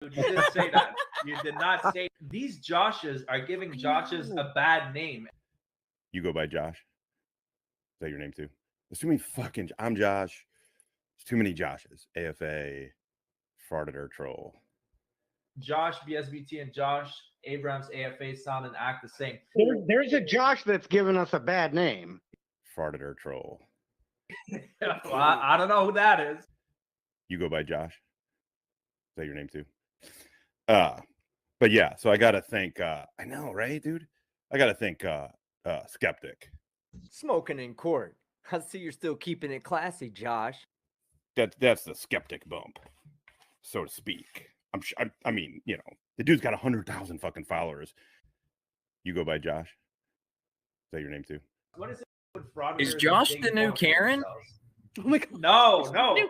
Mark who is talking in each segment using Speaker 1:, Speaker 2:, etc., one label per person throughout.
Speaker 1: Dude, you didn't say that. You did not say. These Joshes are giving Joshes a bad name.
Speaker 2: You go by Josh? Is that your name too? There's too many fucking. I'm Josh. There's too many Joshes. AFA, Frauditor, Troll.
Speaker 1: Josh, BSBT, and Josh Abrams, AFA, sound and act the same.
Speaker 3: There's a Josh that's given us a bad name.
Speaker 2: Frauditor, Troll.
Speaker 1: Well, I don't know who that is.
Speaker 2: You go by Josh? Is that your name too? But yeah, so I gotta think, I know, right, dude? I gotta think skeptic.
Speaker 4: Smoking in court. I see you're still keeping it classy, Josh.
Speaker 2: That's the skeptic bump, so to speak. I mean, you know, the dude's got 100,000 fucking followers. You go by Josh? Is that your name too?
Speaker 1: What is it with frauditors?
Speaker 5: Is Josh the new Karen?
Speaker 4: Oh my God.
Speaker 1: No.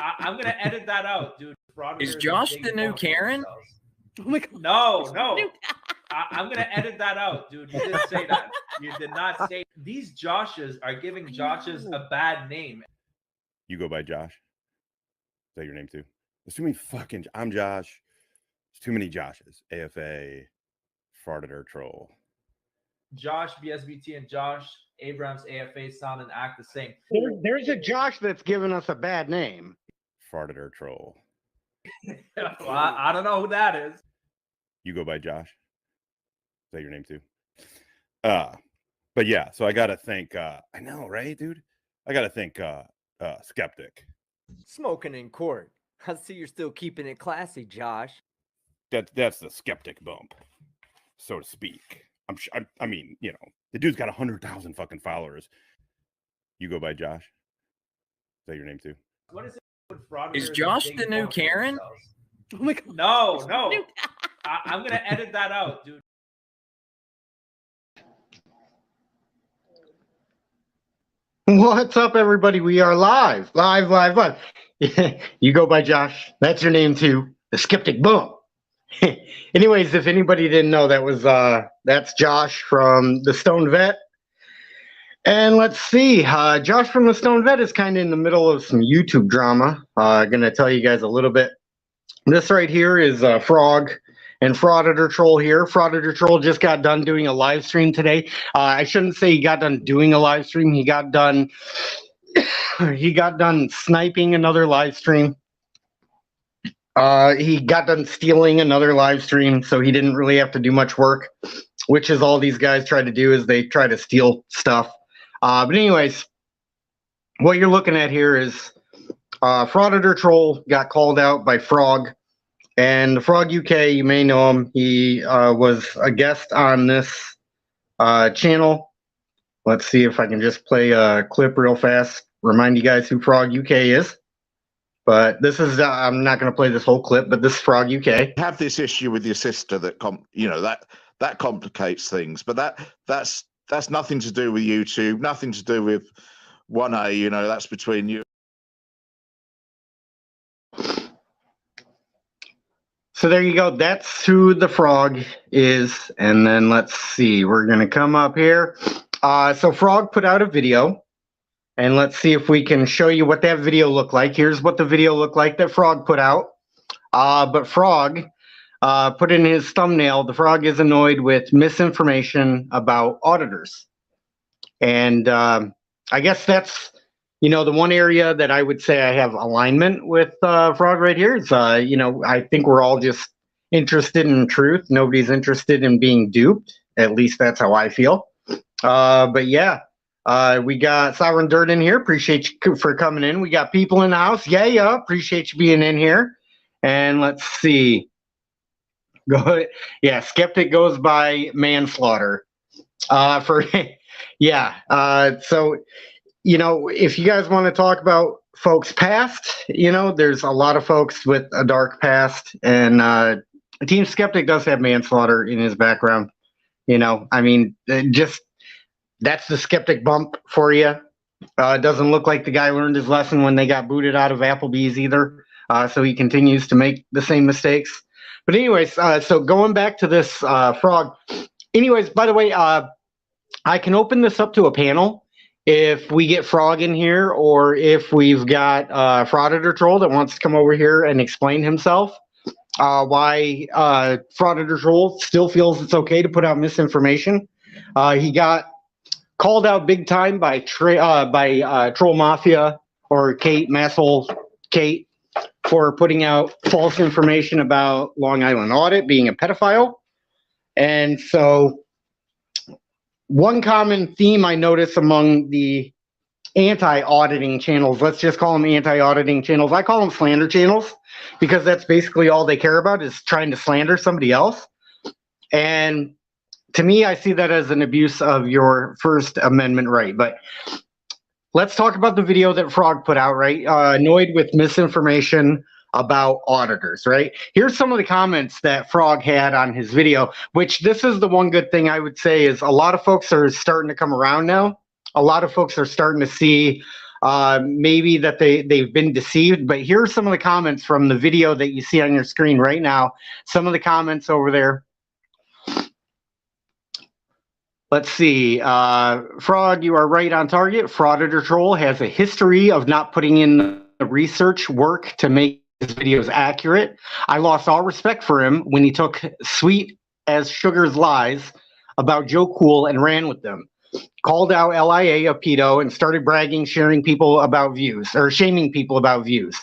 Speaker 1: I'm gonna edit that out, dude. Frauditors
Speaker 5: Is Josh the new Karen?
Speaker 4: Oh my God.
Speaker 1: No. I'm gonna edit that out, dude. You didn't say that. You did not say. These Joshes are giving Joshes a bad name.
Speaker 2: You go by Josh? Is that your name too? There's too many fucking. I'm Josh. There's too many Joshes. AFA, Frauditor, Troll.
Speaker 1: Josh, BSBT, and Josh Abrams, AFA, sound and act the same.
Speaker 3: There's a Josh that's given us a bad name.
Speaker 2: Frauditor, Troll.
Speaker 1: Well, I don't know who that is.
Speaker 2: You go by Josh? Is that your name too? But yeah, so I gotta think, I know, right, dude? I gotta think skeptic.
Speaker 4: Smoking in court. I see you're still keeping it classy, Josh.
Speaker 2: That's the skeptic bump, so to speak. I mean, you know, the dude's got 100,000 fucking followers. You go by Josh? Is that your name too?
Speaker 1: What is it with frauditors?
Speaker 5: Is Josh the new Karen?
Speaker 4: Oh my God.
Speaker 1: No. I'm gonna edit that out, dude.
Speaker 3: What's up, everybody? We are live. You go by Josh. That's your name too. The skeptic bump. Anyways, if anybody didn't know, that's Josh from the Stone Vet. And let's see, Josh from the Stone Vet is kind of in the middle of some YouTube drama. Gonna tell you guys a little bit. This right here is Frog and Frauditor Troll here. Frauditor Troll just got done doing a live stream today. I shouldn't say he got done doing a live stream. He got done sniping another live stream. He got done stealing another live stream, so he didn't really have to do much work, which is all these guys try to do, is they try to steal stuff. But anyways, what you're looking at here is Frauditor Troll got called out by Frog. And Frog UK, you may know him. He was a guest on this channel. Let's see if I can just play a clip real fast. Remind you guys who Frog UK is. But this is, I'm not going to play this whole clip, but this is Frog UK.
Speaker 6: Have this issue with your sister that, that complicates things. But that's nothing to do with YouTube, nothing to do with 1A, that's between you.
Speaker 3: So there you go. That's who the Frog is. And then let's see. We're going to come up here. So Frog put out a video. And let's see if we can show you what that video looked like. Here's what the video looked like that Frog put out. But Frog put in his thumbnail, the Frog is annoyed with misinformation about auditors. And I guess that's, the one area that I would say I have alignment with Frog right here is, I think we're all just interested in truth. Nobody's interested in being duped. At least that's how I feel. But yeah, we got Sovereign Dirt in here. Appreciate you for coming in. We got people in the house. Yeah. Appreciate you being in here. And let's see. Skeptic goes by manslaughter. So, if you guys want to talk about folks' past, there's a lot of folks with a dark past, and Team Skeptic does have manslaughter in his background. That's the skeptic bump for you. It doesn't look like the guy learned his lesson when they got booted out of Applebee's either. So he continues to make the same mistakes. But anyways, so going back to this Frog. Anyways, by the way, I can open this up to a panel if we get Frog in here, or if we've got Frauditor Troll that wants to come over here and explain himself. why Frauditor Troll still feels it's okay to put out misinformation. He got called out big time by Troll Mafia, or Kate, Masshole Kate, for putting out false information about Long Island Audit being a pedophile. And so one common theme I notice among the anti-auditing channels, let's just call them anti-auditing channels. I call them slander channels because that's basically all they care about, is trying to slander somebody else. And to me, I see that as an abuse of your First Amendment right. But let's talk about the video that Frog put out, right? Annoyed with misinformation about auditors, right? Here's some of the comments that Frog had on his video, which this is the one good thing I would say is a lot of folks are starting to come around now. A lot of folks are starting to see maybe that they've been deceived. But here are some of the comments from the video that you see on your screen right now. Some of the comments over there. Let's see. Frog, you are right on target. Frauditor Troll has a history of not putting in the research work to make his videos accurate. I lost all respect for him when he took sweet as sugar's lies about Joe Cool and ran with them. Called out LIA a pedo and started bragging, sharing people about views, or shaming people about views.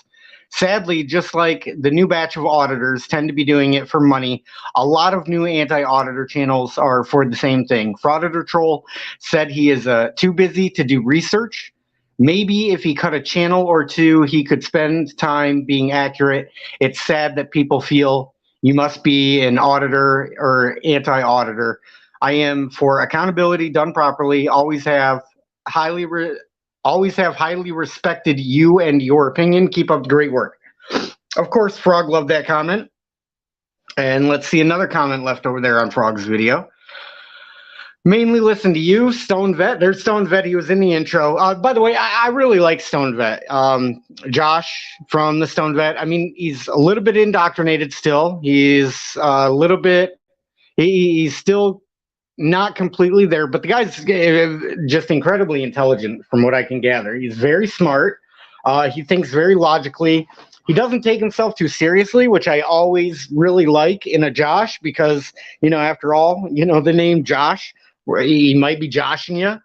Speaker 3: Sadly, just like the new batch of auditors tend to be doing it for money, a lot of new anti-auditor channels are for the same thing. Frauditor Troll said he is too busy to do research. Maybe if he cut a channel or two, he could spend time being accurate. It's sad that people feel you must be an auditor or anti-auditor. I am for accountability done properly. Always have highly respected you and your opinion. Keep up the great work. Of course, Frog loved that comment. And let's see another comment left over there on Frog's video. Mainly listen to you, Stone Vet. There's Stone Vet. He was in the intro. By the way, I really like Stone Vet. Josh from the Stone Vet. I mean, he's a little bit indoctrinated still. He's a little bit, he's still not completely there, but the guy's just incredibly intelligent from what I can gather. He's very smart. He thinks very logically. He doesn't take himself too seriously, which I always really like in a Josh because, you know, after all, you know, the name Josh, he might be joshing you.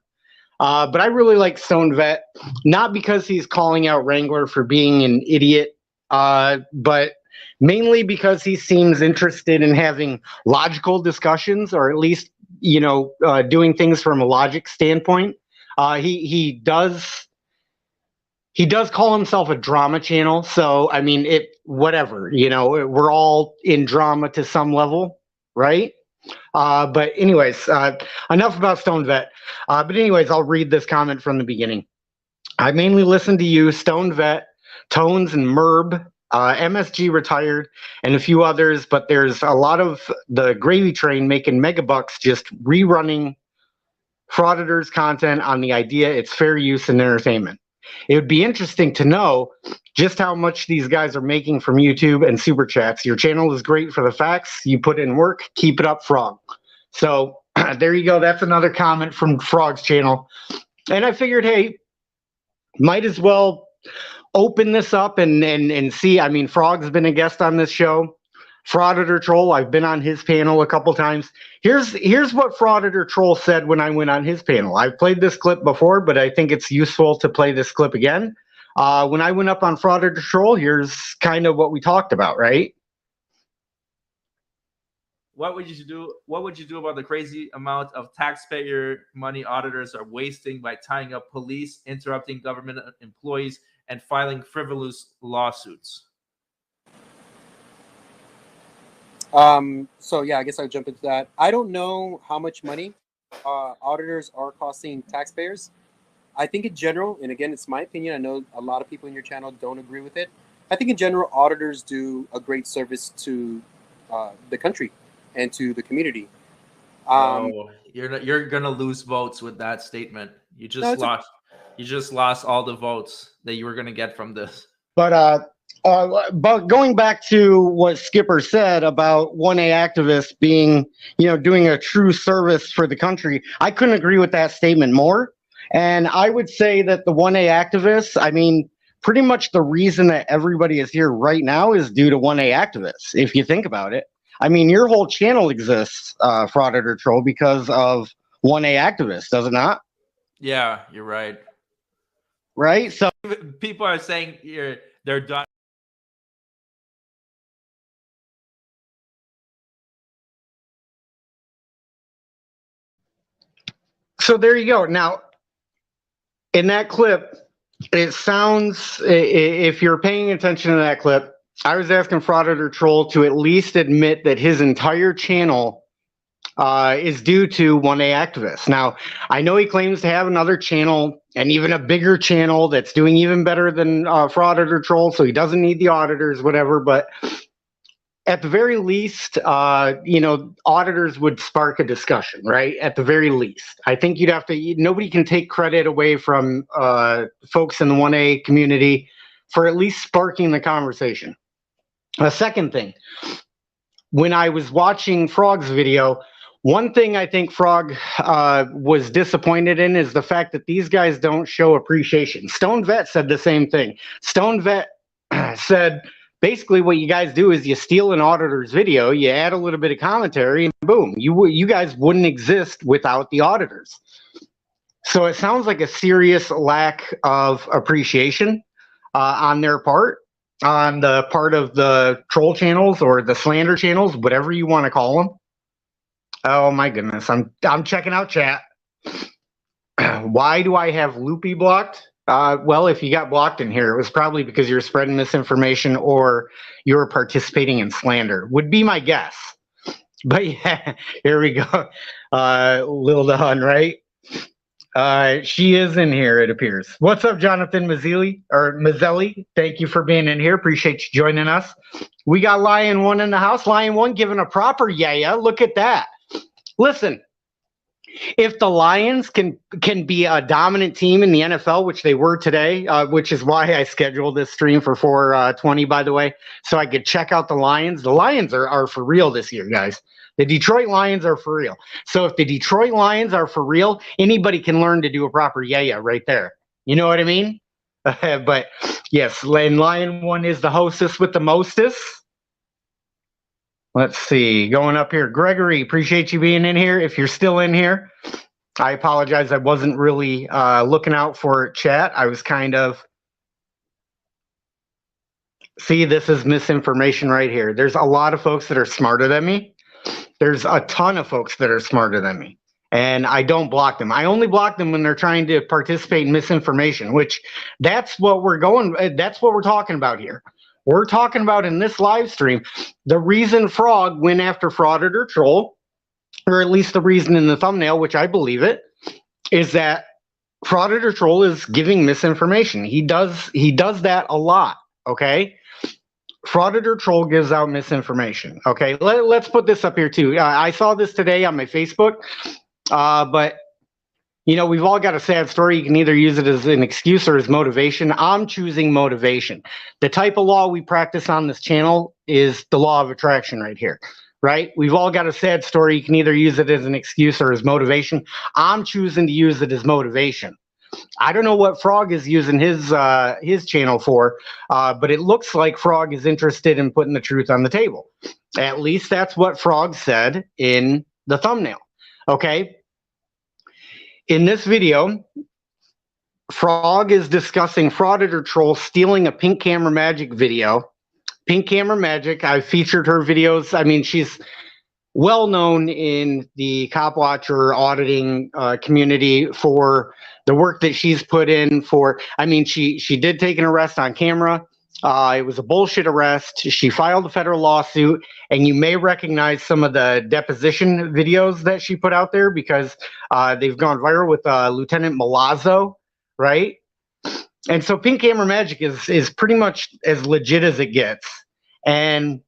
Speaker 3: But I really like Stone Vet, not because he's calling out Wrangler for being an idiot, but mainly because he seems interested in having logical discussions, or at least, you know, doing things from a logic standpoint. He does call himself a drama channel. So, I mean, whatever, you know, we're all in drama to some level, right? But anyways, enough about Stone Vet. But anyways, I'll read this comment from the beginning. I mainly listen to you, Stone Vet, Tones, and Merb, MSG retired, and a few others, but there's a lot of the gravy train making megabucks just rerunning Frauditors content on the idea it's fair use and entertainment. It would be interesting to know just how much these guys are making from YouTube and Super Chats. Your channel is great for the facts. You put in work. Keep it up, Frog. So there you go. That's another comment from Frog's channel. And I figured, hey, might as well open this up and see. I mean, Frog's been a guest on this show. Frauditor Troll, I've been on his panel a couple times. Here's what Frauditor Troll said when I went on his panel. I've played this clip before, but I think it's useful to play this clip again. When I went up on Frauditor Troll, here's kind of what we talked about, right?
Speaker 1: What would you do? What would you do about the crazy amount of taxpayer money auditors are wasting by tying up police, interrupting government employees, and filing frivolous lawsuits?
Speaker 7: So yeah, I guess I'll jump into that. I don't know how much money auditors are costing taxpayers. I think in general, and again, it's my opinion, I know a lot of people in your channel don't agree with it. I think in general, auditors do a great service to the country and to the community.
Speaker 1: You're gonna lose votes with that statement. You just lost all the votes that you were gonna get from this.
Speaker 3: But going back to what Skipper said about 1A activists being, you know, doing a true service for the country, I couldn't agree with that statement more. And I would say that the 1A activists, I mean, pretty much the reason that everybody is here right now is due to 1A activists, if you think about it. I mean, your whole channel exists, Frauditor Troll, because of 1A activists, does it not?
Speaker 1: Yeah, you're right.
Speaker 3: Right? So
Speaker 1: People are saying they're done.
Speaker 3: So there you go. Now, in that clip, it sounds, if you're paying attention to that clip, I was asking Frauditor Troll to at least admit that his entire channel is due to 1A activists. Now, I know he claims to have another channel and even a bigger channel that's doing even better than Frauditor Troll, so he doesn't need the auditors, whatever, but at the very least, you know, auditors would spark a discussion, right? At the very least. I think you'd have to, nobody can take credit away from folks in the 1A community for at least sparking the conversation. A second thing, when I was watching Frog's video, one thing I think Frog was disappointed in is the fact that these guys don't show appreciation. Stone Vet said the same thing. Stone Vet said, basically what you guys do is you steal an auditor's video, you add a little bit of commentary, and boom, you guys wouldn't exist without the auditors. So it sounds like a serious lack of appreciation on their part, on the part of the troll channels or the slander channels, whatever you want to call them. Oh my goodness, I'm checking out chat. Why do I have Loopy blocked? Well, if you got blocked in here, it was probably because you're spreading misinformation or you're participating in slander, would be my guess. But yeah, here we go. Lil Dawn, right? She is in here, it appears. What's up, Jonathan Mazzelli? Thank you for being in here. Appreciate you joining us. We got Lion One in the house. Lion One giving a proper yeah. Look at that. Listen. If the Lions can be a dominant team in the NFL, which they were today, which is why I scheduled this stream for 4:20, by the way, so I could check out the Lions. The Lions are for real this year, guys. The Detroit Lions are for real. So if the Detroit Lions are for real, anybody can learn to do a proper yeah right there. You know what I mean? But yes, Lion One is the hostess with the mostest. Let's see, going up here. Gregory, appreciate you being in here. If you're still in here, I apologize. I wasn't really looking out for chat. I was kind of... See, this is misinformation right here. There's a lot of folks that are smarter than me. There's a ton of folks that are smarter than me. And I don't block them. I only block them when they're trying to participate in misinformation, which that's what we're talking about here. We're talking about in this live stream, the reason Frog went after Frauditor Troll, or at least the reason in the thumbnail, which I believe it, is that Frauditor Troll is giving misinformation. He does that a lot, okay? Frauditor Troll gives out misinformation, okay? Let's put this up here too. I saw this today on my Facebook, but you know, we've all got a sad story. You can either use it as an excuse or as motivation. I'm choosing motivation. The type of law we practice on this channel is the law of attraction right here, right? We've all got a sad story. You can either use it as an excuse or as motivation. I'm choosing to use it as motivation. I don't know what Frog is using his channel for, but it looks like Frog is interested in putting the truth on the table. At least that's what Frog said in the thumbnail, okay? In this video, Frog is discussing Frauditor Troll stealing a Pink Camera Magic video. Pink Camera Magic, I've featured her videos. I mean, she's well known in the cop watcher auditing community for the work that she's put in for. I mean, she did take an arrest on camera. It was a bullshit arrest. She filed a federal lawsuit, and you may recognize some of the deposition videos that she put out there because they've gone viral with Lieutenant Malazzo, right? And so Pink Camera Magic is pretty much as legit as it gets. And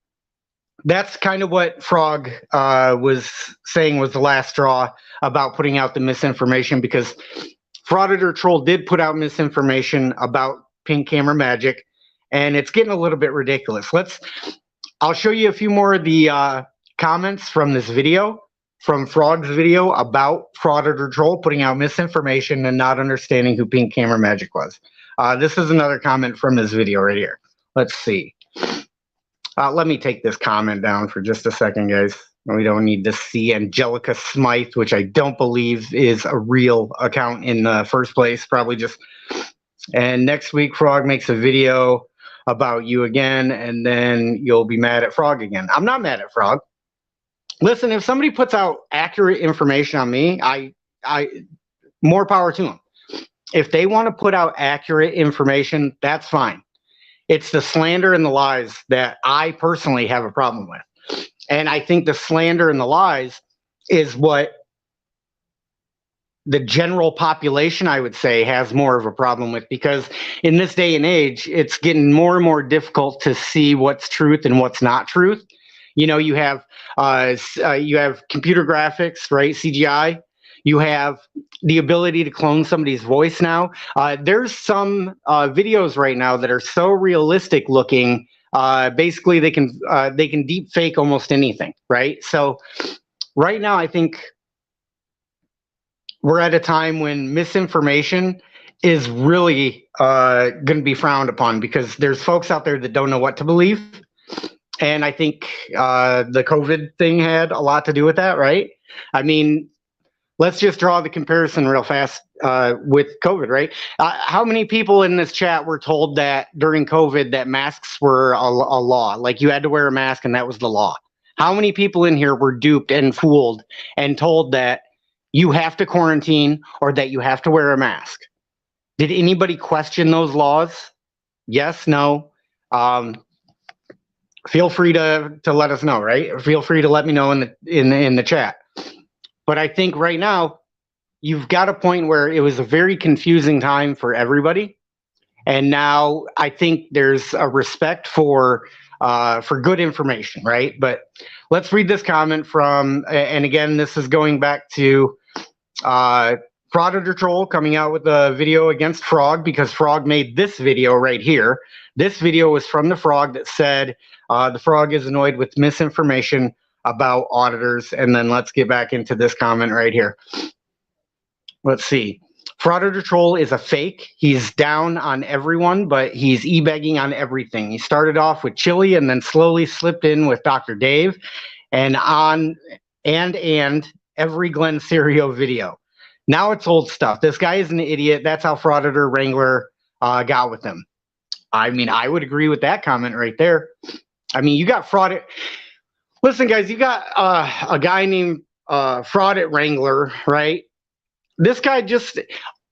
Speaker 3: that's kind of what Frog was saying was the last straw about putting out the misinformation, because Frauditor Troll did put out misinformation about Pink Camera Magic. And it's getting a little bit ridiculous. I'll show you a few more of the comments from this video, from Frog's video about Frauditor Troll putting out misinformation and not understanding who Pink Camera Magic was. This is another comment from his video right here. Let's see. Let me take this comment down for just a second, guys. We don't need to see Angelica Smythe, which I don't believe is a real account in the first place. Probably just. And next week, Frog makes a video about you again, and then you'll be mad at Frog again. I'm not mad at Frog. Listen, if somebody puts out accurate information on me, I more power to them. If they want to put out accurate information, that's fine. It's the slander and the lies that I personally have a problem with. And I think the slander and the lies is what the general population, I would say, has more of a problem with, because in this day and age, it's getting more and more difficult to see what's truth and what's not truth. You know, you have computer graphics, right? CGI. You have the ability to clone somebody's voice now. There's some videos right now that are so realistic looking. Basically, they can deep fake almost anything, right? So right now, I think we're at a time when misinformation is really going to be frowned upon, because there's folks out there that don't know what to believe. And I think the COVID thing had a lot to do with that, right? I mean, let's just draw the comparison real fast with COVID, right? How many people in this chat were told that during COVID that masks were a law? Like, you had to wear a mask and that was the law. How many people in here were duped and fooled and told that you have to quarantine or that you have to wear a mask? Did anybody question those laws? Yes, no. Feel free to let us know, right? Feel free to let me know in the chat. But I think right now, you've got a point where it was a very confusing time for everybody. And now I think there's a respect for good information, right? But let's read this comment from, and again, this is going back to Frauditor Troll coming out with a video against Frog, because Frog made this video right here. This video was from the Frog that said the Frog is annoyed with misinformation about auditors. And then let's get back into this comment right here. Let's see. Frauditor Troll is a fake. He's down on everyone, but he's e-begging on everything. He started off with Chili and then slowly slipped in with Dr. Dave and every Glenn Serio video. Now it's old stuff. This guy is an idiot. That's how Frauditor Wrangler got with him. I mean, I would agree with that comment right there. I mean, you got Fraud. Listen, guys, you got a guy named Fraudit Wrangler, right? This guy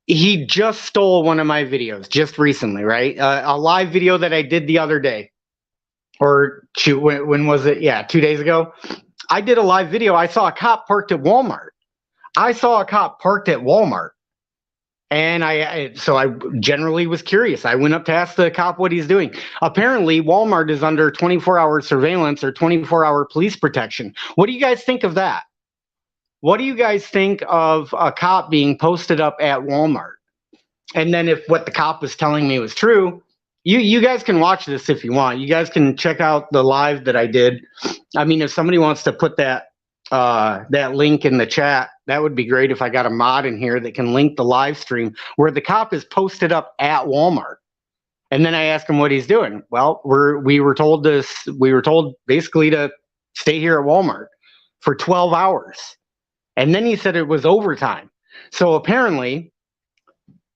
Speaker 3: he just stole one of my videos just recently, right? A live video that I did the other day. Or shoot, when was it? Yeah, 2 days ago. I did a live video. I saw a cop parked at Walmart. And so I generally was curious. I went up to ask the cop what he's doing. Apparently, Walmart is under 24-hour surveillance or 24-hour police protection. What do you guys think of that? What do you guys think of a cop being posted up at Walmart? And then if what the cop was telling me was true, you guys can watch this if you want. You guys can check out the live that I did. I mean, if somebody wants to put that link in the chat, that would be great. If I got a mod in here that can link the live stream where the cop is posted up at Walmart. And then I asked him what he's doing. Well, we were told basically to stay here at Walmart for 12 hours. And then he said it was overtime. So apparently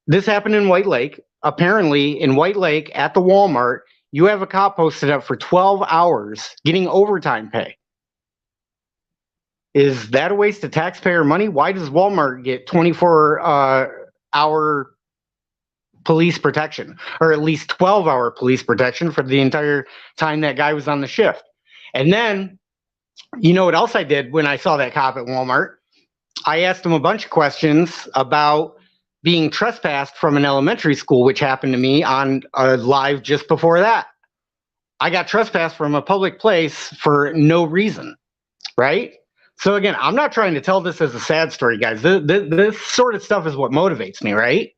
Speaker 3: this happened in White Lake. Apparently in White Lake at the Walmart, you have a cop posted up for 12 hours getting overtime pay. Is that a waste of taxpayer money? Why does Walmart get 24-hour police protection, or at least 12-hour police protection for the entire time that guy was on the shift? And then, you know what else I did when I saw that cop at Walmart? I asked him a bunch of questions about being trespassed from an elementary school, which happened to me on a live just before that. I got trespassed from a public place for no reason, right? So again, I'm not trying to tell this as a sad story, guys. This sort of stuff is what motivates me, right?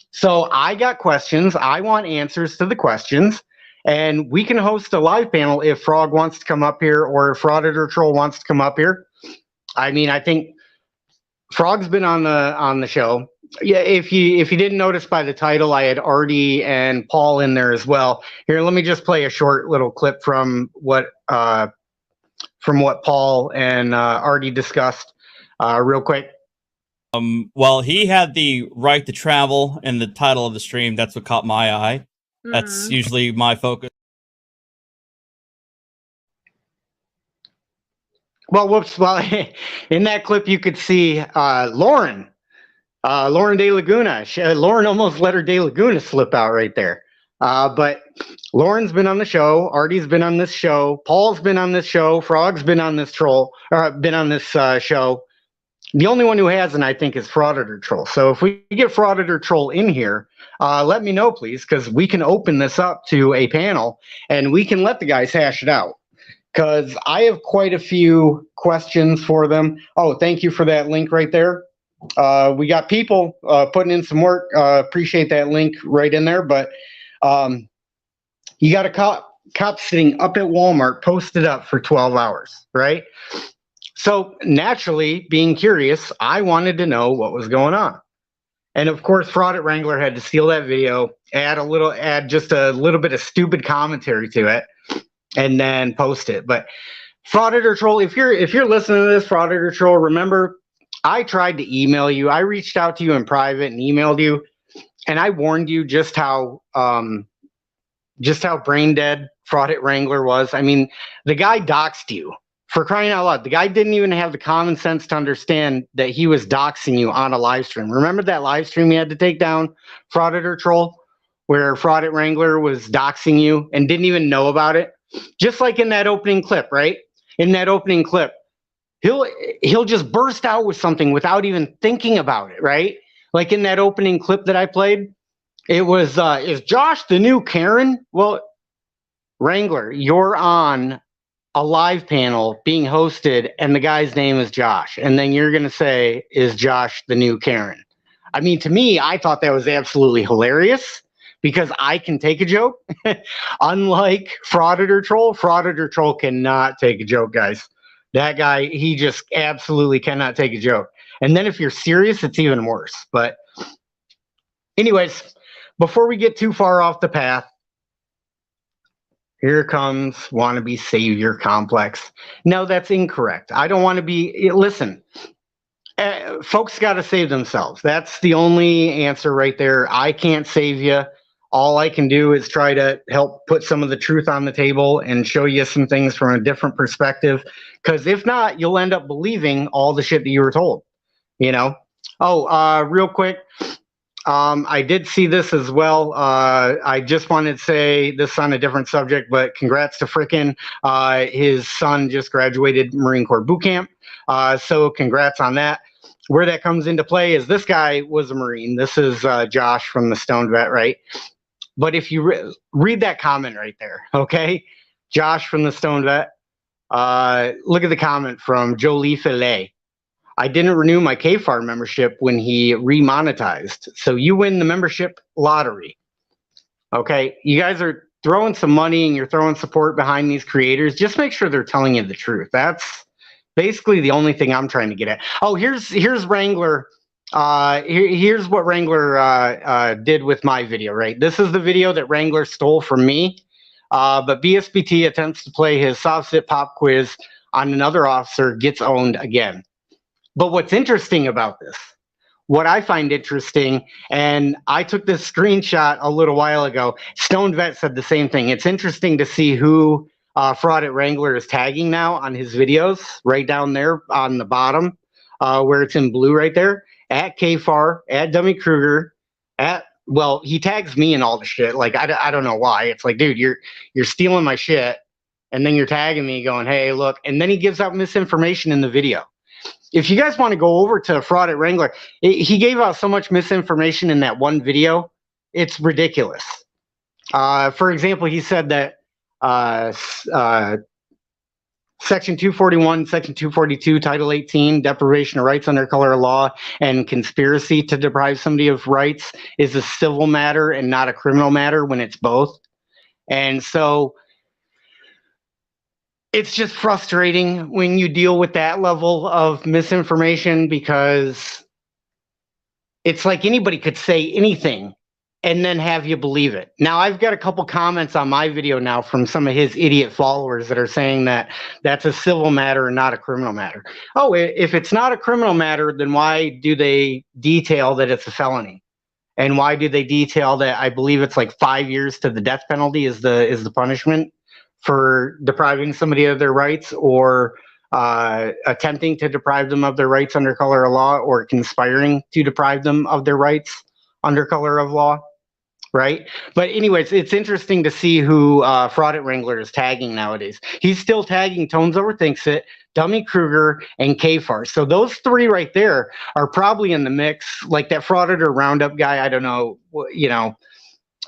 Speaker 3: So I got questions. I want answers to the questions. And we can host a live panel if Frog wants to come up here, or if Frauditor Troll wants to come up here. I mean, I think Frog's been on the show. Yeah, if you didn't notice by the title, I had Arty and Paul in there as well. Here, let me just play a short little clip from what Paul and Arty discussed, real quick.
Speaker 8: Well, he had the right to travel in the title of the stream. That's what caught my eye. That's usually my focus.
Speaker 3: Well, whoops. Well, in that clip, you could see Lauren De Laguna. Lauren almost let her De Laguna slip out right there. But Lauren's been on the show. Arty's been on this show. Paul's been on this show. Frog's been on this show. The only one who hasn't, I think, is Frauditor Troll. So if we get Frauditor Troll in here, let me know, please, because we can open this up to a panel and we can let the guys hash it out. Because I have quite a few questions for them. Oh, thank you for that link right there. We got people putting in some work. Appreciate that link right in there. But you got a cop sitting up at Walmart posted up for 12 hours, right? So naturally, being curious, I wanted to know what was going on. And of course, Fraudit Wrangler had to steal that video, add just a little bit of stupid commentary to it, and then post it. But Frauditor Troll, if you're listening to this, Frauditor Troll, remember, I tried to email you. I reached out to you in private and emailed you, and I warned you just how brain dead Fraudit Wrangler was. I mean, the guy doxed you. For crying out loud, the guy didn't even have the common sense to understand that he was doxing you on a live stream. Remember that live stream he had to take down, Frauditor Troll, where Fraudit Wrangler was doxing you and didn't even know about it? Just like in that opening clip, right? In that opening clip, he'll just burst out with something without even thinking about it, right? Like in that opening clip that I played, it was, is Josh the new Karen? Well, Wrangler, you're on a live panel being hosted and the guy's name is Josh. And then you're going to say, is Josh the new Karen? I mean, to me, I thought that was absolutely hilarious because I can take a joke. Unlike Frauditor Troll cannot take a joke, guys. That guy, he just absolutely cannot take a joke. And then if you're serious, it's even worse. But anyways, before we get too far off the path, here comes wannabe savior complex. No, that's incorrect. I don't want to be, listen, folks got to save themselves. That's the only answer right there. I can't save you. All I can do is try to help put some of the truth on the table and show you some things from a different perspective. Because if not, you'll end up believing all the shit that you were told, you know? Oh, real quick. I did see this as well. I just wanted to say this on a different subject, but congrats to Frickin'. His son just graduated Marine Corps boot camp. So congrats on that. Where that comes into play is this guy was a Marine. This is Josh from the Stoned Vet, right? But if you read that comment right there, okay? Josh from the Stoned Vet. Look at the comment from Jolie Filet. I didn't renew my KFAR membership when he remonetized. So you win the membership lottery. Okay, you guys are throwing some money and you're throwing support behind these creators. Just make sure they're telling you the truth. That's basically the only thing I'm trying to get at. Oh, here's Wrangler. Here's what Wrangler did with my video, right? This is the video that Wrangler stole from me. But BSBT attempts to play his soft sit pop quiz on another officer, gets owned again. But what's interesting about this, what I find interesting, and I took this screenshot a little while ago, Stoned Vet said the same thing. It's interesting to see who Fraudit Wrangler is tagging now on his videos, right down there on the bottom, where it's in blue right there, at KFAR, at Dummy Kruger, at, well, he tags me and all the shit. Like, I don't know why. It's like, dude, you're stealing my shit, and then you're tagging me going, hey, look, and then he gives out misinformation in the video. If you guys want to go over to Fraudit Wrangler, he gave out so much misinformation in that one video. It's ridiculous. For example, he said that Section 241, Section 242, Title 18, deprivation of rights under color of law, and conspiracy to deprive somebody of rights is a civil matter and not a criminal matter when it's both. And so it's just frustrating when you deal with that level of misinformation because it's like anybody could say anything and then have you believe it. Now, I've got a couple comments on my video now from some of his idiot followers that are saying that that's a civil matter and not a criminal matter. Oh, if it's not a criminal matter, then why do they detail that it's a felony? And why do they detail that? I believe it's like 5 years to the death penalty is the punishment for depriving somebody of their rights, or attempting to deprive them of their rights under color of law, or conspiring to deprive them of their rights under color of law, right? But anyways, it's interesting to see who Fraudit Wrangler is tagging nowadays. He's still tagging Tones Overthinks It, Dummy Kruger, and K-Far. So those three right there are probably in the mix. Like that Frauditor Roundup guy, I don't know, you know,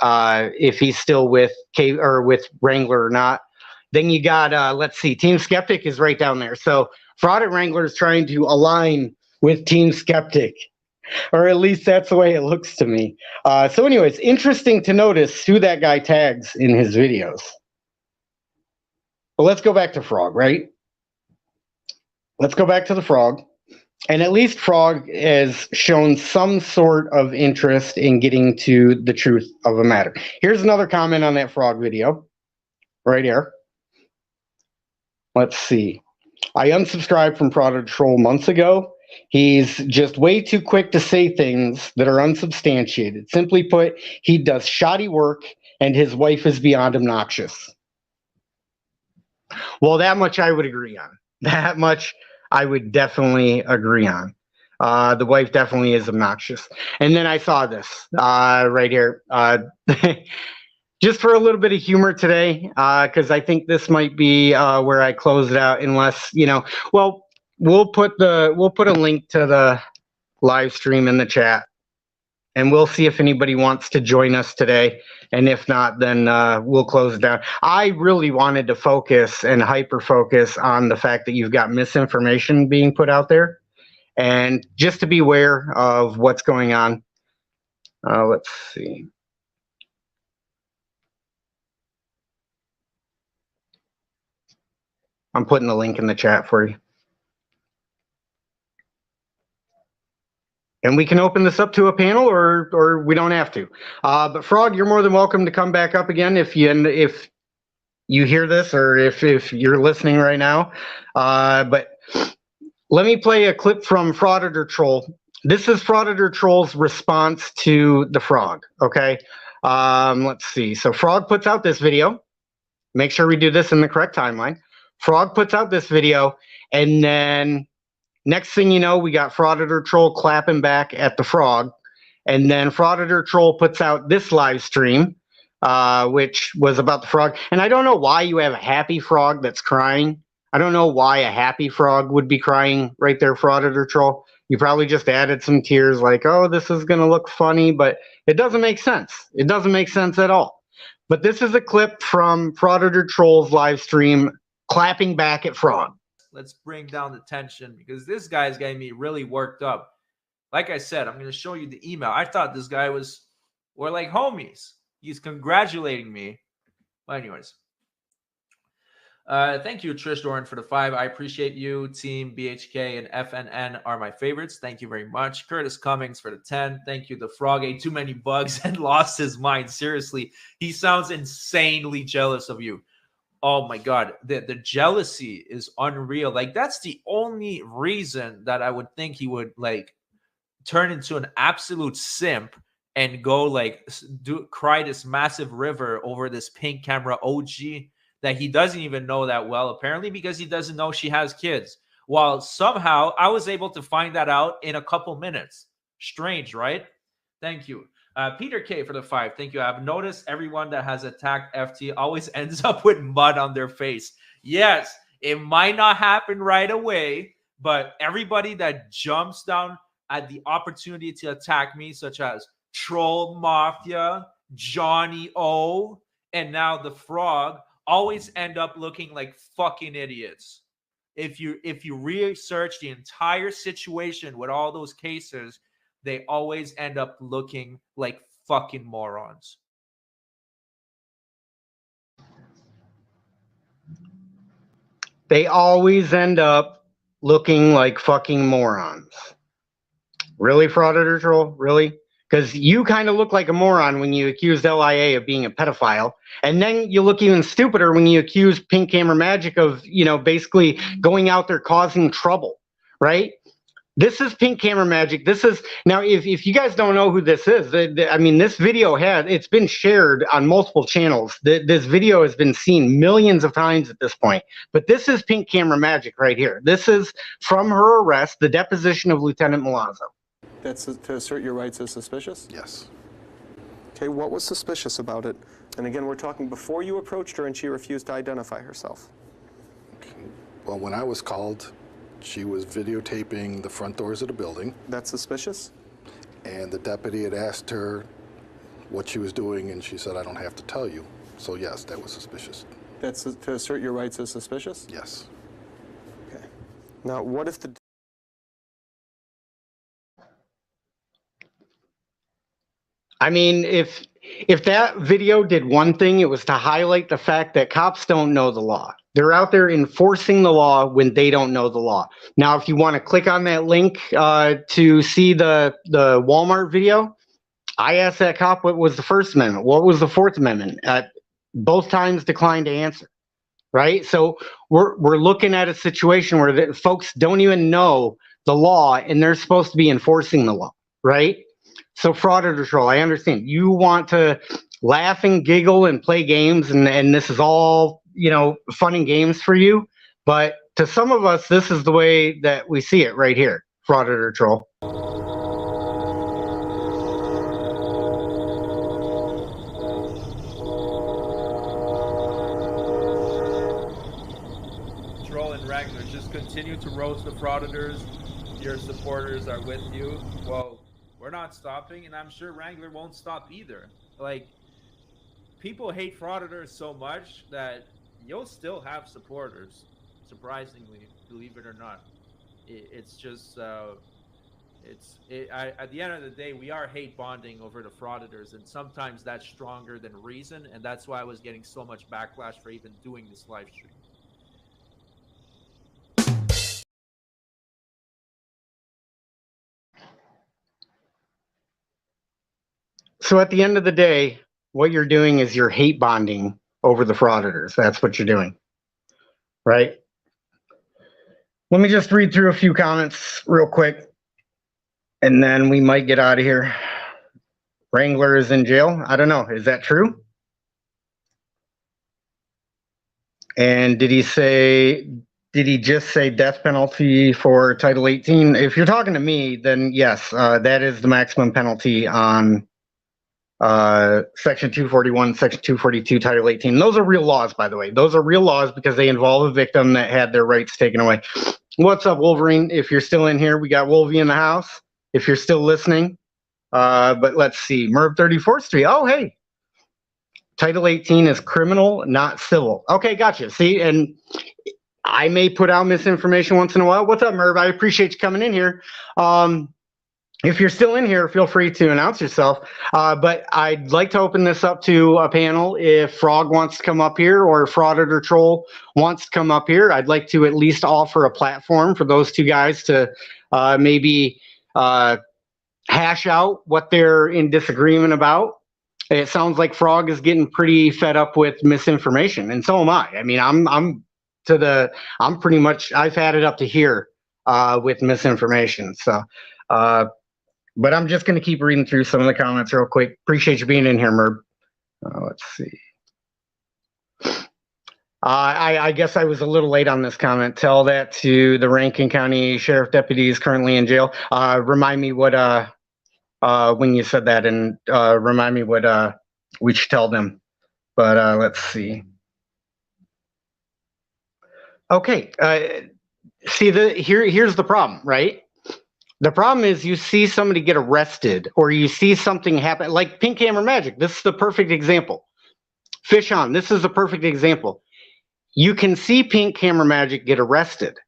Speaker 3: if he's still with with Wrangler or not. Then you got, let's see, Team Skeptic is right down there. So Fraudit Wrangler is trying to align with Team Skeptic, or at least that's the way it looks to me. So anyways, interesting to notice who that guy tags in his videos. But let's go back to Frog, right? Let's go back to the Frog. And at least Frog has shown some sort of interest in getting to the truth of a matter. Here's another comment on that Frog video, right here. Let's see. I unsubscribed from Frauditor Troll months ago. He's just way too quick to say things that are unsubstantiated. Simply put, he does shoddy work and his wife is beyond obnoxious. Well, that much I would agree on. That much I would definitely agree on. The wife definitely is obnoxious. And then I saw this right here. Just for a little bit of humor today, because I think this might be where I close it out, unless, you know, well, we'll put a link to the live stream in the chat, and we'll see if anybody wants to join us today. And if not, then we'll close it down. I really wanted to focus and hyper focus on the fact that you've got misinformation being put out there, and just to be aware of what's going on. Let's see. I'm putting the link in the chat for you. And we can open this up to a panel, or we don't have to. But Frog, you're more than welcome to come back up again if you hear this, or if you're listening right now. But let me play a clip from Frauditor Troll. This is Frauditor Troll's response to the Frog, okay? Let's see. So Frog puts out this video. Make sure we do this in the correct timeline. Frog puts out this video, and then next thing you know, we got Frauditor Troll clapping back at the Frog, and then Frauditor Troll puts out this live stream, which was about the Frog. And I don't know why you have a happy Frog that's crying. I don't know why a happy Frog would be crying right there, Frauditor Troll. You probably just added some tears like, oh, this is going to look funny, but it doesn't make sense. It doesn't make sense at all. But this is a clip from Frauditor Troll's live stream clapping back at Frog.
Speaker 1: Let's bring down the tension, because this guy's getting me really worked up. Like I said, I'm going to show you the email. I thought this guy we're like homies. He's congratulating me. But anyways, thank you, Trish Doran, for the 5. I appreciate you. Team BHK and FNN are my favorites. Thank you very much. Curtis Cummings for the 10. Thank you. The Frog ate too many bugs and lost his mind. Seriously, he sounds insanely jealous of you. Oh my God, the jealousy is unreal. Like, that's the only reason that I would think he would like turn into an absolute simp and go like cry this massive river over this pink camera OG that he doesn't even know that well, apparently, because he doesn't know she has kids. While somehow I was able to find that out in a couple minutes. Strange, right? Thank you. Peter K for the 5. Thank you. I've noticed everyone that has attacked FT always ends up with mud on their face. Yes, it might not happen right away, but everybody that jumps down at the opportunity to attack me, such as Troll Mafia, Johnny O, and now the Frog, always end up looking like fucking idiots. If you research the entire situation with all those cases, they always end up looking like fucking morons.
Speaker 3: They always end up looking like fucking morons. Really, Frauditor Troll? Really? Because you kind of look like a moron when you accused LIA of being a pedophile. And then you look even stupider when you accuse Pink Camera Magic of, basically going out there causing trouble, right? This is Pink Camera Magic. This is, now, if you guys don't know who this is, this video it's been shared on multiple channels. This video has been seen millions of times at this point. But this is Pink Camera Magic right here. This is from her arrest, the deposition of Lieutenant Milazzo.
Speaker 9: That's to assert your rights as suspicious?
Speaker 10: Yes.
Speaker 9: Okay, what was suspicious about it? And again, we're talking before you approached her and she refused to identify herself.
Speaker 10: Okay. Well, when I was called, she was videotaping the front doors of the building.
Speaker 9: That's suspicious?
Speaker 10: And the deputy had asked her what she was doing, and she said, I don't have to tell you. So yes, that was suspicious.
Speaker 9: That's to assert your rights as suspicious?
Speaker 10: Yes.
Speaker 9: Okay. Now, what if the...
Speaker 3: I mean, if that video did one thing, it was to highlight the fact that cops don't know the law. They're out there enforcing the law when they don't know the law. Now, if you want to click on that link to see the Walmart video, I asked that cop what was the First Amendment, what was the Fourth Amendment. Both times declined to answer. Right? So we're looking at a situation where the folks don't even know the law, and they're supposed to be enforcing the law. Right? So Frauditor Troll, I understand. You want to laugh and giggle and play games, and this is all, fun and games for you. But to some of us, this is the way that we see it right here, Frauditor Troll.
Speaker 1: Troll and Wrangler, just continue to roast the frauditors. Your supporters are with you. Well, we're not stopping, and I'm sure Wrangler won't stop either. Like, people hate frauditors so much that you'll still have supporters, surprisingly, believe it or not. It's just, at the end of the day, we are hate bonding over the frauditors, and sometimes that's stronger than reason, and that's why I was getting so much backlash for even doing this live stream.
Speaker 3: So at the end of the day, what you're doing is you're hate bonding over the frauditors. That's what you're doing, right? Let me just read through a few comments real quick, and then we might get out of here. Wrangler is in jail. I don't know. Is that true? And did he just say death penalty for Title 18? If you're talking to me, then yes, that is the maximum penalty on Section 241, Section 242, Title 18. Those are real laws, by the way. Those are real laws because they involve a victim that had their rights taken away. What's up, Wolverine? If you're still in here, we got Wolvie in the house. If you're still listening, but let's see, Merv 34th Street. Oh, hey. Title 18 is criminal, not civil. Okay, gotcha. See, and I may put out misinformation once in a while. What's up, Merv? I appreciate you coming in here. If you're still in here, feel free to announce yourself. But I'd like to open this up to a panel. If Frog wants to come up here or Frauditor Troll wants to come up here, I'd like to at least offer a platform for those two guys to maybe hash out what they're in disagreement about. It sounds like Frog is getting pretty fed up with misinformation, and so am I. I mean, I'm pretty much, I've had it up to here with misinformation. So. But I'm just going to keep reading through some of the comments real quick. Appreciate you being in here, Merb. Let's see. I guess I was a little late on this comment. Tell that to the Rankin County Sheriff deputies currently in jail. Remind me what, when you said that, and remind me what we should tell them. But let's see. Okay. See, here's the problem, right? The problem is you see somebody get arrested or you see something happen, like Pink Camera Magic. This is the perfect example. Fish on, this is the perfect example. You can see Pink Camera Magic get arrested,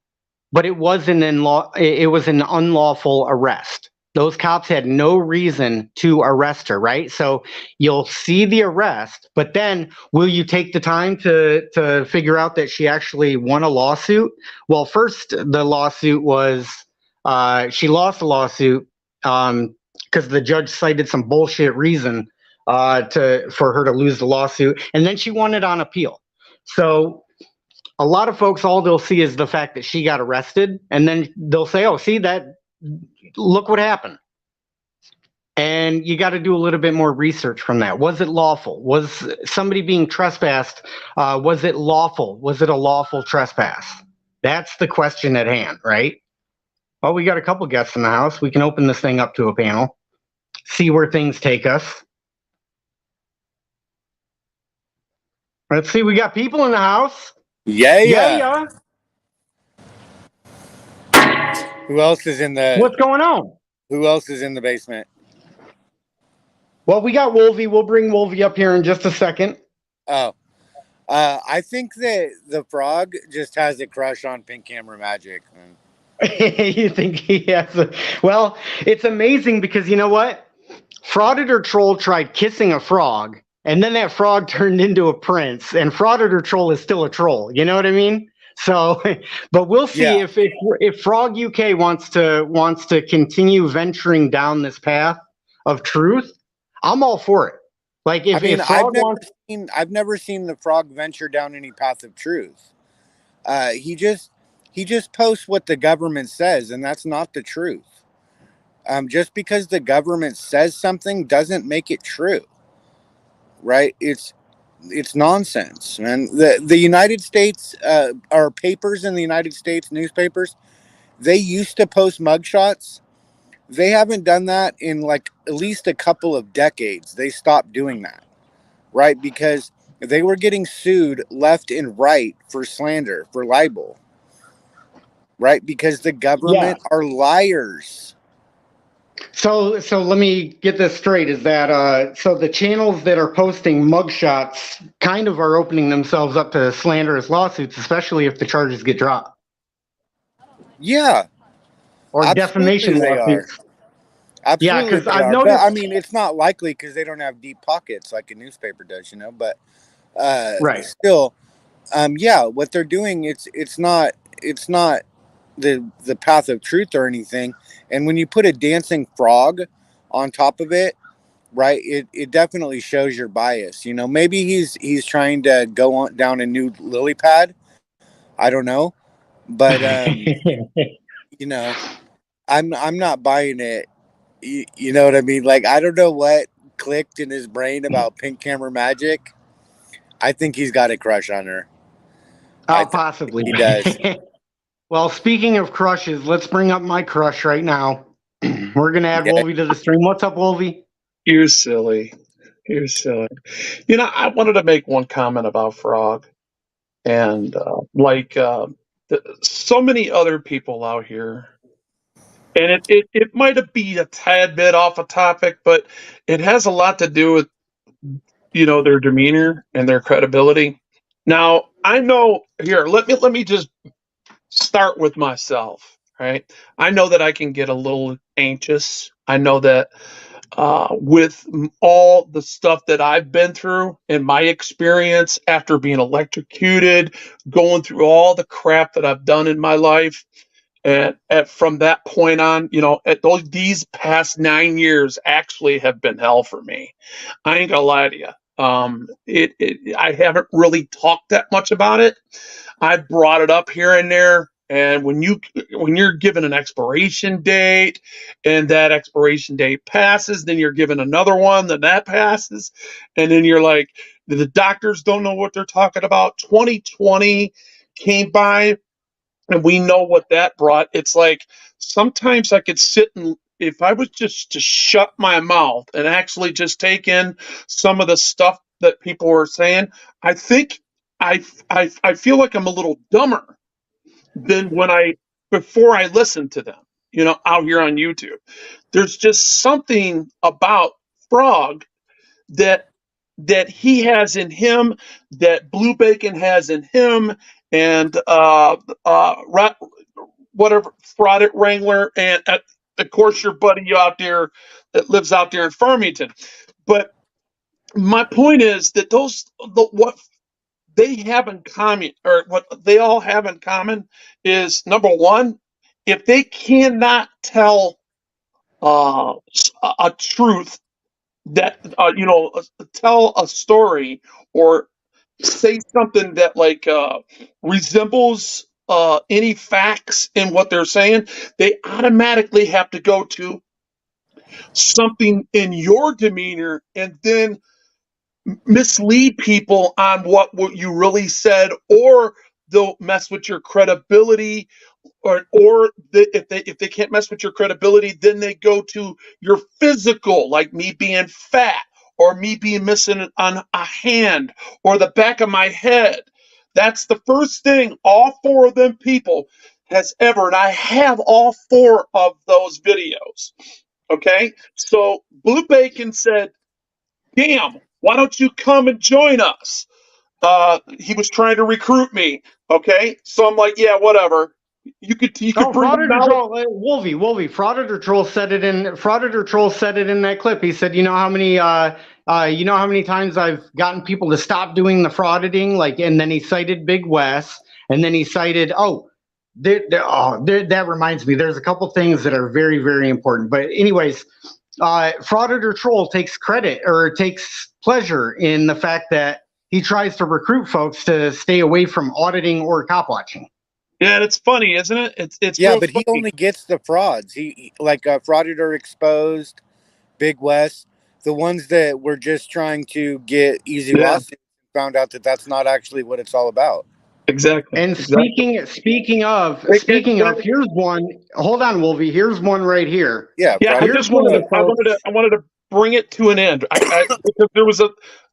Speaker 3: but it was an unlawful arrest. Those cops had no reason to arrest her, right? So you'll see the arrest, but then will you take the time to figure out that she actually won a lawsuit? Well, first the lawsuit was, she lost a lawsuit because the judge cited some bullshit reason for her to lose the lawsuit, and then she won it on appeal. So a lot of folks, all they'll see is the fact that she got arrested, and then they'll say, "Oh, see that? Look what happened." And you got to do a little bit more research from that. Was it lawful? Was somebody being trespassed? Was it lawful? Was it a lawful trespass? That's the question at hand, right? Well, we got a couple guests in the house. We can open this thing up to a panel, see where things take us. Let's see. We got people in the house.
Speaker 11: Yeah. Who else is in the?
Speaker 3: What's going on?
Speaker 11: Who else is in the basement?
Speaker 3: Well, we got Wolvie. We'll bring Wolvie up here in just a second.
Speaker 11: Oh, I think that the frog just has a crush on Pink Camera Magic.
Speaker 3: You think he has a... Well, it's amazing because you know what? Frauditor Troll tried kissing a frog, and then that frog turned into a prince, and Frauditor Troll is still a troll. You know what I mean? So, but we'll see if Frog UK wants to continue venturing down this path of truth. I'm all for it. Like if
Speaker 11: I've never seen the frog venture down any path of truth. He just posts what the government says, and that's not the truth. Just because the government says something doesn't make it true, right? It's nonsense, man. The United States, our papers in the United States, newspapers, they used to post mugshots. They haven't done that in like at least a couple of decades. They stopped doing that, right? Because they were getting sued left and right for slander, for libel, right? Because the government are liars.
Speaker 3: So let me get this straight. Is that so the channels that are posting mugshots kind of are opening themselves up to slanderous lawsuits, especially if the charges get dropped?
Speaker 11: Yeah.
Speaker 3: Or defamation lawsuits.
Speaker 11: Absolutely.
Speaker 3: Yeah, because I've
Speaker 11: But,
Speaker 3: noticed.
Speaker 11: I mean, it's not likely because they don't have deep pockets like a newspaper does, you know. But still, what they're doing, it's not the path of truth or anything. And when you put a dancing frog on top of it, right, it definitely shows your bias. You know, maybe he's trying to go on down a new lily pad. I don't know, but you know. I'm not buying it. You know what I mean? Like, I don't know what clicked in his brain about Pink Camera Magic. I think he's got a crush on her.
Speaker 3: Possibly.
Speaker 11: He does.
Speaker 3: Well, speaking of crushes, let's bring up my crush right now. We're going to add Wolvie to the stream. What's up, Wolvie?
Speaker 12: You're silly. You know, I wanted to make one comment about Frog. And so many other people out here, and it might be a tad bit off a topic, but it has a lot to do with, you know, their demeanor and their credibility. Now, I know here, let me just start with myself, right? I know that I can get a little anxious. I know that with all the stuff that I've been through in my experience after being electrocuted, going through all the crap that I've done in my life, and from that point on, you know, these past 9 years actually have been hell for me. I ain't gonna lie to you. I haven't really talked that much about it. I brought it up here and there. And when you're given an expiration date and that expiration date passes, then you're given another one, then that passes. And then you're like, the doctors don't know what they're talking about. 2020 came by and we know what that brought. It's like sometimes I could sit and if I was just to shut my mouth and actually just take in some of the stuff that people were saying, I think I feel like I'm a little dumber than before I listened to them, you know, out here on YouTube. There's just something about Frog that he has in him, that Blue Bacon has in him, and whatever, Fraudit Wrangler, and of course your buddy out there that lives out there in Farmington. But my point is that what they have in common, or what they all have in common, is number one, if they cannot tell a truth that tell a story or say something that like resembles any facts in what they're saying, they automatically have to go to something in your demeanor and then mislead people on what you really said, or they'll mess with your credibility, if they can't mess with your credibility, then they go to your physical, like me being fat or me being missing on a hand or the back of my head. That's the first thing all four of them people has ever, and I have all four of those videos. Okay, so Blue Bacon said, damn, why don't you come and join us? He was trying to recruit me. Okay, so I'm like, yeah, whatever. You could bring
Speaker 3: Frauditor Troll, Wolvie. Frauditor Troll said it in that clip. He said, you know how many times I've gotten people to stop doing the frauditing, and then he cited Big West, and then he cited that reminds me. There's a couple things that are very, very important. But anyways, Frauditor Troll takes credit or takes pleasure in the fact that he tries to recruit folks to stay away from auditing or cop watching.
Speaker 12: Yeah, it's funny, isn't it? It's
Speaker 11: yeah, but funny. He only gets the frauds. He like Frauditor Exposed, Big West, the ones that were just trying to get easy lawsuits, found out that that's not actually what it's all about.
Speaker 12: Exactly.
Speaker 3: And speaking of, here's one. Hold on, Wolvie. Here's one right here.
Speaker 11: Yeah.
Speaker 12: I wanted to bring it to an end. Because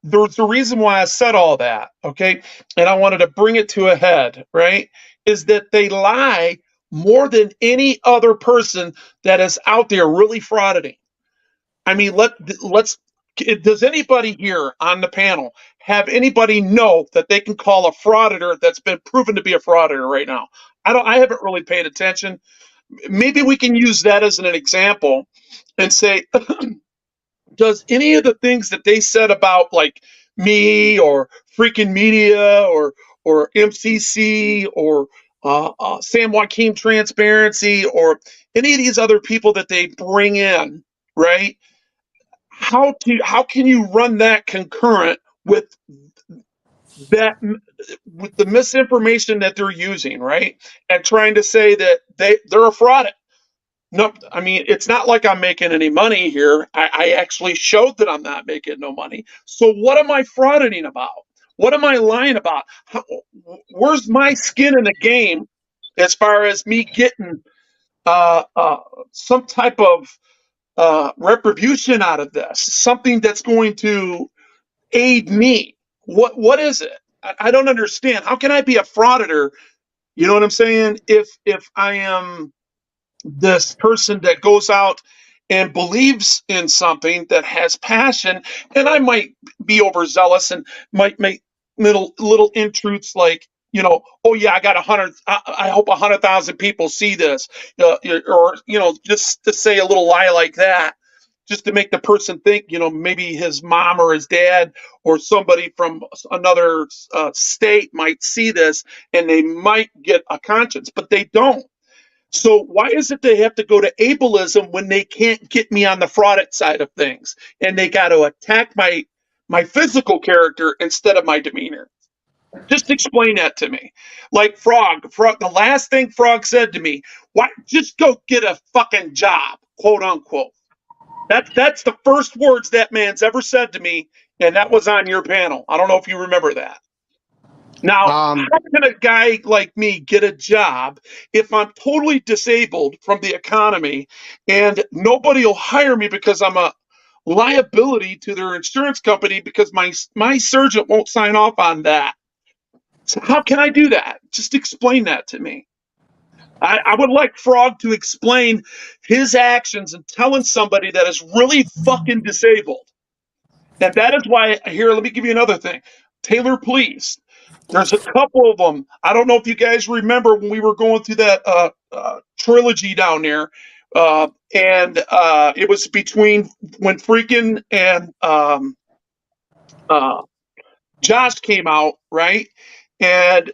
Speaker 12: there was a reason why I said all that. Okay, and I wanted to bring it to a head. Right, is that they lie more than any other person that is out there really frauding. I mean, let's. Does anybody here on the panel have anybody know that they can call a frauditor that's been proven to be a frauditor right now? I haven't really paid attention. Maybe we can use that as an example and say, does any of the things that they said about like me or freaking media or MCC or San Joaquin Transparency or any of these other people that they bring in, right? How can you run that concurrent with the misinformation that they're using, right? And trying to say that they're a fraud. No, I mean, it's not like I'm making any money here. I actually showed that I'm not making no money. So what am I frauding about? What am I lying about? Where's my skin in the game as far as me getting some type of retribution out of this, something that's going to aid me? What is it? I don't understand. How can I be a frauditor? You know what I'm saying? If I am this person that goes out and believes in something that has passion, and I might be overzealous and might make little intruths like, oh yeah, I got 100. I hope 100,000 people see this, or just to say a little lie like that, just to make the person think, maybe his mom or his dad or somebody from another state might see this and they might get a conscience, but they don't. So why is it they have to go to ableism when they can't get me on the fraud side of things, and they got to attack my physical character instead of my demeanor? Just explain that to me. Like Frog, the last thing Frog said to me, "Why just go get a fucking job," quote unquote. That's the first words that man's ever said to me, and that was on your panel. I don't know if you remember that. Now, how can a guy like me get a job if I'm totally disabled from the economy and nobody will hire me because I'm a liability to their insurance company because my surgeon won't sign off on that? So how can I do that? Just explain that to me. I would like Frog to explain his actions in telling somebody that is really fucking disabled. And that is why, here, let me give you another thing. Taylor, please. There's a couple of them. I don't know if you guys remember when we were going through that trilogy down there. And it was between when Freakin' and Josh came out, right? And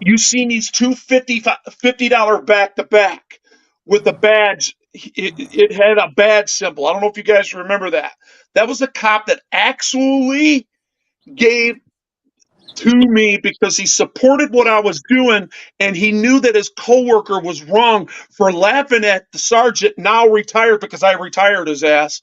Speaker 12: you seen these two $50 back-to-back with the badge it had a bad symbol. I don't know if you guys remember that. That was a cop that actually gave to me because he supported what I was doing, and he knew that his coworker was wrong for laughing at the sergeant, now retired, because I retired his ass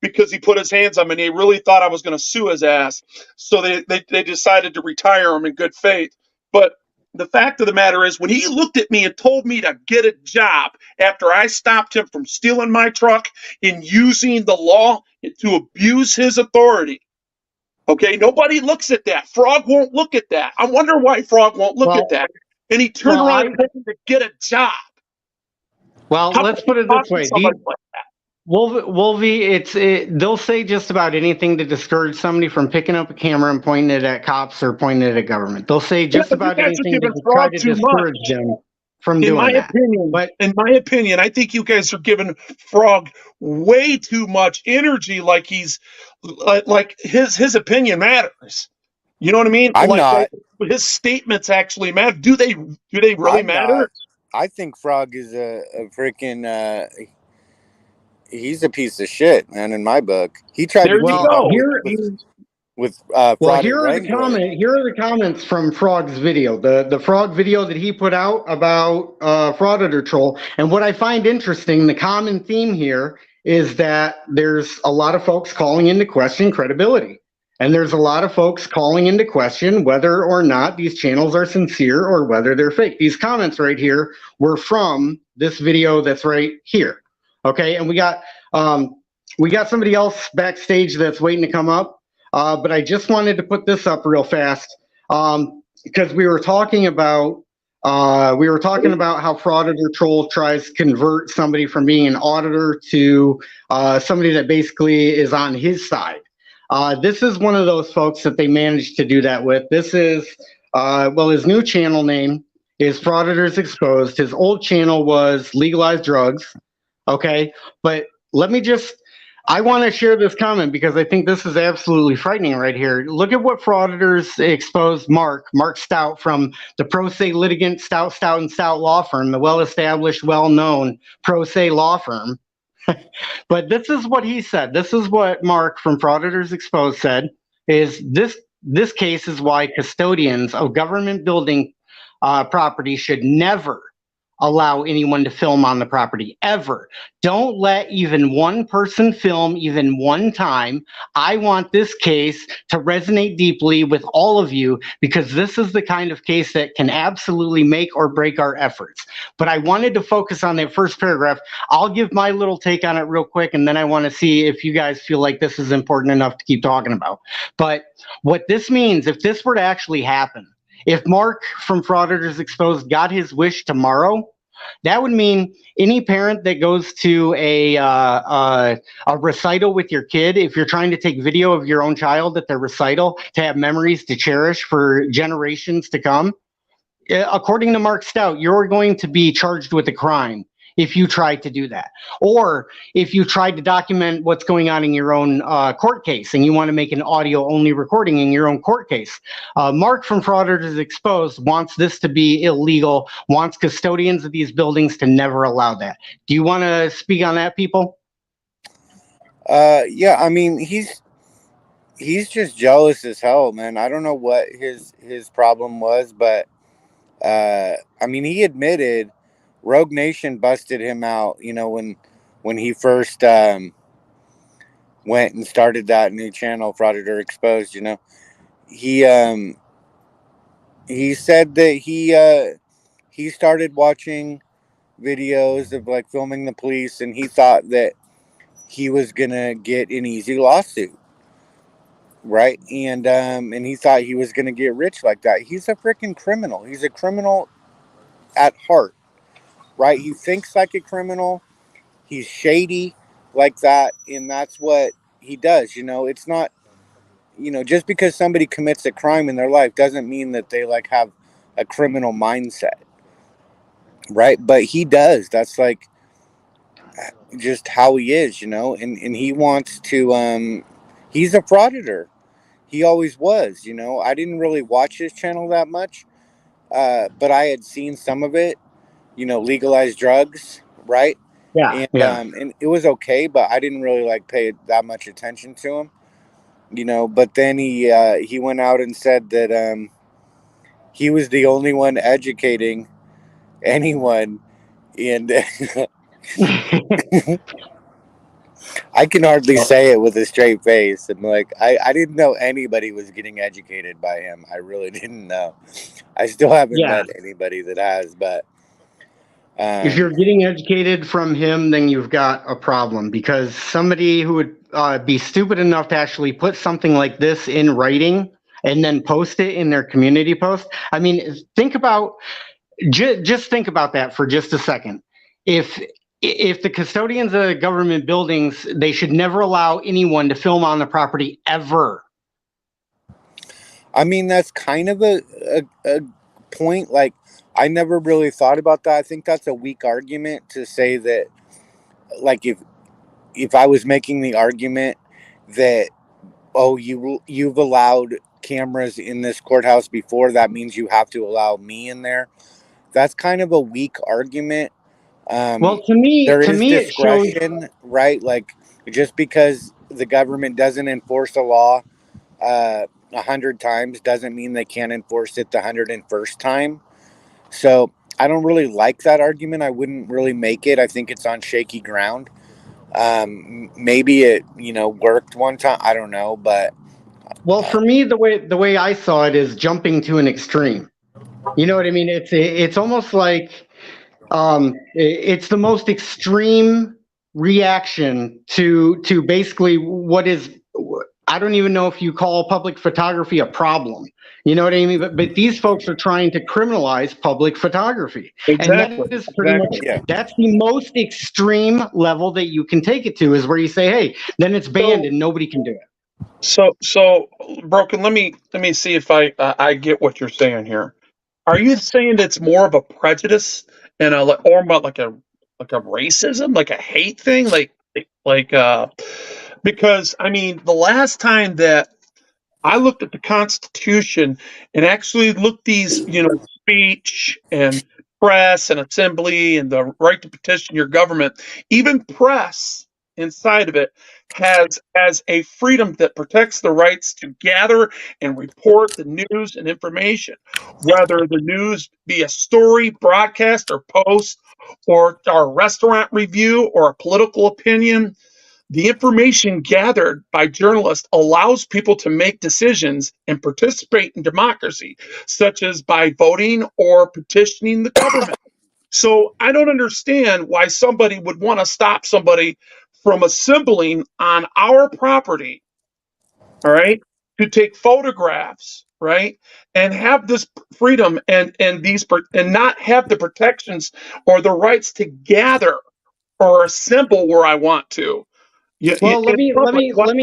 Speaker 12: because he put his hands on me, and he really thought I was going to sue his ass. So they decided to retire him in good faith. But the fact of the matter is, when he looked at me and told me to get a job after I stopped him from stealing my truck and using the law to abuse his authority, okay, nobody looks at that. Frog won't look at that. I wonder why Frog won't look at that. And he turned around and told me to get a job.
Speaker 3: Well, let's put it this way. Wolvie, they'll say just about anything to discourage somebody from picking up a camera and pointing it at cops or pointing it at government. They'll say just about anything to try to discourage them from doing that.
Speaker 12: In my opinion, I think you guys are giving Frog way too much energy, like he's like his opinion matters. You know what I mean?
Speaker 11: I'm not.
Speaker 12: His statements actually matter. Do they really matter?
Speaker 11: Not. I think Frog is a freaking. He's a piece of shit, man. In my book, he tried to team up with
Speaker 3: well, here are the comments from Frog's video, the Frog video that he put out about Frauditor troll. And what I find interesting, the common theme here is that there's a lot of folks calling into question credibility, and there's a lot of folks calling into question whether or not these channels are sincere or whether they're fake. These comments right here were from this video that's right here. Okay, and we got somebody else backstage that's waiting to come up, but I just wanted to put this up real fast because we were talking about how Frauditor troll tries to convert somebody from being an auditor to somebody that basically is on his side. This is one of those folks that they managed to do that with. This is his new channel name is Frauditors Exposed. His old channel was Legalized Drugs. Okay, but I want to share this comment because I think this is absolutely frightening right here. Look at what Frauditors Exposed Mark Stout from the Pro Se Litigant Stout and Stout law firm, the well-established, well-known Pro Se law firm. But this is what he said. This is what Mark from Frauditors Exposed said, is this case is why custodians of government building property should never allow anyone to film on the property, ever. Don't let even one person film even one time. I want this case to resonate deeply with all of you because this is the kind of case that can absolutely make or break our efforts. But I wanted to focus on that first paragraph. I'll give my little take on it real quick, and then I want to see if you guys feel like this is important enough to keep talking about. But what this means, if this were to actually happen, if Mark from Frauditors Exposed got his wish tomorrow, that would mean any parent that goes to a recital with your kid, if you're trying to take video of your own child at their recital to have memories to cherish for generations to come, according to Mark Stout, you're going to be charged with a crime if you tried to do that. Or if you tried to document what's going on in your own court case and you want to make an audio only recording in your own court case. Mark from Frauditors Exposed wants this to be illegal, wants custodians of these buildings to never allow that. Do you want to speak on that, people?
Speaker 11: Yeah, I mean, he's just jealous as hell, man. I don't know what his problem was, but I mean, he admitted Rogue Nation busted him out, you know, when he first went and started that new channel, Frauditor Exposed. You know, he said that he started watching videos of like filming the police, and he thought that he was gonna get an easy lawsuit, right? And he thought he was gonna get rich like that. He's a freaking criminal. He's a criminal at heart. Right, he thinks like a criminal. He's shady like that, and that's what he does. You know, it's not, you know, just because somebody commits a crime in their life doesn't mean that they like have a criminal mindset, right? But he does. That's like just how he is, you know. And he wants to. He's a frauditor. He always was, you know. I didn't really watch his channel that much, but I had seen some of it. You know, legalized drugs, right?
Speaker 3: Yeah,
Speaker 11: and it was okay, but I didn't really like pay that much attention to him, you know. But then he went out and said that he was the only one educating anyone, and I can hardly say it with a straight face. And like, I didn't know anybody was getting educated by him. I really didn't know. I still haven't met anybody that has, but
Speaker 3: if you're getting educated from him, then you've got a problem, because somebody who would be stupid enough to actually put something like this in writing and then post it in their community post. I mean, think about, just think about that for just a second. If the custodians of government buildings, they should never allow anyone to film on the property ever.
Speaker 11: I mean, that's kind of a point. Like, I never really thought about that. I think that's a weak argument to say that, like, if I was making the argument that, oh, you've allowed cameras in this courthouse before, that means you have to allow me in there. That's kind of a weak argument.
Speaker 3: Well, to me,
Speaker 11: there is
Speaker 3: discretion,
Speaker 11: it shows, right? Like, just because the government doesn't enforce a law 100 times doesn't mean they can't enforce it the 101st time. So I don't really like that argument. I wouldn't really make it. I think it's on shaky ground. Maybe it, worked one time. I don't know, but
Speaker 3: well, for me, the way I saw it is jumping to an extreme. You know what I mean? It's almost like it's the most extreme reaction to basically what is, I don't even know if you call public photography a problem. You know what I mean? But these folks are trying to criminalize public photography.
Speaker 12: Exactly.
Speaker 3: And that is pretty much, that's the most extreme level that you can take it to, is where you say, hey, then it's banned and nobody can do it.
Speaker 12: So Broken, let me see if I get what you're saying here. Are you saying it's more of a prejudice and or about like a racism, like a hate thing, because I mean, the last time that I looked at the Constitution and actually looked these, speech and press and assembly and the right to petition your government, even press inside of it has as a freedom that protects the rights to gather and report the news and information, whether the news be a story, broadcast, or post, or a restaurant review, or a political opinion. The information gathered by journalists allows people to make decisions and participate in democracy, such as by voting or petitioning the government. So I don't understand why somebody would want to stop somebody from assembling on our property, all right, to take photographs, right, and have this freedom and not have the protections or the rights to gather or assemble where I want to. Yeah,
Speaker 3: well, let me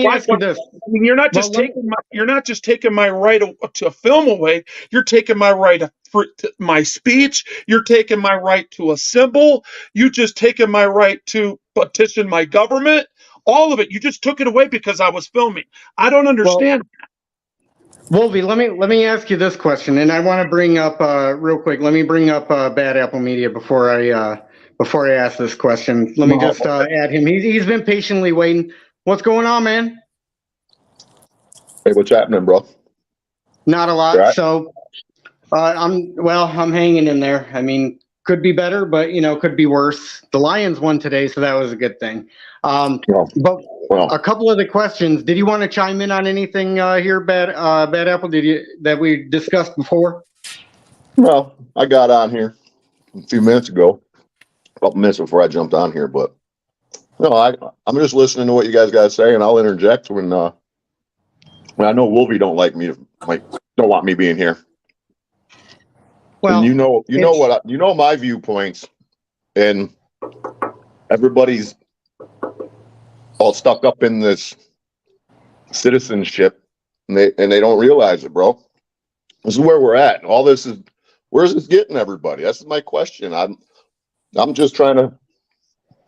Speaker 3: ask you this.
Speaker 12: I mean, you're not just taking my right to film away. You're taking my right to my speech. You're taking my right to assemble. You just taking my right to petition my government. All of it. You just took it away because I was filming. I don't understand.
Speaker 3: Wolvie, let me ask you this question, and I want to bring up real quick. Let me bring up Bad Apple Media before I ask this question. Let me just add him. He's been patiently waiting. What's going on, man?
Speaker 13: Hey, what's happening, bro?
Speaker 3: Not a lot.
Speaker 13: Right.
Speaker 3: So I'm hanging in there. I mean, could be better, but could be worse. The Lions won today, so that was a good thing. But a couple of the questions. Did you want to chime in on anything here, Bad Apple? That we discussed before?
Speaker 13: Well, I got on here a few minutes ago. A couple minutes before I jumped on here, but no, I'm just listening to what you guys got to say, and I'll interject when I know Wolvie don't don't want me being here. Well, and you know my viewpoints, and everybody's all stuck up in this citizenship, and they don't realize it, bro. This is where we're at. All this is, where's this getting everybody? That's my question. I'm just trying to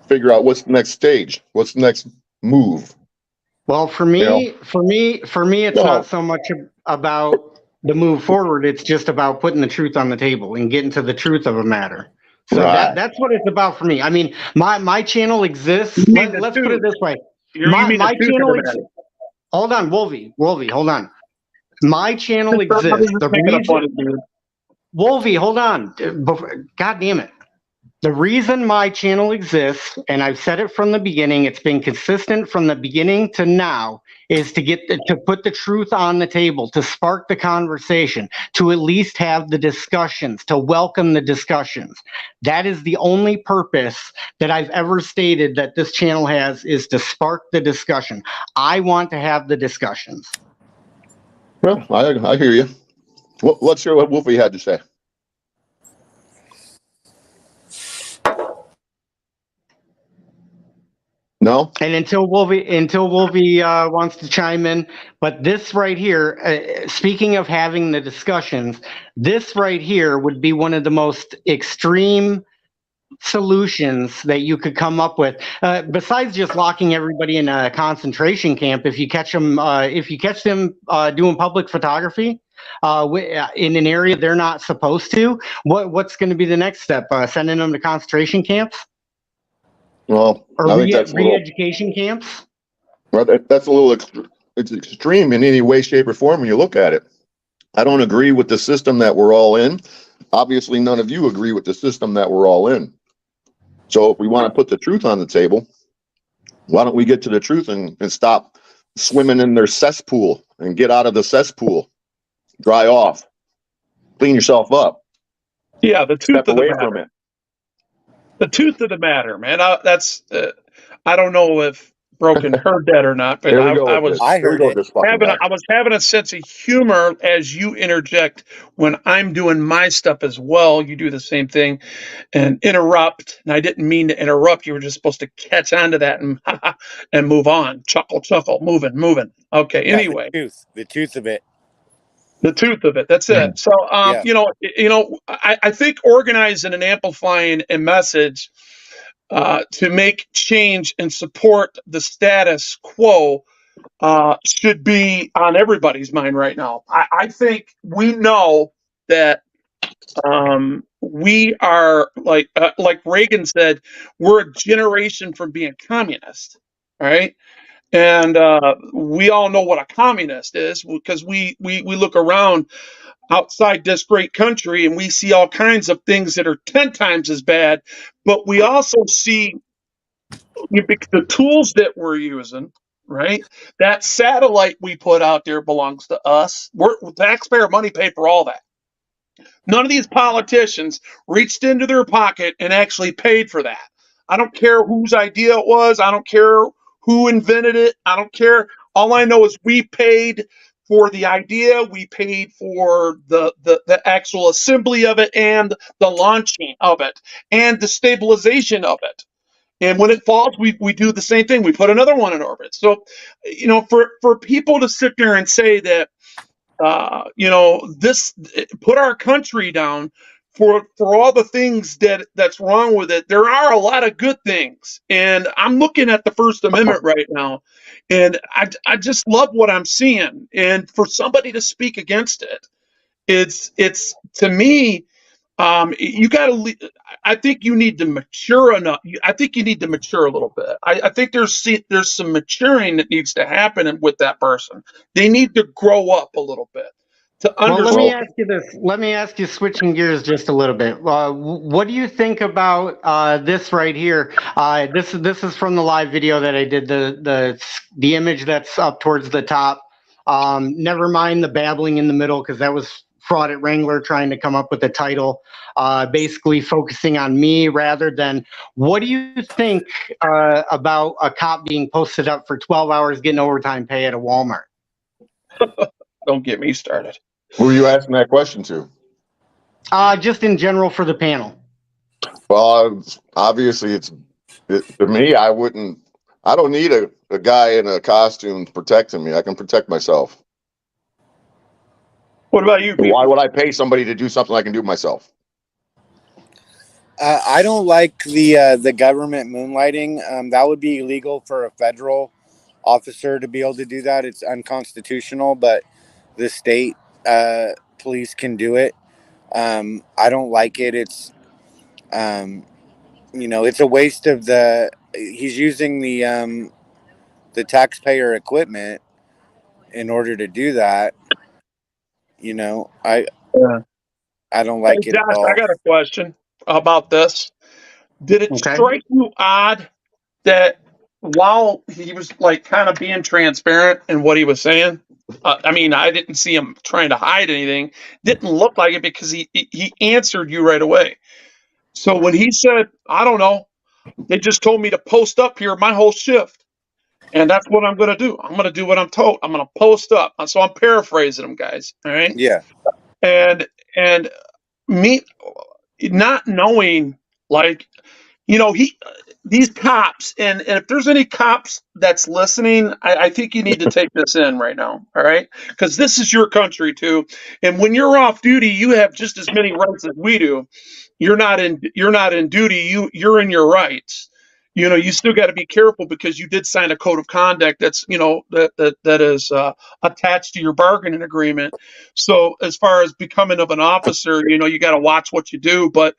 Speaker 13: figure out what's the next stage, what's the next move.
Speaker 3: Well, for me, it's not so much about the move forward. It's just about putting the truth on the table and getting to the truth of a matter. So
Speaker 6: Right.
Speaker 3: that's what it's about for me. I mean, my channel exists.
Speaker 12: You mean the
Speaker 3: Let's put it
Speaker 12: tooth.
Speaker 3: this way.
Speaker 12: You
Speaker 3: My
Speaker 12: mean the
Speaker 3: my
Speaker 12: tooth of
Speaker 3: channel
Speaker 12: the
Speaker 3: ex-
Speaker 12: matter.
Speaker 3: Hold on, Wolvie, hold on. My channel
Speaker 12: I was
Speaker 3: exists.
Speaker 12: just
Speaker 3: The
Speaker 12: making a
Speaker 3: reason,
Speaker 12: fun of you.
Speaker 3: Wolvie, hold on. God damn it. The reason my channel exists, and I've said it from the beginning, it's been consistent from the beginning to now, is to put the truth on the table, to spark the conversation, to at least have the discussions, to welcome the discussions. That is the only purpose that I've ever stated that this channel has, is to spark the discussion. I want to have the discussions.
Speaker 13: Well, I hear you. Let's hear what Wolfie had to say. No?
Speaker 3: And until Wolvie wants to chime in, but this right here, speaking of having the discussions, this right here would be one of the most extreme solutions that you could come up with, besides just locking everybody in a concentration camp. If you catch them doing public photography in an area they're not supposed to, what's going to be the next step? Sending them to concentration camps?
Speaker 13: Well,
Speaker 3: Or
Speaker 13: I think that's
Speaker 3: re-education camps?
Speaker 13: well, that's a little it's extreme in any way, shape, or form when you look at it. I don't agree with the system that we're all in. Obviously, none of you agree with the system that we're all in. So if we want to put the truth on the table, why don't we get to the truth and stop swimming in their cesspool and get out of the cesspool, dry off, clean yourself up,
Speaker 12: Yeah, the tooth
Speaker 13: step
Speaker 12: of the
Speaker 13: away
Speaker 12: matter.
Speaker 13: from it.
Speaker 12: The tooth of the matter, man. I don't know if Broken heard that or not, but
Speaker 13: Here we go
Speaker 12: I
Speaker 13: with
Speaker 12: was
Speaker 13: this. Here we go with this fucking guy.
Speaker 12: I was having a sense of humor as you interject when I'm doing my stuff as well. You do the same thing and interrupt. And I didn't mean to interrupt. You were just supposed to catch on to that and and move on. Chuckle, moving. Okay.
Speaker 11: Yeah,
Speaker 12: Anyway,
Speaker 11: the tooth of it.
Speaker 12: the truth of it. That's it. So,
Speaker 11: Yeah.
Speaker 12: I think organizing and amplifying a message to make change and support the status quo should be on everybody's mind right now. I think we know that we are like Reagan said, we're a generation from being communist, right? And we all know what a communist is because we look around outside this great country and we see all kinds of things that are 10 times as bad, but we also see the tools that we're using, right? That satellite we put out there belongs to us. We're taxpayer money paid for all that. None of these politicians reached into their pocket and actually paid for that. I don't care whose idea it was. I don't care who invented it. I don't care. All I know is we paid for the idea. We paid for the actual assembly of it and the launching of it and the stabilization of it. And when it falls, we do the same thing. We put another one in orbit. So, for people to sit there and say that, this put our country down for all the things that's wrong with it. There are a lot of good things, and I'm looking at the First Amendment right now, and I just love what I'm seeing. And for somebody to speak against it, it's to me. You got to. I think you need to mature enough. I think you need to mature a little bit. I think there's some maturing that needs to happen with that person. They need to grow up a little bit to understand.
Speaker 3: Well, let me ask you this. Let me ask you, switching gears just a little bit. What do you think about this right here? This is from the live video that I did. The image that's up towards the top. Never mind the babbling in the middle, because that was Fraud at Wrangler trying to come up with a title, basically focusing on me rather than, what do you think about a cop being posted up for 12 hours getting overtime pay at a Walmart?
Speaker 12: Don't get me started.
Speaker 13: Who are you asking that question to?
Speaker 3: Just in general for the panel.
Speaker 13: Well, obviously to me, I don't need a guy in a costume protecting me. I can protect myself.
Speaker 12: What about you?
Speaker 13: Why would I pay somebody to do something I can do myself?
Speaker 11: I don't like the government moonlighting. That would be illegal for a federal officer to be able to do that. It's unconstitutional, but the state police can do it. I don't like it. It's a waste of he's using the taxpayer equipment in order to do that. I don't like
Speaker 12: Hey,
Speaker 11: it at
Speaker 12: Josh,
Speaker 11: all.
Speaker 12: I got a question about this. Did it
Speaker 3: Okay.
Speaker 12: strike you odd that while he was like kind of being transparent in what he was saying, I didn't see him trying to hide anything. Didn't look like it because he answered you right away. So when he said, "I don't know," they just told me to post up here my whole shift, and that's what I'm going to do. I'm going to do what I'm told. I'm going to post up. So I'm paraphrasing him, guys. All right.
Speaker 11: Yeah.
Speaker 12: And me not knowing, like, these cops, and if there's any cops that's listening, I think you need to take this in right now, all right? Because this is your country too, and when you're off duty, you have just as many rights as we do. You're not in duty. You're in your rights. You still got to be careful because you did sign a code of conduct that's that is attached to your bargaining agreement. So as far as becoming of an officer, you got to watch what you do, but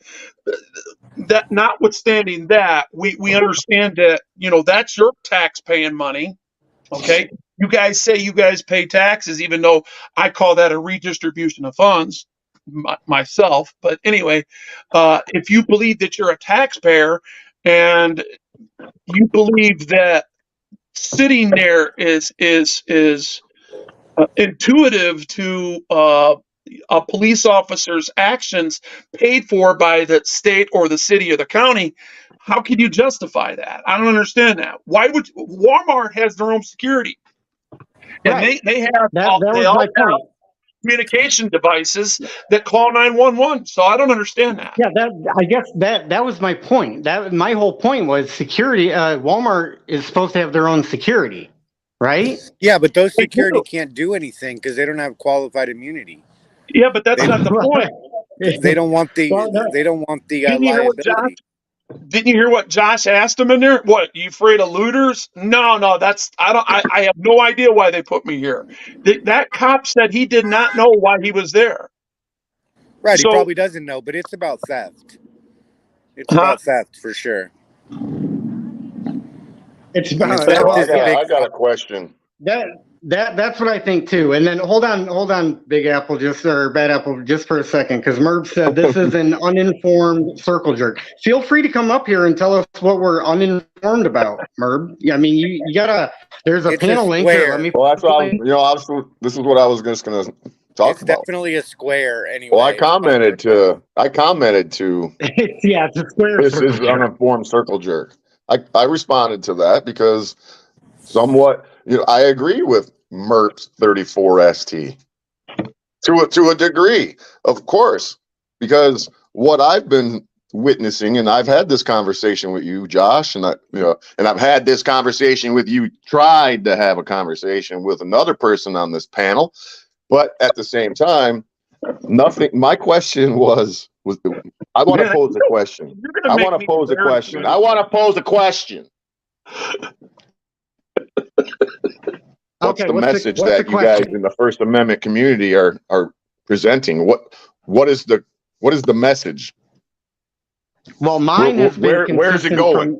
Speaker 12: that notwithstanding that, we understand that that's your tax paying money. Okay, you guys say you guys pay taxes, even though I call that a redistribution of funds myself. But anyway, if you believe that you're a taxpayer and you believe that sitting there is intuitive to a police officer's actions paid for by the state or the city or the county, how can you justify that? I don't understand that. Why would Walmart has their own security, and
Speaker 3: Right.
Speaker 12: they have
Speaker 3: That
Speaker 12: they
Speaker 3: was
Speaker 12: all
Speaker 3: my
Speaker 12: have
Speaker 3: point.
Speaker 12: communication devices that call 911. So I don't understand that.
Speaker 3: Yeah, I guess that was my point. That my whole point was security. Walmart is supposed to have their own security, right?
Speaker 11: Yeah, but those security can't do anything because they don't have qualified immunity.
Speaker 12: Yeah, but that's not the point.
Speaker 11: They don't want the
Speaker 12: Didn't you hear what
Speaker 11: liability.
Speaker 12: Didn't you hear what Josh asked him in there? What, you afraid of looters? No, that's I have no idea why they put me here. That cop said he did not know why he was there.
Speaker 11: Right,
Speaker 12: So,
Speaker 11: he probably doesn't know, but it's about theft. It's about theft for sure.
Speaker 3: It's
Speaker 11: I mean,
Speaker 3: about
Speaker 11: theft is the
Speaker 13: I
Speaker 11: big
Speaker 13: got a question.
Speaker 3: That's what I think too. And then hold on, Big Apple, or Bad Apple, just for a second, because Merv said this is an uninformed circle jerk. Feel free to come up here and tell us what we're uninformed about, Merv. I mean, you gotta. There's a panel link here. Let me.
Speaker 13: Well, that's what this is what I was just gonna talk
Speaker 11: It's
Speaker 13: about.
Speaker 11: definitely a square anyway.
Speaker 13: Well, I commented to.
Speaker 3: Yeah, it's a square.
Speaker 13: This is uninformed circle jerk. I responded to that because somewhat, I agree with Mert's 34 ST to a degree, of course, because what I've been witnessing, and I've had this conversation with you, Josh, and I've had this conversation with you, tried to have a conversation with another person on this panel, but at the same time, nothing. My question was I want to pose a question. I want to pose a question. What's the message that you guys in the First Amendment community are presenting? What is the message?
Speaker 3: Well, mine has been
Speaker 13: where's it going?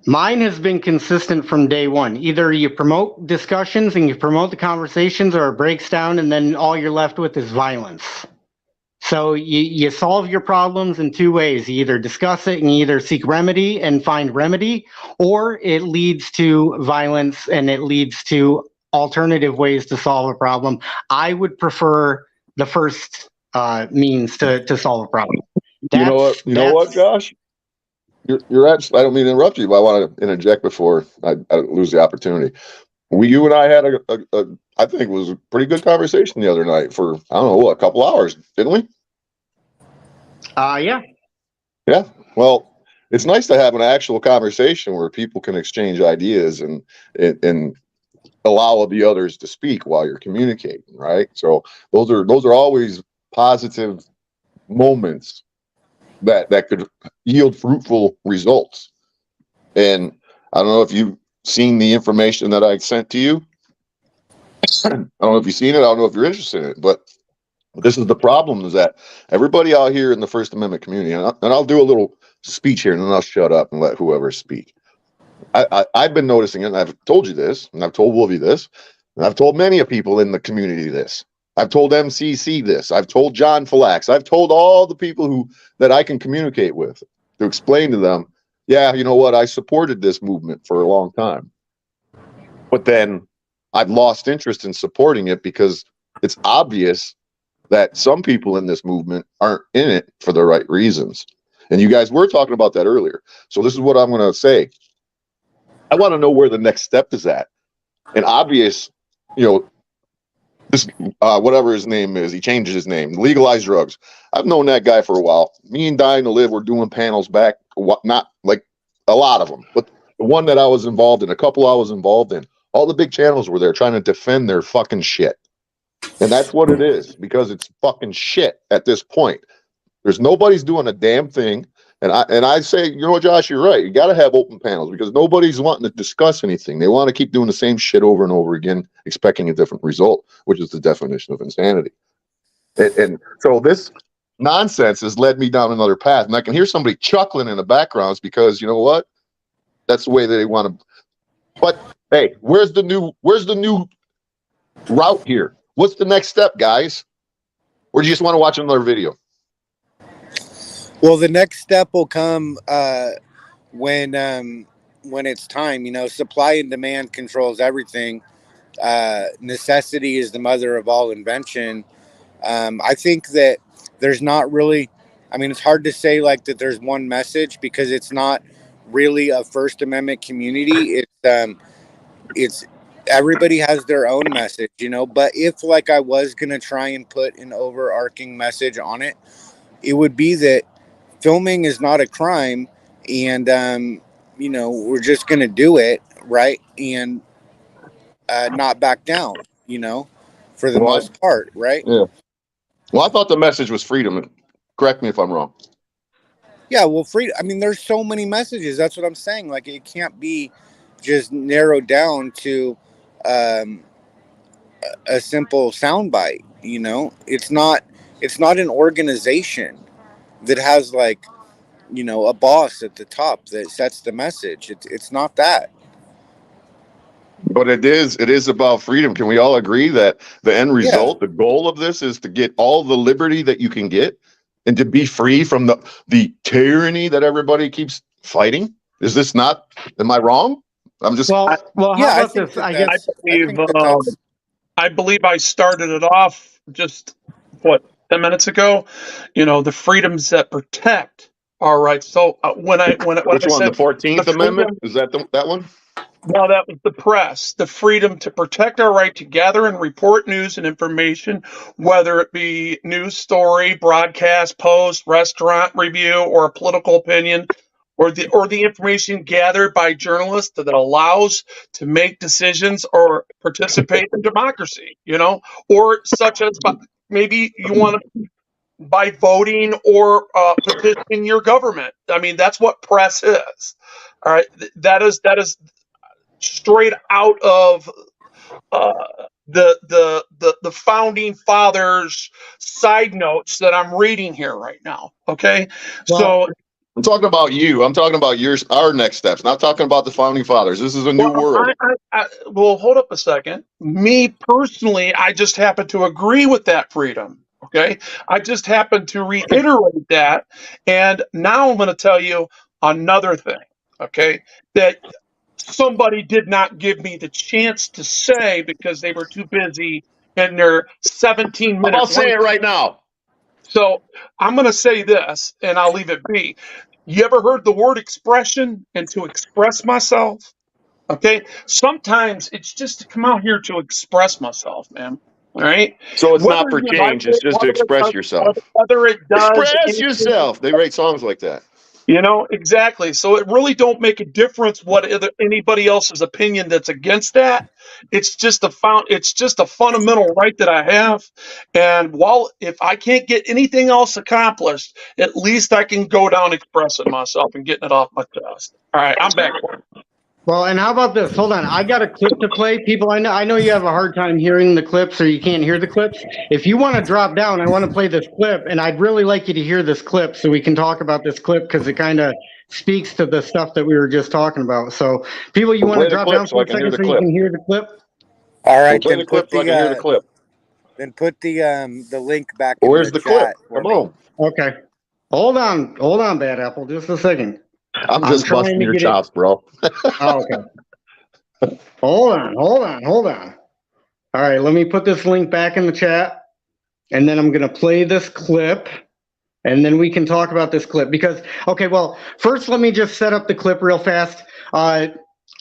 Speaker 3: Mine has been consistent from day one. Either you promote discussions and you promote the conversations, or it breaks down and then all you're left with is violence. So you solve your problems in two ways. You either discuss it and you either seek remedy and find remedy, or it leads to violence and it leads to alternative ways to solve a problem. I would prefer the first means to solve a problem.
Speaker 13: You know what, Josh? You're actually, I don't mean to interrupt you, but I want to interject before I lose the opportunity. You and I had I think it was a pretty good conversation the other night for, I don't know, a couple hours, didn't we?
Speaker 3: Yeah.
Speaker 13: Yeah. Well, it's nice to have an actual conversation where people can exchange ideas and allow the others to speak while you're communicating, right? So those are always positive moments that could yield fruitful results. And I don't know if you've seen the information that I sent to you. I don't know if you've seen it. I don't know if you're interested in it, but This is the problem, is that everybody out here in the First Amendment community, and I'll do a little speech here and then I'll shut up and let whoever speak. I've been noticing it, and I've told you this, and I've told Wolvie this, and I've told many of people in the community this. I've told MCC this. I've told John Flax. I've told all the people that I can communicate with to explain to them, yeah, you know what? I supported this movement for a long time. But then I've lost interest in supporting it because it's obvious that some people in this movement aren't in it for the right reasons. And you guys were talking about that earlier. So this is what I'm going to say. I want to know where the next step is at. And obvious, this whatever his name is, he changed his name, legalized drugs. I've known that guy for a while. Me and Dying to Live were doing panels back, not like a lot of them, but the one that I was involved in, a couple I was involved in, all the big channels were there trying to defend their fucking shit. And that's what it is, because it's fucking shit at this point. There's nobody's doing a damn thing. And I say, you know what, Josh, you're right. You got to have open panels because nobody's wanting to discuss anything. They want to keep doing the same shit over and over again, expecting a different result, which is the definition of insanity. And so this nonsense has led me down another path. And I can hear somebody chuckling in the backgrounds because, you know what? That's the way that they want to. But hey, where's the new route here? What's the next step, guys? Or do you just want to watch another video?
Speaker 11: Well, the next step will come when it's time. Supply and demand controls everything. Necessity is the mother of all invention. I think that there's not really, it's hard to say like that there's one message because it's not really a First Amendment community. It's everybody has their own message, but if like I was going to try and put an overarching message on it, it would be that filming is not a crime, and we're just gonna do it, right, and not back down, for the most part, right?
Speaker 13: Yeah. Well, I thought the message was freedom. Correct me if I'm wrong.
Speaker 11: Yeah, well, freedom. There's so many messages. That's what I'm saying. Like, it can't be just narrowed down to a simple soundbite. It's not an organization that has like, a boss at the top that sets the message. It's not that.
Speaker 13: But it is about freedom. Can we all agree that the end result, the goal of this is to get all the liberty that you can get and to be free from the tyranny that everybody keeps fighting? Is this not, am I wrong? I'm just.
Speaker 3: How about this?
Speaker 12: I believe I started it off just 10 minutes ago. The freedoms that protect our rights. So when I
Speaker 13: which one? The 14th Amendment? Is that that one?
Speaker 12: No, that was the press. The freedom to protect our right to gather and report news and information, whether it be news story, broadcast, post, restaurant review, or a political opinion, or the information gathered by journalists that allows to make decisions or participate in democracy. Or such as maybe you want to by voting or petitioning your government. That's what press is. All right, that is straight out of the founding fathers' side notes that I'm reading here right now. Okay, so
Speaker 13: I'm talking about you. I'm talking about our next steps. Not talking about the founding fathers. This is a new world.
Speaker 12: Well, hold up a second. Me personally, I just happen to agree with that freedom. Okay, I just happen to reiterate that, and now I'm going to tell you another thing. Okay, that somebody did not give me the chance to say because they were too busy in their 17 minutes.
Speaker 13: I'll say it right now.
Speaker 12: So I'm going to say this, and I'll leave it be. You ever heard the word expression and to express myself? Okay. Sometimes it's just to come out here to express myself, man. All right.
Speaker 13: So it's not for change. It's just to express yourself.
Speaker 12: Whether it does.
Speaker 13: Express yourself. They write songs like that.
Speaker 12: Exactly. So it really don't make a difference what anybody else's opinion that's against that. It's just a fundamental right that I have. And if I can't get anything else accomplished, at least I can go down expressing myself and getting it off my chest. All right, I'm back.
Speaker 3: Well, and how about this? Hold on, I got a clip to play. People, I know you have a hard time hearing the clips, or you can't hear the clips. If you want to drop down, I want to play this clip, and I'd really like you to hear this clip so we can talk about this clip because it kind of speaks to the stuff that we were just talking about. So, people, you want to drop down for a second so you can hear the clip?
Speaker 11: All right,
Speaker 13: Play the clip so I can hear the clip.
Speaker 11: Then put the link back.
Speaker 13: Where's
Speaker 11: in the
Speaker 13: clip?
Speaker 11: chat for
Speaker 13: Come
Speaker 11: me.
Speaker 13: on.
Speaker 3: Okay. Hold on, Bad Apple, just a second.
Speaker 13: I'm just busting your chops, bro.
Speaker 3: Oh, okay. Hold on. All right, let me put this link back in the chat, and then I'm going to play this clip, and then we can talk about this clip. Because, okay, well, first let me just set up the clip real fast.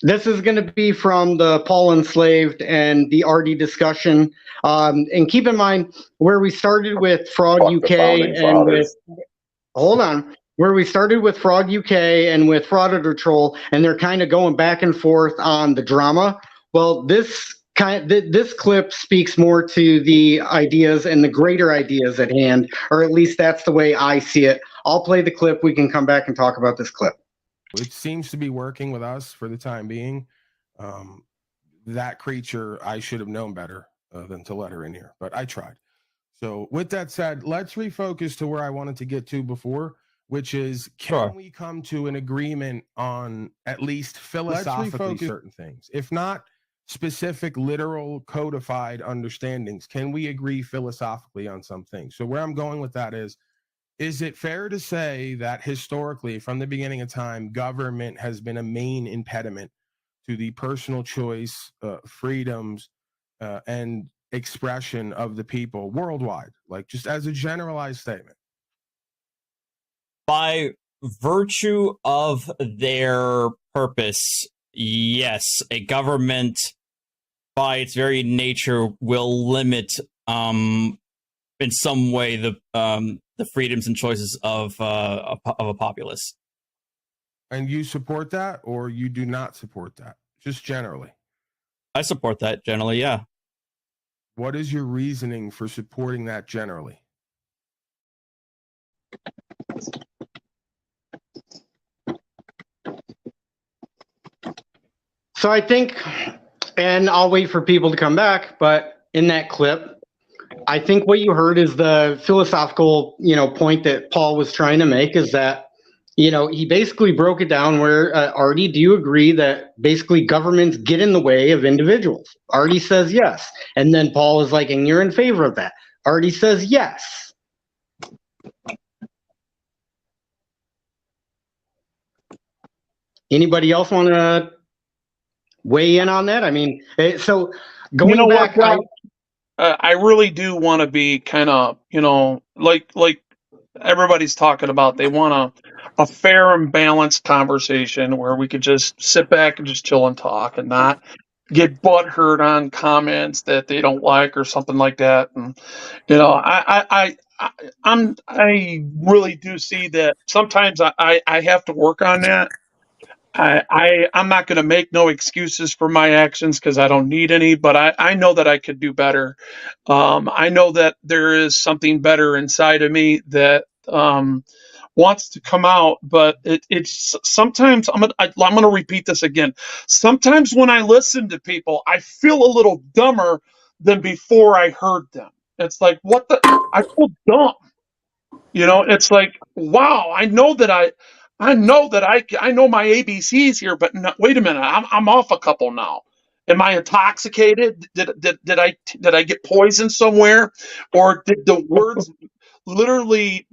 Speaker 3: This is going to be from the Paul Enslaved and the Arty discussion. And keep in mind where we started with Fraud UK and with, hold on, where we started with Fraud UK and with Frauditor Troll, and they're kind of going back and forth on the drama. Well, this clip speaks more to the ideas and the greater ideas at hand, or at least that's the way I see it. I'll play the clip. We can come back and talk about this clip.
Speaker 14: It seems to be working with us for the time being. That creature, I should have known better than to let her in here, but I tried. So with that said, let's refocus to where I wanted to get to before, which is, can we come to an agreement on at least philosophically certain things? If not specific, literal, codified understandings, can we agree philosophically on some things? So where I'm going with that is it fair to say that historically, from the beginning of time, government has been a main impediment to the personal choice, freedoms, and expression of the people worldwide, like just as a generalized statement?
Speaker 8: By virtue of their purpose, yes, a government by its very nature will limit in some way the freedoms and choices of a populace.
Speaker 14: And you support that, or you do not support that? Just generally.
Speaker 8: I support that generally, yeah.
Speaker 14: What is your reasoning for supporting that generally?
Speaker 3: So I think, and I'll wait for people to come back, but in that clip, I think what you heard is the philosophical, point that Paul was trying to make, is that, he basically broke it down where, Arty, do you agree that basically governments get in the way of individuals? Arty says yes. And then Paul is like, and you're in favor of that. Arty says yes. Anybody else want to weigh in on that? I mean, so going back,
Speaker 12: I really do want to be kind of, like everybody's talking about. They want a fair and balanced conversation where we could just sit back and just chill and talk and not get butthurt on comments that they don't like or something like that. And I really do see that sometimes I have to work on that. I'm not going to make no excuses for my actions because I don't need any, but I know that I could do better. I know that there is something better inside of me that wants to come out, but it's sometimes I'm going to repeat this again. Sometimes when I listen to people, I feel a little dumber than before I heard them. It's like, I feel dumb. It's like, wow, I know I know my ABCs here, but no, wait a minute, I'm off a couple now. Am I intoxicated? Did I get poisoned somewhere, or did the words literally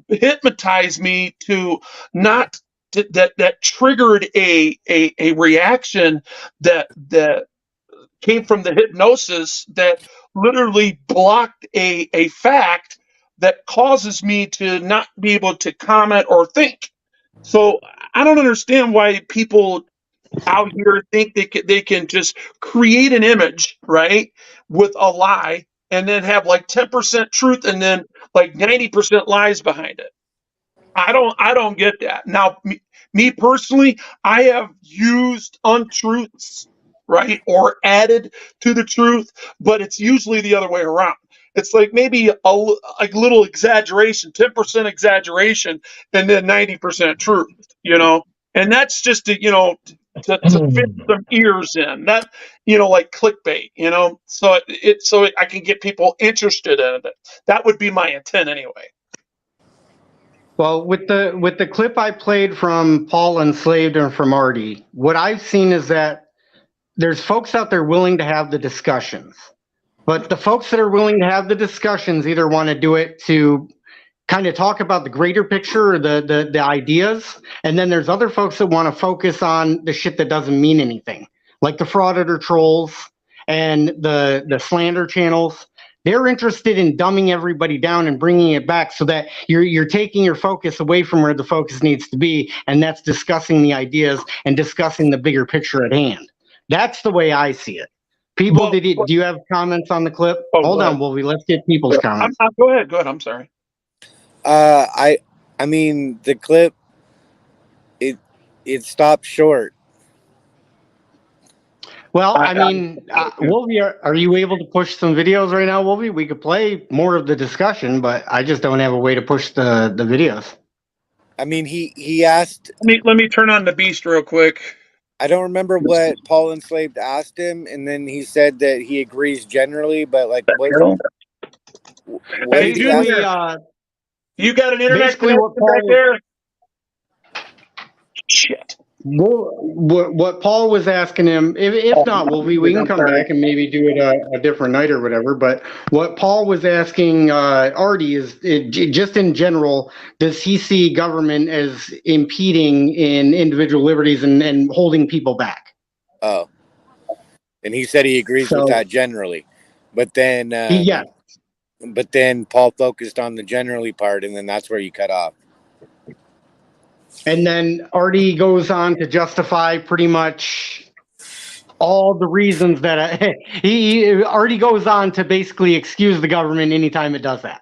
Speaker 12: hypnotize me to not that triggered a reaction that came from the hypnosis that literally blocked a fact that causes me to not be able to comment or think. So I don't understand why people out here think they can just create an image, right, with a lie and then have like 10% truth and then like 90% lies behind it. I don't get that. Now, me personally, I have used untruths, right, or added to the truth, but it's usually the other way around. It's like maybe a little exaggeration, 10% exaggeration, and then 90% truth, and that's just to to fit some ears in, not like clickbait, so I can get people interested in it. That would be my intent anyway.
Speaker 3: Well, with the clip I played from Paul Enslaved and from Arty, what I've seen is that there's folks out there willing to have the discussions, but the folks that are willing to have the discussions either want to do it to kind of talk about the greater picture or the ideas, and then there's other folks that want to focus on the shit that doesn't mean anything, like the Frauditor trolls and the slander channels. They're interested in dumbing everybody down and bringing it back so that you're taking your focus away from where the focus needs to be, and that's discussing the ideas and discussing the bigger picture at hand. That's the way I see it. People, do you have comments on the clip? Hold on, Wolvie. Let's get people's comments.
Speaker 12: Go ahead. I'm sorry.
Speaker 11: I mean, the clip, it stopped short.
Speaker 3: Well, I mean, Wolvie, are you able to push some videos right now, Wolvie? We could play more of the discussion, but I just don't have a way to push the videos.
Speaker 11: I mean, he asked.
Speaker 12: Let me turn on the beast real quick.
Speaker 11: I don't remember what Paul Enslaved asked him, and then he said that he agrees generally, but like what
Speaker 12: hey,
Speaker 11: he
Speaker 12: you got an internet connection right there? Shit.
Speaker 3: What Paul was asking him, if not, we can come back and maybe do it a different night or whatever. But what Paul was asking Arty is, just in general, does he see government as impeding in individual liberties and holding people back?
Speaker 11: Oh, and he said he agrees with that generally, but then but then Paul focused on the generally part, and then that's where you cut off.
Speaker 3: And then Arty goes on to justify pretty much all the reasons that Arty goes on to basically excuse the government anytime it does that.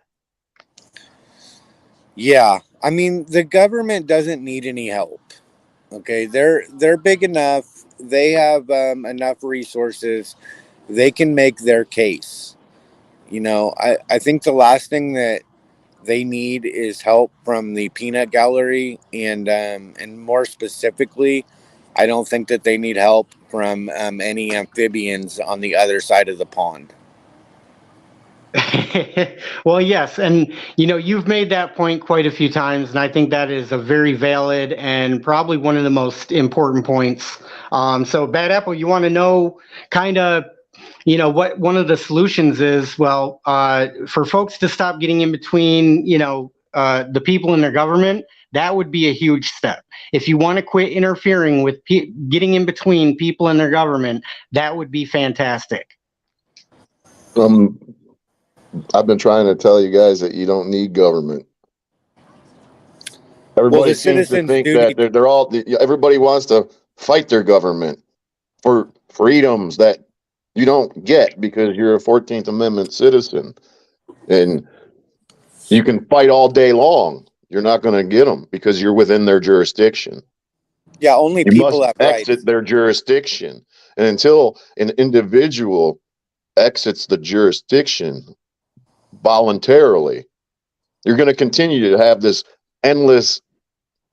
Speaker 11: Yeah, I mean, the government doesn't need any help. Okay, they're big enough. They have enough resources. They can make their case. I think the last thing that they need is help from the peanut gallery, and more specifically, I don't think that they need help from any amphibians on the other side of the pond.
Speaker 3: Well, yes, and you've made that point quite a few times, and I think that is a very valid and probably one of the most important points. So, Bad Apple, you want to know kind of what one of the solutions is? Well, for folks to stop getting in between, the people in their government, that would be a huge step. If you want to quit interfering with getting in between people in their government, that would be fantastic.
Speaker 13: I've been trying to tell you guys that you don't need government. Everybody seems to think that they're all. Everybody wants to fight their government for freedoms that you don't get because you're a 14th Amendment citizen, and you can fight all day long. You're not going to get them because you're within their jurisdiction.
Speaker 11: Yeah, only people have rights.
Speaker 13: Exit their jurisdiction, and until an individual exits the jurisdiction voluntarily, you're going to continue to have this endless,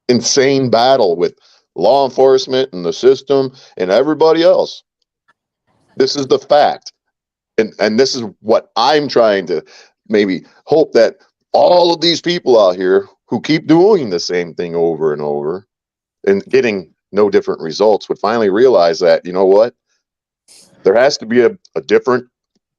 Speaker 13: insane battle with law enforcement and the system and everybody else. This is the fact. And this is what I'm trying to maybe hope that all of these people out here who keep doing the same thing over and over and getting no different results would finally realize that, you know what? There has to be a different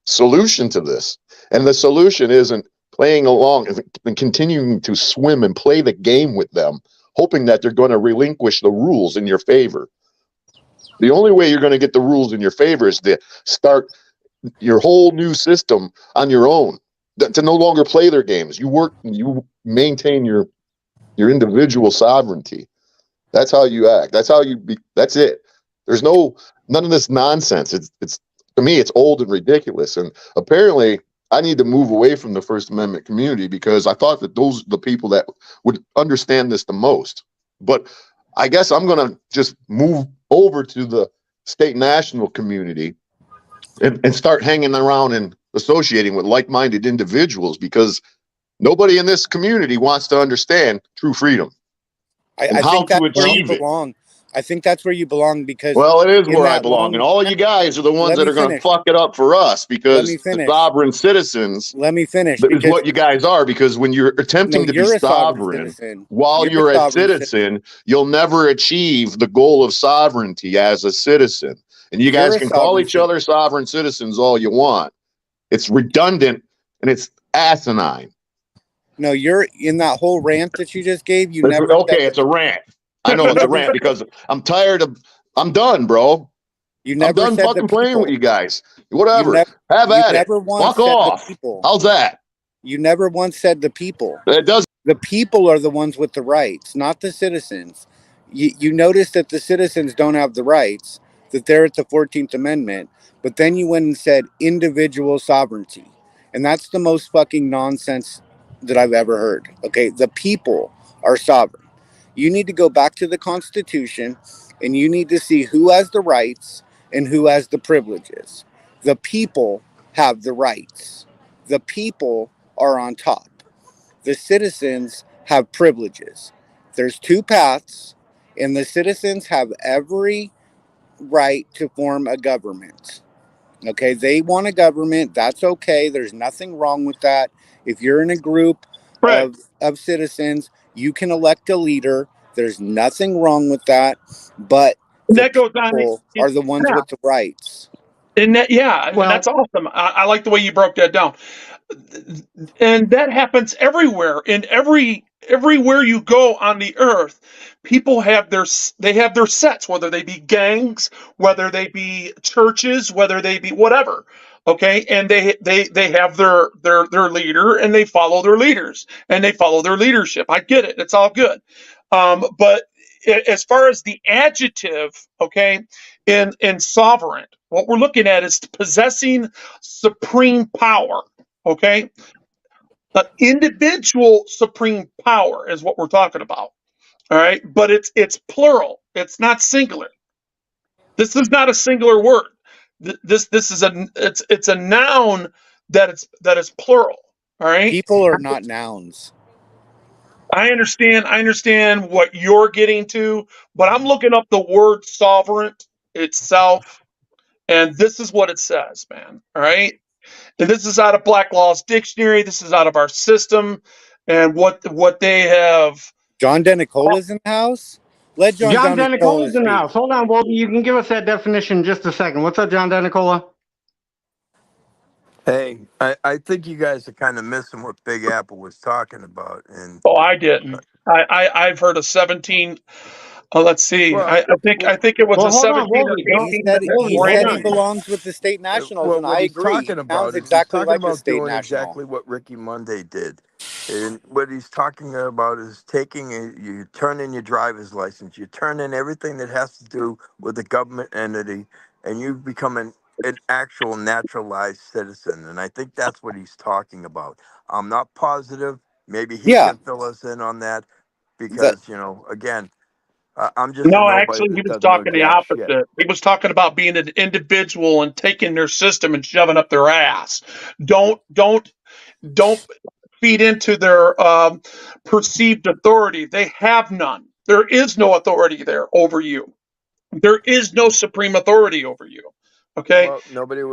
Speaker 13: solution to this. And the solution isn't playing along and continuing to swim and play the game with them, hoping that they're going to relinquish the rules in your favor. The only way you're going to get the rules in your favor is to start your whole new system on your own, to no longer play their games. You maintain your individual sovereignty. That's how you act. That's how that's it. There's none of this nonsense. It's to me, it's old and ridiculous. And apparently I need to move away from the First Amendment community because I thought that those are the people that would understand this the most. But I guess I'm going to just move over to the state national community and start hanging around and associating with like-minded individuals because nobody in this community wants to understand true freedom. and
Speaker 11: I
Speaker 13: how
Speaker 11: think that's
Speaker 13: to
Speaker 11: where you
Speaker 13: achieve it.
Speaker 11: belong. I think that's where you belong because
Speaker 13: Well, it is
Speaker 11: in
Speaker 13: where I
Speaker 11: that
Speaker 13: belong, and
Speaker 11: long.
Speaker 13: all you guys are the ones
Speaker 11: Let
Speaker 13: that
Speaker 11: me
Speaker 13: are going to
Speaker 11: finish.
Speaker 13: fuck it up for us
Speaker 11: Let me
Speaker 13: because the
Speaker 11: finish.
Speaker 13: sovereign citizens
Speaker 11: Let me finish
Speaker 13: is
Speaker 11: because
Speaker 13: what you guys are. Because when you're
Speaker 11: no,
Speaker 13: attempting to be
Speaker 11: you're a sovereign
Speaker 13: sovereign
Speaker 11: citizen.
Speaker 13: while
Speaker 11: You're
Speaker 13: you're
Speaker 11: a
Speaker 13: a
Speaker 11: sovereign citizen.
Speaker 13: citizen, you'll never achieve the goal of sovereignty as a citizen. And you
Speaker 11: You're
Speaker 13: guys
Speaker 11: a
Speaker 13: can call
Speaker 11: sovereign
Speaker 13: each
Speaker 11: citizen.
Speaker 13: other sovereign citizens all you want. It's redundant and it's asinine.
Speaker 11: No, you're in that whole rant that you just gave. You never
Speaker 13: Okay,
Speaker 11: said
Speaker 13: it's a rant. I know
Speaker 11: you
Speaker 13: it's a
Speaker 11: never
Speaker 13: rant because I'm done, bro.
Speaker 11: you
Speaker 13: I'm
Speaker 11: never
Speaker 13: done
Speaker 11: said the
Speaker 13: fucking playing with
Speaker 11: people.
Speaker 13: you guys.
Speaker 11: You
Speaker 13: Whatever.
Speaker 11: never
Speaker 13: Have
Speaker 11: you
Speaker 13: at it.
Speaker 11: never once
Speaker 13: Fuck
Speaker 11: said the
Speaker 13: off.
Speaker 11: people.
Speaker 13: How's that?
Speaker 11: You never once said the people.
Speaker 13: It does.
Speaker 11: The people are the ones with the rights, not the citizens. You notice that the citizens don't have the rights, that they're at the 14th Amendment, but then you went and said individual sovereignty. And that's the most fucking nonsense that I've ever heard. Okay, the people are sovereign. You need to go back to the Constitution and you need to see who has the rights and who has the privileges. The people have the rights. The people are on top. The citizens have privileges. There's two paths, and the citizens have every right to form a government. Okay, they want a government. That's okay. There's nothing wrong with that. If you're in a group
Speaker 12: Right.
Speaker 11: of citizens, you can elect a leader. There's nothing wrong with that. But
Speaker 12: And
Speaker 11: the
Speaker 12: that goes on.
Speaker 11: people are the ones
Speaker 12: Yeah.
Speaker 11: with the rights.
Speaker 12: And that, yeah, and that's awesome. I like the way you broke that down. And that happens everywhere. In everywhere you go on the earth, people have their sets, whether they be gangs, whether they be churches, whether they be whatever. Okay, and they have their leader, and they follow their leaders, and they follow their leadership. I get it. It's all good. But as far as the adjective, okay, in sovereign, what we're looking at is possessing supreme power. Okay, the individual supreme power is what we're talking about. All right, but it's plural. It's not singular. This is not a singular word. This is it's a noun that is plural. All right.
Speaker 11: People are not nouns.
Speaker 12: I understand what you're getting to, but I'm looking up the word sovereign itself, and this is what it says, man. All right. And this is out of Black Law's Dictionary. This is out of our system, and what they have.
Speaker 11: John Denicola's in the house. Let
Speaker 3: John
Speaker 11: Denicola
Speaker 3: Denicola's in the
Speaker 11: speak.
Speaker 3: house. Hold on, Wolby. You can give us that definition in just a second. What's up, John Denicola?
Speaker 15: Hey, I think you guys are kind of missing what Big Apple was talking about. And
Speaker 12: Oh, I didn't. I've heard of 17. Let's see.
Speaker 15: well,
Speaker 12: I think it was
Speaker 3: Well,
Speaker 12: a
Speaker 3: hold on,
Speaker 12: 17 or
Speaker 3: Wolby. Don't,
Speaker 12: 18
Speaker 11: He
Speaker 3: Wolby,
Speaker 12: or
Speaker 11: said
Speaker 3: hold
Speaker 11: he
Speaker 12: 18.
Speaker 3: on.
Speaker 11: belongs with the state nationals,
Speaker 15: well,
Speaker 11: and
Speaker 15: what
Speaker 11: I
Speaker 15: he's
Speaker 11: agree. He
Speaker 15: talking
Speaker 11: sounds
Speaker 15: about is he's
Speaker 11: exactly
Speaker 15: talking
Speaker 11: like a
Speaker 15: about
Speaker 11: state
Speaker 15: doing
Speaker 11: national.
Speaker 15: exactly what Ricky Monday did. And what he's talking about is you turn in your driver's license, you turn in everything that has to do with the government entity, and you become an actual naturalized citizen. And I think that's what he's talking about. I'm not positive. Maybe he
Speaker 11: Yeah,
Speaker 15: can fill us in on that
Speaker 11: the
Speaker 15: because, again, I'm just a
Speaker 12: No,
Speaker 15: nobody
Speaker 12: actually, he
Speaker 15: that
Speaker 12: was
Speaker 15: doesn't know
Speaker 12: talking the
Speaker 15: jack shit.
Speaker 12: opposite. He was talking about being an individual and taking their system and shoving up their ass. Don't feed into their perceived authority. They have none. There is no authority there over you. There is no supreme authority over you. Okay,
Speaker 15: Well, nobody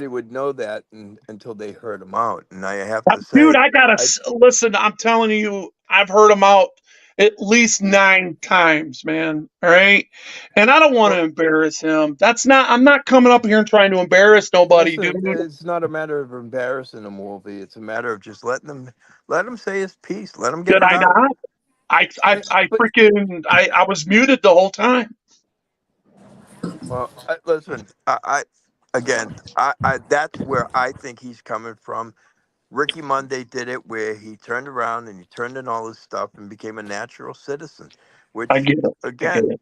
Speaker 15: would know that until they heard him out. And I have to
Speaker 12: dude,
Speaker 15: say,
Speaker 12: I gotta
Speaker 15: I
Speaker 12: listen. I'm telling you, I've heard him out at least 9 times, man. All right, and I don't want to
Speaker 15: well,
Speaker 12: embarrass him. I'm not coming up here and trying to embarrass nobody, dude.
Speaker 15: listen. It's not a matter of embarrassing him, Wolfie. It's a matter of just let him say his piece. Let him get
Speaker 12: Did
Speaker 15: it
Speaker 12: I
Speaker 15: out.
Speaker 12: not? I
Speaker 15: But
Speaker 12: freaking I was muted the whole time.
Speaker 15: well, listen. I that's where I think he's coming from. Ricky Monday did it where he turned around and he turned in all his stuff and became a natural citizen,
Speaker 12: I
Speaker 15: which
Speaker 12: get it. I get
Speaker 15: again,
Speaker 12: it.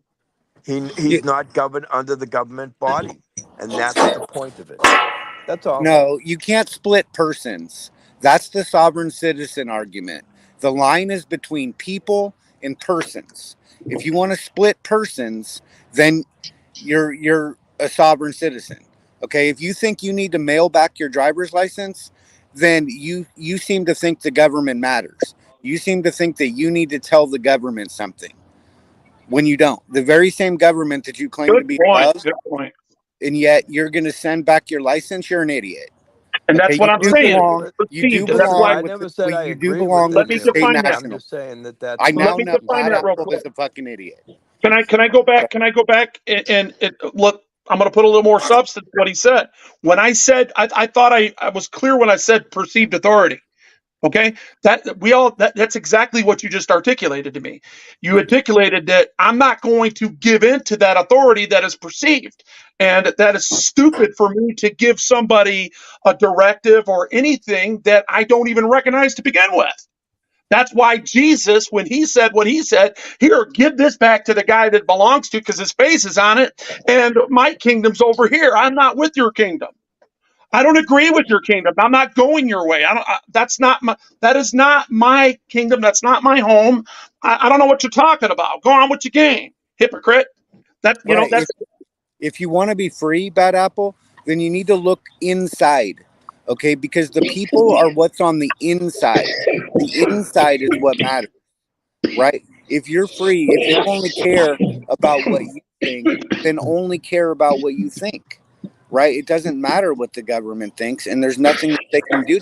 Speaker 11: you,
Speaker 15: he's not governed under the government body, and that's the point of it. That's all.
Speaker 11: no, you can't split persons. That's the sovereign citizen argument. The line is between people and persons. If you want to split persons, then you're a sovereign citizen. Okay, if you think you need to mail back your driver's license, then you seem to think the government matters. You seem to think that you need to tell the government something. when you don't. The very same government that you claim to
Speaker 12: Good
Speaker 11: be
Speaker 12: point.
Speaker 11: above,
Speaker 12: Good point.
Speaker 11: and yet you're going to send back your license. You're an idiot.
Speaker 12: And that's what I'm saying.
Speaker 11: Belong, you do
Speaker 12: Steve, that's why.
Speaker 11: belong
Speaker 15: I
Speaker 11: with
Speaker 15: never
Speaker 11: the,
Speaker 15: said I
Speaker 11: you do
Speaker 15: agree
Speaker 11: belong
Speaker 15: with
Speaker 12: Let
Speaker 11: with
Speaker 12: me
Speaker 11: the state
Speaker 12: define that.
Speaker 15: I'm
Speaker 11: national.
Speaker 15: just saying that that's
Speaker 11: I
Speaker 12: Let
Speaker 11: now
Speaker 12: me
Speaker 11: know
Speaker 12: define
Speaker 11: that
Speaker 12: that real
Speaker 11: Apple
Speaker 12: quick.
Speaker 11: is a fucking idiot.
Speaker 12: Can I go back? Can I go back and look? I'm going to put a little more substance to what he said. When I said, I thought I was clear when I said perceived authority. Okay, that's exactly what you just articulated to me. You articulated that I'm not going to give in to that authority that is perceived, and that is stupid for me to give somebody a directive or anything that I don't even recognize to begin with. That's why Jesus, when he said what he said, here, give this back to the guy that belongs to, because his face is on it, and my kingdom's over here. I'm not with your kingdom. I don't agree with your kingdom. I'm not going your way. That is not my kingdom. That's not my home. I don't know what you're talking about. Go on with your game, hypocrite.
Speaker 11: Right.
Speaker 12: That's
Speaker 11: If you want to be free, Bad Apple, then you need to look inside. Okay, because the people are what's on the inside. The inside is what matters, right? If you're free, if you only care about what you think, then only care about what you think, right? It doesn't matter what the government thinks, and there's nothing that they can do.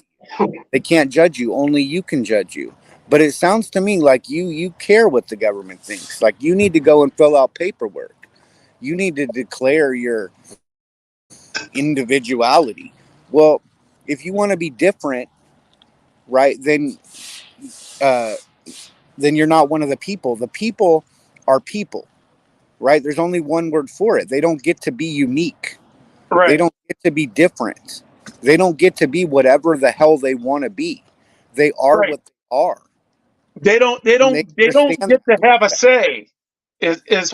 Speaker 11: They can't judge you. Only you can judge you. But it sounds to me like you care what the government thinks. Like you need to go and fill out paperwork. You need to declare your individuality. Well, if you want to be different, right, uh, then you're not one of the people. The people are people, right? There's only one word for it. They don't get to be unique.
Speaker 12: right.
Speaker 11: They don't get to be different. They don't get to be whatever the hell they want to be. They are
Speaker 12: Right.
Speaker 11: what they are.
Speaker 12: They don't
Speaker 11: And they understand
Speaker 12: get to have a
Speaker 11: that.
Speaker 12: say.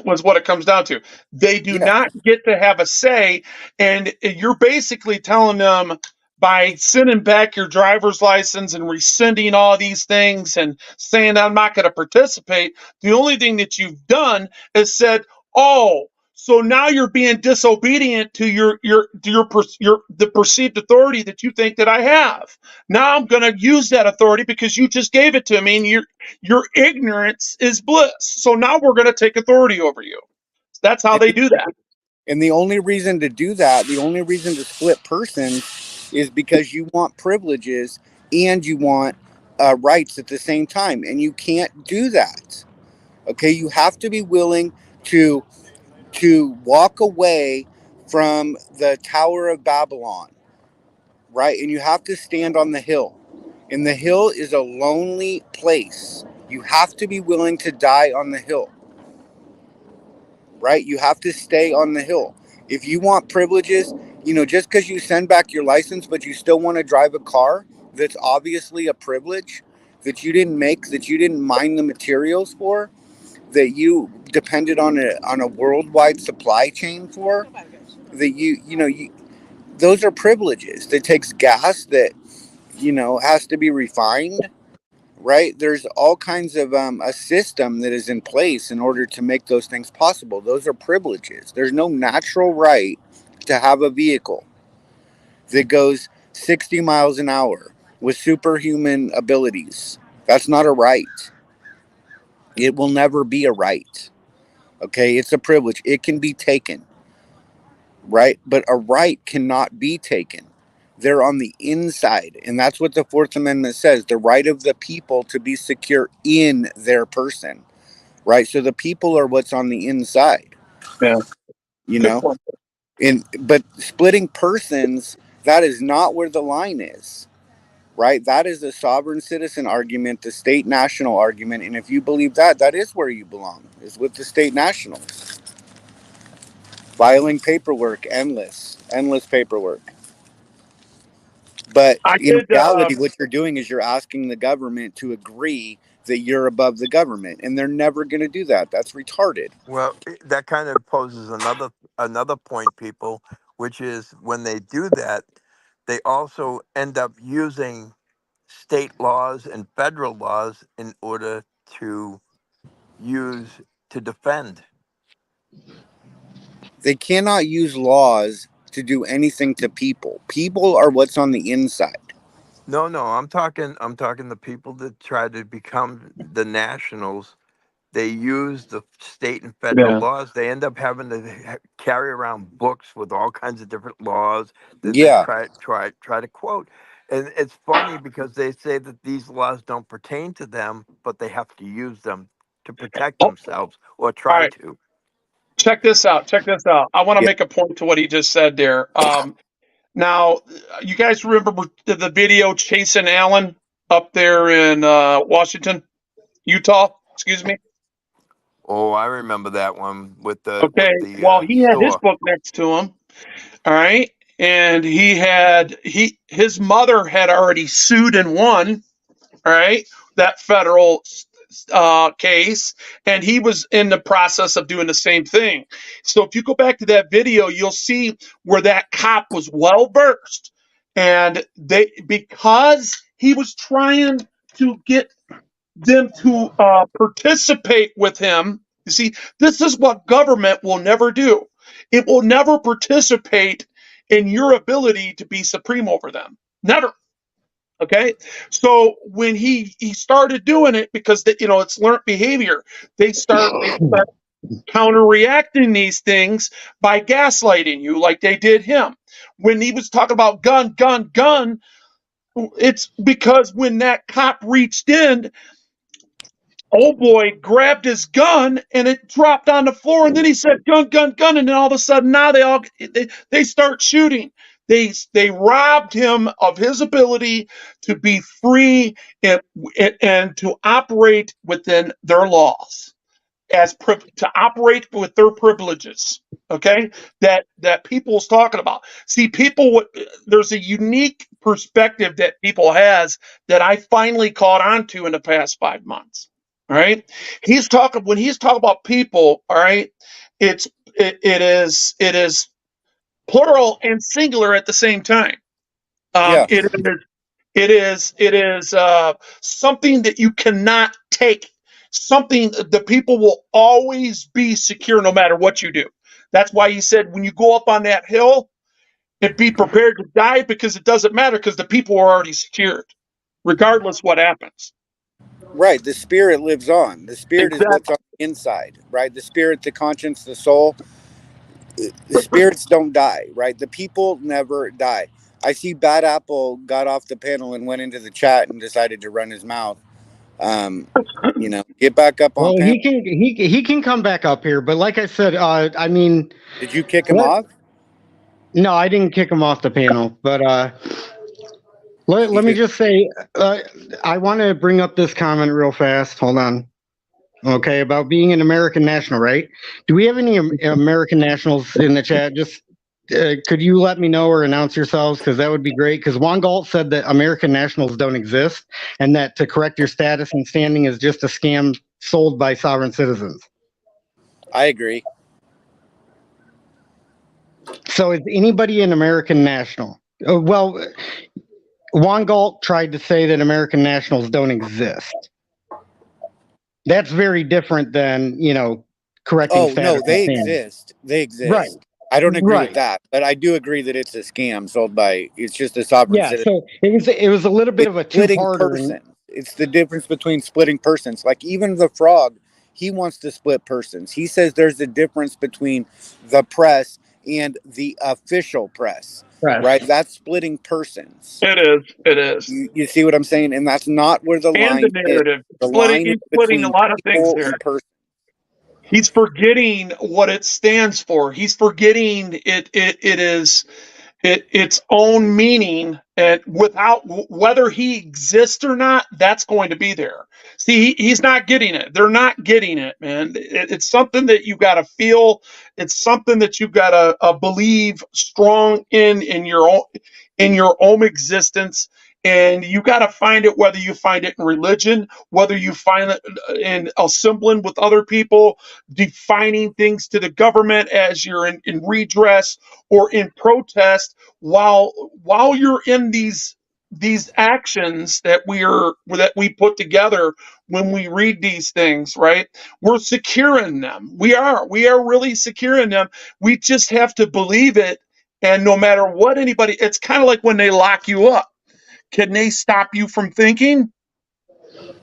Speaker 12: Was what it comes down to. They do
Speaker 11: Yeah.
Speaker 12: not get to have a say, and you're basically telling them by sending back your driver's license and rescinding all these things and saying I'm not going to participate. The only thing that you've done is said, "Oh, so now you're being disobedient to the perceived authority that you think that I have. Now I'm going to use that authority because you just gave it to me, and your ignorance is bliss. So now we're going to take authority over you." That's how they do that.
Speaker 11: And the only reason to do that, the only reason to split persons is because you want privileges and you want rights at the same time. And you can't do that. Okay. You have to be willing to walk away from the Tower of Babylon, right? And you have to stand on the hill. And the hill is a lonely place. You have to be willing to die on the hill, right? You have to stay on the hill. If you want privileges, just because you send back your license, but you still want to drive a car that's obviously a privilege that you didn't make, that you didn't mine the materials for, that you depended on a worldwide supply chain for, that those are privileges. That takes gas that has to be refined, right? There's all kinds of a system that is in place in order to make those things possible. Those are privileges. There's no natural right to have a vehicle that goes 60 miles an hour with superhuman abilities. That's not a right. It will never be a right. Okay, it's a privilege. It can be taken, right? But a right cannot be taken. They're on the inside. And that's what the Fourth Amendment says, the right of the people to be secure in their person, right? So the people are what's on the inside,
Speaker 12: Yeah.
Speaker 11: you know? But splitting persons, that is not where the line is, right? That is the sovereign citizen argument, the state national argument. And if you believe that, that is where you belong, is with the state nationals. Filing paperwork, endless paperwork. But in reality, what you're doing is you're asking the government to agree that you're above the government, and they're never going to do that. That's retarded.
Speaker 15: Well, that kind of poses another point, people, which is when they do that, they also end up using state laws and federal laws in order to use to defend.
Speaker 11: They cannot use laws to do anything to people. People are what's on the inside.
Speaker 15: No, I'm talking the people that try to become the nationals they use the state and federal
Speaker 12: Yeah.
Speaker 15: laws. They end up having to carry around books with all kinds of different laws that
Speaker 11: Yeah.
Speaker 15: they try to quote. And it's funny because they say that these laws don't pertain to them, but they have to use them to protect
Speaker 12: Oh,
Speaker 15: themselves or
Speaker 12: all
Speaker 15: try
Speaker 12: right.
Speaker 15: to.
Speaker 12: Check this out. Check this out. I want to
Speaker 11: Yeah.
Speaker 12: make a point to what he just said there. Now, you guys remember the video chasing Allen up there in Washington, Utah? Excuse me.
Speaker 15: Oh, I remember that one with
Speaker 12: Okay.
Speaker 15: the
Speaker 12: Well, he had his
Speaker 15: store.
Speaker 12: book next to him. All right. And his mother had already sued and won. All right. That federal case, and he was in the process of doing the same thing. So if you go back to that video, you'll see where that cop was well versed, and because he was trying to get them to participate with him. You see, this is what government will never do. It will never participate in your ability to be supreme over them. Never. Okay, so when he started doing it, because it's learned behavior, they start counter reacting these things by gaslighting you, like they did him when he was talking about gun. It's because when that cop reached in, old boy grabbed his gun and it dropped on the floor, and then he said gun, and then all of a sudden now they start shooting. They robbed him of his ability to be free and to operate within their laws, to operate with their privileges. Okay, that people's talking about. See, there's a unique perspective that people has that I finally caught on to in the past 5 months. All right, when he's talking about people. All right, it is plural and singular at the same time.
Speaker 11: Yeah.
Speaker 12: It is something that you cannot take. Something the people will always be secure no matter what you do. That's why he said when you go up on that hill, and be prepared to die, because it doesn't matter, because the people are already secured, regardless what happens.
Speaker 11: Right. The spirit lives on. The spirit is what's on the inside, right? The spirit, the conscience, the soul. The spirits don't die, right? The people never die. I see Bad Apple got off the panel and went into the chat and decided to run his mouth. Get back up on
Speaker 3: Well,
Speaker 11: panel.
Speaker 3: he can come back up here, but like I said, I mean,
Speaker 11: did you kick him off?
Speaker 3: No, I didn't kick him off the panel, but let me just say, I want to bring up this comment real fast. Hold on. Okay, about being an American national, right? Do we have any American nationals in the chat? Just could you let me know or announce yourselves? Because that would be great. Because Juan Galt said that American nationals don't exist, and that to correct your status and standing is just a scam sold by sovereign citizens.
Speaker 11: I agree.
Speaker 3: So is anybody an American national? Well, Juan Galt tried to say that American nationals don't exist. That's very different than, correcting status.
Speaker 11: No, they exist. They exist.
Speaker 3: Right.
Speaker 11: I don't agree with that, but I do agree that it's a scam sold by. It's just a sovereign citizen.
Speaker 3: So it was a little bit of a two-parter.
Speaker 11: It's the difference between splitting persons. Like even the frog, he wants to split persons. He says there's a difference between the press and the official press. Right? That's splitting persons.
Speaker 12: It is.
Speaker 11: You see what I'm saying? And that's not where the line
Speaker 12: the narrative.
Speaker 11: is. The line is
Speaker 12: splitting a lot of things
Speaker 11: here.
Speaker 12: He's forgetting what it stands for. He's forgetting its own meaning, and without whether he exists or not, that's going to be there. See, he's not getting it. They're not getting it, man. It's something that you got to feel. It's something that you got to believe strong in your own existence. And you got to find it, whether you find it in religion, whether you find it in assembling with other people, defining things to the government as you're in redress or in protest, while you're in these actions that we put together when we read these things, right? We're securing them. We are really securing them. We just have to believe it. And no matter what it's kind of like when they lock you up. Can they stop you from thinking?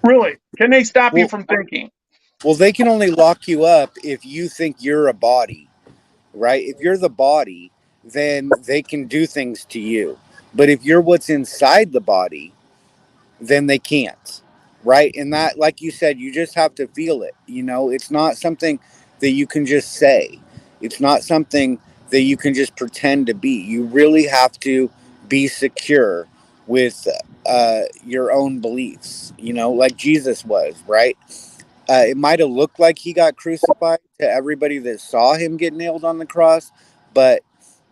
Speaker 12: Really? Can they stop you from thinking?
Speaker 11: Well, they can only lock you up if you think you're a body, right? If you're the body, then they can do things to you. But if you're what's inside the body, then they can't, right? And that, like you said, you just have to feel it. You know, it's not something that you can just say. It's not something that you can just pretend to be. You really have to be secure with your own beliefs, you know, like Jesus was, right? It might have looked like he got crucified to everybody that saw him get nailed on the cross, but,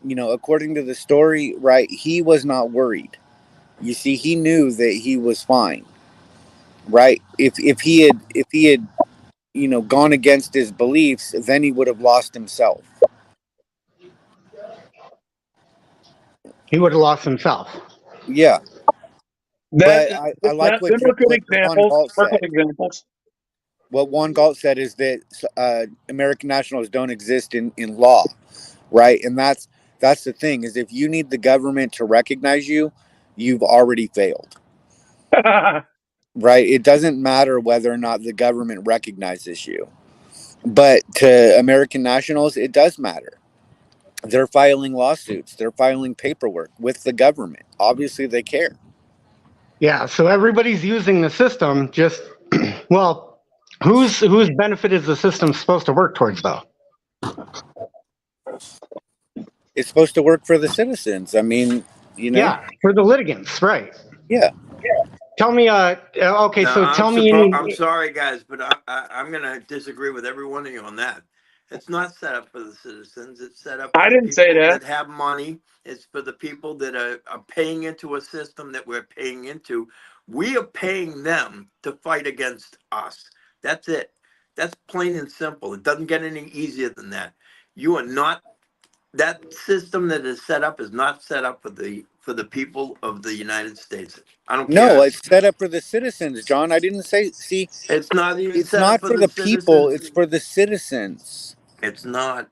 Speaker 11: you know, according to the story, right, he was not worried. You see, he knew that he was fine, right? If he had you know gone against his beliefs, then he would have lost himself.
Speaker 3: He would have lost himself.
Speaker 11: Yeah, but I like what
Speaker 12: them are good
Speaker 11: Juan
Speaker 12: examples.
Speaker 11: Galt
Speaker 12: Are
Speaker 11: said.
Speaker 12: good examples.
Speaker 11: What Juan Galt said is that American nationals don't exist in law, right? And that's the thing, is if you need the government to recognize you, you've already failed. Right? It doesn't matter whether or not the government recognizes you. But to American nationals, it does matter. They're filing lawsuits. They're filing paperwork with the government. Obviously, they care.
Speaker 3: Yeah, so everybody's using the system. Just well, whose benefit is the system supposed to work towards, though?
Speaker 11: It's supposed to work for the citizens. I mean, you know.
Speaker 3: Yeah, for the litigants, right?
Speaker 11: Yeah.
Speaker 3: Tell me, okay,
Speaker 16: No,
Speaker 3: so tell me
Speaker 16: I'm
Speaker 3: any.
Speaker 16: sorry, guys, but I'm going to disagree with every one of you on that. It's not set up for the citizens. It's set up for
Speaker 12: I
Speaker 16: the
Speaker 12: didn't say
Speaker 16: people
Speaker 12: that.
Speaker 16: that have money. It's for the people that are paying into a system that we're paying into. We are paying them to fight against us. That's it. That's plain and simple. It doesn't get any easier than that. You are not, that system that is set up is not set up for the people of the United States. I don't care.
Speaker 11: No, it's set up for the citizens, John. I didn't say. See,
Speaker 16: It's not even
Speaker 11: it's
Speaker 16: set up
Speaker 11: not
Speaker 16: for
Speaker 11: for
Speaker 16: the
Speaker 11: the people.
Speaker 16: citizens.
Speaker 11: It's for the citizens.
Speaker 16: It's not.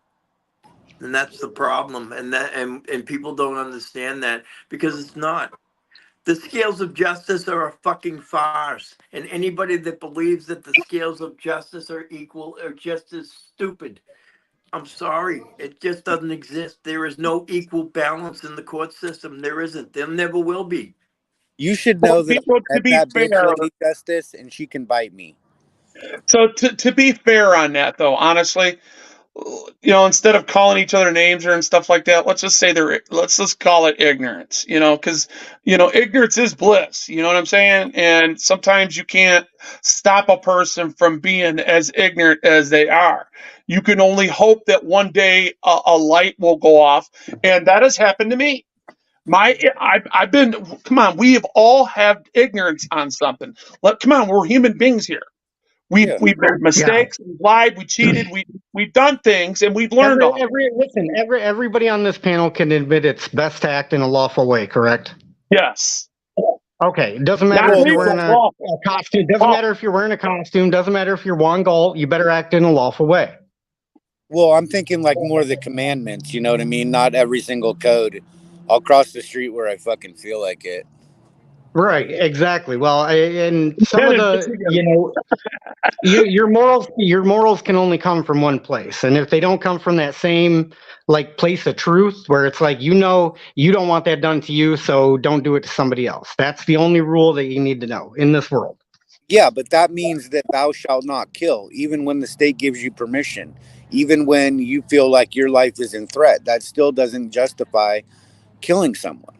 Speaker 16: And that's the problem. And people don't understand that because it's not. The scales of justice are a fucking farce. And anybody that believes that the scales of justice are equal are just as stupid. I'm sorry. It just doesn't exist. There is no equal balance in the court system. There isn't. There never will be.
Speaker 11: You should
Speaker 12: Well,
Speaker 11: know that
Speaker 12: people,
Speaker 11: I
Speaker 12: to
Speaker 11: met
Speaker 12: be
Speaker 11: that bitch
Speaker 12: fair,
Speaker 11: lady Justice, and she can bite me.
Speaker 12: so to be fair on that, though, honestly, you know, instead of calling each other names or and stuff like that, let's just say let's just call it ignorance, you know, because, you know, ignorance is bliss, you know what I'm saying? And sometimes you can't stop a person from being as ignorant as they are. You can only hope that one day a light will go off, and that has happened to me. I've been, come on, we have all had ignorance on something. Come on, we're human beings here. We've made mistakes, we've lied, we cheated, we've done things, and we've learned all.
Speaker 3: Everybody on this panel can admit it's best to act in a lawful way, correct?
Speaker 12: Yes.
Speaker 3: Okay, it doesn't matter if you're wearing a costume. Doesn't matter if you're wearing a costume. Doesn't matter if you're Juan Galt. You better act in a lawful way.
Speaker 11: Well, I'm thinking like more of the commandments. You know what I mean? Not every single code. I'll cross the street where I fucking feel like it.
Speaker 3: Right, exactly. Well, and some of the, you know, your morals can only come from one place, and if they don't come from that same like place of truth, where it's like, you know, you don't want that done to you, so don't do it to somebody else. That's the only rule that you need to know in this world.
Speaker 11: Yeah, but that means that thou shalt not kill, even when the state gives you permission, even when you feel like your life is in threat. That still doesn't justify killing someone.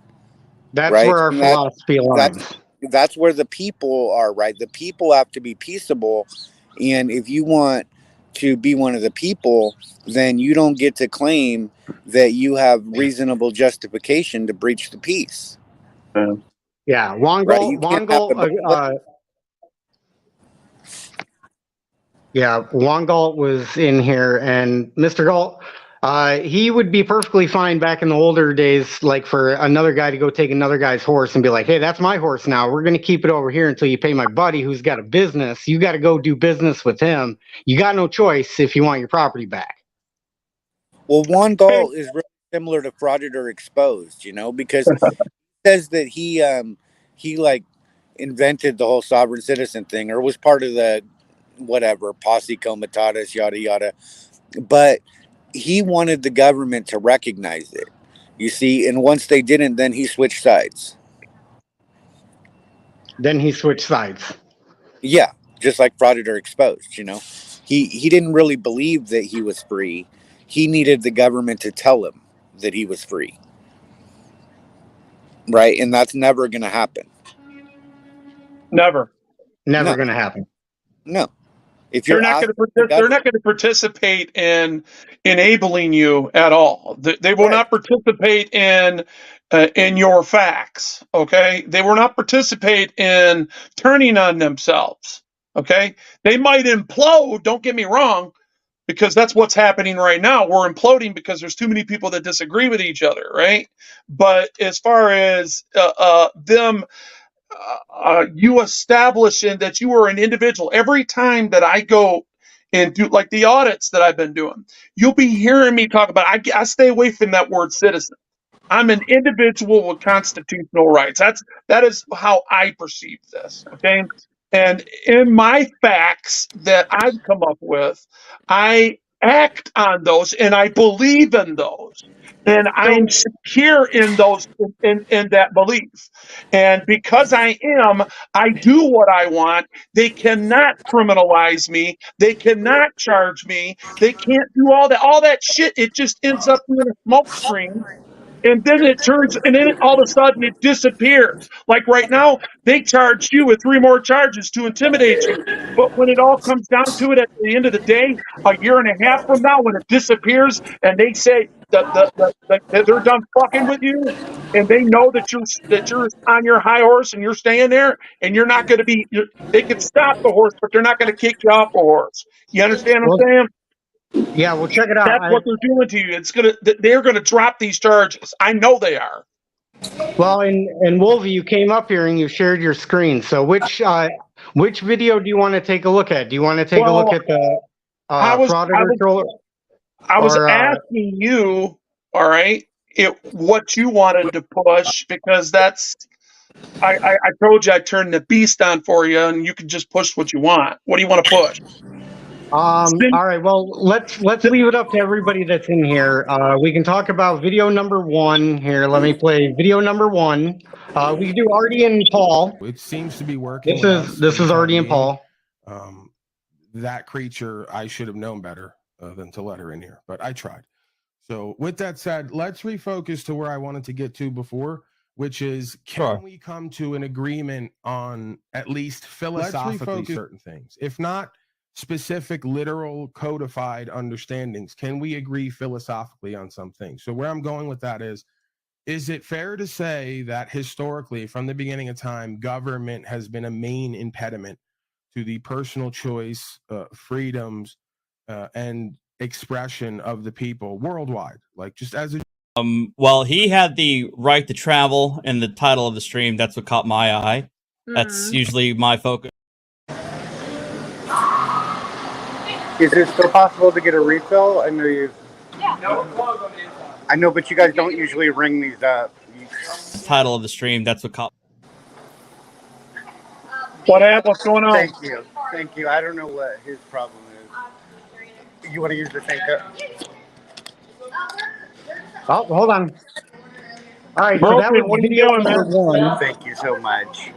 Speaker 3: That's
Speaker 11: right?
Speaker 3: where our philosophy aligns.
Speaker 11: That's where the people are, right? The people have to be peaceable, and if you want to be one of the people, then you don't get to claim that you have reasonable justification to breach the peace.
Speaker 3: Yeah, Juan Galt was in here, and Mr. Galt, he would be perfectly fine back in the older days, like for another guy to go take another guy's horse and be like, hey, that's my horse now. We're going to keep it over here until you pay my buddy who's got a business. You got to go do business with him. You got no choice if you want your property back.
Speaker 11: Well, Juan Galt is really similar to Frauditor Exposed, you know, because he says that he like invented the whole sovereign citizen thing, or was part of the whatever, posse comitatus, yada, yada. But he wanted the government to recognize it, you see, and once they didn't, then he switched sides. Yeah, just like Frauditor exposed, you know. He didn't really believe that he was free. He needed the government to tell him that he was free. Right? And that's never going to happen.
Speaker 12: Never.
Speaker 3: Never
Speaker 11: No.
Speaker 3: going to happen.
Speaker 11: No. If
Speaker 12: They're
Speaker 11: you're
Speaker 12: not going to they're not going to participate in enabling you at all. They will not participate in your facts. Okay, they will not participate in turning on themselves. Okay, they might implode. Don't get me wrong, because that's what's happening right now. We're imploding because there's too many people that disagree with each other, right? But as far as them. You establishing that you are an individual. Every time that I go and do like the audits that I've been doing, you'll be hearing me talk about. I stay away from that word citizen. I'm an individual with constitutional rights. That is how I perceive this. Okay, and in my facts that I've come up with, I act on those and I believe in those. And I'm secure in those in that belief. And because I am, I do what I want. They cannot criminalize me. They cannot charge me. They can't do all that. All that shit, it just ends up in a smoke screen. And then all of a sudden it disappears. Like right now, they charged you with 3 more charges to intimidate you. But when it all comes down to it at the end of the day, a year and a half from now, when it disappears and they say that they're done fucking with you, and they know that you're on your high horse and you're staying there, and you're not going to be. They can stop the horse, but they're not going to kick you off the horse. You understand what I'm saying?
Speaker 3: Yeah, well, check it out.
Speaker 12: That's what they're doing to you. They're gonna drop these charges. I know they are.
Speaker 3: Well, and Wolvie, you came up here and you shared your screen. So which video do you want to take a look at? Do you want to take a look at the Frauditor troller?
Speaker 12: I was asking you, all right, what you wanted to push, because I told you I turned the beast on for you, and you can just push what you want. What do you want to push?
Speaker 3: All right. Well, let's leave it up to everybody that's in here. We can talk about video number 1 here. Let me play video number 1. We can do Arty and Paul.
Speaker 14: It seems to be working.
Speaker 3: This is Arty and Paul.
Speaker 14: That creature, I should have known better than to let her in here, but I tried. So with that said, let's refocus to where I wanted to get to before, which is, can we come to an agreement on at least philosophically certain things? If not specific, literal, codified understandings, can we agree philosophically on some things? So where I'm going with that is it fair to say that historically, from the beginning of time, government has been a main impediment to the personal choice, freedoms, and expression of the people worldwide? Like, just as a
Speaker 8: well, he had the right to travel in the title of the stream. That's what caught my eye. That's usually my focus.
Speaker 11: Is it still possible to get a refill? I know you. I know, but you guys don't usually ring these up.
Speaker 8: Title of the stream. That's what caught.
Speaker 12: What happened? What's going on?
Speaker 11: Thank you. I don't know what his problem is. You want to use the same cup?
Speaker 3: Oh, hold on. All right, so that was video number 1.
Speaker 11: Thank you so much.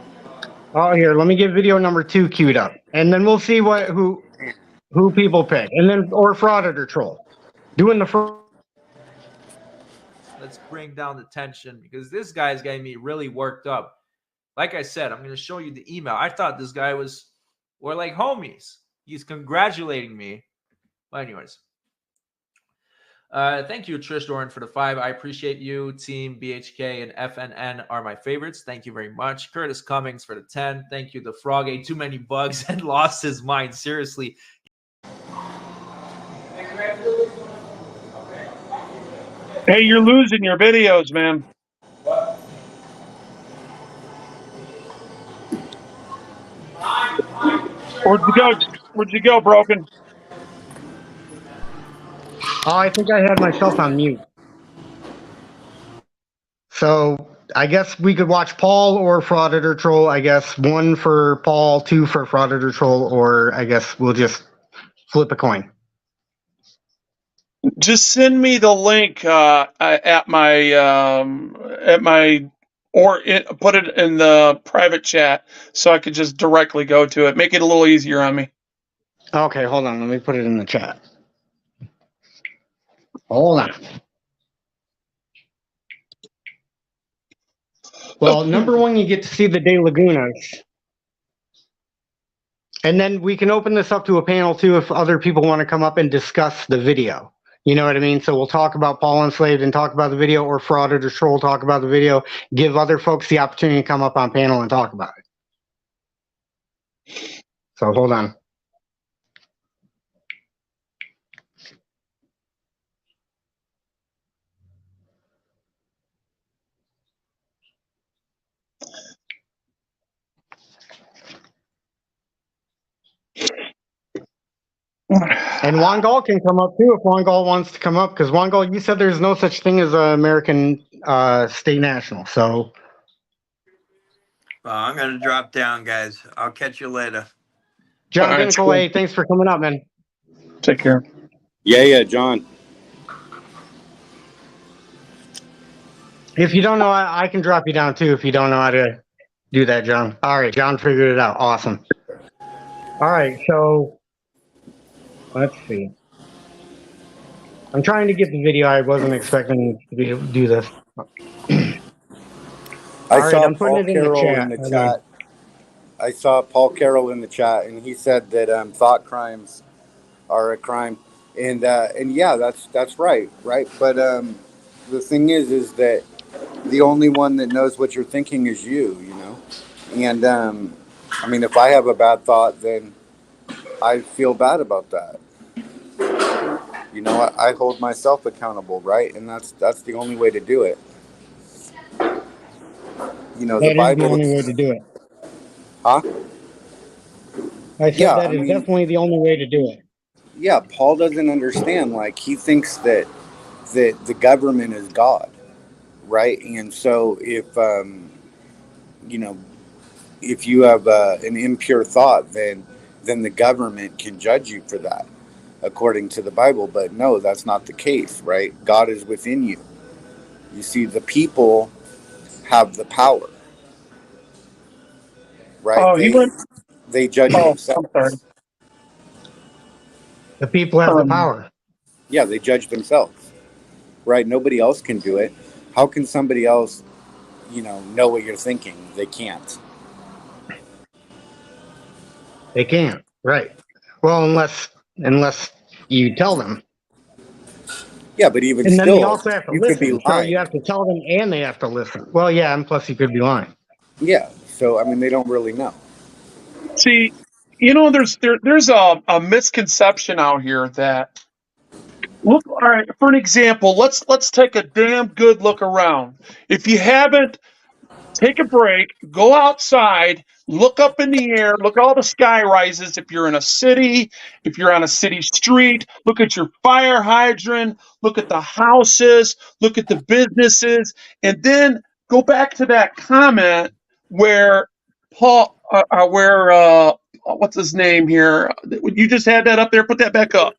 Speaker 3: Oh, here, let me get video number 2 queued up, and then we'll see who people pick, and then or Frauditor troll doing the.
Speaker 1: Let's bring down the tension, because this guy's getting me really worked up. Like I said, I'm going to show you the email. I thought this guy we're like homies. He's congratulating me. But anyways. Thank you, Trish Doran, for the 5. I appreciate you. Team BHK and FNN are my favorites. Thank you very much. Curtis Cummings for the 10. Thank you. The Frog ate too many bugs and lost his mind. Seriously.
Speaker 12: Hey, you're losing your videos, man. Where'd you go, Broken?
Speaker 3: Oh, I think I had myself on mute. So I guess we could watch Paul or Frauditor Troll. I guess 1 for Paul, 2 for Frauditor Troll, or I guess we'll just flip a coin.
Speaker 12: Just send me the link at my put it in the private chat so I could just directly go to it. Make it a little easier on me.
Speaker 3: Okay, hold on. Let me put it in the chat. Hold on. Well, number 1, you get to see the De Lagunas. And then we can open this up to a panel too if other people want to come up and discuss the video. You know what I mean? So we'll talk about Paul Enslaved and talk about the video, or Frauditor Troll talk about the video. Give other folks the opportunity to come up on panel and talk about it. So hold on. And Wangol can come up too if Wangol wants to come up, because Wangol, you said there's no such thing as an American state national. So
Speaker 16: Well, I'm gonna drop down, guys. I'll catch you later.
Speaker 3: John
Speaker 12: All right,
Speaker 3: Binnicle, hey, thanks for coming up, man.
Speaker 12: Take care.
Speaker 17: Yeah, John.
Speaker 3: If you don't know, I can drop you down too if you don't know how to do that, John. All right, John figured it out. Awesome. All right, so let's see. I'm trying to get the video. I wasn't expecting to be able to do this.
Speaker 11: I saw
Speaker 3: I'm putting
Speaker 11: Paul
Speaker 3: it in the
Speaker 11: Carroll
Speaker 3: chat.
Speaker 11: in the chat. I saw Paul Carroll in the chat, and he said that thought crimes are a crime, and yeah, that's right. But the thing is that the only one that knows what you're thinking is you know. And I mean, if I have a bad thought, then I feel bad about that. You know, I hold myself accountable, right? And that's the only way to do it. You know,
Speaker 3: That
Speaker 11: the Bible
Speaker 3: is the only way to do it.
Speaker 11: Huh?
Speaker 3: I said
Speaker 11: Yeah,
Speaker 3: that
Speaker 11: I
Speaker 3: is
Speaker 11: mean,
Speaker 3: definitely the only way to do it.
Speaker 11: Yeah, Paul doesn't understand. Like, he thinks that the government is God, right? And so if you know, if you have an impure thought, then the government can judge you for that, according to the Bible. But no, that's not the case, right? God is within you. You see, the people have the power, right?
Speaker 12: Oh, he went.
Speaker 11: They judge
Speaker 12: Oh, I'm
Speaker 11: themselves.
Speaker 12: sorry.
Speaker 3: The people have the power.
Speaker 11: Yeah, they judge themselves, right? Nobody else can do it. How can somebody else, you know what you're thinking? They can't.
Speaker 3: They can't, right? Well, unless you tell them.
Speaker 11: Yeah, but even
Speaker 3: And then
Speaker 11: still,
Speaker 3: they also have to
Speaker 11: you could be
Speaker 3: listen. So
Speaker 11: lying.
Speaker 3: you have to tell them, and they have to listen. Well, yeah, and plus you could be lying.
Speaker 11: Yeah, so I mean, they don't really know.
Speaker 12: See, you know, there's a misconception out here that look. All right, for an example, let's take a damn good look around. If you haven't, take a break, go outside, look up in the air, look at all the sky rises. If you're in a city, if you're on a city street, look at your fire hydrant, look at the houses, look at the businesses, and then go back to that comment where Paul, what's his name here? You just had that up there. Put that back up.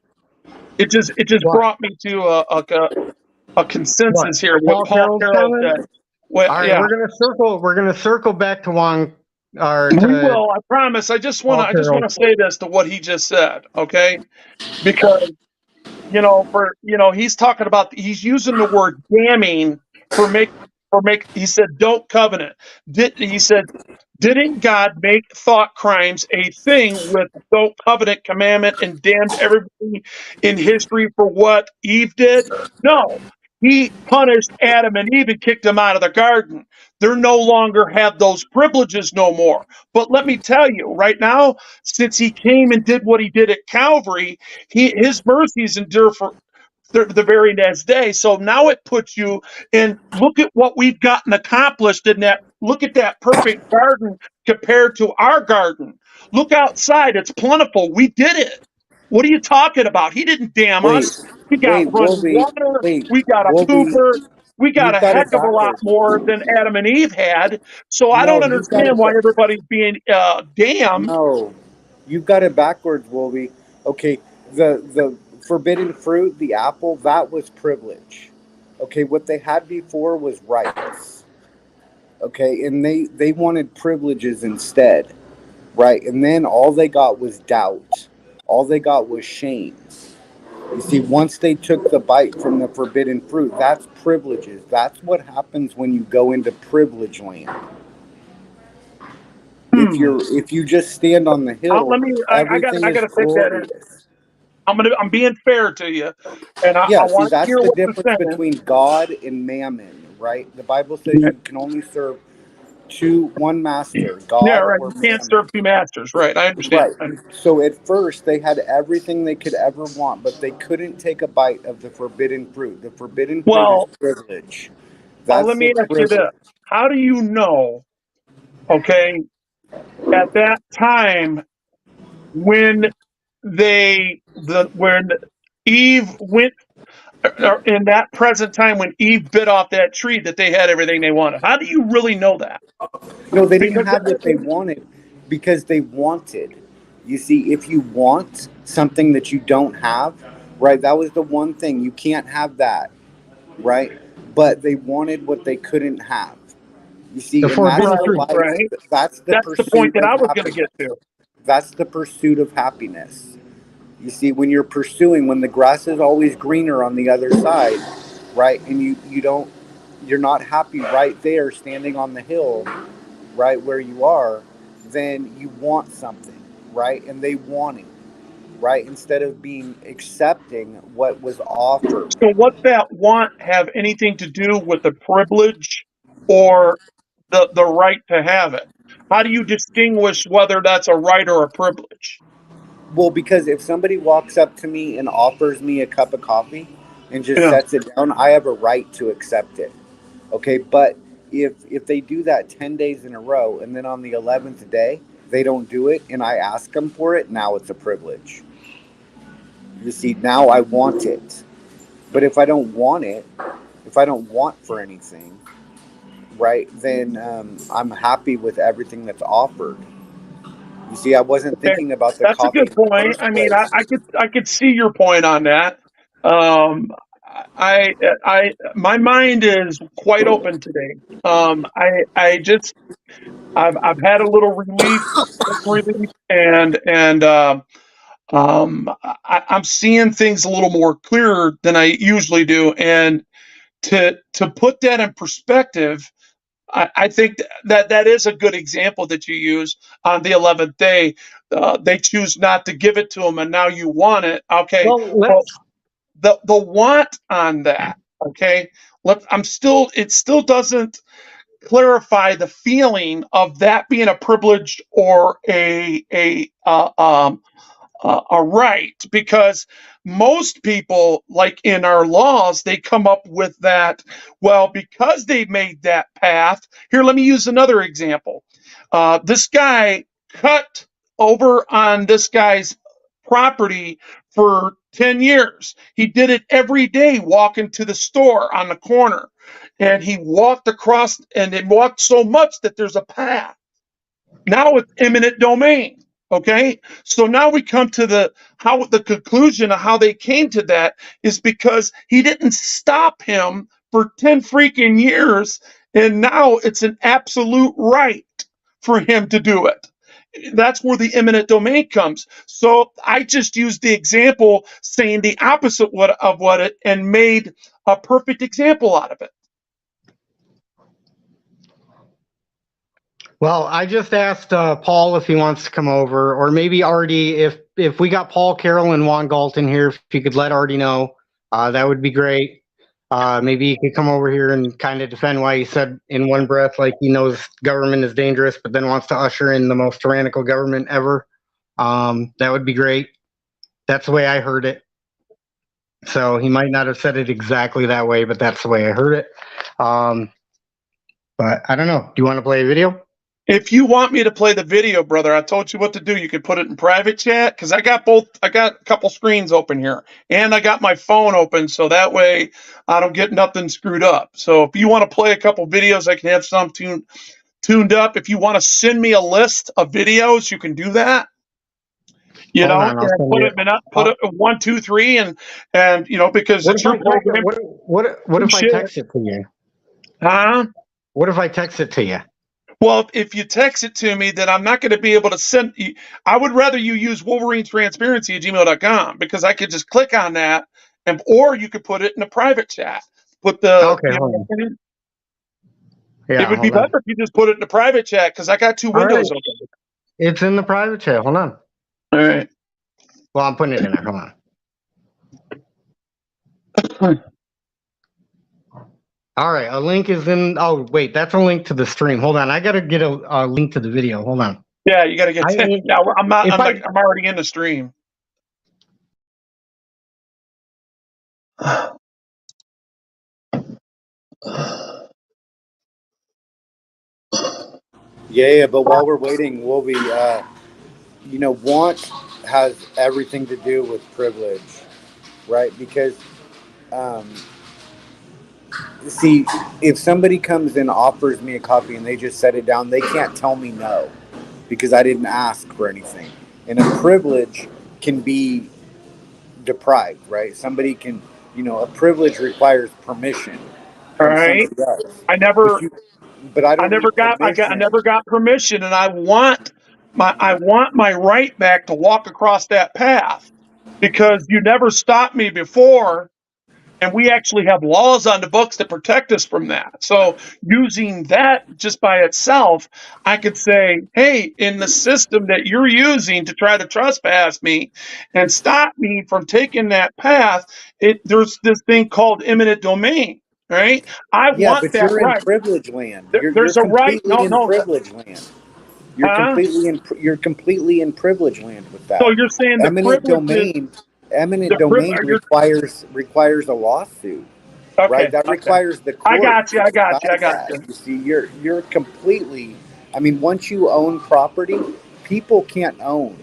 Speaker 12: It just brought me to a consensus here. What Paul Carroll said. Well,
Speaker 3: all right,
Speaker 12: yeah.
Speaker 3: we're gonna circle back to Wong.
Speaker 12: We will. I promise. I just want to say this to what he just said, okay? Because he's talking about, he's using the word damning for make. He said, don't covenant. He said, didn't God make thought crimes a thing with don't covenant commandment and damned everybody in history for what Eve did? No. He punished Adam and Eve and kicked them out of the garden. They no longer have those privileges no more. But let me tell you, right now, since he came and did what he did at Calvary, his mercies endure for the very next day. So now it puts you in, look at what we've gotten accomplished in that. Look at that perfect garden compared to our garden. Look outside. It's plentiful. We did it. What are you talking about? He didn't damn us. We got running water. We got a pooper. we got
Speaker 7: You've
Speaker 12: a
Speaker 7: got
Speaker 12: heck
Speaker 7: it
Speaker 12: of a lot
Speaker 7: backwards.
Speaker 12: more than Adam and Eve had. So I
Speaker 7: No,
Speaker 12: don't
Speaker 7: you've got
Speaker 12: understand
Speaker 7: it.
Speaker 12: why everybody's being damned.
Speaker 7: No, you've got it backwards, Wolby. Okay, the forbidden fruit, the apple, that was privilege. Okay, what they had before was rights. Okay, and they wanted privileges instead, right? And then all they got was doubt. All they got was shame. You see, once they took the bite from the forbidden fruit, that's privileges. That's what happens when you go into privilege land. If you just stand on the hill,
Speaker 12: I
Speaker 7: everything is
Speaker 12: gotta take that in.
Speaker 7: glorious.
Speaker 12: I'm being fair to you, and I
Speaker 7: Yeah, see,
Speaker 12: want to
Speaker 7: that's
Speaker 12: hear
Speaker 7: the
Speaker 12: what you're
Speaker 7: difference
Speaker 12: saying.
Speaker 7: between God and mammon, right? The Bible says you can only serve one master,
Speaker 12: Yeah,
Speaker 7: God
Speaker 12: right.
Speaker 7: or
Speaker 12: You can't
Speaker 7: mammon.
Speaker 12: serve two masters, right? I understand.
Speaker 7: Right. So at first they had everything they could ever want, but they couldn't take a bite of the forbidden fruit. The forbidden fruit is
Speaker 12: Well,
Speaker 7: privilege.
Speaker 12: let
Speaker 7: That's
Speaker 12: me
Speaker 7: the
Speaker 12: ask you
Speaker 7: privilege.
Speaker 12: this: how do you know? Okay, at that time when when Eve went, or in that present time when Eve bit off that tree, that they had everything they wanted. How do you really know that?
Speaker 7: No, they didn't
Speaker 12: Because
Speaker 7: have what they wanted because they wanted. You see, if you want something that you don't have, right, that was the one thing. You can't have that, right? But they wanted what they couldn't have. You
Speaker 3: The
Speaker 7: see, and that's
Speaker 3: forbidden
Speaker 7: the
Speaker 3: fruit.
Speaker 7: life,
Speaker 12: right,
Speaker 7: that's the
Speaker 12: that's the point
Speaker 7: pursuit
Speaker 12: that
Speaker 7: of
Speaker 12: I was going to
Speaker 7: happiness.
Speaker 12: get to.
Speaker 7: That's the pursuit of happiness. You see, when you're pursuing, when the grass is always greener on the other side, right, and you're not happy right there standing on the hill, right where you are, then you want something, right, and they want it, right, instead of being accepting what was offered.
Speaker 12: So, what's that want have anything to do with the privilege or the right to have it? How do you distinguish whether that's a right or a privilege?
Speaker 7: Well, because if somebody walks up to me and offers me a cup of coffee and just
Speaker 12: Yeah.
Speaker 7: sets it down, I have a right to accept it. Okay, but if they do that 10 days in a row and then on the 11th day they don't do it and I ask them for it, now it's a privilege. You see, now I want it. But if I don't want it, if I don't want for anything, right, then I'm happy with everything that's offered. You see, I wasn't
Speaker 12: Okay,
Speaker 7: thinking about the
Speaker 12: that's a
Speaker 7: coffee
Speaker 12: good
Speaker 7: in the
Speaker 12: point.
Speaker 7: first
Speaker 12: I mean,
Speaker 7: place.
Speaker 12: I could see your point on that. Um, my mind is quite open today. I've had a little relief, and I'm seeing things a little more clearer than I usually do. And to put that in perspective, I think that is a good example that you use on the 11th day. They choose not to give it to them, and now you want it. Okay,
Speaker 3: Well,
Speaker 12: well,
Speaker 3: let's.
Speaker 12: the want on that. Okay, it still doesn't clarify the feeling of that being a privilege or a right, because most people, like in our laws, they come up with that, well, because they made that path. Here, let me use another example. This guy cut over on this guy's property for 10 years. He did it every day, walking to the store on the corner, and he walked across, and it walked so much that there's a path. Now it's eminent domain. Okay, so now we come to the conclusion of how they came to that is because he didn't stop him for 10 freaking years, and now it's an absolute right for him to do it. That's where the eminent domain comes. So I just used the example saying the opposite of what it, and made a perfect example out of it.
Speaker 3: Well, I just asked Paul if he wants to come over, or maybe Arty. If we got Paul Carroll and Juan Galt in here, if you could let Arty know, that would be great. Maybe he could come over here and kind of defend why he said in one breath like he knows government is dangerous, but then wants to usher in the most tyrannical government ever. That would be great. That's the way I heard it. So he might not have said it exactly that way, but that's the way I heard it. But I don't know. Do you want to play a video?
Speaker 12: If you want me to play the video, brother, I told you what to do. You can put it in private chat because I got a couple screens open here, and I got my phone open so that way I don't get nothing screwed up. So if you want to play a couple videos, I can have some tuned up. If you want to send me a list of videos, you can do that. You
Speaker 3: Hold
Speaker 12: know,
Speaker 3: on, I'll
Speaker 12: and
Speaker 3: send
Speaker 12: put
Speaker 3: you.
Speaker 12: it put it 1, 2, 3, and you know, because
Speaker 3: What
Speaker 12: it's
Speaker 3: if I
Speaker 12: your program.
Speaker 3: what if I
Speaker 12: Shit.
Speaker 3: text it to you?
Speaker 12: Huh?
Speaker 3: What if I text it to you?
Speaker 12: Well, if you text it to me, then I'm not going to be able to send you. I would rather you use WolverineTransparency@gmail.com because I could just click on that, or you could put it in a private chat. Put the,
Speaker 3: Okay, hold on.
Speaker 12: it
Speaker 3: Yeah,
Speaker 12: would be
Speaker 3: hold on.
Speaker 12: better if you just put it in a private chat because I got 2
Speaker 3: All right.
Speaker 12: windows open.
Speaker 3: It's in the private chat. Hold on.
Speaker 12: All right.
Speaker 3: Well, I'm putting it in there. Hold on. All right, a link is in. Oh, wait, that's a link to the stream. Hold on, I gotta get a link to the video. Hold on.
Speaker 12: Yeah, you got to get. Yeah, I'm not. I'm already in the stream.
Speaker 11: Yeah, but while we're waiting, we'll be, you know, want has everything to do with privilege, right? Because, see, if somebody comes and offers me a copy and they just set it down, they can't tell me no because I didn't ask for anything. And a privilege can be deprived, right? Somebody can, you know, a privilege requires permission
Speaker 12: All
Speaker 11: from
Speaker 12: right.
Speaker 11: somebody else.
Speaker 12: I never.
Speaker 11: But I don't need permission.
Speaker 12: I never got permission, and I want my right back to walk across that path because you never stopped me before, and we actually have laws on the books that protect us from that. So using that just by itself, I could say, hey, in the system that you're using to try to trespass me and stop me from taking that path, there's this thing called eminent domain. Right? I want
Speaker 11: but
Speaker 12: that
Speaker 11: you're in
Speaker 12: right.
Speaker 11: privilege land. You're
Speaker 12: There's a right.
Speaker 11: completely in
Speaker 12: No.
Speaker 11: privilege land. You're completely in privilege land with that.
Speaker 12: So you're saying the
Speaker 11: Eminent domain requires a lawsuit, right? That requires the court.
Speaker 12: I got you.
Speaker 11: You see, you're completely. I mean, once you own property, people can't own,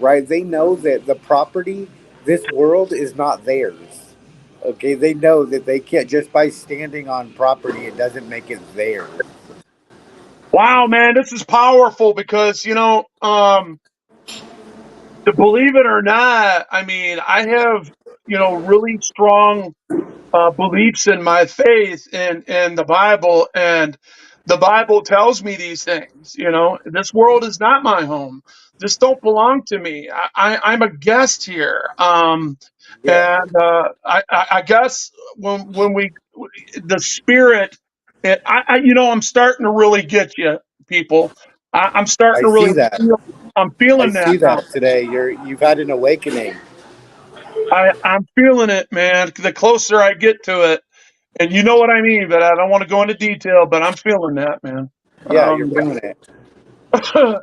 Speaker 11: right? They know that the property, this world, is not theirs. Okay, they know that they can't just by standing on property. It doesn't make it theirs.
Speaker 12: Wow, man, this is powerful because to believe it or not, I mean, I have really strong beliefs in my faith in the Bible, and the Bible tells me these things. This world is not my home. This don't belong to me. I'm a guest here. And I guess when the spirit, I'm starting to really get you, people. I'm starting to really feel. I'm feeling that now.
Speaker 11: Today. You've had an awakening.
Speaker 12: I'm feeling it, man. The closer I get to it, and you know what I mean, but I don't want to go into detail. But I'm feeling that, man.
Speaker 11: Yeah, you're feeling it.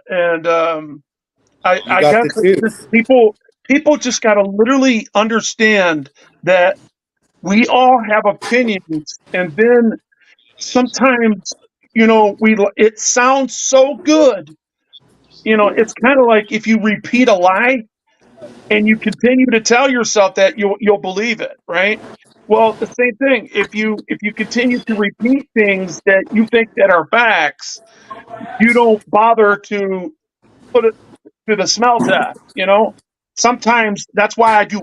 Speaker 12: And I guess people just got to literally understand that we all have opinions, and then sometimes it sounds so good. It's kind of like if you repeat a lie and you continue to tell yourself that you'll believe it, right? Well, the same thing. If you continue to repeat things that you think that are facts, you don't bother to put it to the smell test. Sometimes that's why I do.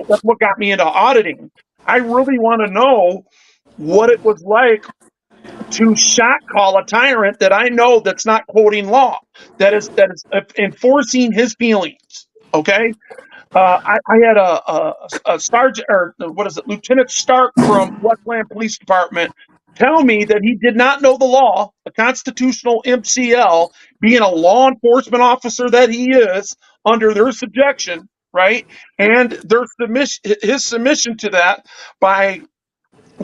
Speaker 12: That's what got me into auditing. I really want to know what it was like to shot call a tyrant that I know that's not quoting law, that is enforcing his feelings. Okay. I had a sergeant, or what is it, Lieutenant Stark from Westland Police Department tell me that he did not know the law, a constitutional MCL, being a law enforcement officer that he is, under their subjection, right? And his submission to that by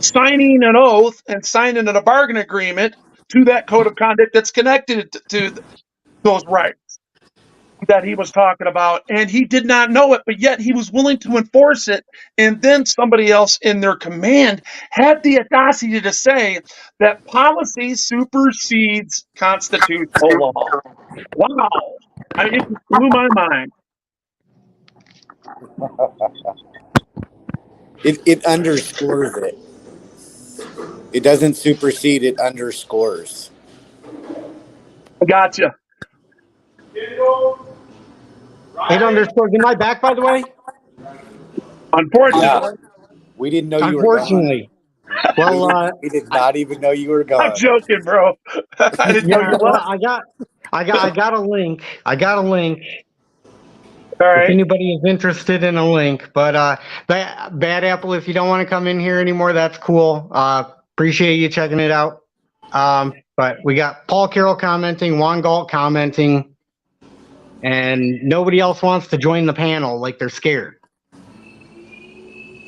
Speaker 12: signing an oath and signing a bargain agreement to that code of conduct that's connected to those rights. that he was talking about, and he did not know it, but yet he was willing to enforce it. And then somebody else in their command had the audacity to say that policy supersedes constitutional law. Wow. It just blew my mind.
Speaker 11: It underscores it. It doesn't supersede, it underscores.
Speaker 12: Gotcha.
Speaker 3: It underscores. Am I back, by the way?
Speaker 12: Unfortunately.
Speaker 11: Yeah. We didn't know you were gone.
Speaker 3: Unfortunately. Well,
Speaker 11: we did not even know you were gone.
Speaker 12: I'm joking, bro. I didn't know you were.
Speaker 3: Well, I got a link. I got a link.
Speaker 12: All right.
Speaker 3: If anybody is interested in a link, but Bad Apple, if you don't want to come in here anymore, that's cool. Appreciate you checking it out. But we got Paul Carroll commenting, Juan Galt commenting, and nobody else wants to join the panel, like they're scared.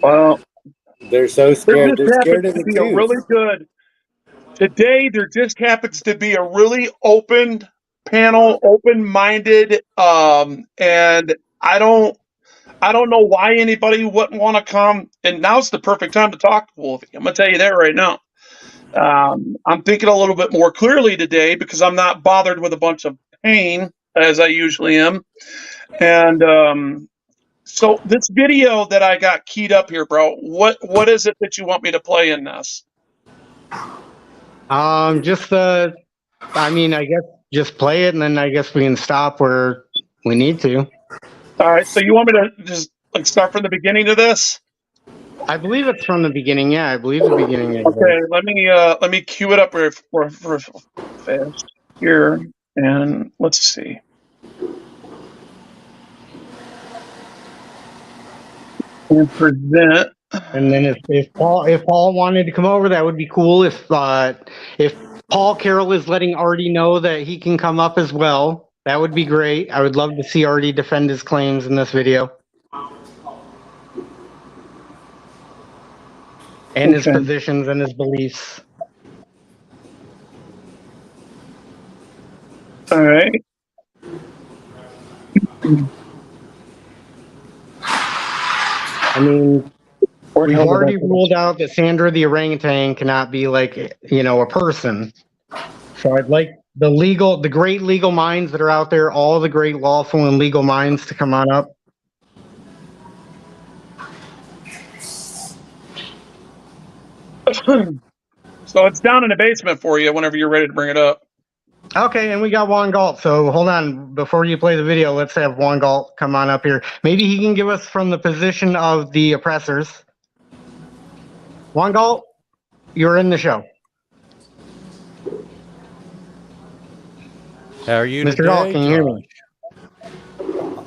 Speaker 12: Well,
Speaker 11: they're so scared. They're scared of the
Speaker 12: be
Speaker 11: truth.
Speaker 12: a really good. Today, there just happens to be a really open panel, open-minded, and I don't know why anybody wouldn't want to come. And now's the perfect time to talk to Wolfie. I'm gonna tell you that right now. I'm thinking a little bit more clearly today because I'm not bothered with a bunch of pain as I usually am. And so this video that I got keyed up here, bro, what is it that you want me to play in this?
Speaker 3: I guess just play it, and then I guess we can stop where we need to.
Speaker 12: All right, so you want me to just like start from the beginning of this?
Speaker 3: I believe it's from the beginning. Yeah, I believe the beginning.
Speaker 12: Okay, let me cue it up for fast here, and let's see. And present.
Speaker 3: And then if Paul wanted to come over, that would be cool. If Paul Carroll is letting Arty know that he can come up as well, that would be great. I would love to see Arty defend his claims in this video. And his positions and his beliefs.
Speaker 12: All right.
Speaker 3: I mean, we've already ruled out that Sandra the orangutan cannot be like, a person. So I'd like the great legal minds that are out there, all the great lawful and legal minds to come on up.
Speaker 12: So it's down in the basement for you whenever you're ready to bring it up.
Speaker 3: Okay, and we got Juan Galt. So hold on, before you play the video, let's have Juan Galt come on up here. Maybe he can give us from the position of the oppressors. Juan Galt, you're in the show.
Speaker 18: How are you,
Speaker 3: Mr. Galt? Can you hear me?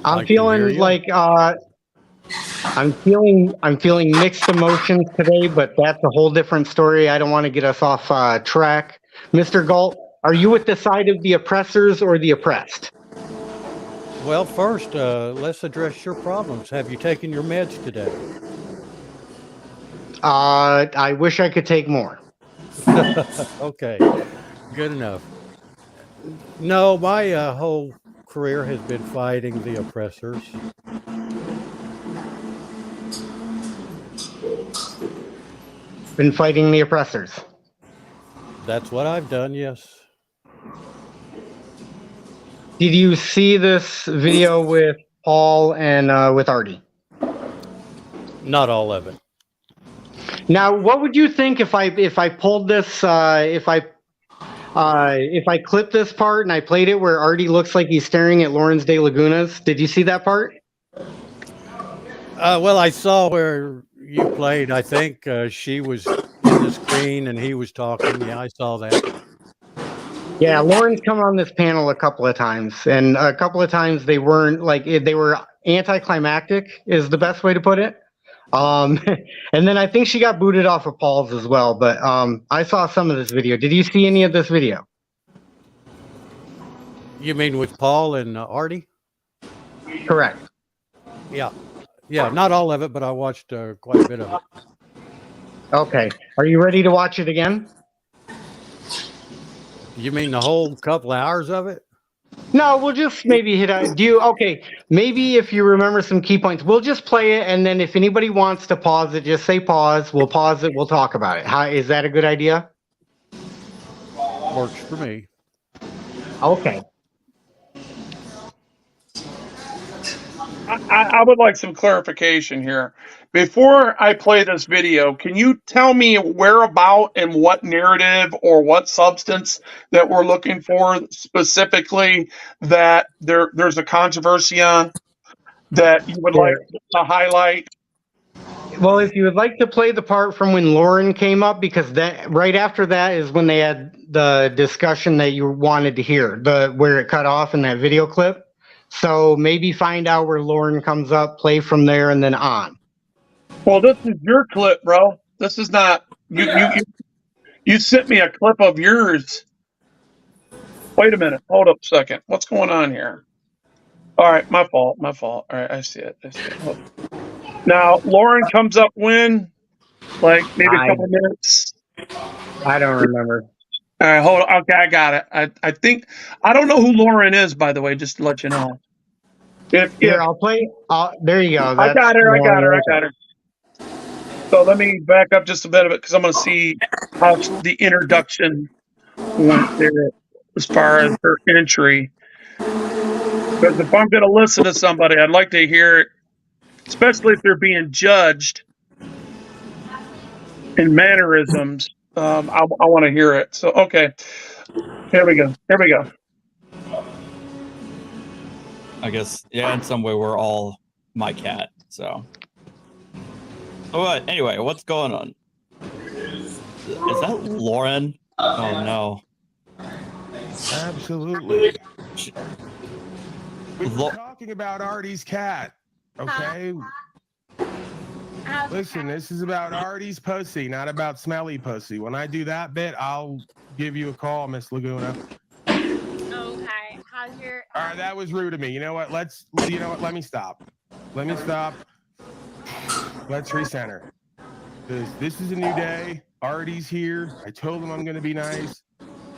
Speaker 3: I'm feeling like I'm feeling mixed emotions today, but that's a whole different story. I don't want to get us off track. Mr. Galt, are you with the side of the oppressors or the oppressed?
Speaker 18: Well, first, let's address your problems. Have you taken your meds today?
Speaker 3: I wish I could take more.
Speaker 18: Okay, good enough. No, my whole career has been fighting the oppressors.
Speaker 3: Been fighting the oppressors.
Speaker 18: That's what I've done, yes.
Speaker 3: Did you see this video with Paul and with Arty?
Speaker 18: Not all of it.
Speaker 3: Now, what would you think if I pulled this, if I clipped this part and I played it where Arty looks like he's staring at Lawrence de Lagunas? Did you see that part?
Speaker 18: Well, I saw where you played. I think she was in the screen and he was talking. Yeah, I saw that.
Speaker 3: Yeah, Lauren's come on this panel a couple of times, and a couple of times they weren't like they were anticlimactic is the best way to put it. And then I think she got booted off of Paul's as well. But I saw some of this video. Did you see any of this video?
Speaker 18: You mean with Paul and Arty?
Speaker 3: Correct.
Speaker 18: Yeah. Yeah, not all of it, but I watched quite a bit of it.
Speaker 3: Okay. Are you ready to watch it again?
Speaker 18: You mean the whole couple hours of it?
Speaker 3: No, we'll just maybe hit a. Do you okay? Maybe if you remember some key points, we'll just play it, and then if anybody wants to pause it, just say pause. We'll pause it. We'll talk about it. How is that a good idea?
Speaker 18: Works for me.
Speaker 3: Okay.
Speaker 12: I would like some clarification here. Before I play this video, can you tell me where about and what narrative or what substance that we're looking for specifically that there's a controversy on that you would like to highlight?
Speaker 3: Well, if you would like to play the part from when Lauren came up, because that right after that is when they had the discussion that you wanted to hear, the where it cut off in that video clip. So maybe find out where Lauren comes up, play from there, and then on.
Speaker 12: Well, this is your clip, bro. This is not you sent me a clip of yours. Wait a minute. Hold up a second. What's going on here? All right, my fault. My fault. All right, I see it. Hold on. Now, Lauren comes up when? Like maybe a couple minutes?
Speaker 3: I don't remember.
Speaker 12: All right, hold on. Okay, I got it. I think I don't know who Lauren is, by the way, just to let you know.
Speaker 3: Here, I'll play. There you go.
Speaker 12: I got her. I got her. I
Speaker 3: Lauren.
Speaker 12: got her. So let me back up just a bit of it because I'm going to see how the introduction went there as far as her entry. Because if I'm going to listen to somebody, I'd like to hear it, especially if they're being judged in mannerisms. I want to hear it. So, okay. Here we go. Here we go.
Speaker 8: I guess, yeah, in some way, we're all my cat, so. But anyway, what's going on? Is that Lauren? Oh, no.
Speaker 14: Absolutely. We were talking about Arty's cat, okay? Listen, this is about Arty's pussy, not about smelly pussy. When I do that bit, I'll give you a call, Miss Laguna.
Speaker 19: Okay. How's your...
Speaker 14: All right, that was rude of me. You know what? Let me stop. Let me stop. Let's recenter. This is a new day. Arty's here. I told him I'm going to be nice.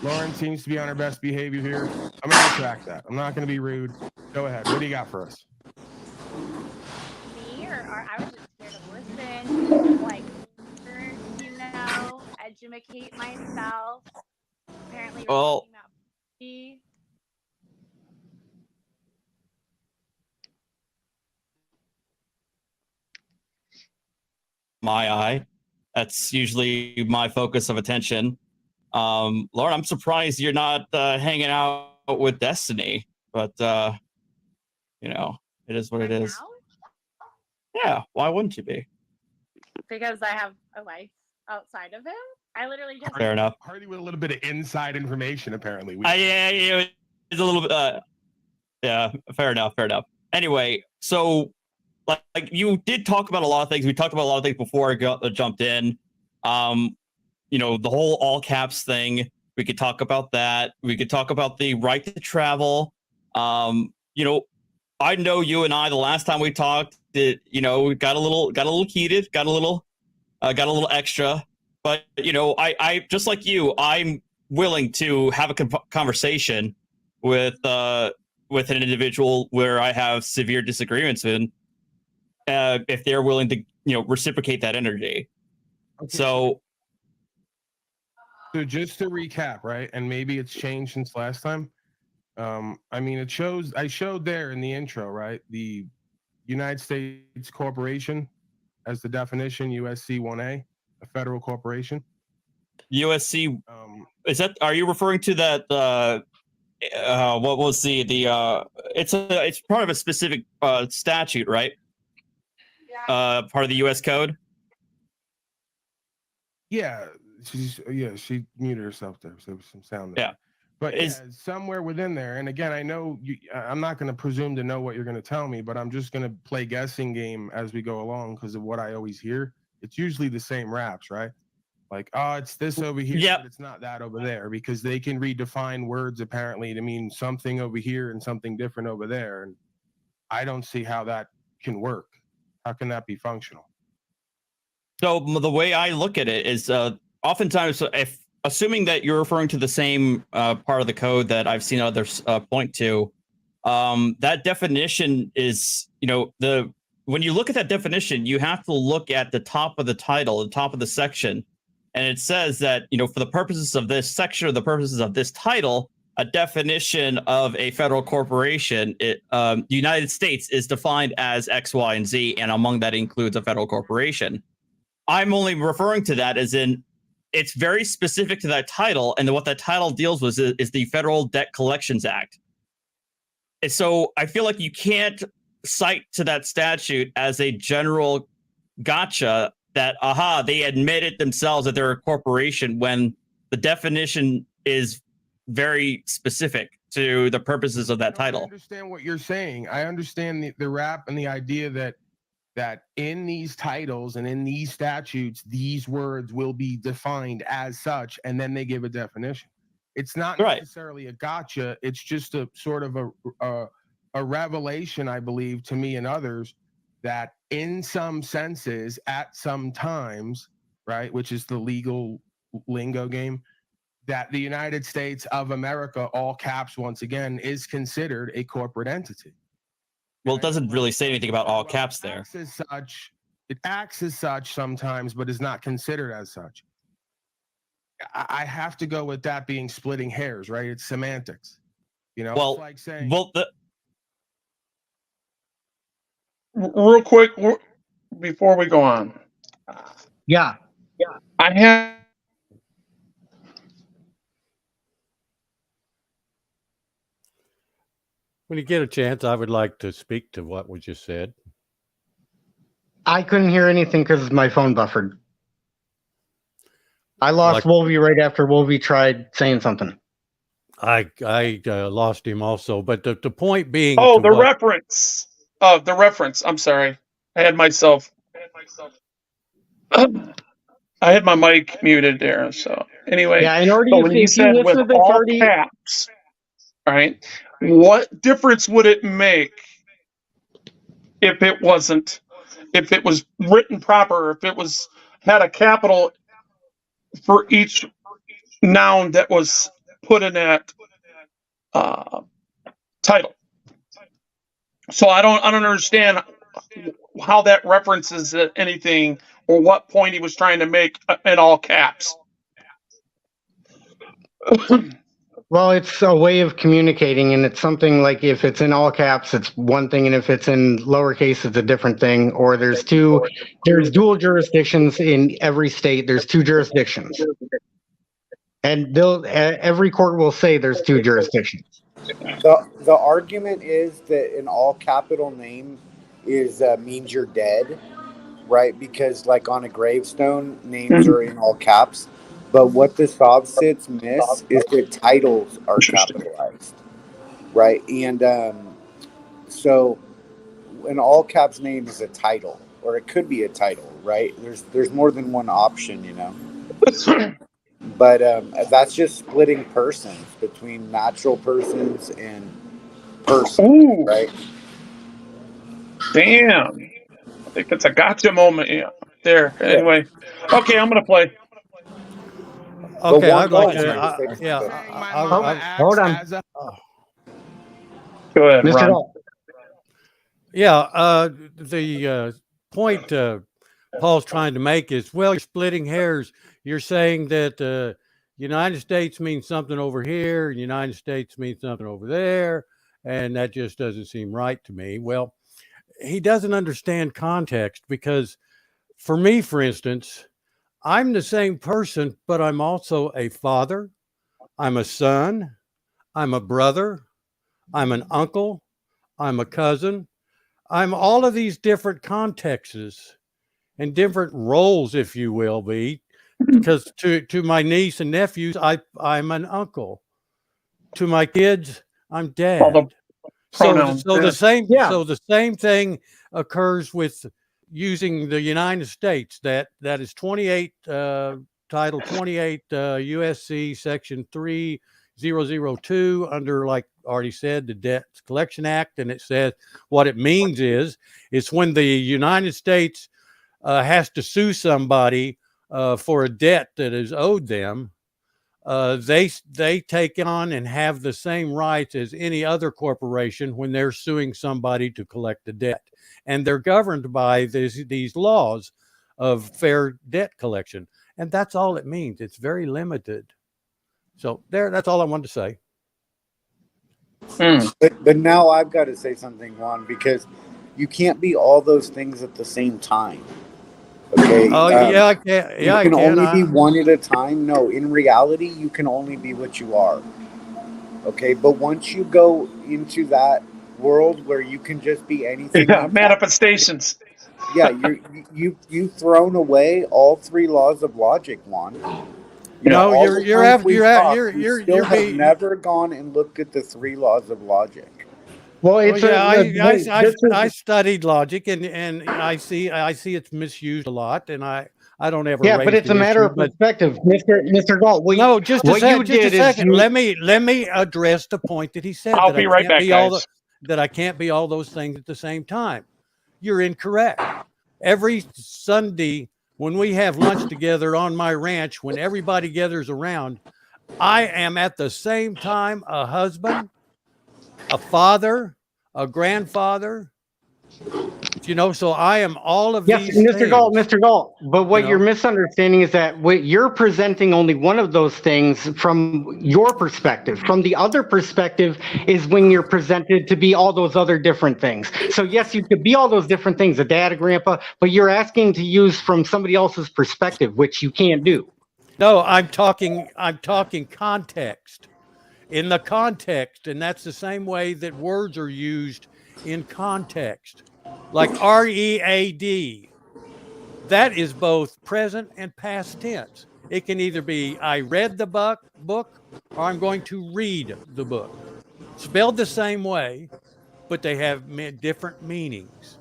Speaker 14: Lauren seems to be on her best behavior here. I'm going to retract that. I'm not going to be rude. Go ahead. What do you got for us?
Speaker 19: Me or I was just here to listen, like, educate myself. Apparently, we're talking about me.
Speaker 8: My eye. That's usually my focus of attention. Lauren, I'm surprised you're not hanging out with Destiny, but you know, it is what it is. Yeah, why wouldn't you be?
Speaker 19: Because I have a life outside of him. I literally just
Speaker 8: Fair enough.
Speaker 14: Hardy with a little bit of inside information, apparently.
Speaker 8: Yeah, it's a little bit. Yeah, fair enough. Fair enough. Anyway, so like you did talk about a lot of things. We talked about a lot of things before I jumped in. You know, the whole all caps thing. We could talk about that. We could talk about the right to travel. You know, I know you and I. The last time we talked, that you know, we got a little heated, got a little extra. But you know, I just like you, I'm willing to have a conversation with an individual where I have severe disagreements in, if they're willing to, you know, reciprocate that energy. Okay. So
Speaker 14: just to recap, right? And maybe it's changed since last time. I mean, I showed there in the intro, right? The United States Corporation as the definition, USC 1A, a federal corporation.
Speaker 8: USC, is that? Are you referring to that? What was the? It's part of a specific statute, right? Part of the U.S. code.
Speaker 14: Yeah, she muted herself there, so there was some sound there.
Speaker 8: Yeah,
Speaker 14: but somewhere within there. And again, I know I'm not going to presume to know what you're going to tell me, but I'm just going to play guessing game as we go along because of what I always hear. It's usually the same raps, right? Like, oh, it's this over here, but it's not that over there, because they can redefine words apparently to mean something over here and something different over there. And I don't see how that can work. How can that be functional?
Speaker 8: So the way I look at it is, oftentimes if assuming that you're referring to the same part of the code that I've seen others point to, that definition is, when you look at that definition, you have to look at the top of the title, the top of the section. And it says that, for the purposes of this section or the purposes of this title, a definition of a federal corporation, the United States is defined as X, Y, and Z, and among that includes a federal corporation. I'm only referring to that as in it's very specific to that title, and what that title deals with is the Federal Debt Collections Act. And so I feel like you can't cite to that statute as a general gotcha that, they admitted themselves that they're a corporation when the definition is very specific to the purposes of that title.
Speaker 14: I understand what you're saying. I understand the rap and the idea that in these titles and in these statutes, these words will be defined as such, and then they give a definition. It's not necessarily a gotcha. It's just a sort of a revelation, I believe, to me and others, that in some senses, at some times, right, which is the legal lingo game, that the United States of America, all caps once again, is considered a corporate entity.
Speaker 8: Well, it doesn't really say anything about all caps there.
Speaker 14: It acts as such sometimes, but is not considered as such. I have to go with that being splitting hairs, right? It's semantics.
Speaker 12: Well,
Speaker 14: it's like saying,
Speaker 12: real quick before we go on.
Speaker 3: Yeah.
Speaker 12: I have.
Speaker 18: When you get a chance, I would like to speak to what was just said.
Speaker 3: I couldn't hear anything because my phone buffered. I lost Wolvie right after Wolvie tried saying something.
Speaker 18: I lost him also, but the point being...
Speaker 12: Oh, the reference. The reference. I'm sorry. I had myself... I had my mic muted there, so... Anyway,
Speaker 3: yeah, and Arty,
Speaker 12: so when you said with all caps, right, what difference would it make if it was written proper, if it had a capital for each noun that was put in that title? So I don't understand how that references anything or what point he was trying to make in all caps.
Speaker 3: Well, it's a way of communicating, and it's something like if it's in all caps, it's one thing, and if it's in lowercase, it's a different thing. Or there's dual jurisdictions in every state. There's two jurisdictions, and every court will say there's two jurisdictions.
Speaker 11: The argument is that an all capital name means you're dead, right? Because like on a gravestone, names are in all caps. But what the Sovsits miss is the titles are capitalized, right? And so an all caps name is a title, or it could be a title, right? There's more than one option, But that's just splitting persons between natural persons and persons, right?
Speaker 12: Damn. I think that's a gotcha moment there. Anyway, okay, I'm going to play.
Speaker 18: Okay, I'd like to.
Speaker 3: Hold on.
Speaker 12: Go ahead,
Speaker 3: Mr.
Speaker 12: Ron.
Speaker 3: Hall.
Speaker 18: Yeah, the point Paul's trying to make is, well, you're splitting hairs. You're saying that United States means something over here, and United States means something over there, and that just doesn't seem right to me. Well, he doesn't understand context, because for me, for instance, I'm the same person, but I'm also a father, I'm a son, I'm a brother, I'm an uncle, I'm a cousin. I'm all of these different contexts and different roles, if you will be, because to my niece and nephews, I'm an uncle. To my kids, I'm dad. So the same thing occurs with using the United States. That is 28 Title 28 USC Section 3002 under, like Arty said, the Debt Collection Act, and it says what it means is it's when the United States has to sue somebody for a debt that is owed them. they take on and have the same rights as any other corporation when they're suing somebody to collect a debt, and they're governed by these laws of fair debt collection, and that's all it means. It's very limited. So that's all I wanted to say.
Speaker 11: But now I've got to say something, Juan, because you can't be all those things at the same time. Okay.
Speaker 18: Oh, yeah, I can. Yeah,
Speaker 11: you can
Speaker 18: I can.
Speaker 11: only be one at a time. No, in reality, you can only be what you are. Okay, but once you go into that world where you can just be anything,
Speaker 12: Yeah, manifestations.
Speaker 11: Yeah, you've thrown away all three laws of logic, Juan.
Speaker 18: No, you're
Speaker 11: have never gone and looked at the three laws of logic.
Speaker 3: Well,
Speaker 18: I studied logic, and I see it's misused a lot, and I don't ever.
Speaker 3: Yeah, but it's a matter of perspective, Mr. Galt.
Speaker 18: No, just a second. Let me address the point that he said.
Speaker 12: I'll be right back, guys.
Speaker 18: That I can't be all those things at the same time. You're incorrect. Every Sunday when we have lunch together on my ranch, when everybody gathers around, I am at the same time a husband, a father, a grandfather. So I am all of these things.
Speaker 3: Mr. Galt. But what you're misunderstanding is that you're presenting only one of those things from your perspective. From the other perspective is when you're presented to be all those other different things. So yes, you could be all those different things, a dad, a grandpa, but you're asking to use from somebody else's perspective, which you can't do.
Speaker 18: No, I'm talking context. In the context, and that's the same way that words are used in context. Like READ, that is both present and past tense. It can either be I read the book or I'm going to read the book. Spelled the same way, but they have different meanings.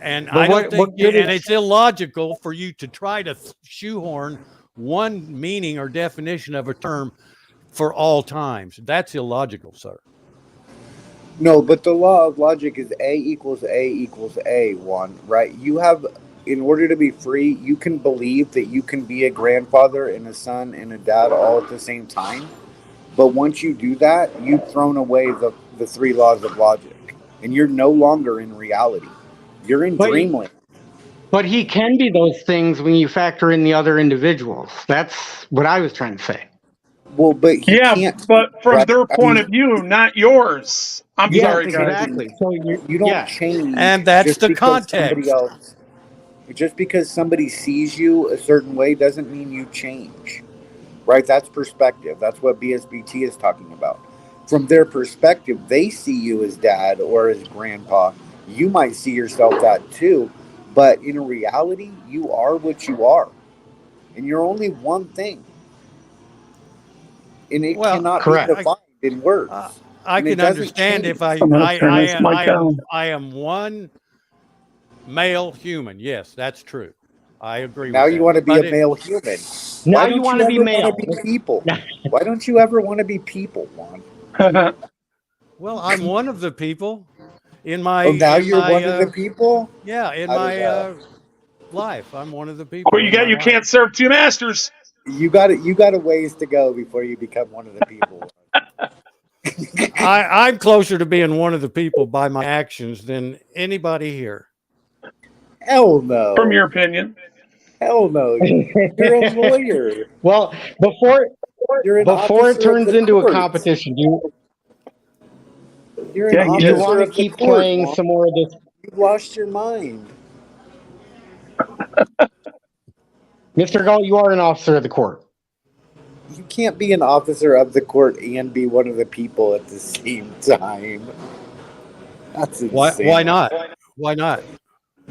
Speaker 18: And I don't think, and it's illogical for you to try to shoehorn one meaning or definition of a term for all times. That's illogical, sir.
Speaker 11: No, but the law of logic is A equals A equals A, Juan, right? You have, in order to be free, you can believe that you can be a grandfather and a son and a dad all at the same time. But once you do that, you've thrown away the three laws of logic. And you're no longer in reality. You're in dreamland.
Speaker 3: But he can be those things when you factor in the other individuals. That's what I was trying to say.
Speaker 11: Well, but he can't.
Speaker 12: But from their point of view, not yours. I'm sorry, guys.
Speaker 3: Exactly. So
Speaker 11: you don't change,
Speaker 18: and that's the context.
Speaker 11: Just because somebody sees you a certain way doesn't mean you change, right? That's perspective. That's what BSBT is talking about. From their perspective, they see you as dad or as grandpa. You might see yourself that too, but in reality, you are what you are, and you're only one thing. And it cannot be defined in words.
Speaker 18: I can understand if I am one male human. Yes, that's true. I agree with that.
Speaker 11: Now you want to be a male human.
Speaker 3: Now you want to be male.
Speaker 11: People. Why don't you ever want to be people, Juan?
Speaker 18: Well, I'm one of the people in my...
Speaker 11: Oh, now you're one of the people?
Speaker 18: Yeah, in my life. I'm one of the people.
Speaker 12: Well, you can't serve two masters.
Speaker 11: You got a ways to go before you become one of the people.
Speaker 18: I'm closer to being one of the people by my actions than anybody here.
Speaker 11: Hell no.
Speaker 12: From your opinion.
Speaker 11: Hell no. You're a lawyer.
Speaker 3: Well, before it turns into a competition, you want to keep playing some more of this.
Speaker 11: You've lost your mind.
Speaker 3: Mr. Galt, you are an officer of the court.
Speaker 11: You can't be an officer of the court and be one of the people at the same time. That's insane.
Speaker 18: Why not? Why not?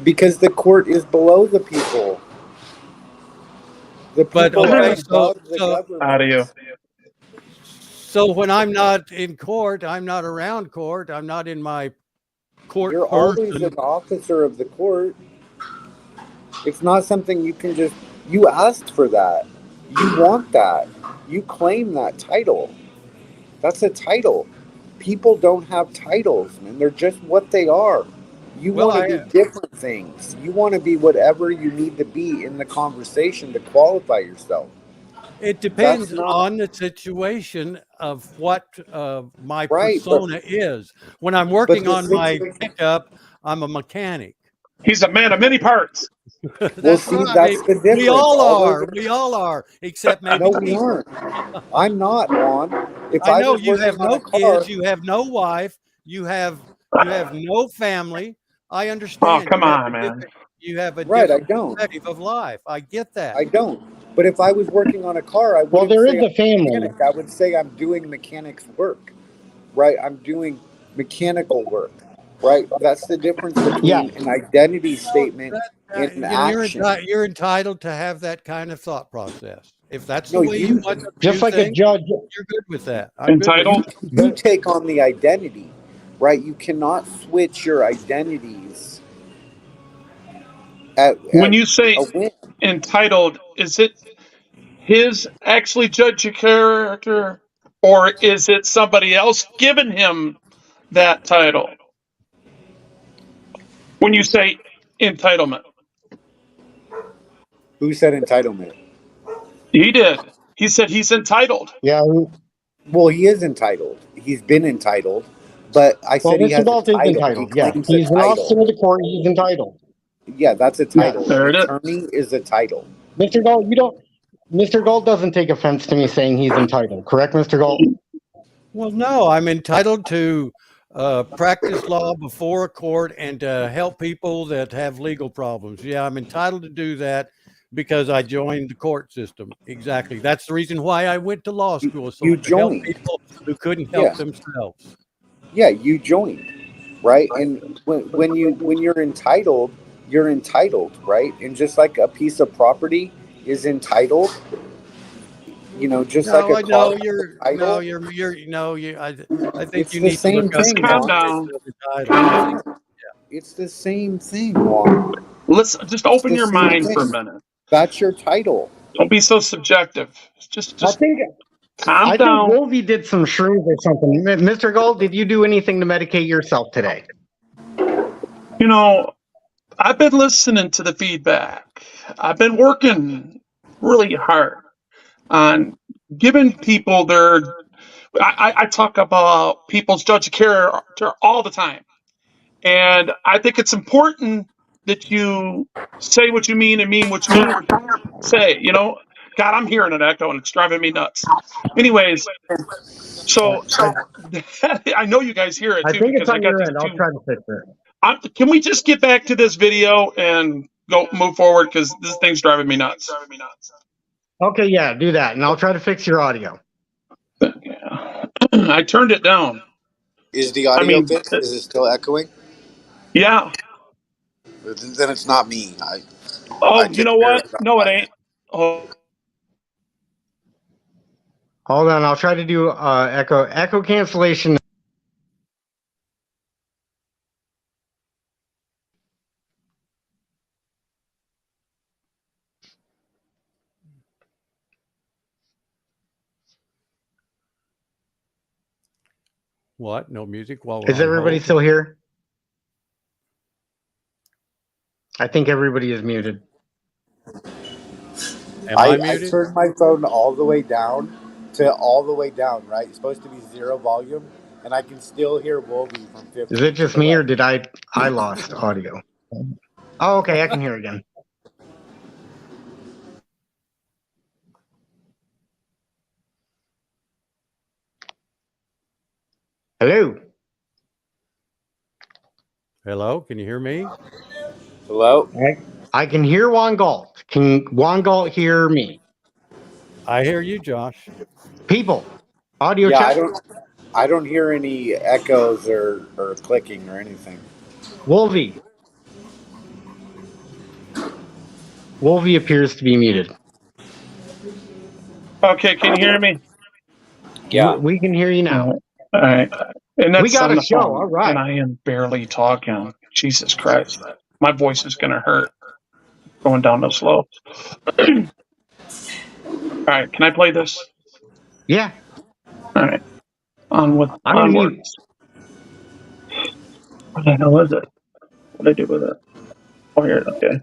Speaker 11: Because the court is below the people. The people are above the government.
Speaker 12: Audio.
Speaker 18: So when I'm not in court, I'm not around court, I'm not in my court.
Speaker 11: You're always an officer of the court. It's not something you can just... You asked for that. You want that. You claim that title. That's a title. People don't have titles, man. They're just what they are. You want to be different things. You want to be whatever you need to be in the conversation to qualify yourself.
Speaker 18: It depends
Speaker 11: That's not
Speaker 18: on the situation of what my
Speaker 11: right. But
Speaker 18: persona is. When I'm working
Speaker 11: the
Speaker 18: on my
Speaker 11: situation.
Speaker 18: pickup, I'm a mechanic.
Speaker 12: He's a man of many parts.
Speaker 11: Well,
Speaker 18: That's
Speaker 11: see,
Speaker 18: right. I
Speaker 11: that's
Speaker 18: mean,
Speaker 11: the difference.
Speaker 18: we all
Speaker 11: All
Speaker 18: are.
Speaker 11: those.
Speaker 18: We all are, except maybe
Speaker 11: No, we
Speaker 18: me.
Speaker 11: aren't. I'm not, Juan. If
Speaker 18: I
Speaker 11: I
Speaker 18: know
Speaker 11: was
Speaker 18: you have
Speaker 11: working on
Speaker 18: no
Speaker 11: a car,
Speaker 18: kids, you have no wife, you have no family. I
Speaker 12: Oh,
Speaker 18: understand.
Speaker 12: come on, man.
Speaker 18: You have a
Speaker 11: right? I
Speaker 18: different
Speaker 11: don't.
Speaker 18: perspective of life. I get that.
Speaker 11: I don't. But if I was working on a car, I
Speaker 3: Well,
Speaker 11: wouldn't
Speaker 3: there
Speaker 11: say
Speaker 3: is
Speaker 11: I'm
Speaker 3: a family.
Speaker 11: mechanic. I would say I'm doing mechanic's work. Right? I'm doing mechanical work. Right? That's the difference
Speaker 3: Yeah.
Speaker 11: between an identity statement and an
Speaker 18: You know,
Speaker 11: action.
Speaker 18: you're entitled to have that kind of thought process. If that's the
Speaker 11: No,
Speaker 18: way you want to
Speaker 3: Just
Speaker 18: view
Speaker 3: like a
Speaker 18: things,
Speaker 3: judge.
Speaker 18: you're good with that. I'm good with
Speaker 12: Entitled.
Speaker 18: that.
Speaker 11: You take on the identity, right? You cannot switch your identities at
Speaker 12: When you say
Speaker 11: a whim.
Speaker 12: entitled, is it his actually judge a character, or is it somebody else giving him that title? When you say entitlement,
Speaker 11: Who said entitlement?
Speaker 12: he did. He said he's entitled.
Speaker 3: Yeah.
Speaker 11: Well, he is entitled. He's been entitled, but I
Speaker 3: Well,
Speaker 11: said he
Speaker 3: Mr.
Speaker 11: has a
Speaker 3: Galt is
Speaker 11: title. He
Speaker 3: entitled. Yeah.
Speaker 11: claims a
Speaker 3: He's an officer
Speaker 11: title.
Speaker 3: of the court. He's entitled.
Speaker 11: Yeah, that's a
Speaker 3: Yeah.
Speaker 11: title.
Speaker 12: There
Speaker 11: An
Speaker 12: it is.
Speaker 11: attorney is a title.
Speaker 3: Mr. Galt, you don't. Mr. Galt doesn't take offense to me saying he's entitled. Correct, Mr. Galt?
Speaker 18: Well, no, I'm entitled to practice law before a court and to help people that have legal problems. Yeah, I'm entitled to do that because I joined the court system. Exactly. That's the reason why I went to law school, so
Speaker 11: You
Speaker 18: I could help
Speaker 11: joined.
Speaker 18: people who couldn't
Speaker 11: Yeah.
Speaker 18: help themselves.
Speaker 11: Yeah, you joined, right? And when you're entitled, right? And just like a piece of property is entitled, just like
Speaker 18: No,
Speaker 11: a
Speaker 18: I
Speaker 11: car
Speaker 18: know
Speaker 11: has
Speaker 18: you're.
Speaker 11: a
Speaker 18: No,
Speaker 11: title,
Speaker 18: you're. No, you. I think
Speaker 11: it's
Speaker 18: you
Speaker 11: the
Speaker 18: need to
Speaker 11: same
Speaker 18: look up
Speaker 12: Just
Speaker 11: thing,
Speaker 18: the
Speaker 12: calm
Speaker 11: Juan.
Speaker 12: down.
Speaker 18: definition of entitled. I think.
Speaker 11: It's the same thing, Juan.
Speaker 12: Let's just
Speaker 11: It's
Speaker 12: open
Speaker 11: the
Speaker 12: your
Speaker 11: same
Speaker 12: mind for a
Speaker 11: thing.
Speaker 12: minute.
Speaker 11: That's your title.
Speaker 12: Don't be so subjective. Just
Speaker 3: I think
Speaker 12: calm
Speaker 3: I think
Speaker 12: down.
Speaker 3: Wolvie did some shrooms or something. Mr. Galt, did you do anything to medicate yourself today?
Speaker 12: You know, I've been listening to the feedback. I've been working really hard on giving people their. I talk about people's judge of character all the time. And I think it's important that you say what you mean and mean what you say, God, I'm hearing an echo and it's driving me nuts. Anyways, so I know you guys hear it
Speaker 3: I
Speaker 12: too
Speaker 3: think it's
Speaker 12: because I
Speaker 3: on
Speaker 12: got
Speaker 3: your
Speaker 12: these
Speaker 3: end. I'll
Speaker 12: two.
Speaker 3: try to fix it.
Speaker 12: Can we just get back to this video and go move forward because this thing's driving me nuts.
Speaker 3: Okay, yeah, do that, and I'll try to fix your audio.
Speaker 12: Yeah. I turned it down.
Speaker 20: Is the
Speaker 12: I
Speaker 20: audio
Speaker 12: mean,
Speaker 20: fixed? Is it still echoing?
Speaker 12: yeah.
Speaker 20: Then it's not me. I
Speaker 12: Oh, you
Speaker 20: take
Speaker 12: know
Speaker 20: care of
Speaker 12: what?
Speaker 20: it on
Speaker 12: No, it
Speaker 20: my
Speaker 12: ain't. Oh,
Speaker 3: Hold on, I'll try to do echo cancellation.
Speaker 18: What? No music while we're
Speaker 3: Is
Speaker 18: on
Speaker 3: everybody
Speaker 18: hold?
Speaker 3: still here? I think everybody is muted.
Speaker 18: Am I
Speaker 11: I
Speaker 18: muted?
Speaker 11: turned my phone all the way down right? It's supposed to be 0 volume, and I can still hear Wolby from 50
Speaker 3: Is it
Speaker 11: to
Speaker 3: just
Speaker 11: the
Speaker 3: me, or
Speaker 11: right.
Speaker 3: did I lost audio? Oh, okay, I can hear again. Hello.
Speaker 18: Hello, can you hear me?
Speaker 11: Hello?
Speaker 3: I can hear Juan Galt. Can Juan Galt hear me?
Speaker 18: I hear you, Josh.
Speaker 3: People, audio
Speaker 11: Yeah,
Speaker 3: check.
Speaker 11: I don't hear any echoes or clicking or anything.
Speaker 3: Wolvie. Wolvie appears to be muted.
Speaker 12: okay. Can you hear me?
Speaker 11: Yeah.
Speaker 3: We can hear you now.
Speaker 12: All right. And
Speaker 3: We
Speaker 12: that's
Speaker 3: got
Speaker 12: on
Speaker 3: a
Speaker 12: the
Speaker 3: show.
Speaker 12: phone.
Speaker 3: All right.
Speaker 12: And I am barely talking. Jesus Christ. My voice is going to hurt going down the slope. All right. Can I play this?
Speaker 3: Yeah.
Speaker 12: All right.
Speaker 3: I'm gonna mute.
Speaker 12: Onwards. What the hell is it? What did I do with it? Oh, here. Okay.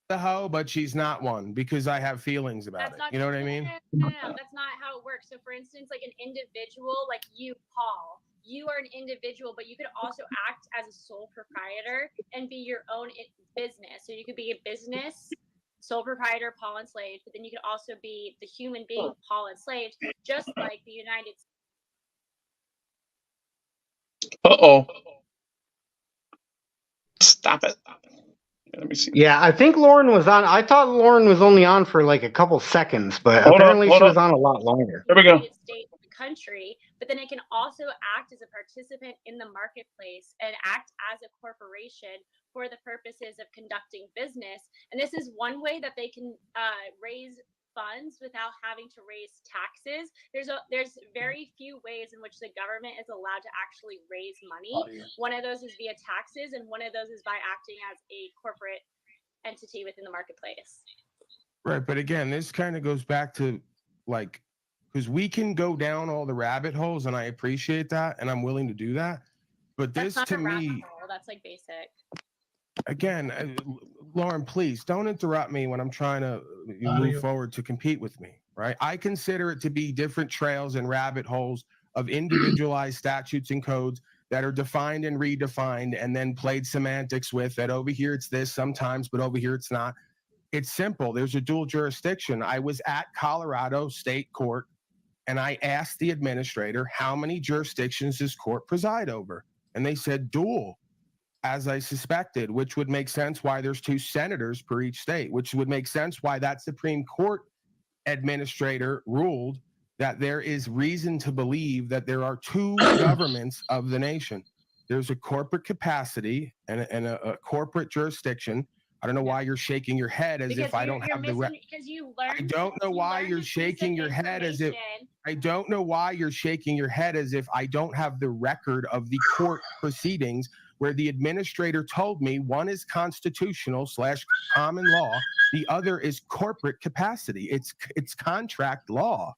Speaker 14: the hoe, but she's not one because I have feelings about
Speaker 19: That's
Speaker 14: it.
Speaker 19: not,
Speaker 14: You know what I mean?
Speaker 19: No, that's not how it works. So, for instance, like an individual, like you, Paul, you are an individual, but you could also act as a sole proprietor and be your own business. So you could be a business, sole proprietor, Paul Enslaved, but then you could also be the human being, Paul Enslaved, just like the United States.
Speaker 12: Uh-oh. Stop it. Let me see.
Speaker 3: Yeah, I think Lauren was on. I thought Lauren was only on for like a couple seconds, but
Speaker 12: Hold
Speaker 3: apparently
Speaker 12: up.
Speaker 3: she was on a lot longer.
Speaker 12: There we go.
Speaker 19: United States, the country, but then it can also act as a participant in the marketplace and act as a corporation for the purposes of conducting business. And this is one way that they can raise funds without having to raise taxes. There's very few ways in which the government is allowed to actually raise money. One of those is via taxes, and one of those is by acting as a corporate entity within the marketplace.
Speaker 14: Right, but again, this kind of goes back to like, because we can go down all the rabbit holes, and I appreciate that, and I'm willing to do that. But
Speaker 19: That's
Speaker 14: this,
Speaker 19: not
Speaker 14: to
Speaker 19: a rabbit
Speaker 14: me,
Speaker 19: hole. That's like basic.
Speaker 14: again, Lauren, please don't interrupt me when I'm trying to move forward to compete with me, right? I consider it to be different trails and rabbit holes of individualized statutes and codes that are defined and redefined and then played semantics with that over here it's this sometimes, but over here it's not. It's simple. There's a dual jurisdiction. I was at Colorado State Court and I asked the administrator, how many jurisdictions does court preside over? And they said dual, as I suspected, which would make sense why there's 2 senators per each state, which would make sense why that Supreme Court administrator ruled that there is reason to believe that there are 2 governments of the nation. There's a corporate capacity and a corporate jurisdiction. I don't know why you're shaking your head as if I don't have the
Speaker 19: because you learned.
Speaker 14: I don't know why you're shaking your head as if I don't know why you're shaking your head as if I don't have the record of the court proceedings where the administrator told me one is constitutional / common law, the other is corporate capacity. It's contract law.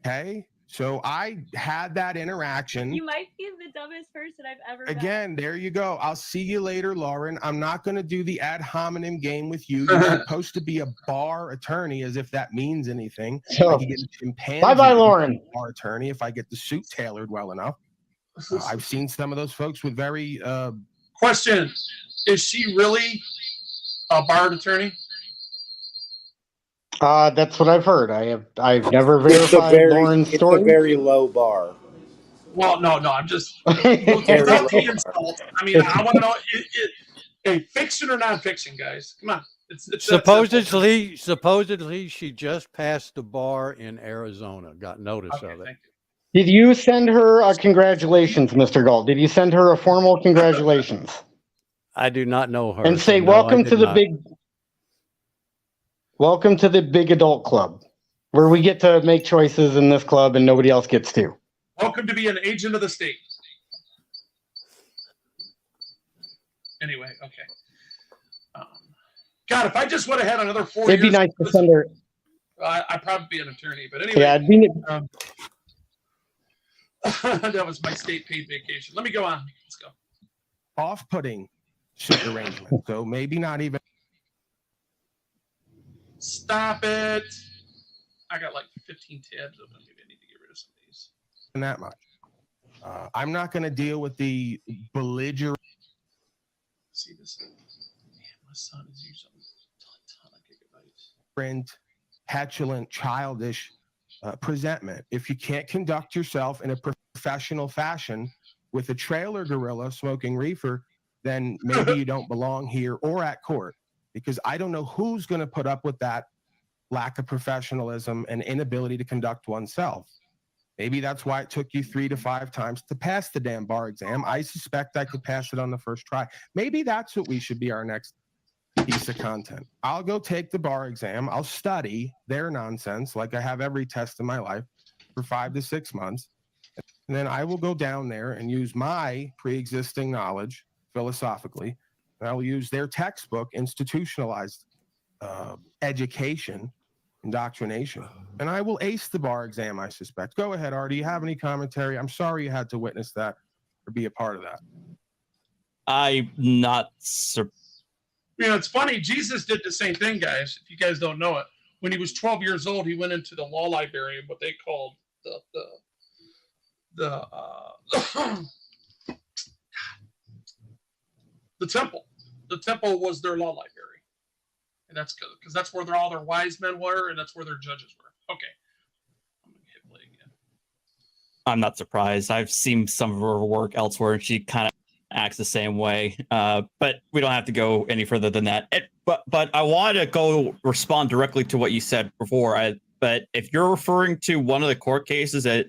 Speaker 14: Okay? So I had that interaction.
Speaker 19: You might be the dumbest person I've ever met.
Speaker 14: Again, there you go. I'll see you later, Lauren. I'm not going to do the ad hominem game with you. You're supposed to be a bar attorney, as if that means anything.
Speaker 3: So,
Speaker 14: I can get a chimpanzee
Speaker 3: bye-bye, Lauren.
Speaker 14: Bar attorney if I get the suit tailored well enough. I've seen some of those folks with very
Speaker 12: Question: is she really a bar attorney?
Speaker 3: That's what I've heard. I've never verified Lauren's story.
Speaker 20: It's a very low bar.
Speaker 12: Well, no, I'm just without the insult. I mean, I want to know: hey, fiction or non-fiction, guys? Come on. It's
Speaker 18: supposedly she just passed the bar in Arizona. Got notice of it.
Speaker 3: Did you send her congratulations, Mr. Galt? Did you send her a formal congratulations?
Speaker 18: I do not know her.
Speaker 3: And say,
Speaker 18: so no,
Speaker 3: welcome to the big adult club, where we get to make choices in this club and nobody else gets to.
Speaker 12: Welcome to be an agent of the state. Anyway, okay. God, if I just would have had another 4 years.
Speaker 3: It'd be nice to send her.
Speaker 12: I'd probably be an attorney, but anyway.
Speaker 3: Yeah, it'd be.
Speaker 12: That was my state paid vacation. Let me go on. Let's go.
Speaker 14: Off-putting suit arrangement. So maybe not even.
Speaker 12: Stop it. I got like 15 tabs open. Maybe I need to get rid of some of these.
Speaker 14: That much. I'm not going to deal with the belligerent.
Speaker 12: See this? Man, my son is using a ton of gigabytes.
Speaker 14: Petulant, childish presentment. If you can't conduct yourself in a professional fashion with a trailer gorilla smoking reefer, then maybe you don't belong here or at court, because I don't know who's going to put up with that lack of professionalism and inability to conduct oneself. Maybe that's why it took you 3 to 5 times to pass the damn bar exam. I suspect I could pass it on the first try. Maybe that's what we should be our next piece of content. I'll go take the bar exam. I'll study their nonsense like I have every test in my life for 5 to 6 months. And then I will go down there and use my pre-existing knowledge philosophically. And I will use their textbook, institutionalized education, indoctrination. And I will ace the bar exam, I suspect. Go ahead, Arty. Do you have any commentary? I'm sorry you had to witness that or be a part of that.
Speaker 8: I'm not surprised.
Speaker 12: You know, it's funny. Jesus did the same thing, guys. If you guys don't know it, when he was 12 years old, he went into the law library, what they called the the temple. The temple was their law library, and that's because that's where all their wise men were, and that's where their judges were. Okay, I'm gonna hit play again.
Speaker 8: I'm not surprised. I've seen some of her work elsewhere, and she kind of acts the same way. But we don't have to go any further than that. But I want to go respond directly to what you said before. But if you're referring to one of the court cases that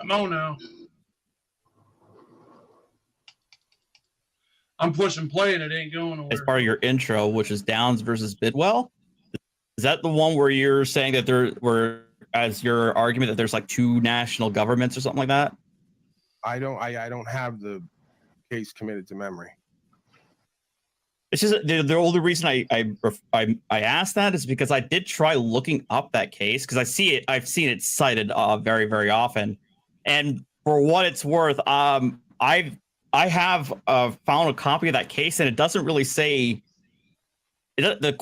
Speaker 12: Come on now. I'm pushing play and it ain't going nowhere.
Speaker 8: as part of your intro, which is Downs versus Bidwell, is that the one where you're saying that there were, as your argument, that there's like two national governments or something like that?
Speaker 14: I don't have the case committed to memory.
Speaker 8: It's just the only reason I asked that is because I did try looking up that case because I've seen it cited very, very often, and for what it's worth, I have found a copy of that case, and it doesn't really say the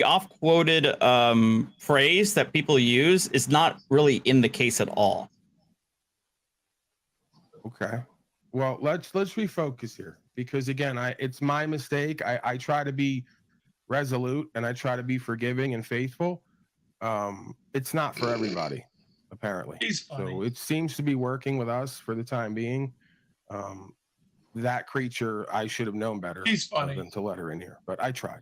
Speaker 8: off-quoted phrase that people use is not really in the case at all.
Speaker 14: Okay. Well, let's refocus here because again, it's my mistake. I try to be resolute and I try to be forgiving and faithful. It's not for everybody, apparently. So it seems to be working with us for the time being. That creature, I should have known better than to let her in here, but I tried.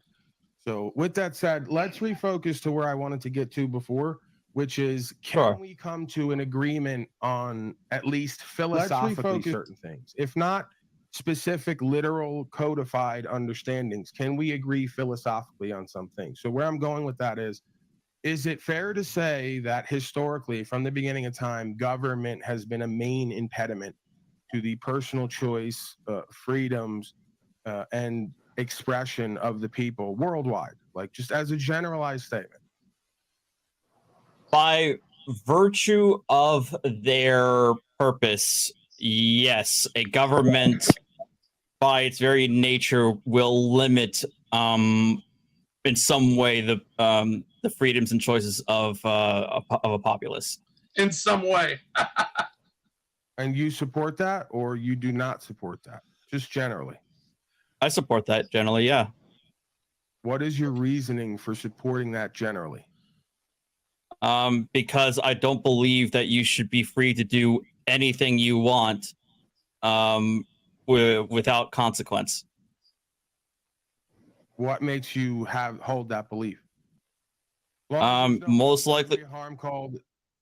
Speaker 14: So with that said, let's refocus to where I wanted to get to before, which is, can we come to an agreement on at least philosophically certain things? If not specific, literal, codified understandings, can we agree philosophically on some things? So where I'm going with that is it fair to say that historically, from the beginning of time, government has been a main impediment to the personal choice, freedoms, and expression of the people worldwide, like just as a generalized statement?
Speaker 8: By virtue of their purpose, yes, a government by its very nature will limit in some way the freedoms and choices of a populace.
Speaker 12: In some way.
Speaker 14: And you support that or you do not support that? Just generally.
Speaker 8: I support that generally, yeah.
Speaker 14: What is your reasoning for supporting that generally?
Speaker 8: Because I don't believe that you should be free to do anything you want without consequence.
Speaker 14: What makes you hold that belief?
Speaker 8: Most likely
Speaker 14: harm called.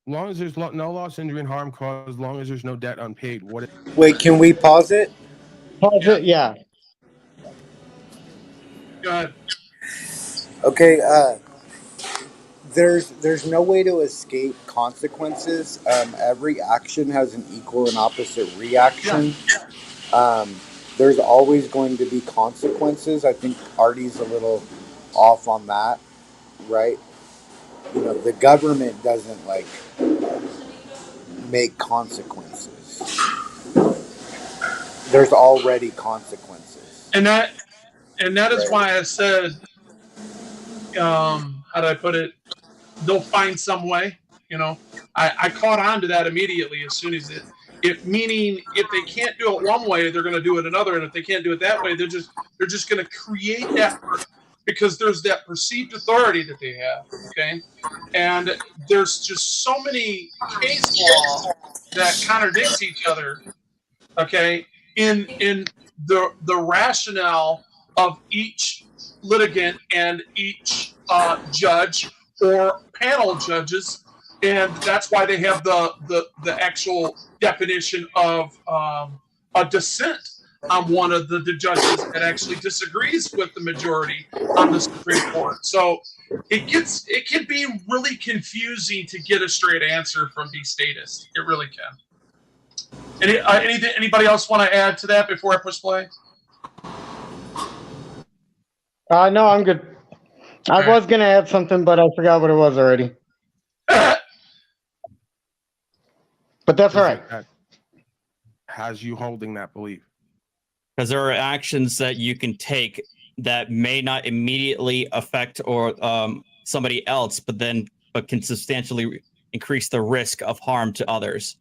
Speaker 14: As long as there's no loss, injury, and harm caused, as long as there's no debt unpaid.
Speaker 11: Wait, can we pause it?
Speaker 3: Pause it, yeah.
Speaker 12: Go ahead.
Speaker 11: Okay, there's no way to escape consequences. Every action has an equal and opposite reaction. There's always going to be consequences. I think Arty's a little off on that, right? You know, the government doesn't make consequences. There's already consequences.
Speaker 12: And that is why I said, how do I put it? They'll find some way. You know, I caught on to that immediately as soon as meaning if they can't do it one way, they're going to do it another, and if they can't do it that way, they're just going to create that because there's that perceived authority that they have. Okay, and there's just so many case law that contradicts each other. Okay, in the rationale of each litigant and each judge or panel of judges, and that's why they have the actual definition of a dissent on one of the judges that actually disagrees with the majority on the Supreme Court. So it can be really confusing to get a straight answer from these statists. It really can. Anybody else want to add to that before I push play?
Speaker 3: No, I'm good. I was going to add something, but I forgot what it was already. But that's all right.
Speaker 14: That has you holding that belief?
Speaker 8: Because there are actions that you can take that may not immediately affect or somebody else, but can substantially increase the risk of harm to others.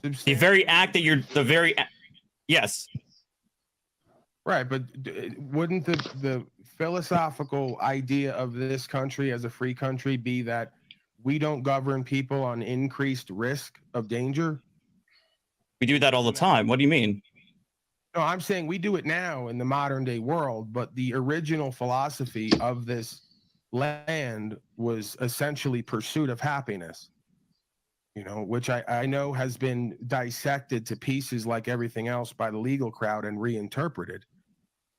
Speaker 8: The very act that yes.
Speaker 14: Right, but wouldn't the philosophical idea of this country as a free country be that we don't govern people on increased risk of danger?
Speaker 8: We do that all the time. What do you mean?
Speaker 14: No, I'm saying we do it now in the modern day world, but the original philosophy of this land was essentially pursuit of happiness, which I know has been dissected to pieces like everything else by the legal crowd and reinterpreted.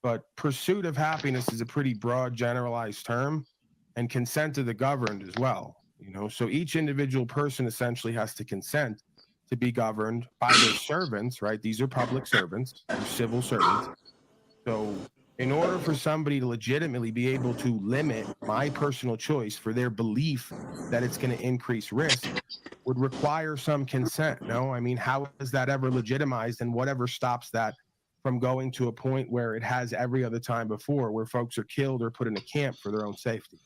Speaker 14: But pursuit of happiness is a pretty broad, generalized term, and consent of the governed as well. So each individual person essentially has to consent to be governed by their servants, right? These are public servants, they're civil servants. So in order for somebody to legitimately be able to limit my personal choice for their belief that it's going to increase risk would require some consent. No, I mean, how is that ever legitimized, and whatever stops that from going to a point where it has every other time before, where folks are killed or put in a camp for their own safety?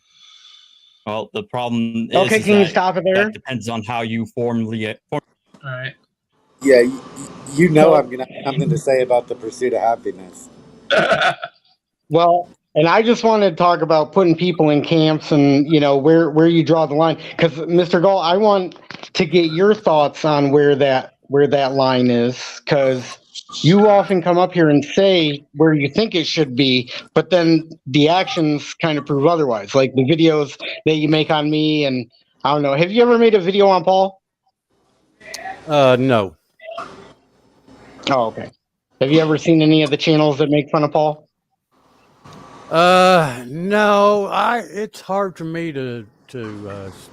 Speaker 8: Well, the problem is,
Speaker 3: Okay, can you stop it there?
Speaker 8: That depends on how you formally.
Speaker 1: All right.
Speaker 20: Yeah, I'm going to have something to say about the pursuit of happiness.
Speaker 3: Well, and I just wanted to talk about putting people in camps and, where you draw the line. Because, Mr. Gall, I want to get your thoughts on where that line is. Because you often come up here and say where you think it should be, but then the actions kind of prove otherwise. Like the videos that you make on me, and I don't know. Have you ever made a video on Paul?
Speaker 18: No.
Speaker 3: Oh, okay. Have you ever seen any of the channels that make fun of Paul?
Speaker 18: No. It's hard for me to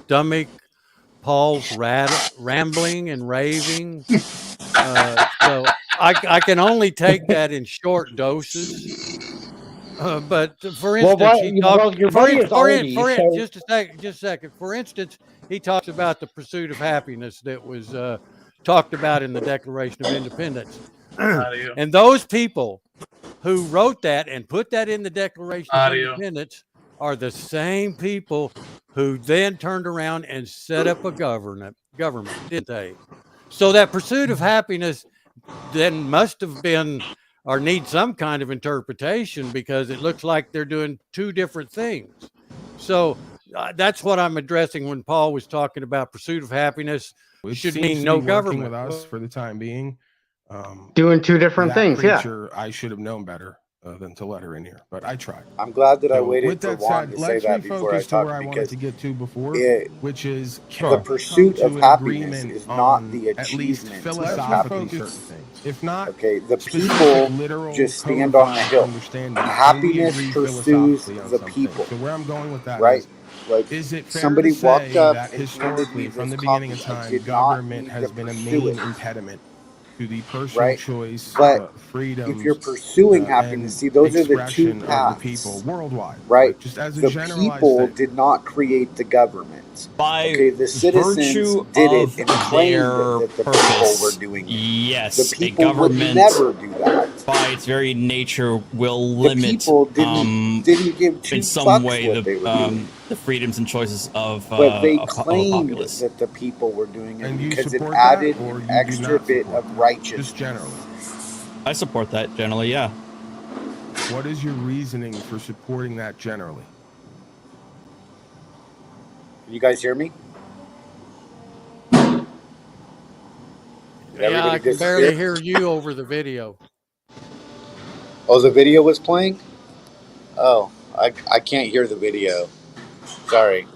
Speaker 18: stomach Paul's rambling and raving. So I can only take that in short doses. But for instance, just a second. For instance, he talks about the pursuit of happiness that was talked about in the Declaration of Independence. And those people who wrote that and put that in the Declaration of Independence are the same people who then turned around and set up a government, didn't they? So that pursuit of happiness then must have been or need some kind of interpretation, because it looks like they're doing two different things. So that's what I'm addressing when Paul was talking about pursuit of happiness. It should mean no government.
Speaker 14: With us for the time being.
Speaker 3: Doing two different things,
Speaker 14: creature, I should have known better than to let her in here, but I tried.
Speaker 20: I'm glad that I
Speaker 14: So,
Speaker 20: waited
Speaker 14: with
Speaker 20: for
Speaker 14: that
Speaker 20: Juan
Speaker 14: said,
Speaker 20: to say
Speaker 14: let's
Speaker 20: that before I
Speaker 14: refocus to where I
Speaker 20: talked,
Speaker 14: wanted
Speaker 20: because
Speaker 14: to get to before, which is
Speaker 20: the pursuit
Speaker 14: come
Speaker 20: of
Speaker 14: to an
Speaker 20: happiness
Speaker 14: agreement
Speaker 20: is not
Speaker 14: on
Speaker 20: the
Speaker 14: at least
Speaker 20: achievement of
Speaker 14: philosophically certain
Speaker 20: happiness.
Speaker 14: things. If not,
Speaker 20: Okay, the
Speaker 14: specific,
Speaker 20: people
Speaker 14: literal,
Speaker 20: just stand on the
Speaker 14: codified
Speaker 20: hill.
Speaker 14: understanding, and we
Speaker 20: Happiness
Speaker 14: agree
Speaker 20: pursues
Speaker 14: philosophically on
Speaker 20: the
Speaker 14: something.
Speaker 20: people,
Speaker 14: So where I'm going with that
Speaker 20: right?
Speaker 14: is,
Speaker 20: Like,
Speaker 14: is it fair
Speaker 20: somebody
Speaker 14: to
Speaker 20: walked
Speaker 14: say
Speaker 20: up
Speaker 14: that
Speaker 20: and handed me
Speaker 14: historically, from
Speaker 20: this
Speaker 14: the beginning of
Speaker 20: copy. I
Speaker 14: time,
Speaker 20: did not
Speaker 14: government
Speaker 20: need
Speaker 14: has
Speaker 20: to
Speaker 14: been a
Speaker 20: pursue
Speaker 14: main
Speaker 20: it,
Speaker 14: impediment to the personal
Speaker 20: right?
Speaker 14: choice,
Speaker 20: But if
Speaker 14: freedoms,
Speaker 20: you're pursuing happiness,
Speaker 14: and
Speaker 20: see, those are the two
Speaker 14: expression of the people
Speaker 20: paths,
Speaker 14: worldwide,
Speaker 20: right?
Speaker 14: just as a
Speaker 20: The
Speaker 14: generalized
Speaker 20: people
Speaker 14: statement.
Speaker 20: did not create the government.
Speaker 8: By
Speaker 20: Okay, the citizens
Speaker 8: virtue
Speaker 20: did it
Speaker 8: of
Speaker 20: and claimed
Speaker 8: their
Speaker 20: that the people were
Speaker 8: purpose,
Speaker 20: doing it.
Speaker 8: yes,
Speaker 20: The
Speaker 8: a
Speaker 20: people would
Speaker 8: government
Speaker 20: never do that.
Speaker 8: by its very nature will
Speaker 20: The
Speaker 8: limit
Speaker 20: people didn't give two
Speaker 8: in some
Speaker 20: fucks
Speaker 8: way
Speaker 20: what they were doing.
Speaker 8: the freedoms and choices of
Speaker 20: But they
Speaker 8: of a
Speaker 20: claimed
Speaker 8: populace.
Speaker 20: that the people were doing it
Speaker 14: And you
Speaker 20: because it
Speaker 14: support that,
Speaker 20: added
Speaker 14: or
Speaker 20: an
Speaker 14: you do
Speaker 20: extra
Speaker 14: not
Speaker 20: bit
Speaker 14: support
Speaker 20: of
Speaker 14: that?
Speaker 20: righteousness.
Speaker 14: Just generally.
Speaker 8: I support that generally, yeah.
Speaker 14: What is your reasoning for supporting that generally?
Speaker 20: You guys hear me? Did
Speaker 18: Yeah,
Speaker 20: everybody
Speaker 18: I can
Speaker 20: disappear?
Speaker 18: barely hear you over the video.
Speaker 20: Oh, the video was playing? Oh, I can't hear the video. Sorry.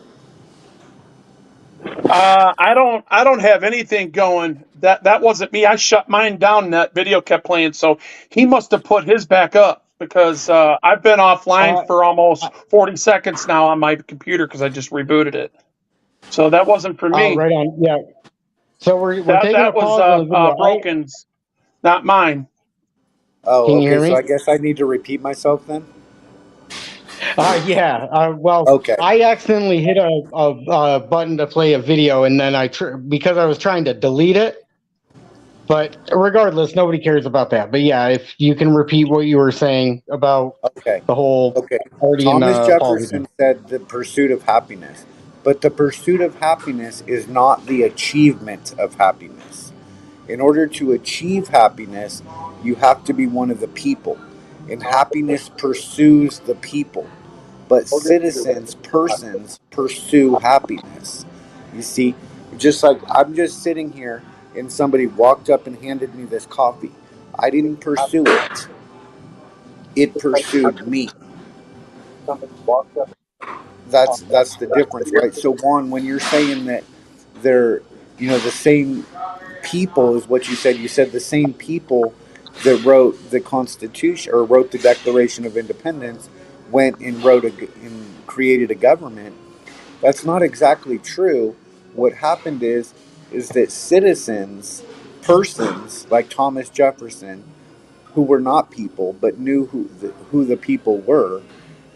Speaker 12: I don't have anything going. That wasn't me. I shut mine down and that video kept playing. So he must have put his back up, because I've been offline for almost 40 seconds now on my computer because I just rebooted it. So that wasn't for me.
Speaker 3: Right on. Yeah. So we're taking a
Speaker 12: That was
Speaker 3: pause on the video.
Speaker 12: Broken's, not mine.
Speaker 20: Oh,
Speaker 3: Can you
Speaker 20: okay.
Speaker 3: hear
Speaker 20: So
Speaker 3: me?
Speaker 20: I guess I need to repeat myself then?
Speaker 3: Yeah. Well,
Speaker 20: Okay.
Speaker 3: I accidentally hit a button to play a video, and then because I was trying to delete it. But regardless, nobody cares about that. But yeah, if you can repeat what you were saying about
Speaker 20: Okay.
Speaker 3: the whole
Speaker 20: Okay.
Speaker 3: Arty and
Speaker 20: Thomas
Speaker 3: Paul video.
Speaker 20: Jefferson said the pursuit of happiness. But the pursuit of happiness is not the achievement of happiness. In order to achieve happiness, you have to be one of the people. And happiness pursues the people. But citizens, persons, pursue happiness. You see, just like I'm just sitting here and somebody walked up and handed me this coffee. I didn't pursue it. It pursued me. That's the difference, right? So Juan, when you're saying that they're, the same people is what you said. You said the same people that wrote the Constitution or wrote the Declaration of Independence went and and created a government. That's not exactly true. What happened is that citizens, persons like Thomas Jefferson, who were not people but knew who the people were,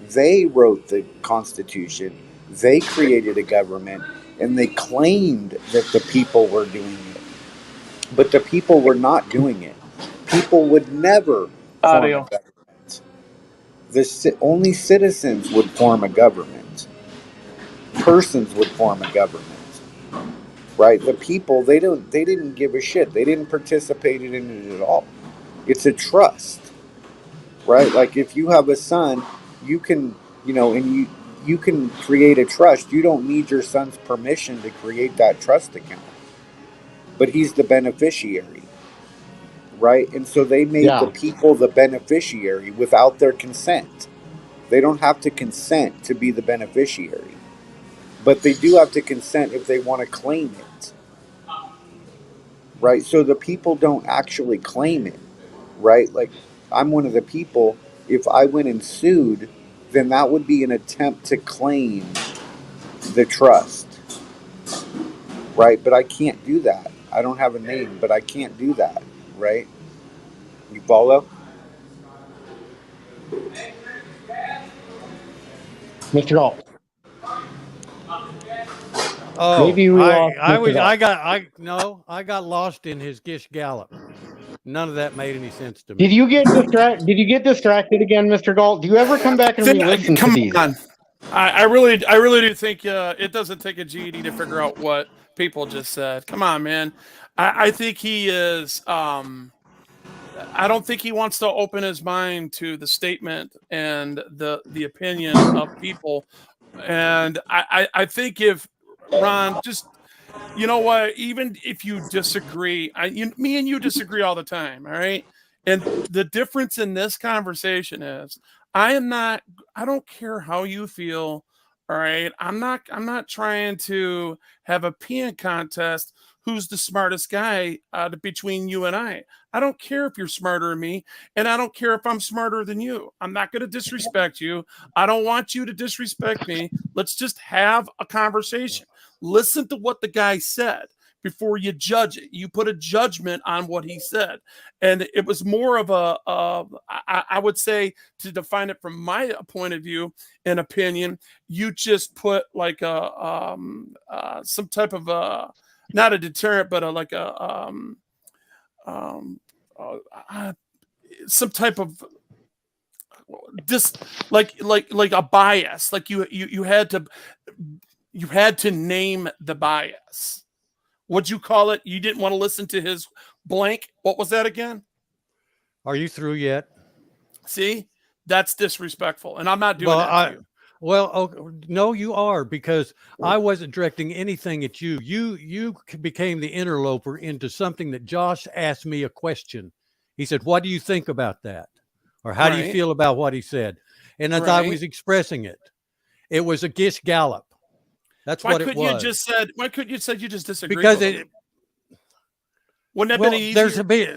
Speaker 20: they wrote the Constitution. They created a government, and they claimed that the people were doing it. But the people were not doing it. People would never form a government. Only citizens would form a government. Persons would form a government. Right? The people, they didn't give a shit. They didn't participate in it at all. It's a trust. Right? Like if you have a son, you can, and you can create a trust. You don't need your son's permission to create that trust account. But he's the beneficiary. Right? And so they made the people the beneficiary without their consent. They don't have to consent to be the beneficiary. But they do have to consent if they want to claim it. Right? So the people don't actually claim it. Right? Like, I'm one of the people. If I went and sued, then that would be an attempt to claim the trust. Right? But I can't do that. I don't have a name, but I can't do that. Right? You follow?
Speaker 3: Mr. Galt.
Speaker 18: Oh,
Speaker 3: Maybe we lost Mr. Galt.
Speaker 18: I got lost in his Gish Gallop. None of that made any sense to me.
Speaker 3: Did you get distracted again, Mr. Galt? Do you ever come back and re-listen to these?
Speaker 12: Come on. I really do think it doesn't take a GED to figure out what people just said. Come on, man. I think he is. I don't think he wants to open his mind to the statement and the opinion of people. And I think if Ron just, you know what, even if you disagree, me and you disagree all the time, all right? And the difference in this conversation is I don't care how you feel, all right? I'm not trying to have a peeing contest who's the smartest guy between you and I. I don't care if you're smarter than me, and I don't care if I'm smarter than you. I'm not going to disrespect you. I don't want you to disrespect me. Let's just have a conversation. Listen to what the guy said before you judge it. You put a judgment on what he said. And it was more of I would say, to define it from my point of view and opinion, you just put like some type of not a deterrent, but some type of like a bias. Like you had to name the bias. What'd you call it? You didn't want to listen to his blank. What was that again?
Speaker 18: Are you through yet?
Speaker 12: See, that's disrespectful, and I'm not doing that to you.
Speaker 18: Well, no, you are, because I wasn't directing anything at you. You became the interloper into something that Josh asked me a question. He said, "What do you think about that?" Or "How do you feel about what he said?" And as I was expressing it, it was a Gish Gallop. That's what it was.
Speaker 12: Why couldn't you say you just disagree?
Speaker 18: Because
Speaker 12: wouldn't that have been easier?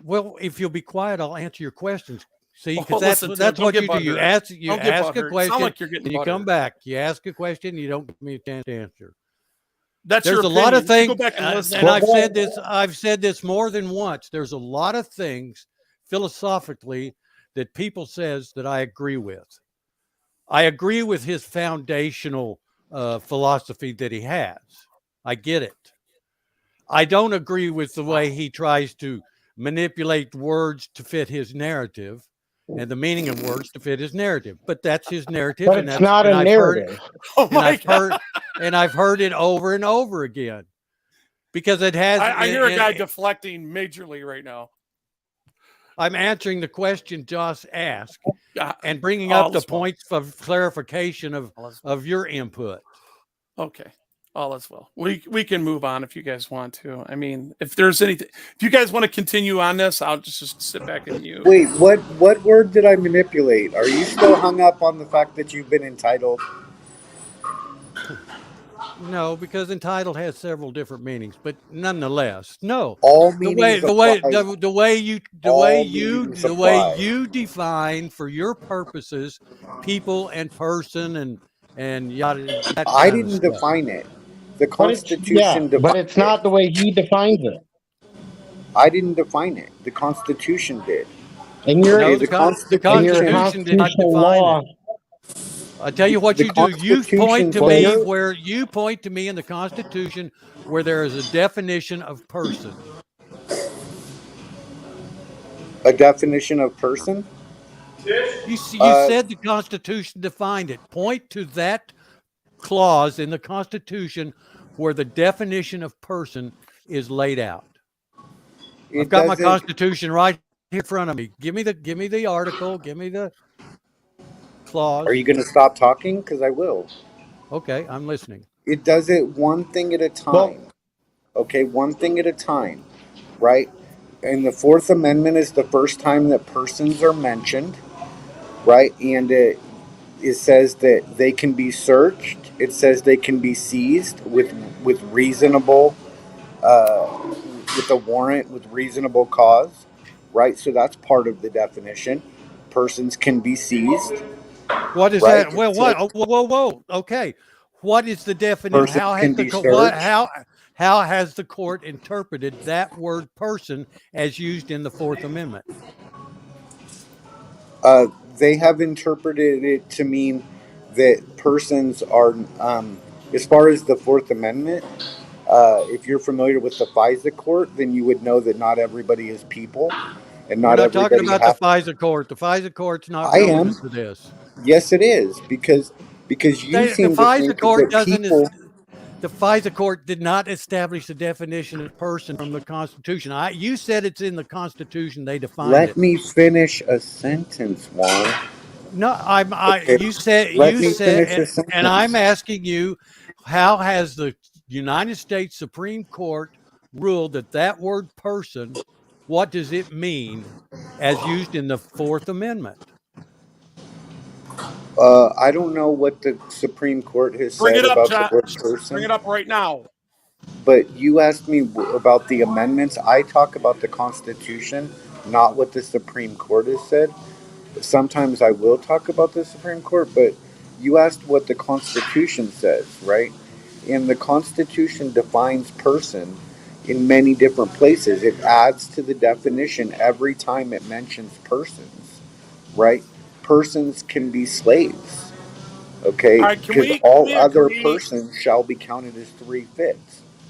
Speaker 18: Well, if you'll be quiet, I'll answer your questions. See,
Speaker 12: Oh,
Speaker 18: because that's what you do. You ask a question, and you come back. You ask a question, you don't give me a chance to answer.
Speaker 12: There's
Speaker 18: a lot of things, and I've said this more than once. There's a lot of things philosophically that people says that I agree with. I agree with his foundational philosophy that he has. I get it. I don't agree with the way he tries to manipulate words to fit his narrative and the meaning of words to fit his narrative. But that's his narrative,
Speaker 3: But
Speaker 18: and
Speaker 3: it's
Speaker 18: that's
Speaker 3: not
Speaker 18: and
Speaker 3: a
Speaker 18: I've
Speaker 3: narrative.
Speaker 18: I've heard it over and over again because it has.
Speaker 19: I hear a guy deflecting majorly right now.
Speaker 18: I'm answering the question Josh asked and bringing up the points of clarification of your input.
Speaker 19: Okay. All is well. We can move on if you guys want to. I mean, if there's anything, if you guys want to continue on this, I'll just sit back and mute.
Speaker 11: Wait, what word did I manipulate? Are you still hung up on the fact that you've been entitled?
Speaker 18: No, because entitled has several different meanings, but nonetheless, no.
Speaker 11: All
Speaker 18: The way you define for your purposes people and person and yada. That
Speaker 11: I
Speaker 18: kind of
Speaker 11: didn't
Speaker 18: stuff.
Speaker 11: define it. The Constitution defined
Speaker 3: but it's not the way he defines it.
Speaker 11: I didn't define it. The Constitution did.
Speaker 3: And you're
Speaker 18: No, the Constitution did not define it. I tell you what you do. You point to me where you point to me in the Constitution where there is a definition of person.
Speaker 11: A definition of person?
Speaker 18: You said the Constitution defined it. Point to that clause in the Constitution where the definition of person is laid out. I've got my Constitution right here in front of me. Give me the article. Give me the clause.
Speaker 11: Are you going to stop talking? Because I will.
Speaker 18: Okay, I'm listening.
Speaker 11: It does it one thing at a time. Okay, one thing at a time, right? And the Fourth Amendment is the first time that persons are mentioned, right? And it says that they can be searched. It says they can be seized with reasonable, with a warrant with reasonable cause, right? So that's part of the definition. Persons can be seized.
Speaker 18: What is that? Well, what? Whoa. Okay. What is the definition? How has the court interpreted that word person as used in the Fourth Amendment?
Speaker 11: They have interpreted it to mean that persons are, as far as the Fourth Amendment, if you're familiar with the FISA court, then you would know that not everybody is people. And not
Speaker 18: We're not talking about the FISA court. The FISA court's not relevant to this.
Speaker 11: Yes, it is, because you seem to think that people...
Speaker 18: The FISA court did not establish the definition of person from the Constitution. You said it's in the Constitution. They defined it.
Speaker 11: Let me finish a sentence, Juan.
Speaker 18: No, you said, and I'm asking you, how has the United States Supreme Court ruled that word person, what does it mean as used in the Fourth Amendment?
Speaker 11: I don't know what the Supreme Court has said about the word person.
Speaker 19: Bring it up right now.
Speaker 11: But you asked me about the amendments. I talk about the Constitution, not what the Supreme Court has said. Sometimes I will talk about the Supreme Court, but you asked what the Constitution says, right? And the Constitution defines person in many different places. It adds to the definition every time it mentions persons, right? Persons can be slaves, okay? Because all other persons shall be counted as 3/5.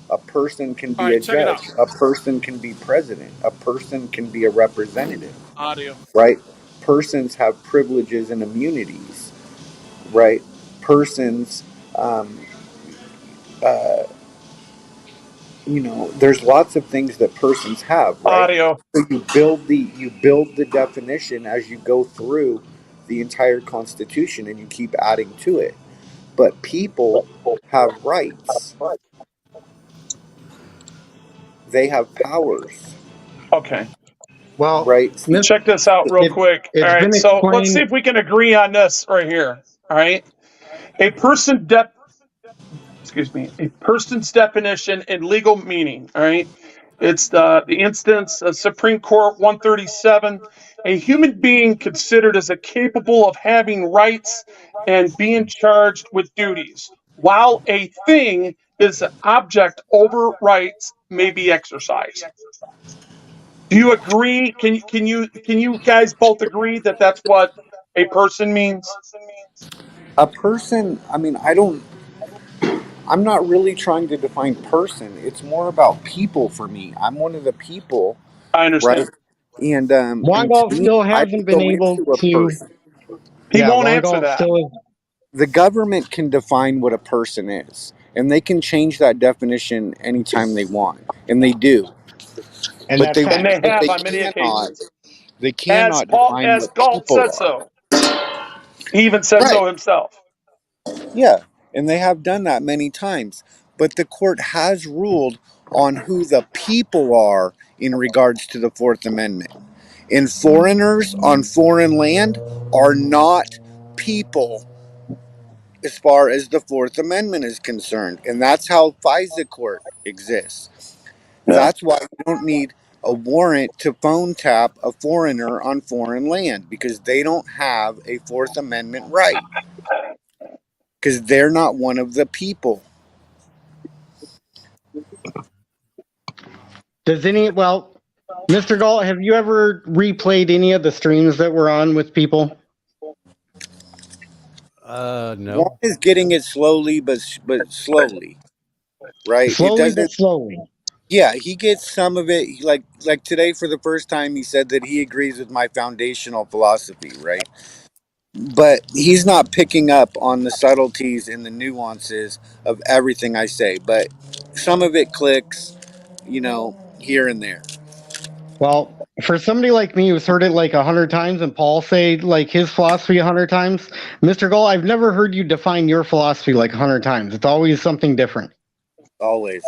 Speaker 11: A person can be a judge. A person can be president. A person can be a representative.
Speaker 19: Audio.
Speaker 11: Right? Persons have privileges and immunities, right? Persons, there's lots of things that persons have, right?
Speaker 19: Audio.
Speaker 11: So you build the definition as you go through the entire Constitution, and you keep adding to it. But people have rights. They have powers.
Speaker 12: Okay.
Speaker 3: Well,
Speaker 11: right.
Speaker 12: Check this out real quick. All right. So let's see if we can agree on this right here. All right. A person's definition and legal meaning. All right. It's the instance of Supreme Court 137. A human being considered as capable of having rights and being charged with duties, while a thing is an object over rights may be exercised. Do you agree? Can you guys both agree that that's what a person means?
Speaker 20: A person, I mean, I'm not really trying to define person. It's more about people for me. I'm one of the people,
Speaker 12: I understand.
Speaker 20: right? And
Speaker 3: Juan
Speaker 20: and to
Speaker 3: Golf
Speaker 20: me,
Speaker 3: still
Speaker 20: I
Speaker 3: hasn't
Speaker 20: don't
Speaker 3: been
Speaker 20: go
Speaker 3: able
Speaker 20: into a
Speaker 3: to.
Speaker 20: person.
Speaker 12: He
Speaker 3: Yeah,
Speaker 12: won't
Speaker 3: Juan
Speaker 12: answer
Speaker 3: Golf
Speaker 12: that.
Speaker 3: still is.
Speaker 20: The government can define what a person is, and they can change that definition anytime they want, and they do.
Speaker 3: And
Speaker 20: But
Speaker 3: that's
Speaker 20: they
Speaker 12: And
Speaker 3: facts.
Speaker 12: they
Speaker 20: but
Speaker 12: have
Speaker 20: they
Speaker 12: on many
Speaker 20: cannot
Speaker 12: occasions.
Speaker 20: they cannot define
Speaker 12: As
Speaker 20: what
Speaker 12: Galt
Speaker 20: people
Speaker 12: said
Speaker 20: are.
Speaker 12: so. He even said
Speaker 20: Right.
Speaker 12: so himself.
Speaker 20: Yeah, and they have done that many times. But the court has ruled on who the people are in regards to the Fourth Amendment. And foreigners on foreign land are not people as far as the Fourth Amendment is concerned. And that's how FISA court exists.
Speaker 12: Yeah.
Speaker 20: That's why you don't need a warrant to phone tap a foreigner on foreign land, because they don't have a Fourth Amendment right, because they're not one of the people.
Speaker 3: Does any well, Mr. Galt, have you ever replayed any of the streams that were on with people?
Speaker 20: One
Speaker 18: No.
Speaker 20: is getting it slowly, but slowly, right? It
Speaker 3: Slowly but
Speaker 20: doesn't.
Speaker 3: slowly.
Speaker 20: Yeah, he gets some of it. Like today, for the first time, he said that he agrees with my foundational philosophy, right? But he's not picking up on the subtleties and the nuances of everything I say. But some of it clicks, here and there.
Speaker 3: Well, for somebody like me who's heard it like 100 times and Paul say like his philosophy 100 times, Mr. Galt, I've never heard you define your philosophy like 100 times. It's always something different.
Speaker 20: Always.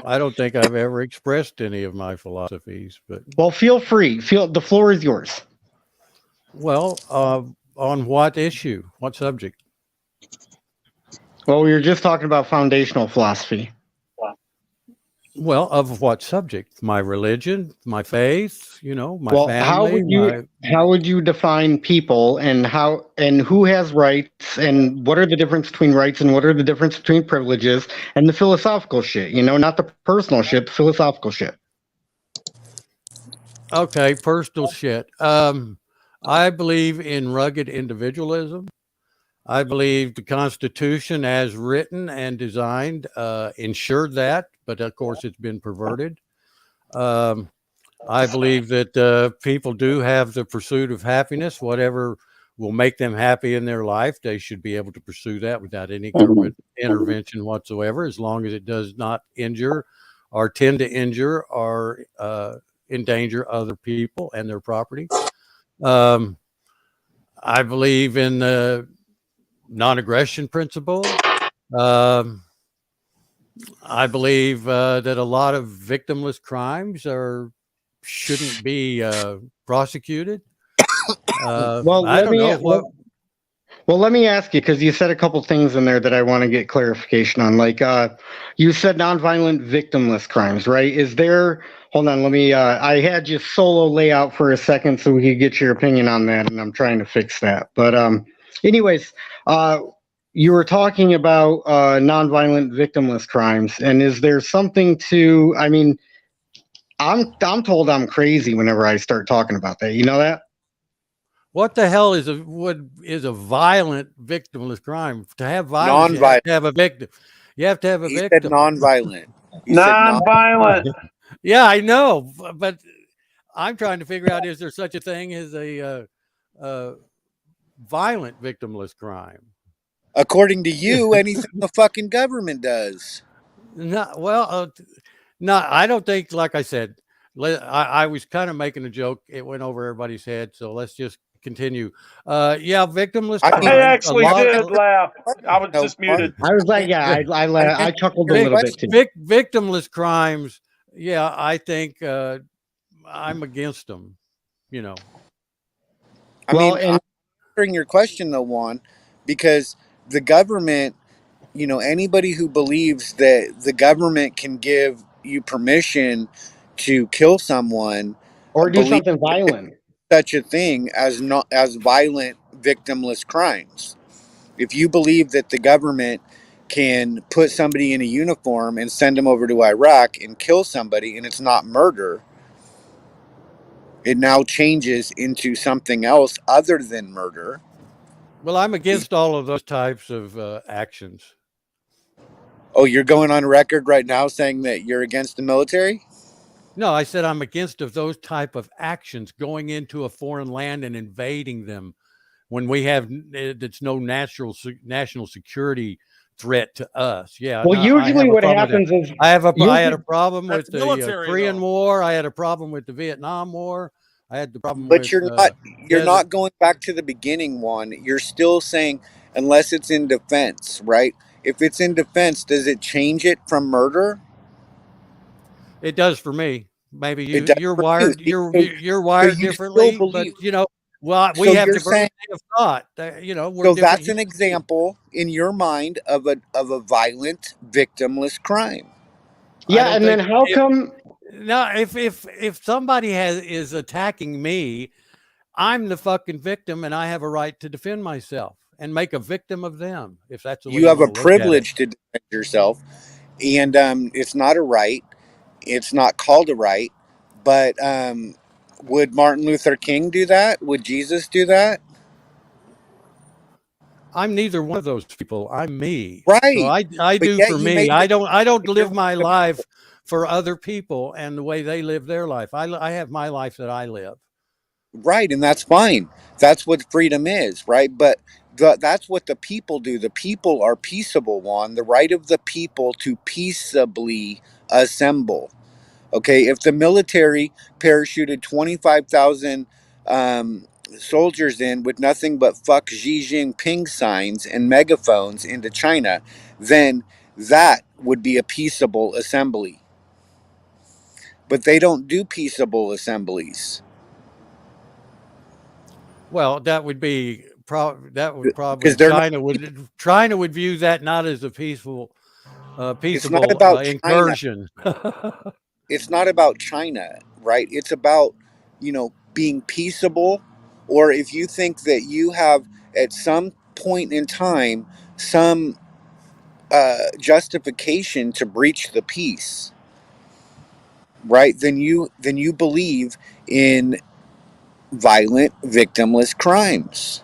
Speaker 18: I don't think I've ever expressed any of my philosophies, but
Speaker 3: Well, feel free. The floor is yours.
Speaker 18: well, on what issue? What subject?
Speaker 3: Well, we were just talking about foundational philosophy.
Speaker 18: Well, of what subject? My religion, my faith, my
Speaker 3: Well,
Speaker 18: family,
Speaker 3: how would you define people and who has rights and what are the difference between rights and what are the difference between privileges and the philosophical shit, not the personal shit, the philosophical shit.
Speaker 18: Okay, personal shit. I believe in rugged individualism. I believe the Constitution, as written and designed, ensured that, but of course it's been perverted. I believe that people do have the pursuit of happiness, whatever will make them happy in their life. They should be able to pursue that without any government intervention whatsoever, as long as it does not injure or tend to injure or endanger other people and their property. I believe in the non-aggression principle. I believe that a lot of victimless crimes shouldn't be prosecuted.
Speaker 3: Well,
Speaker 18: I don't know what.
Speaker 3: Well, let me ask you, because you said a couple things in there that I want to get clarification on. Like, you said nonviolent victimless crimes, right? Hold on, I had you solo layout for a second so we could get your opinion on that, and I'm trying to fix that. But anyways, you were talking about nonviolent victimless crimes, and is there something to, I'm told I'm crazy whenever I start talking about that. You know that?
Speaker 18: What the hell is a violent victimless crime? To have violence, you have to have a victim. You have to have a victim.
Speaker 20: He said nonviolent.
Speaker 12: Nonviolent.
Speaker 18: Yeah, I know, but I'm trying to figure out: is there such a thing as a violent victimless crime?
Speaker 20: According to you, anything the fucking government does.
Speaker 18: No, well, no, I don't think. Like I said, I was kind of making a joke. It went over everybody's head, so let's just continue. Yeah, victimless.
Speaker 12: I actually did laugh. I was just muted.
Speaker 3: I was like, yeah, I chuckled a little bit too.
Speaker 18: Victimless crimes. Yeah, I think I'm against them.
Speaker 20: I'm answering your question though, Juan, because the government, anybody who believes that the government can give you permission to kill someone
Speaker 3: or do something violent,
Speaker 20: such a thing as violent victimless crimes. If you believe that the government can put somebody in a uniform and send them over to Iraq and kill somebody and it's not murder,
Speaker 11: It now changes into something else other than murder.
Speaker 18: Well, I'm against all of those types of actions.
Speaker 11: Oh, you're going on record right now saying that you're against the military?
Speaker 18: No, I said I'm against of those type of actions, going into a foreign land and invading them when we have it's no national security threat to us. Yeah.
Speaker 3: Well,
Speaker 18: no, I
Speaker 3: usually
Speaker 18: have a
Speaker 3: what
Speaker 18: problem with
Speaker 3: happens
Speaker 18: that.
Speaker 3: is
Speaker 18: I had a
Speaker 3: usually-
Speaker 18: problem with
Speaker 21: That's
Speaker 18: the
Speaker 21: military,
Speaker 18: Korean
Speaker 21: though.
Speaker 18: War. I had a problem with the Vietnam War. I had the problem
Speaker 11: But
Speaker 18: with
Speaker 11: you're not going back to the beginning one. You're still saying unless it's in defense, right? If it's in defense, does it change it from murder?
Speaker 18: It does for me. Maybe
Speaker 11: It does
Speaker 18: you're
Speaker 11: for you.
Speaker 18: wired
Speaker 11: See,
Speaker 18: you're
Speaker 11: so
Speaker 18: wired
Speaker 11: you
Speaker 18: differently,
Speaker 11: still
Speaker 18: but
Speaker 11: believe.
Speaker 18: you know, well, we
Speaker 11: So
Speaker 18: have
Speaker 11: you're
Speaker 18: diversity
Speaker 11: saying.
Speaker 18: of thought. You know, we're
Speaker 11: So
Speaker 18: different.
Speaker 11: that's an example in your mind of a violent, victimless crime.
Speaker 3: Yeah, and then how come?
Speaker 18: No, if somebody is attacking me, I'm the fucking victim, and I have a right to defend myself and make a victim of them. If that's the way
Speaker 11: You have a
Speaker 18: want to look at it.
Speaker 11: privilege to defend yourself, and it's not a right. It's not called a right. But would Martin Luther King do that? Would Jesus do that?
Speaker 18: I'm neither one of those people. I'm me.
Speaker 11: Right.
Speaker 18: So I
Speaker 11: But
Speaker 18: do
Speaker 11: yet
Speaker 18: for
Speaker 11: you
Speaker 18: me.
Speaker 11: made
Speaker 18: I don't
Speaker 11: you're
Speaker 18: live
Speaker 11: one
Speaker 18: my
Speaker 11: of the
Speaker 18: life for other people and the way they live their life. I have my life that I live.
Speaker 11: Right, and that's fine. That's what freedom is, right? But that's what the people do. The people are peaceable, Juan. The right of the people to peaceably assemble. Okay, if the military parachuted 25,000 soldiers in with nothing but fuck Xi Jinping signs and megaphones into China, then that would be a peaceable assembly. But they don't do peaceable assemblies.
Speaker 18: Well, that would be that would probably
Speaker 11: Because they're not
Speaker 18: China would view that not as a peaceful
Speaker 11: It's not about China.
Speaker 18: incursion.
Speaker 11: It's not about China, right? It's about, being peaceable. Or if you think that you have at some point in time some justification to breach the peace, right? Then you believe in violent, victimless crimes.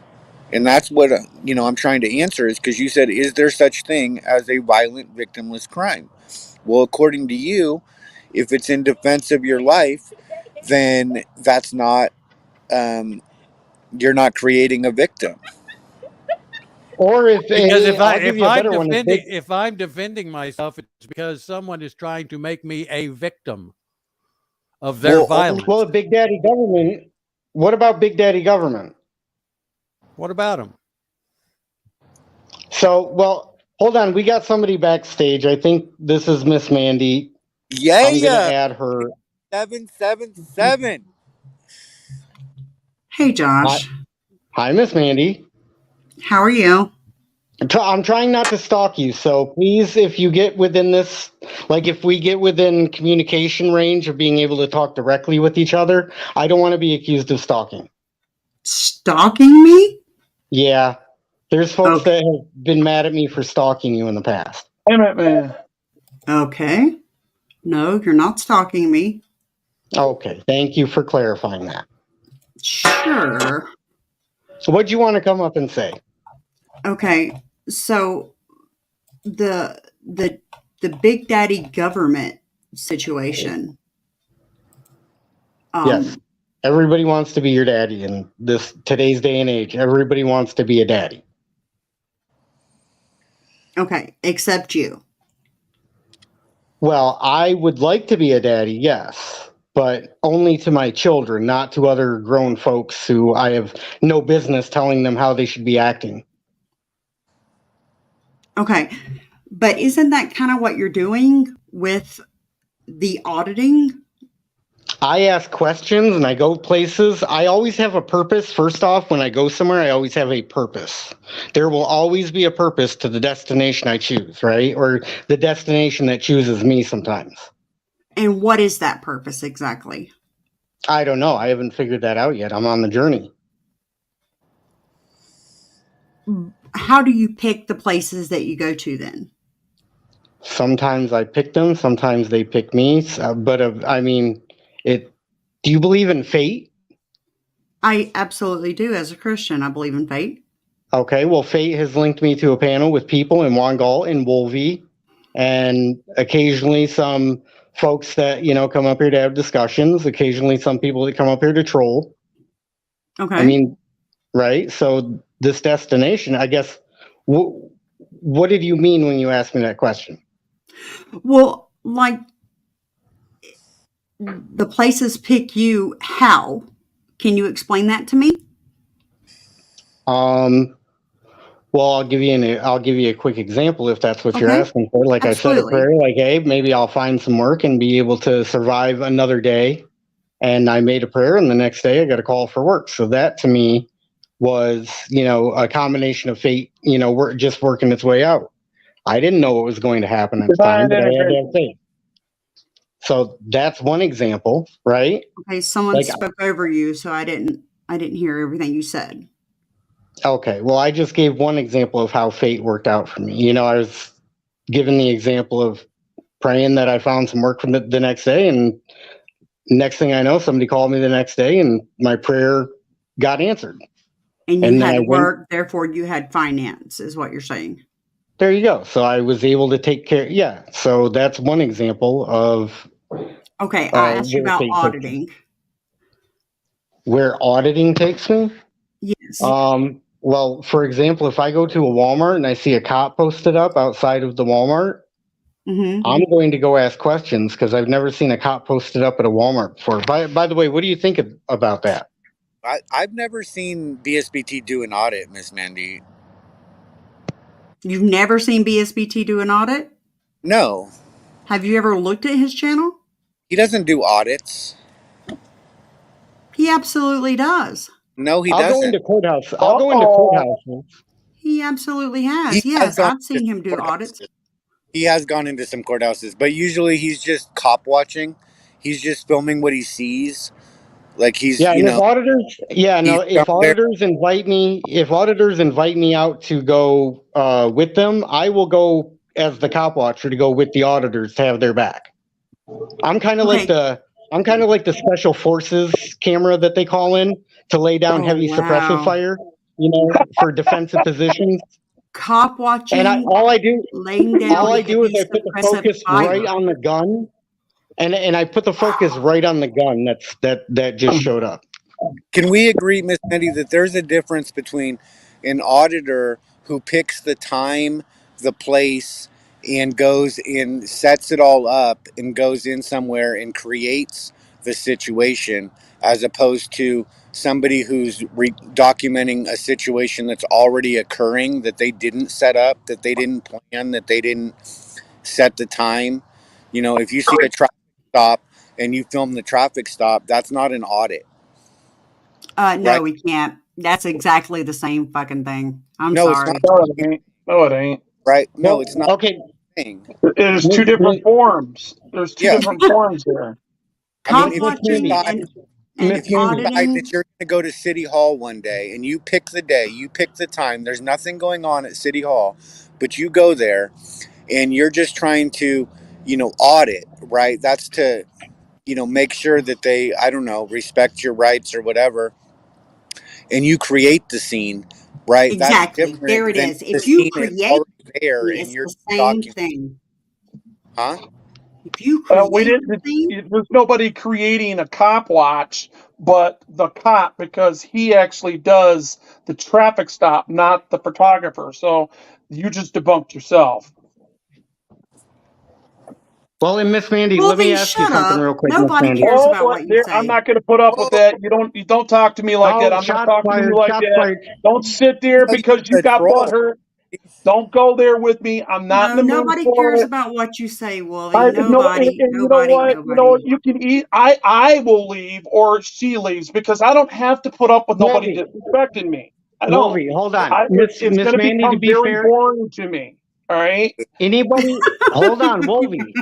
Speaker 11: And that's what I'm trying to answer is because you said, is there such thing as a violent, victimless crime? Well, according to you, if it's in defense of your life, then that's not, you're not creating a victim.
Speaker 3: Or if
Speaker 18: Because
Speaker 3: one.
Speaker 18: If I'm defending myself, it's because someone is trying to make me a victim of their violence.
Speaker 3: Well, Big Daddy government. What about Big Daddy government?
Speaker 18: What about them?
Speaker 3: So, well, hold on. We got somebody backstage. I think this is Miss Mandy.
Speaker 11: Yeah.
Speaker 3: I'm gonna add her.
Speaker 11: 777.
Speaker 22: Hey, Josh.
Speaker 3: Hi, Miss Mandy.
Speaker 22: How are you?
Speaker 3: I'm trying not to stalk you, so please, if you get within this, like if we get within communication range of being able to talk directly with each other, I don't want to be accused of stalking.
Speaker 22: Stalking me?
Speaker 3: Yeah. There's folks that have been mad at me for stalking you in the past.
Speaker 12: Damn it, man.
Speaker 22: Okay. No, you're not stalking me.
Speaker 3: Okay. Thank you for clarifying that.
Speaker 22: Sure.
Speaker 3: So what do you want to come up and say?
Speaker 22: Okay. So the Big Daddy government situation.
Speaker 3: Yes. Everybody wants to be your daddy in today's day and age. Everybody wants to be a daddy.
Speaker 22: Okay, except you.
Speaker 3: Well, I would like to be a daddy, yes, but only to my children, not to other grown folks who I have no business telling them how they should be acting.
Speaker 22: Okay, but isn't that kind of what you're doing with the auditing?
Speaker 3: I ask questions and I go places. I always have a purpose. First off, when I go somewhere, I always have a purpose. There will always be a purpose to the destination I choose, right? Or the destination that chooses me sometimes.
Speaker 22: And what is that purpose exactly?
Speaker 3: I don't know. I haven't figured that out yet. I'm on the journey.
Speaker 22: How do you pick the places that you go to then?
Speaker 3: Sometimes I pick them. Sometimes they pick me. Do you believe in fate?
Speaker 22: I absolutely do. As a Christian, I believe in fate.
Speaker 3: Okay, well, fate has linked me to a panel with people in Wongal and Wolvie, and occasionally some folks that, come up here to have discussions, occasionally some people that come up here to troll.
Speaker 22: Okay.
Speaker 3: I mean, right? So this destination, I guess, what did you mean when you asked me that question?
Speaker 22: Well, like, the places pick you how? Can you explain that to me?
Speaker 3: Well, I'll give you a quick example if that's what you're
Speaker 22: Okay.
Speaker 3: asking for. Like I said a
Speaker 22: Absolutely.
Speaker 3: prayer, like, hey, maybe I'll find some work and be able to survive another day. And I made a prayer, and the next day I got a call for work. So that to me was, a combination of fate, just working its way out. I didn't know what was going to happen at the time, but I had to have faith. So that's one example, right?
Speaker 22: Okay, someone
Speaker 3: Like,
Speaker 22: spoke over you, so I didn't hear everything you said.
Speaker 3: okay, well, I just gave one example of how fate worked out for me. I was given the example of praying that I found some work from the next day, and next thing I know, somebody called me the next day, and my prayer got answered.
Speaker 22: And you
Speaker 3: And then
Speaker 22: had
Speaker 3: I went,
Speaker 22: work, therefore you had finance, is what you're saying.
Speaker 3: there you go. So I was able to take care. Yeah. So that's one example of
Speaker 22: Okay, I asked you
Speaker 3: where
Speaker 22: about
Speaker 3: fate takes me.
Speaker 22: auditing.
Speaker 3: Where auditing takes me?
Speaker 22: Yes.
Speaker 3: Well, for example, if I go to a Walmart and I see a cop posted up outside of the Walmart,
Speaker 22: Mm-hmm.
Speaker 3: I'm going to go ask questions because I've never seen a cop posted up at a Walmart before. By the way, what do you think about that?
Speaker 11: I've never seen BSBT do an audit, Miss Mandy.
Speaker 22: You've never seen BSBT do an audit?
Speaker 11: No.
Speaker 22: Have you ever looked at his channel?
Speaker 11: He doesn't do audits.
Speaker 22: He absolutely does.
Speaker 11: No, he
Speaker 3: I'll
Speaker 11: doesn't.
Speaker 3: go into courthouse. I'll go into courthouses.
Speaker 22: He absolutely has.
Speaker 11: He
Speaker 22: Yes,
Speaker 11: has gone
Speaker 22: I've seen him do audits.
Speaker 11: He has gone into some courthouses, but usually he's just cop watching. He's just filming what he sees. Like he's,
Speaker 3: Yeah, and if auditors,
Speaker 11: he's
Speaker 3: if auditors invite me out to go with them, I will go as the cop watcher to go with the auditors to have their back. I'm kind of like the special forces camera that they call in to lay down heavy suppressive fire, for defensive positions.
Speaker 22: Cop watching.
Speaker 3: And all I do is I
Speaker 22: heavy
Speaker 3: put the
Speaker 22: suppressive
Speaker 3: focus
Speaker 22: fire.
Speaker 3: right on the gun. And I put the focus right on the gun that just showed up.
Speaker 11: Can we agree, Miss Mandy, that there's a difference between an auditor who picks the time, the place, and goes and sets it all up and goes in somewhere and creates the situation, as opposed to somebody who's documenting a situation that's already occurring, that they didn't set up, that they didn't plan, that they didn't set the time? If you see a traffic stop and you film the traffic stop, that's not an audit.
Speaker 22: No,
Speaker 11: Right.
Speaker 22: we can't. That's exactly the same fucking thing. I'm
Speaker 11: No,
Speaker 22: sorry.
Speaker 11: it's not.
Speaker 12: No, it ain't.
Speaker 11: Right? No, it's not.
Speaker 3: Okay.
Speaker 12: It is two different forms. There's two different forms there.
Speaker 11: I mean, if
Speaker 22: watching
Speaker 11: you
Speaker 22: and
Speaker 11: decide
Speaker 22: auditing.
Speaker 11: that you're going to go to City Hall one day and you pick the day, you pick the time, there's nothing going on at City Hall, but you go there and you're just trying to, audit, right? That's to, make sure that they, I don't know, respect your rights or whatever. And you create the scene, right?
Speaker 22: Exactly.
Speaker 11: That's different
Speaker 22: There it
Speaker 11: than
Speaker 22: is.
Speaker 11: the
Speaker 22: If you
Speaker 11: scene is
Speaker 22: create
Speaker 11: already there and
Speaker 22: it's
Speaker 11: you're
Speaker 22: the same
Speaker 11: documenting.
Speaker 22: thing.
Speaker 11: Huh?
Speaker 22: If you
Speaker 12: We
Speaker 22: create
Speaker 12: didn't. There's nobody creating a cop watch, but the cop, because he actually does the traffic stop, not the photographer. So you just debunked yourself.
Speaker 3: Well, and Miss Mandy,
Speaker 22: Well,
Speaker 3: let me
Speaker 22: then
Speaker 3: ask you
Speaker 22: shut
Speaker 3: something
Speaker 22: up.
Speaker 3: real quick, Miss
Speaker 22: Nobody
Speaker 3: Mandy.
Speaker 22: cares about what you
Speaker 12: I'm
Speaker 22: say.
Speaker 12: not going to put up with that. You don't talk to me like that. I'm not
Speaker 3: Shots
Speaker 12: talking to
Speaker 3: fired,
Speaker 12: you like
Speaker 3: shots
Speaker 12: that.
Speaker 3: fired.
Speaker 12: Don't sit there because you got butt hurt. Don't go there with me. I'm not in
Speaker 22: No,
Speaker 12: the mood
Speaker 22: nobody
Speaker 12: for
Speaker 22: cares
Speaker 12: it.
Speaker 22: about what you say, Wolvie.
Speaker 12: And you know what?
Speaker 22: Nobody.
Speaker 12: You can eat. I will leave, or she leaves, because I don't have to put up with nobody disrespecting me. I don't.
Speaker 3: Wolvie, hold on.
Speaker 12: It's
Speaker 3: Miss
Speaker 12: going to
Speaker 3: Mandy,
Speaker 12: become
Speaker 3: to be
Speaker 12: very
Speaker 3: fair,
Speaker 12: boring to me. All right.
Speaker 3: anybody, hold on, Wolvie.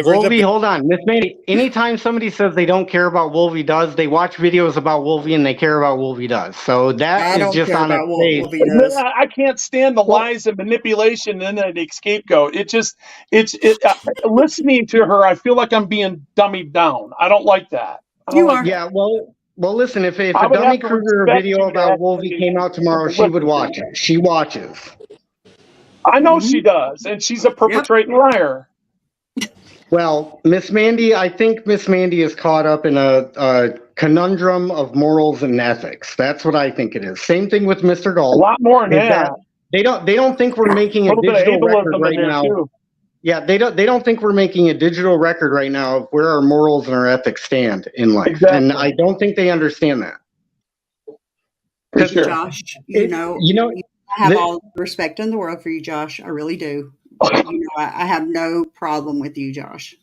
Speaker 3: Wolvie, hold on. Miss Mandy, anytime somebody says they don't care about Wolvie does, they watch videos about Wolvie and they care about Wolvie does. So that is just on its face.
Speaker 12: I can't stand the lies and manipulation and then the scapegoat. Listening to her, I feel like I'm being dummied down. I don't like that.
Speaker 22: You are.
Speaker 3: Yeah, well, Well, listen, if a
Speaker 12: I would
Speaker 3: Dummy
Speaker 12: have to
Speaker 3: Kruger
Speaker 12: respect
Speaker 3: video
Speaker 12: you to
Speaker 3: about Wolvie
Speaker 12: actually
Speaker 3: came out tomorrow, she would
Speaker 12: listen to
Speaker 3: watch
Speaker 12: me.
Speaker 3: it. She watches.
Speaker 12: I know she does, and she's a perpetrating liar.
Speaker 3: Well, Miss Mandy, I think Miss Mandy is caught up in a conundrum of morals and ethics. That's what I think it is. Same thing with Mr.
Speaker 12: A
Speaker 3: Galt.
Speaker 12: lot more than
Speaker 3: Is that
Speaker 12: that.
Speaker 3: they don't think we're making
Speaker 12: A
Speaker 3: a
Speaker 12: little bit of
Speaker 3: digital record
Speaker 12: ableism in
Speaker 3: right
Speaker 12: there
Speaker 3: now.
Speaker 12: too.
Speaker 3: Yeah, they don't think we're making a digital record right now of where our morals and our ethics stand in life. And I don't think they understand that.
Speaker 12: For sure.
Speaker 22: Josh, you I have all the respect in the world for you, Josh. I really do. I have no problem with you, Josh.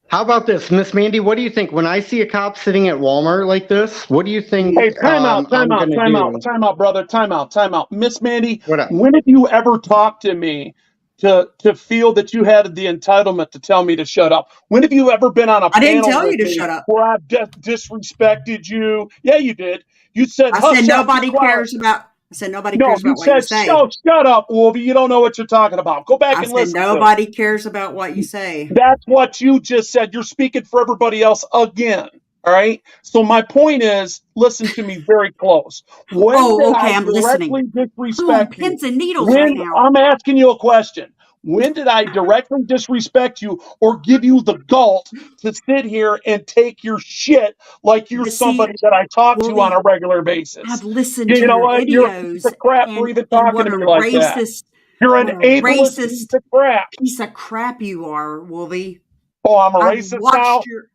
Speaker 3: How about this, Miss Mandy? What do you think when I see a cop sitting at Walmart like this? What do you think?
Speaker 12: Hey, time out,
Speaker 3: I'm gonna do?
Speaker 12: brother, time out. Miss Mandy,
Speaker 3: What up?
Speaker 12: when have you ever talked to me to feel that you had the entitlement to tell me to shut up? When have you ever been on a
Speaker 22: I didn't
Speaker 12: panel
Speaker 22: tell you
Speaker 12: with
Speaker 22: to
Speaker 12: me
Speaker 22: shut up.
Speaker 12: where I've disrespected you? Yeah, you did. You said,
Speaker 22: I
Speaker 12: hush
Speaker 22: said
Speaker 12: up,
Speaker 22: nobody
Speaker 12: be quiet.
Speaker 22: cares about. I said nobody
Speaker 12: No,
Speaker 22: cares
Speaker 12: you
Speaker 22: about what you
Speaker 12: said,
Speaker 22: say.
Speaker 12: shut up, Wolvie. You don't know what you're talking about. Go back
Speaker 22: I
Speaker 12: and
Speaker 22: said
Speaker 12: listen to it.
Speaker 22: nobody cares about what you say.
Speaker 12: That's what you just said. You're speaking for everybody else again. All right. So my point is, listen to me very close. When did
Speaker 22: okay,
Speaker 12: I
Speaker 22: I'm
Speaker 12: directly
Speaker 22: listening.
Speaker 12: disrespect you?
Speaker 22: Pins and needles right now.
Speaker 12: I'm asking you a question. When did I directly disrespect you or give you the gult to sit here and take your shit like you're somebody that I talk to on a regular basis?
Speaker 22: I've listened
Speaker 12: You
Speaker 22: to
Speaker 12: know
Speaker 22: your
Speaker 12: what? You're a piece
Speaker 22: videos
Speaker 12: of crap for even
Speaker 22: and
Speaker 12: talking
Speaker 22: what
Speaker 12: to
Speaker 22: a
Speaker 12: me like that.
Speaker 22: racist,
Speaker 12: You're an
Speaker 22: what a
Speaker 12: ableist
Speaker 22: racist
Speaker 12: piece of crap.
Speaker 22: piece of crap you are, Wolvie.
Speaker 12: Oh, I'm a
Speaker 22: I've
Speaker 12: racist
Speaker 22: watched
Speaker 12: now?
Speaker 22: your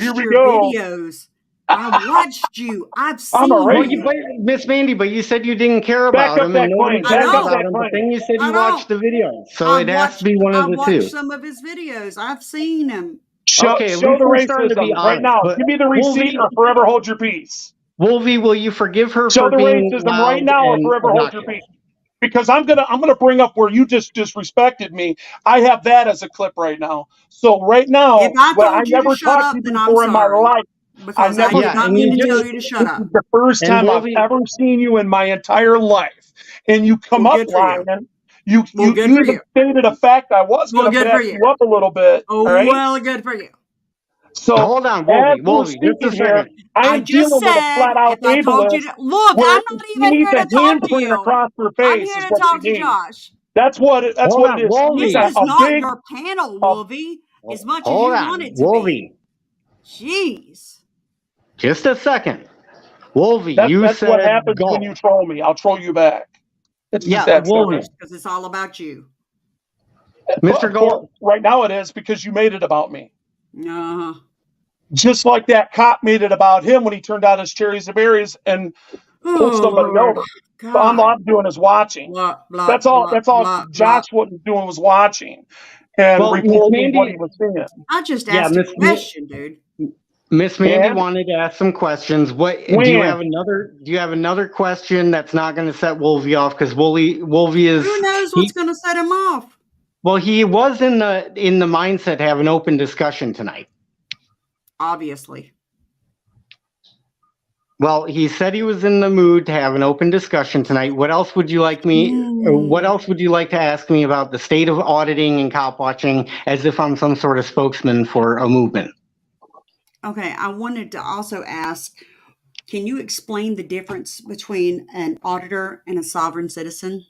Speaker 12: Here we
Speaker 22: your
Speaker 12: go.
Speaker 22: videos. I've watched you. I've
Speaker 12: I'm a
Speaker 22: seen
Speaker 3: Well,
Speaker 22: you.
Speaker 3: Miss Mandy, but you said you didn't care
Speaker 12: Back
Speaker 3: about
Speaker 12: up
Speaker 3: him,
Speaker 12: that
Speaker 3: and nobody
Speaker 12: claim.
Speaker 3: cares
Speaker 12: Back up
Speaker 3: about
Speaker 12: that
Speaker 3: him. But
Speaker 12: claim.
Speaker 3: then you said you
Speaker 22: I
Speaker 3: watched the
Speaker 22: don't.
Speaker 3: video, so it has to be one of
Speaker 22: I've
Speaker 3: the
Speaker 22: watched
Speaker 3: two.
Speaker 22: some of his videos. I've seen him.
Speaker 3: Okay, at
Speaker 12: Show
Speaker 3: least
Speaker 12: the
Speaker 3: we're starting to be
Speaker 12: racism right
Speaker 3: honest.
Speaker 12: now.
Speaker 3: But
Speaker 12: Give me the receipt or forever hold your peace.
Speaker 3: Wolvie, will you forgive her
Speaker 12: Show
Speaker 3: for
Speaker 12: the
Speaker 3: being
Speaker 12: racism right
Speaker 3: loud
Speaker 12: now or
Speaker 3: and
Speaker 12: forever hold your
Speaker 3: obnoxious?
Speaker 12: peace. Because I'm gonna bring up where you just disrespected me. I have that as a clip right now. So right now,
Speaker 22: If I
Speaker 12: what I
Speaker 22: told you to
Speaker 12: never
Speaker 22: shut
Speaker 12: talked to
Speaker 22: up,
Speaker 12: you
Speaker 22: then I'm
Speaker 12: before in my
Speaker 22: sorry.
Speaker 12: life. I
Speaker 22: Because I
Speaker 12: never
Speaker 22: did not
Speaker 3: and
Speaker 22: mean
Speaker 3: you
Speaker 22: to tell
Speaker 3: just
Speaker 22: you to shut
Speaker 12: This
Speaker 22: up.
Speaker 12: is the first
Speaker 3: and
Speaker 12: time I've
Speaker 3: Wolvie,
Speaker 12: ever seen you in my entire life. And you come
Speaker 22: Well,
Speaker 12: up
Speaker 22: good for you.
Speaker 12: lying. You
Speaker 22: Good for
Speaker 12: even
Speaker 22: you.
Speaker 12: stated a fact I was
Speaker 22: Well,
Speaker 12: gonna
Speaker 22: good for
Speaker 12: back
Speaker 22: you.
Speaker 12: you up a little bit. All right.
Speaker 22: Well, good for you.
Speaker 12: So
Speaker 3: hold on,
Speaker 12: as we're
Speaker 3: Wolvie, just a
Speaker 12: speaking here,
Speaker 3: second.
Speaker 12: I
Speaker 22: I
Speaker 12: am
Speaker 22: just
Speaker 12: dealing with a
Speaker 22: said
Speaker 12: flat out
Speaker 22: if I told you
Speaker 12: ableist
Speaker 22: to look,
Speaker 12: where
Speaker 22: I'm not
Speaker 12: she
Speaker 22: even
Speaker 12: needs
Speaker 22: here
Speaker 12: a
Speaker 22: to talk to
Speaker 12: handprint
Speaker 22: you.
Speaker 12: across her
Speaker 22: I'm
Speaker 12: face
Speaker 22: here
Speaker 12: is
Speaker 22: to
Speaker 12: what
Speaker 22: talk
Speaker 12: she
Speaker 22: to
Speaker 12: needs.
Speaker 22: Josh.
Speaker 12: That's what it
Speaker 3: Hold on,
Speaker 12: is. She needs
Speaker 22: This
Speaker 3: Wolvie.
Speaker 22: is
Speaker 12: a
Speaker 22: not
Speaker 12: big
Speaker 22: your panel, Wolvie, as much as
Speaker 3: Hold
Speaker 22: you want
Speaker 3: on,
Speaker 22: it to be.
Speaker 3: Wolvie.
Speaker 22: Jeez.
Speaker 3: Just a second. Wolvie,
Speaker 12: that's
Speaker 3: you
Speaker 12: what
Speaker 3: said
Speaker 12: happens when you
Speaker 3: golf.
Speaker 12: troll me. I'll troll you back. It's just
Speaker 3: Yeah,
Speaker 12: that simple.
Speaker 3: Wolvie.
Speaker 22: Because it's all about you.
Speaker 3: Mr.
Speaker 12: Of course,
Speaker 3: Gold.
Speaker 12: right now it is because you made it about me.
Speaker 22: Uh-huh.
Speaker 12: Just like that cop made it about him when he turned out his cherries and berries and pulled
Speaker 22: Oh,
Speaker 12: somebody
Speaker 22: Lord.
Speaker 12: over. So all I'm doing is watching.
Speaker 22: Blah, blah,
Speaker 12: That's all.
Speaker 22: blah, blah,
Speaker 12: Josh was doing was watching and
Speaker 3: Well, Miss
Speaker 12: reporting what he
Speaker 3: Mandy,
Speaker 12: was seeing.
Speaker 22: I just
Speaker 3: yeah,
Speaker 22: asked a question, dude.
Speaker 3: Miss Mandy
Speaker 12: And
Speaker 3: wanted to ask some questions. What do you have another? Do you have another question that's not going to set Wolvie off? Because Wolvie is
Speaker 22: Who knows what's going to set him off?
Speaker 3: well, he was in the mindset to have an open discussion tonight.
Speaker 22: Obviously.
Speaker 3: Well, he said he was in the mood to have an open discussion tonight. What else would you like me? What else would you like to ask me about the state of auditing and cop watching, as if I'm some sort of spokesman for a movement?
Speaker 22: Okay, I wanted to also ask, can you explain the difference between an auditor and a sovereign citizen?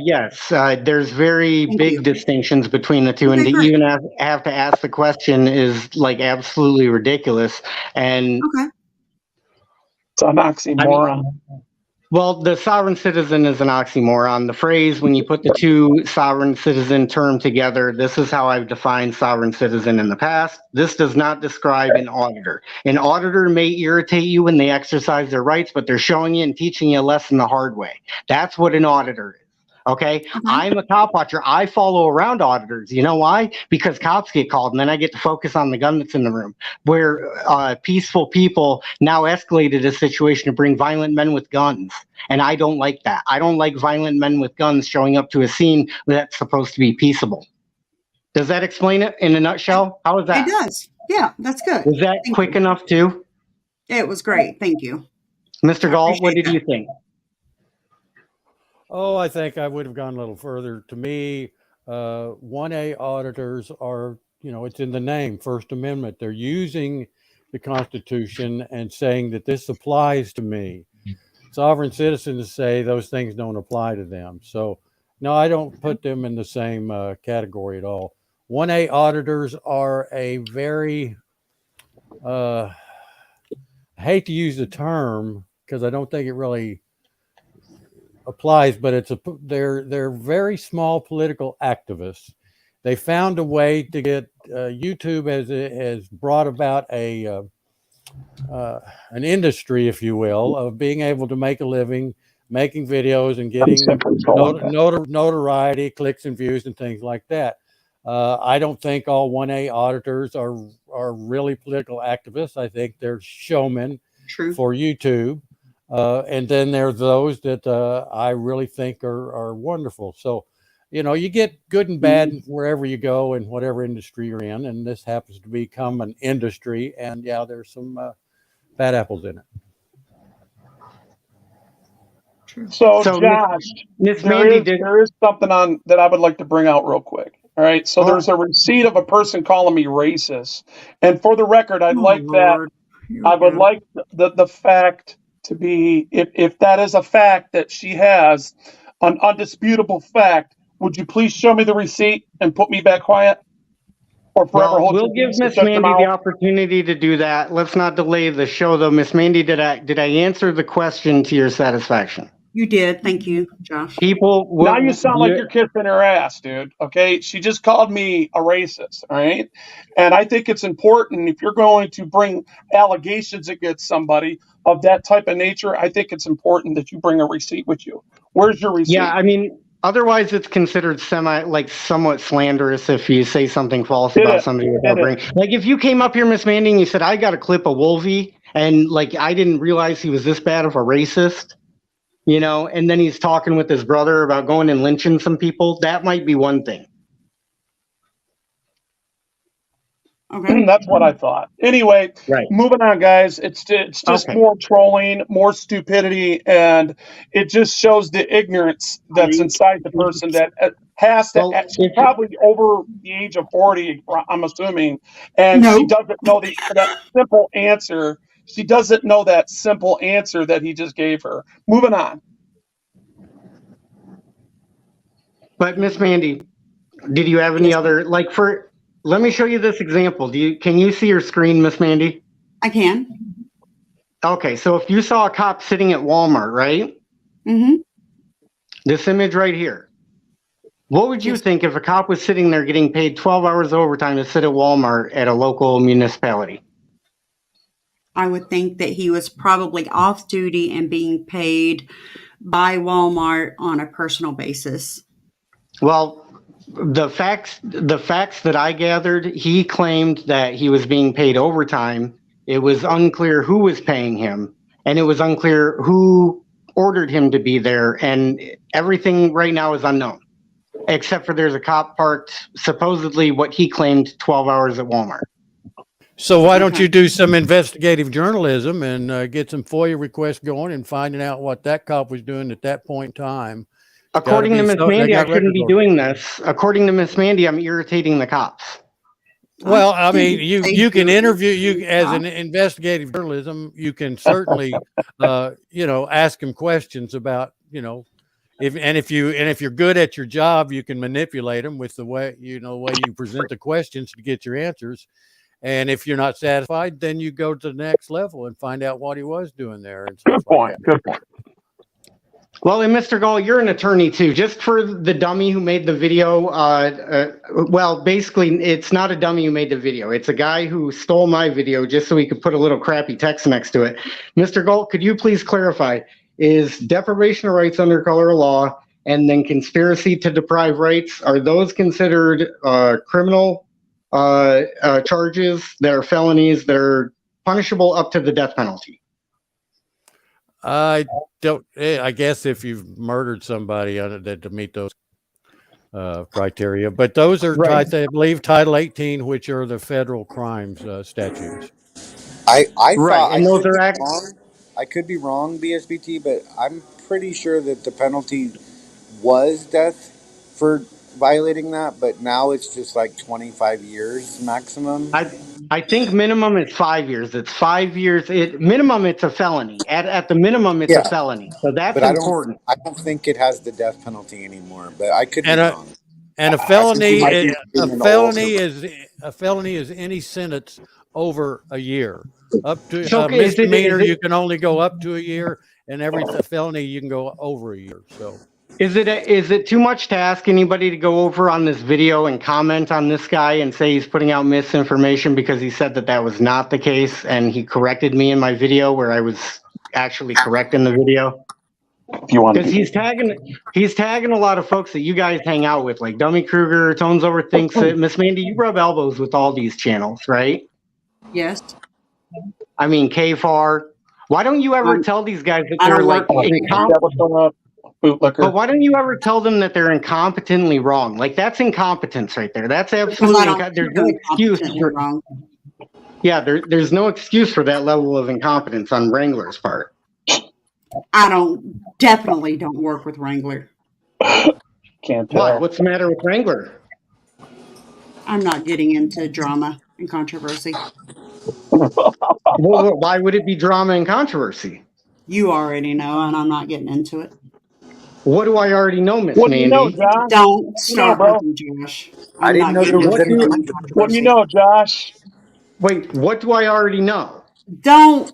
Speaker 3: Yes, there's very big distinctions between the two, and to
Speaker 22: great.
Speaker 3: even have to ask the question is like absolutely ridiculous. And
Speaker 12: it's an oxymoron.
Speaker 3: Well, the sovereign citizen is an oxymoron. The phrase, when you put the two sovereign citizen term together, this is how I've defined sovereign citizen in the past. This does not describe an auditor. An auditor may irritate you when they exercise their rights, but they're showing you and teaching you a lesson the hard way. That's what an auditor is. Okay, I'm a cop watcher. I follow around auditors. You know why? Because cops get called, and then I get to focus on the gun that's in the room. Where peaceful people now escalated a situation to bring violent men with guns, and I don't like that. I don't like violent men with guns showing up to a scene that's supposed to be peaceable. Does that explain it in a nutshell? How is that?
Speaker 22: It does. Yeah, that's good.
Speaker 3: Was that quick enough too?
Speaker 22: It was great. Thank you.
Speaker 3: Mr. Gall, what did you think?
Speaker 18: Oh, I think I would have gone a little further. To me, 1A auditors are, it's in the name, First Amendment. They're using the Constitution and saying that this applies to me. Sovereign citizens say those things don't apply to them. So, no, I don't put them in the same category at all. 1A auditors are a very, I hate to use the term because I don't think it really applies, but they're very small political activists. They found a way to get YouTube has brought about an industry, if you will, of being able to make a living making videos and getting notoriety, clicks and views and things like that. I don't think all 1A auditors are really political activists. I think they're showmen for YouTube. And then there's those that I really think are wonderful. So, you get good and bad wherever you go in whatever industry you're in. And this happens to become an industry. And yeah, there's some bad apples in it.
Speaker 12: So Josh, there is something on that I would like to bring out real quick. All right. So there's a receipt of a person calling me racist. And for the record, I'd like that. I would like the fact to be, if that is a fact that she has, an undisputable fact, would you please show me the receipt and put me back quiet? Or forever hold
Speaker 3: we'll give Miss Mandy the opportunity to do that. Let's not delay the show, though. Miss Mandy, did I answer the question to your satisfaction?
Speaker 22: You did. Thank you, Josh.
Speaker 12: Now you sound like you're kissing her ass, dude. Okay. She just called me a racist. All right. And I think it's important if you're going to bring allegations against somebody of that type of nature, I think it's important that you bring a receipt with you. Where's your receipt?
Speaker 3: Yeah. I mean, otherwise it's considered somewhat slanderous if you say something false about somebody without bringing. Like if you came up here, Miss Mandy, and you said, I got a clip of Wolvie and like, I didn't realize he was this bad of a racist. And then he's talking with his brother about going and lynching some people. That might be one thing.
Speaker 22: Okay.
Speaker 12: That's what I thought. Anyway, moving on, guys. It's just more trolling, more stupidity, and it just shows the ignorance that's inside the person that has to. She's probably over the age of 40, I'm assuming, and she doesn't know that simple answer. She doesn't know that simple answer that he just gave her. Moving on.
Speaker 3: But Miss Mandy, did you have any other let me show you this example. Can you see your screen, Miss Mandy?
Speaker 22: I can.
Speaker 3: Okay, so if you saw a cop sitting at Walmart, right?
Speaker 22: Mm-hmm.
Speaker 3: This image right here. What would you think if a cop was sitting there getting paid 12 hours overtime to sit at Walmart at a local municipality?
Speaker 22: I would think that he was probably off duty and being paid by Walmart on a personal basis.
Speaker 3: Well, the facts that I gathered, he claimed that he was being paid overtime. It was unclear who was paying him, and it was unclear who ordered him to be there, and everything right now is unknown, except for there's a cop parked supposedly what he claimed 12 hours at Walmart.
Speaker 18: So why don't you do some investigative journalism and get some FOIA requests going and finding out what that cop was doing at that point in time?
Speaker 3: According to Miss Mandy, I shouldn't be doing this. According to Miss Mandy, I'm irritating the cops.
Speaker 18: Well, I mean, you can interview as an investigative journalism. You can certainly, ask them questions about, if you're good at your job, you can manipulate them with the way you present the questions to get your answers. And if you're not satisfied, then you go to the next level and find out what he was doing there. And
Speaker 12: good point. Good point.
Speaker 3: Well, and Mr. Gall, you're an attorney too. Just for the dummy who made the video, basically, it's not a dummy who made the video. It's a guy who stole my video just so he could put a little crappy text next to it. Mr. Gall, could you please clarify, is deprivation of rights under color of law and then conspiracy to deprive rights, are those considered criminal charges that are felonies that are punishable up to the death penalty?
Speaker 18: I guess if you've murdered somebody to meet those criteria, but those are, I believe, Title 18, which are the federal crimes statutes.
Speaker 11: I could be wrong, BSBT, but I'm pretty sure that the penalty was death for violating that, but now it's just like 25 years maximum.
Speaker 3: I I think minimum is 5 years. It's 5 years. Minimum, it's a felony. At the minimum, it's a felony. So that's
Speaker 20: but
Speaker 3: important.
Speaker 20: I don't think it has the death penalty anymore. But I could be
Speaker 18: And
Speaker 20: wrong.
Speaker 18: And a
Speaker 20: I think
Speaker 18: felony,
Speaker 20: you might be
Speaker 18: a
Speaker 20: reading
Speaker 18: felony
Speaker 20: also-
Speaker 18: is a felony is any sentence over a year. Up to
Speaker 3: So
Speaker 18: a
Speaker 3: is it-
Speaker 18: misdemeanor,
Speaker 3: is it-
Speaker 18: you can only go up to a year, and every felony you can go over a year. So
Speaker 3: Is it too much to ask anybody to go over on this video and comment on this guy and say he's putting out misinformation because he said that was not the case and he corrected me in my video where I was actually correct in the video?
Speaker 12: If you want,
Speaker 3: because he's tagging a lot of folks that you guys hang out with, like Dummy Kruger, Tones Overthinks It. Miss Mandy, you rub elbows with all these channels, right?
Speaker 22: Yes.
Speaker 3: I mean, KFAR. Why don't you ever tell these guys that they're like incompetent? But why don't you ever tell them that they're incompetently wrong? Like, that's incompetence right there. That's absolutely there's no excuse for
Speaker 22: wrong.
Speaker 3: Yeah, there's no excuse for that level of incompetence on Wrangler's part.
Speaker 22: I definitely don't work with Wrangler.
Speaker 12: Can't
Speaker 3: Why?
Speaker 12: tell.
Speaker 3: What's the matter with Wrangler?
Speaker 22: I'm not getting into drama and controversy.
Speaker 3: Well, why would it be drama and controversy?
Speaker 22: You already know, and I'm not getting into it.
Speaker 3: What do I already know, Miss
Speaker 12: What do you
Speaker 3: Mandy?
Speaker 12: know, Josh?
Speaker 22: Don't start
Speaker 12: bro.
Speaker 22: with me, Josh.
Speaker 20: I
Speaker 22: I'm
Speaker 20: didn't
Speaker 22: not
Speaker 20: know there
Speaker 22: getting
Speaker 20: was
Speaker 22: into
Speaker 20: any.
Speaker 22: controversy.
Speaker 12: What do you know, Josh?
Speaker 3: Wait, what do I already know?
Speaker 22: Don't.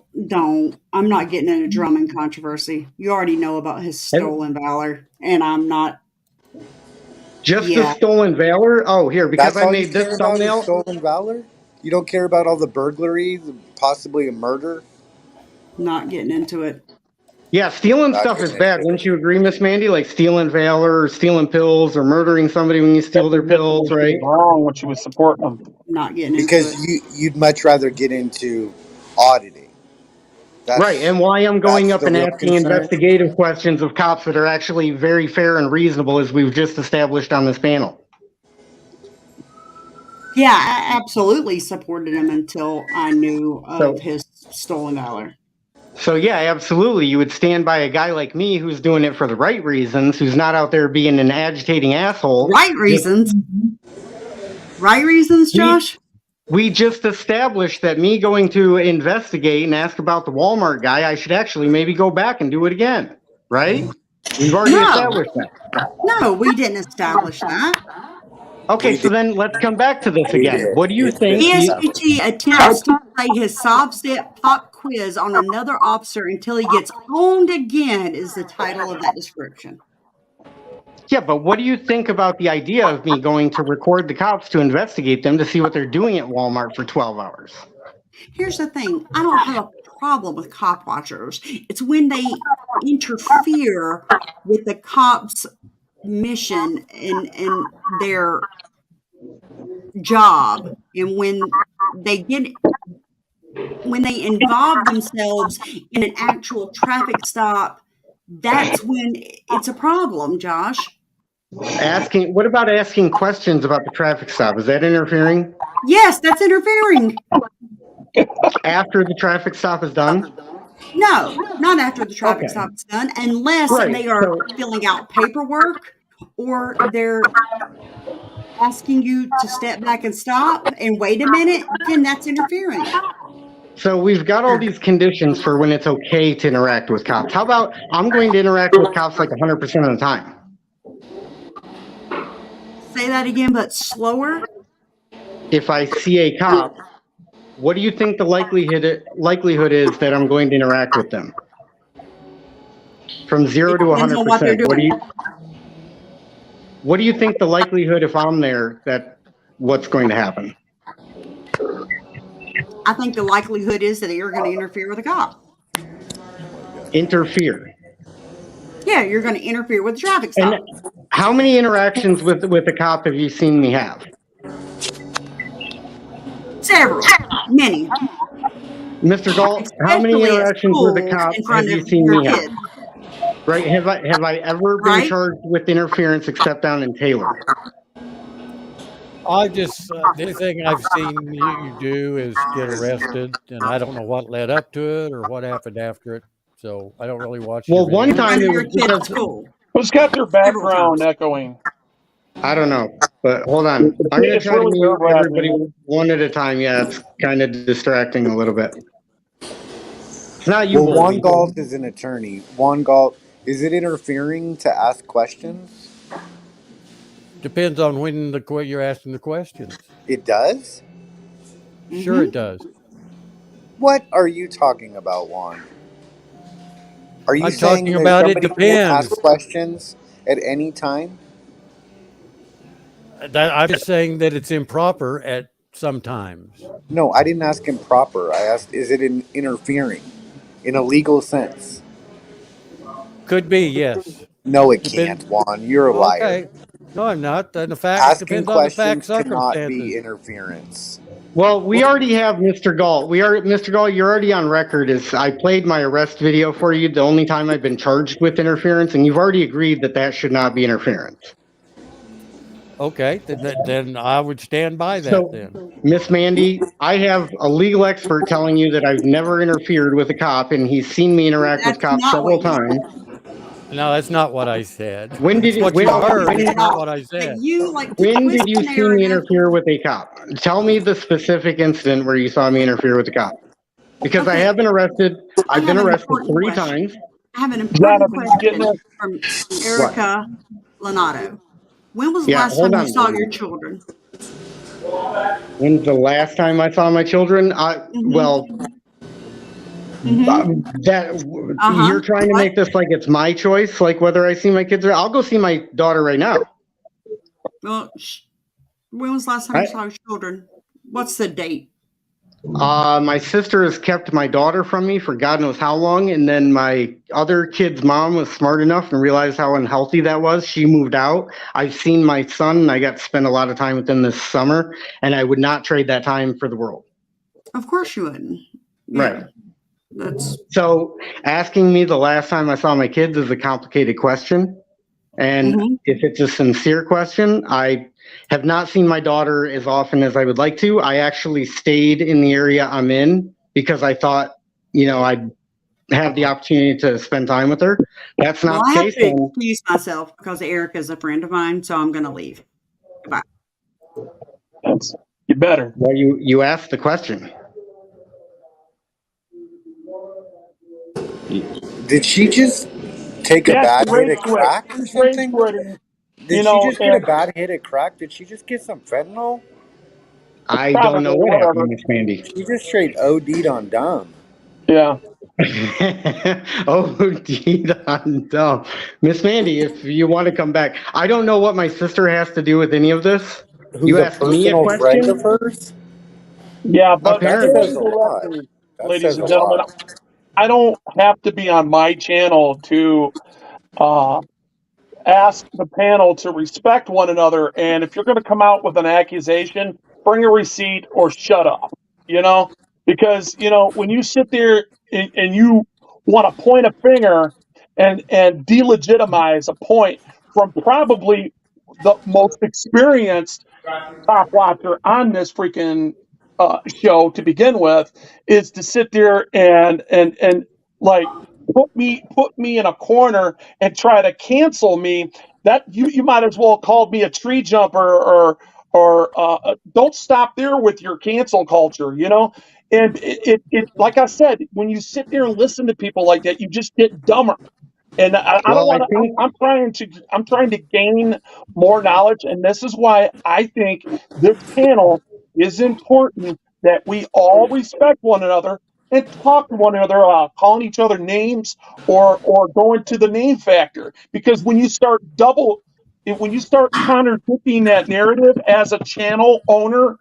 Speaker 22: I'm not getting into drama and controversy. You already know about his stolen valor, and I'm not.
Speaker 3: Just the stolen valor? Oh, here, because
Speaker 20: That's
Speaker 3: I
Speaker 20: all
Speaker 3: made
Speaker 20: you care
Speaker 3: this
Speaker 20: about is
Speaker 3: thumbnail.
Speaker 20: stolen valor. You don't care about all the burglaries, possibly a murder.
Speaker 22: Not getting into it.
Speaker 3: Yeah, stealing
Speaker 20: Not
Speaker 3: stuff is
Speaker 20: getting
Speaker 3: bad.
Speaker 20: into
Speaker 3: Wouldn't you agree, Miss Mandy? Like stealing valor or stealing pills or murdering somebody when you steal their pills, right?
Speaker 12: Wrong when she was supporting them.
Speaker 22: Not getting into
Speaker 20: Because
Speaker 22: it.
Speaker 20: you'd much rather get into auditing.
Speaker 3: Right, and why I'm going
Speaker 20: that's
Speaker 3: up
Speaker 20: the
Speaker 3: and
Speaker 20: real
Speaker 3: asking
Speaker 20: concern.
Speaker 3: investigative questions of cops that are actually very fair and reasonable, as we've just established on this panel.
Speaker 22: Yeah, I absolutely supported him until I knew of his stolen valor.
Speaker 3: So yeah, absolutely. You would stand by a guy like me who's doing it for the right reasons, who's not out there being an agitating asshole.
Speaker 22: Right reasons. Right reasons, Josh?
Speaker 3: We just established that me going to investigate and ask about the Walmart guy, I should actually maybe go back and do it again, right? We've already established that.
Speaker 22: No, we didn't establish that.
Speaker 3: Okay, so then let's come back to this again. What do you think?
Speaker 22: ESPG attempts to play his sob-step pop quiz on another officer until he gets owned again is the title of that description.
Speaker 3: Yeah, but what do you think about the idea of me going to record the cops to investigate them to see what they're doing at Walmart for 12 hours?
Speaker 22: Here's the thing. I don't have a problem with cop watchers. It's when they interfere with the cops' mission and their job, and when they involve themselves in an actual traffic stop, that's when it's a problem, Josh.
Speaker 3: What about asking questions about the traffic stop? Is that interfering?
Speaker 22: Yes, that's interfering.
Speaker 3: After the traffic stop is done?
Speaker 22: No, not after the traffic stop is done, unless
Speaker 3: Right,
Speaker 22: they are filling out paperwork or they're asking you to step back and stop and wait a minute, then that's interfering.
Speaker 3: So we've got all these conditions for when it's okay to interact with cops. How about I'm going to interact with cops like 100% of the time?
Speaker 22: Say that again, but slower.
Speaker 3: If I see a cop, what do you think the likelihood is that I'm going to interact with them? From 0 to 100%. What do you think the likelihood, if I'm there, that what's going to happen?
Speaker 22: I think the likelihood is that you're going to interfere with a cop.
Speaker 3: Interfere.
Speaker 22: Yeah, you're going to interfere with the traffic stop.
Speaker 3: And how many interactions with a cop have you seen me have?
Speaker 22: Several. Many.
Speaker 3: Mr. Galt, how many
Speaker 22: Especially at
Speaker 3: interactions with a
Speaker 22: schools
Speaker 3: cop
Speaker 22: in front
Speaker 3: have you
Speaker 22: of
Speaker 3: seen
Speaker 22: your
Speaker 3: me have?
Speaker 22: kids.
Speaker 3: Right? Have I ever been
Speaker 22: Right?
Speaker 3: charged with interference except down in Taylor?
Speaker 18: I just the only thing I've seen you do is get arrested, and I don't know what led up to it or what happened after it. So I don't really watch.
Speaker 3: Well,
Speaker 18: your
Speaker 3: one
Speaker 18: videos.
Speaker 3: time it was because
Speaker 12: Who's got their background echoing?
Speaker 3: I don't know. But hold on. I'm going to
Speaker 12: It's
Speaker 3: try to
Speaker 12: really
Speaker 3: mute
Speaker 12: nerve-wracking,
Speaker 3: everybody
Speaker 12: man.
Speaker 3: one at a time. Yeah, it's kind of distracting a little bit. It's not you,
Speaker 20: Well, Juan
Speaker 3: Boldy.
Speaker 20: Galt is an attorney. Juan Galt, is it interfering to ask questions?
Speaker 18: Depends on when you're asking the questions.
Speaker 20: It does?
Speaker 18: Sure, it does.
Speaker 20: What are you talking about, Juan? Are you
Speaker 18: I'm
Speaker 20: saying
Speaker 18: talking
Speaker 20: that
Speaker 18: about it
Speaker 20: somebody can't ask
Speaker 18: depends.
Speaker 20: questions at any time?
Speaker 18: I'm just saying that it's improper at sometimes.
Speaker 20: No, I didn't ask improper. I asked, is it interfering in a legal sense?
Speaker 18: Could be, yes.
Speaker 20: No, it
Speaker 18: Depend.
Speaker 20: can't, Juan. You're a liar.
Speaker 18: Okay. No, I'm not. And the fact it
Speaker 20: Asking
Speaker 18: depends on the fact
Speaker 20: questions cannot
Speaker 18: circumstances.
Speaker 20: be interference.
Speaker 3: Well, we already have Mr. Galt. Mr. Galt, you're already on record as I played my arrest video for you the only time I've been charged with interference, and you've already agreed that that should not be interference.
Speaker 18: Okay, then I would stand by that
Speaker 3: So,
Speaker 18: then.
Speaker 3: Miss Mandy, I have a legal expert telling you that I've never interfered with a cop, and he's seen me interact with
Speaker 22: That's
Speaker 3: cops
Speaker 22: not what
Speaker 3: several
Speaker 22: you
Speaker 3: times.
Speaker 18: No, that's not what I said.
Speaker 3: When did
Speaker 18: It's what
Speaker 3: when,
Speaker 18: you heard.
Speaker 3: when,
Speaker 18: It's not what I said.
Speaker 22: That you like to
Speaker 3: when
Speaker 22: twist
Speaker 3: did you
Speaker 22: the
Speaker 3: see me
Speaker 22: narrative.
Speaker 3: interfere with a cop? Tell me the specific incident where you saw me interfere with a cop. Because I
Speaker 22: Okay.
Speaker 3: have been arrested. I've been
Speaker 22: have an
Speaker 3: arrested
Speaker 22: important
Speaker 3: 3
Speaker 22: question.
Speaker 3: times.
Speaker 22: I have an important
Speaker 12: Jonathan, you getting
Speaker 22: question
Speaker 12: this?
Speaker 22: from Erica Lanato. When was the
Speaker 3: Yeah,
Speaker 22: last
Speaker 3: hold
Speaker 22: time you
Speaker 3: on.
Speaker 22: saw your children?
Speaker 3: When's the last time I saw my children? Well, you're trying to make this like it's my choice, like whether I see my kids or I'll go see my daughter right now.
Speaker 22: Well, when was the last time you saw your children? What's the date?
Speaker 3: My sister has kept my daughter from me for God knows how long, and then my other kid's mom was smart enough and realized how unhealthy that was. She moved out. I've seen my son, and I got to spend a lot of time with him this summer, and I would not trade that time for the world.
Speaker 22: Of course you wouldn't.
Speaker 3: Right.
Speaker 22: That's
Speaker 3: So asking me the last time I saw my kids is a complicated question. And if it's a sincere question, I have not seen my daughter as often as I would like to. I actually stayed in the area I'm in because I thought, I'd have the opportunity to spend time with her. That's not
Speaker 22: I
Speaker 3: the
Speaker 22: have
Speaker 3: case.
Speaker 22: to excuse myself because Eric is a friend of mine, so I'm going to leave. Goodbye.
Speaker 12: You better.
Speaker 3: Well, you asked the question.
Speaker 20: Did she just take a bad hit of crack or something? Did she just get a bad hit of crack? Did she just get some fentanyl?
Speaker 3: I don't know what happened, Miss Mandy.
Speaker 20: She just straight OD'd on dumb.
Speaker 12: Yeah.
Speaker 3: OD'd on dumb. Miss Mandy, if you want to come back, I don't know what my sister has to do with any of this.
Speaker 20: Who's a personal friend of hers?
Speaker 12: Yeah, but
Speaker 3: Apparently.
Speaker 12: for the record, ladies
Speaker 20: says
Speaker 12: and
Speaker 20: a
Speaker 12: gentlemen,
Speaker 20: lot.
Speaker 12: I don't have to be on my channel to ask the panel to respect one another. And if you're going to come out with an accusation, bring a receipt or shut up, because, when you sit there and you want to point a finger and delegitimize a point from probably the most experienced top watcher on this freaking show to begin with, is to sit there and like put me in a corner and try to cancel me. That you might as well call me a tree jumper or don't stop there with your cancel culture, And it like I said, when you sit there and listen to people like that, you just get dumber. And I don't want to. I'm trying to gain more knowledge, and this is why I think this panel is important. That we all respect one another and talk to one another, calling each other names or going to the name factor. Because when you start contradicting that narrative as a channel owner,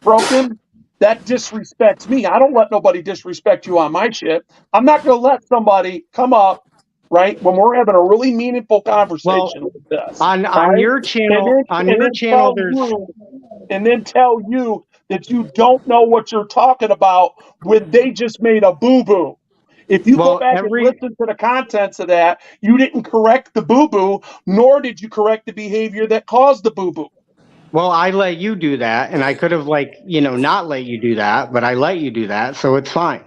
Speaker 12: Broken, that disrespects me. I don't let nobody disrespect you on my shit. I'm not going to let somebody come up, right, when we're having a really meaningful conversation like this.
Speaker 3: On your channel,
Speaker 12: and then tell you that you don't know what you're talking about when they just made a boo-boo. If you go back and listen to the contents of that, you didn't correct the boo-boo, nor did you correct the behavior that caused the boo-boo.
Speaker 3: Well, I let you do that, and I could have not let you do that, but I let you do that, so it's fine.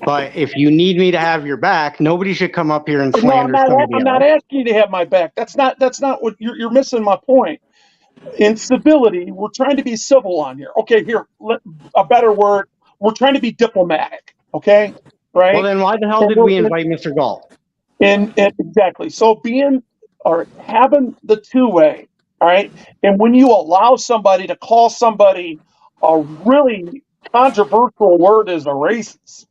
Speaker 3: But if you need me to have your back, nobody should come up here and slander somebody else.
Speaker 12: I'm not asking you to have my back. That's not what you're missing my point. in civility, we're trying to be civil on here. Okay, here, a better word. We're trying to be diplomatic. Okay, right?
Speaker 3: Well, then why the hell
Speaker 12: And
Speaker 3: did we invite Mr. Galt?
Speaker 12: And exactly. So being or having the two-way, all right. And when you allow somebody to call somebody a really controversial word as a racist,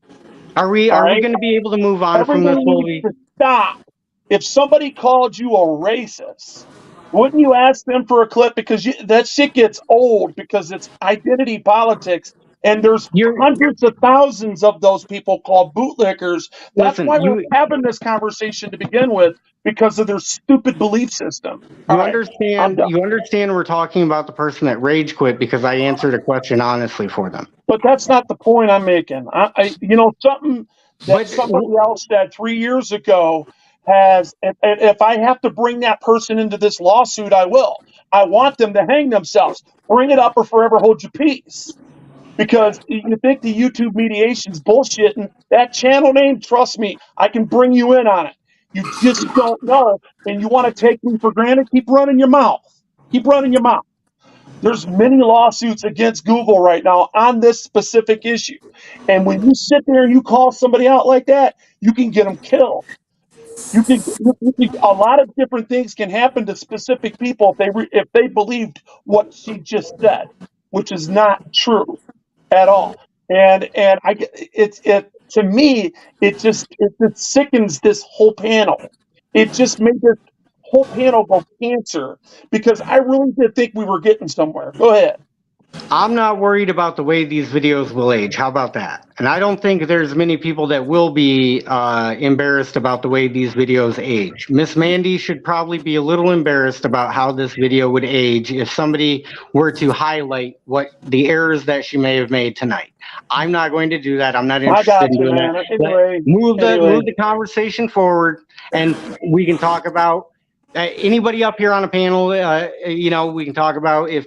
Speaker 3: Are we
Speaker 12: all right,
Speaker 3: going to be able to move on from this?
Speaker 12: everybody needs to stop. If somebody called you a racist, wouldn't you ask them for a clip? Because that shit gets old because it's identity politics. And there's hundreds of thousands of those people called bootlickers. That's
Speaker 3: Listen,
Speaker 12: why we're having this conversation to begin with, because of their stupid belief system.
Speaker 3: You understand we're talking about the person that rage quit because I answered a question honestly for them.
Speaker 12: But that's not the point I'm making. Something that somebody else said 3 years ago has, and if I have to bring that person into this lawsuit, I will. I want them to hang themselves. Bring it up or forever hold your peace. Because you think the YouTube mediation's bullshitting. That channel name, trust me, I can bring you in on it. You just don't know, and you want to take me for granted, keep running your mouth. Keep running your mouth. There's many lawsuits against Google right now on this specific issue. And when you sit there and you call somebody out like that, you can get them killed. A lot of different things can happen to specific people if they believed what she just said, which is not true at all. And to me, it sickens this whole panel. It just made this whole panel go cancer, because I really did think we were getting somewhere. Go ahead.
Speaker 3: I'm not worried about the way these videos will age. How about that? And I don't think there's many people that will be embarrassed about the way these videos age. Miss Mandy should probably be a little embarrassed about how this video would age if somebody were to highlight what the errors that she may have made tonight. I'm not going to do that. I'm not interested in doing that.
Speaker 12: Anyway,
Speaker 3: move the conversation forward, and we can talk about anybody up here on a panel. We can talk about if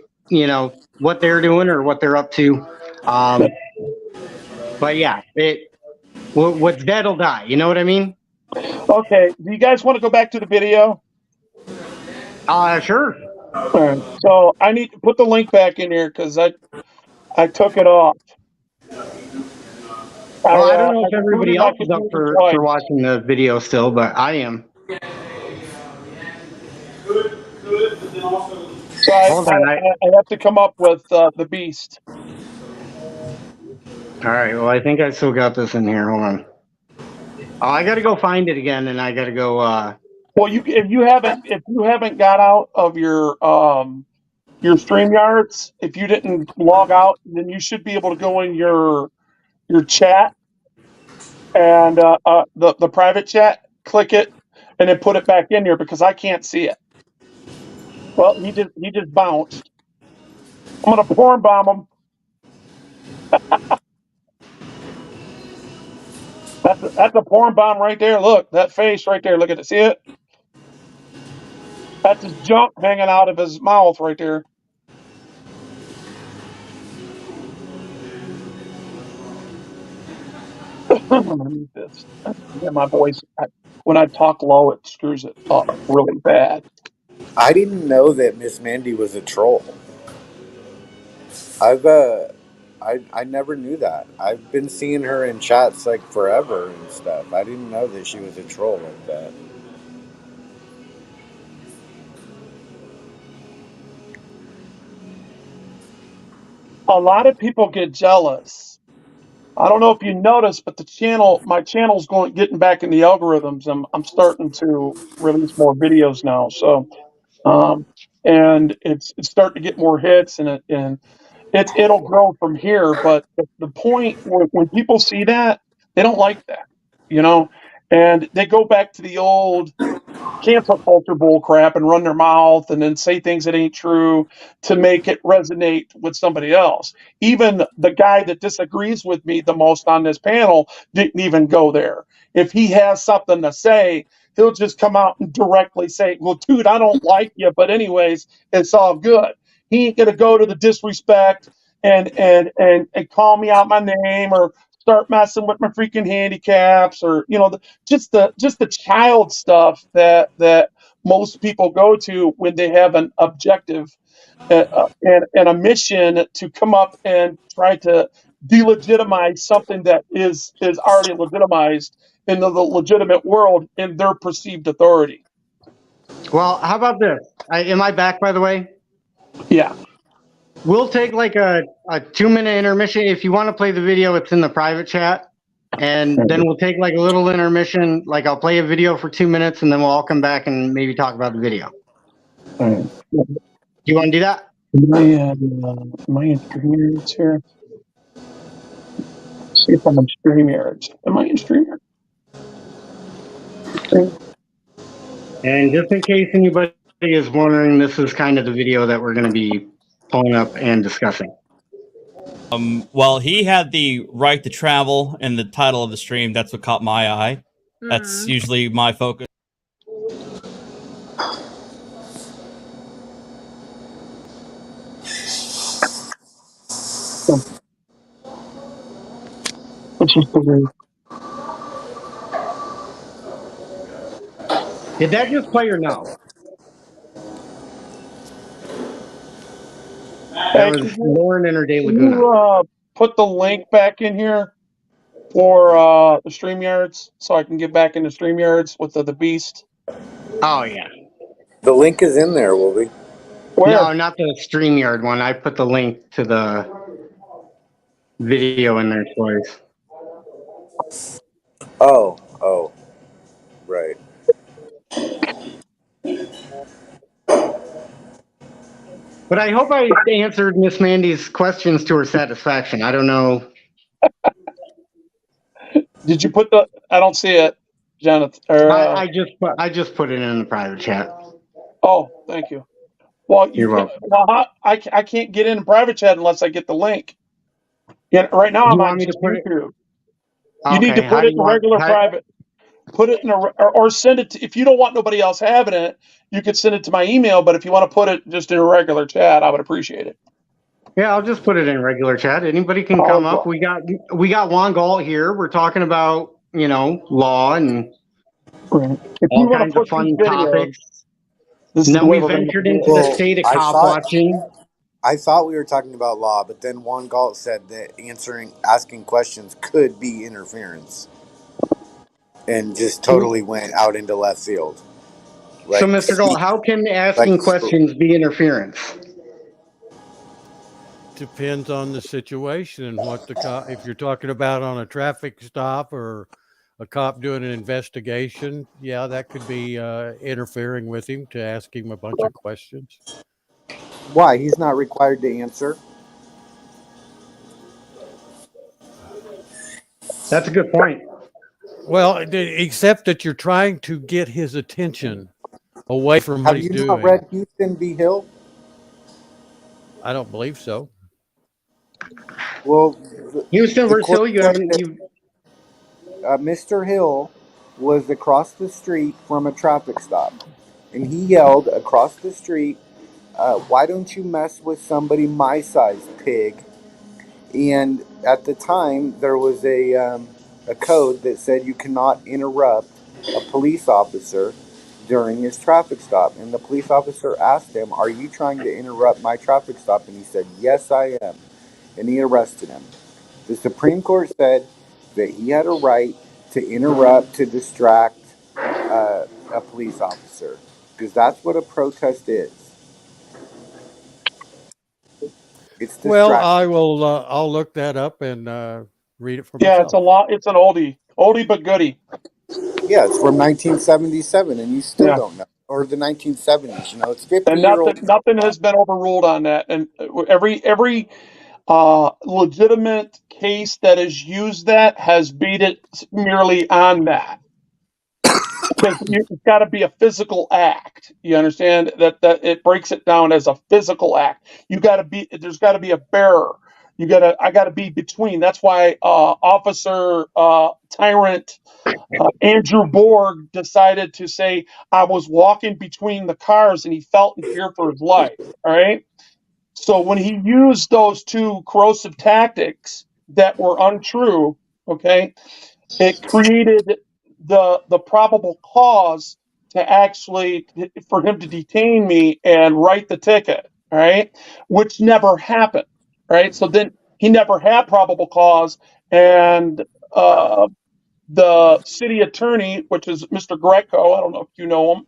Speaker 3: what they're doing or what they're up to. But yeah, what's dead will die. You know what I mean?
Speaker 12: Okay. Do you guys want to go back to the video?
Speaker 3: Sure.
Speaker 12: All right. So I need to put the link back in here because I took it off.
Speaker 3: Well, I don't know if everybody else is up for watching the video still, but I am.
Speaker 12: So I have to come up with the beast.
Speaker 3: All right. Well, I think I still got this in here. Hold on. I got to go find it again, and I got to go.
Speaker 12: Well, if you haven't got out of your StreamYards, if you didn't log out, then you should be able to go in your chat and the private chat. Click it, and then put it back in here because I can't see it. Well, he just bounced. I'm gonna porn bomb him. That's a porn bomb right there. Look, that face right there. Look at it. See it? That's his junk hanging out of his mouth right there. I'm gonna mute this. Yeah, my voice. When I talk low, it screws it up really bad.
Speaker 20: I didn't know that Miss Mandy was a troll. I never knew that. I've been seeing her in chats like forever and stuff. I didn't know that she was a troll like that.
Speaker 12: A lot of people get jealous. I don't know if you noticed, but my channel's getting back in the algorithms. I'm starting to release more videos now. So, and it's starting to get more hits, and it'll grow from here. But the point when people see that, they don't like that, and they go back to the old cancel culture bull crap and run their mouth and then say things that ain't true to make it resonate with somebody else. Even the guy that disagrees with me the most on this panel didn't even go there. If he has something to say, he'll just come out and directly say, well, dude, I don't like you, but anyways, it's all good. He ain't gonna go to the disrespect and call me out my name or start messing with my freaking handicaps, or just the child stuff that most people go to when they have an objective and a mission to come up and try to delegitimize something that is already legitimized in the legitimate world in their perceived authority.
Speaker 3: Well, how about this? Am I back, by the way?
Speaker 12: Yeah.
Speaker 3: We'll take like a 2-minute intermission. If you want to play the video, it's in the private chat. And then we'll take like a little intermission. Like I'll play a video for 2 minutes and then we'll all come back and maybe talk about the video.
Speaker 12: All right.
Speaker 3: Do you want to do that?
Speaker 12: Am I in StreamYards here? Let's see if I'm in StreamYards. Am I in StreamYards?
Speaker 3: And just in case anybody is wondering, this is kind of the video that we're going to be pulling up and discussing.
Speaker 8: Well, he had the right to travel in the title of the stream. That's what caught my eye. That's usually my focus.
Speaker 3: Did that just play or no? That was Lauren and her day Laguna.
Speaker 12: You put the link back in here for the StreamYards so I can get back into StreamYards with the beast.
Speaker 3: Oh, yeah.
Speaker 20: The link is in there, Wolby.
Speaker 12: Where?
Speaker 3: No, not the StreamYard one. I put the link to the video in there twice.
Speaker 20: Oh, right.
Speaker 3: But I hope I answered Miss Mandy's questions to her satisfaction. I don't know.
Speaker 12: Did you put the? I don't see it, Jonathan.
Speaker 3: I just put it in the private chat.
Speaker 12: Oh, thank you. Well,
Speaker 3: You're welcome.
Speaker 12: Well, I can't get in private chat unless I get the link. Yeah, right now I'm on YouTube. You need to put it in regular private. Put it in or send it to, if you don't want nobody else having it, you could send it to my email. But if you want to put it just in a regular chat, I would appreciate it.
Speaker 3: Yeah, I'll just put it in regular chat. Anybody can come up. We got Juan Galt here. We're talking about law and all kinds of fun topics. Then we ventured into the state of cop watching.
Speaker 11: I thought we were talking about law, but then Juan Galt said that asking questions could be interference, and just totally went out into left field.
Speaker 3: So, Mr. Galt, how can asking questions be interference?
Speaker 18: Depends on the situation and what the cop. If you're talking about on a traffic stop or a cop doing an investigation, yeah, that could be interfering with him to ask him a bunch of questions.
Speaker 11: Why? He's not required to answer.
Speaker 3: That's a good point.
Speaker 18: Well, except that you're trying to get his attention away from what he's doing.
Speaker 11: Have you not read Houston v. Hill?
Speaker 18: I don't believe so.
Speaker 11: Well,
Speaker 3: Houston v. Hill, you haven't.
Speaker 11: Mr. Hill was across the street from a traffic stop, and he yelled across the street, "Why don't you mess with somebody my size, pig?" And at the time, there was a code that said you cannot interrupt a police officer during his traffic stop. And the police officer asked him, "Are you trying to interrupt my traffic stop?" And he said, "Yes, I am." And he arrested him. The Supreme Court said that he had a right to interrupt, to distract a police officer, because that's what a protest is. It's
Speaker 18: well, I will. I'll look that up and read it for myself.
Speaker 12: Yeah, it's a lot. It's an oldie but goodie.
Speaker 11: Yeah, it's from 1977, and you still don't know, or the 1970s. It's 50-year-old.
Speaker 12: And nothing has been overruled on that. And every legitimate case that has used that has beat it merely on that. Because it's got to be a physical act. You understand that it breaks it down as a physical act. There's got to be a bearer. I got to be between. That's why Officer Tyrant Andrew Borg decided to say, I was walking between the cars and he felt in fear for his life. All right. So when he used those two corrosive tactics that were untrue, Okay, it created the probable cause to actually for him to detain me and write the ticket. All right, which never happened. Right, so then he never had probable cause, and the city attorney, which is Mr. Greco, I don't know if you know him,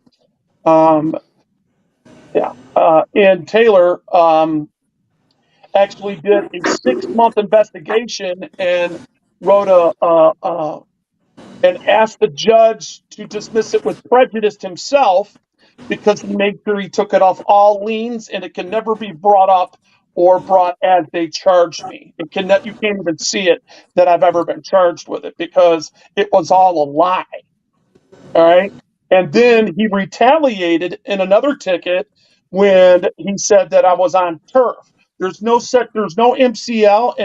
Speaker 12: and Taylor actually did a 6-month investigation and wrote and asked the judge to dismiss it with prejudice himself because he made sure he took it off all liens and it can never be brought up or brought as they charged me. You can't even see it that I've ever been charged with it because it was all a lie. All right. And then he retaliated in another ticket when he said that I was on turf. There's no MCL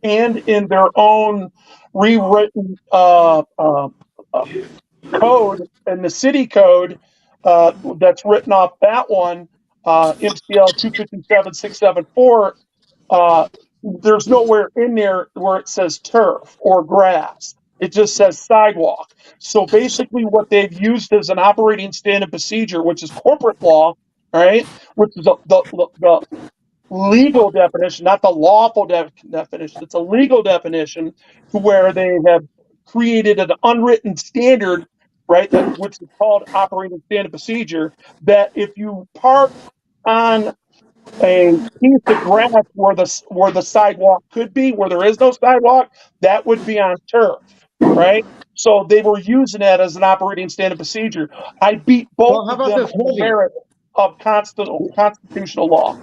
Speaker 12: and in their own rewritten code in the city code that's written off that one, MCL 257674. There's nowhere in there where it says turf or grass. It just says sidewalk. So basically, what they've used as an operating standard procedure, which is corporate law, right, which is the legal definition, not the lawful definition. It's a legal definition to where they have created an unwritten standard, right, which is called operating standard procedure, that if you park on a piece of grass where the sidewalk could be, where there is no sidewalk, that would be on turf, right? So they were using that as an operating standard procedure. I beat both of them on the merit of constitutional law.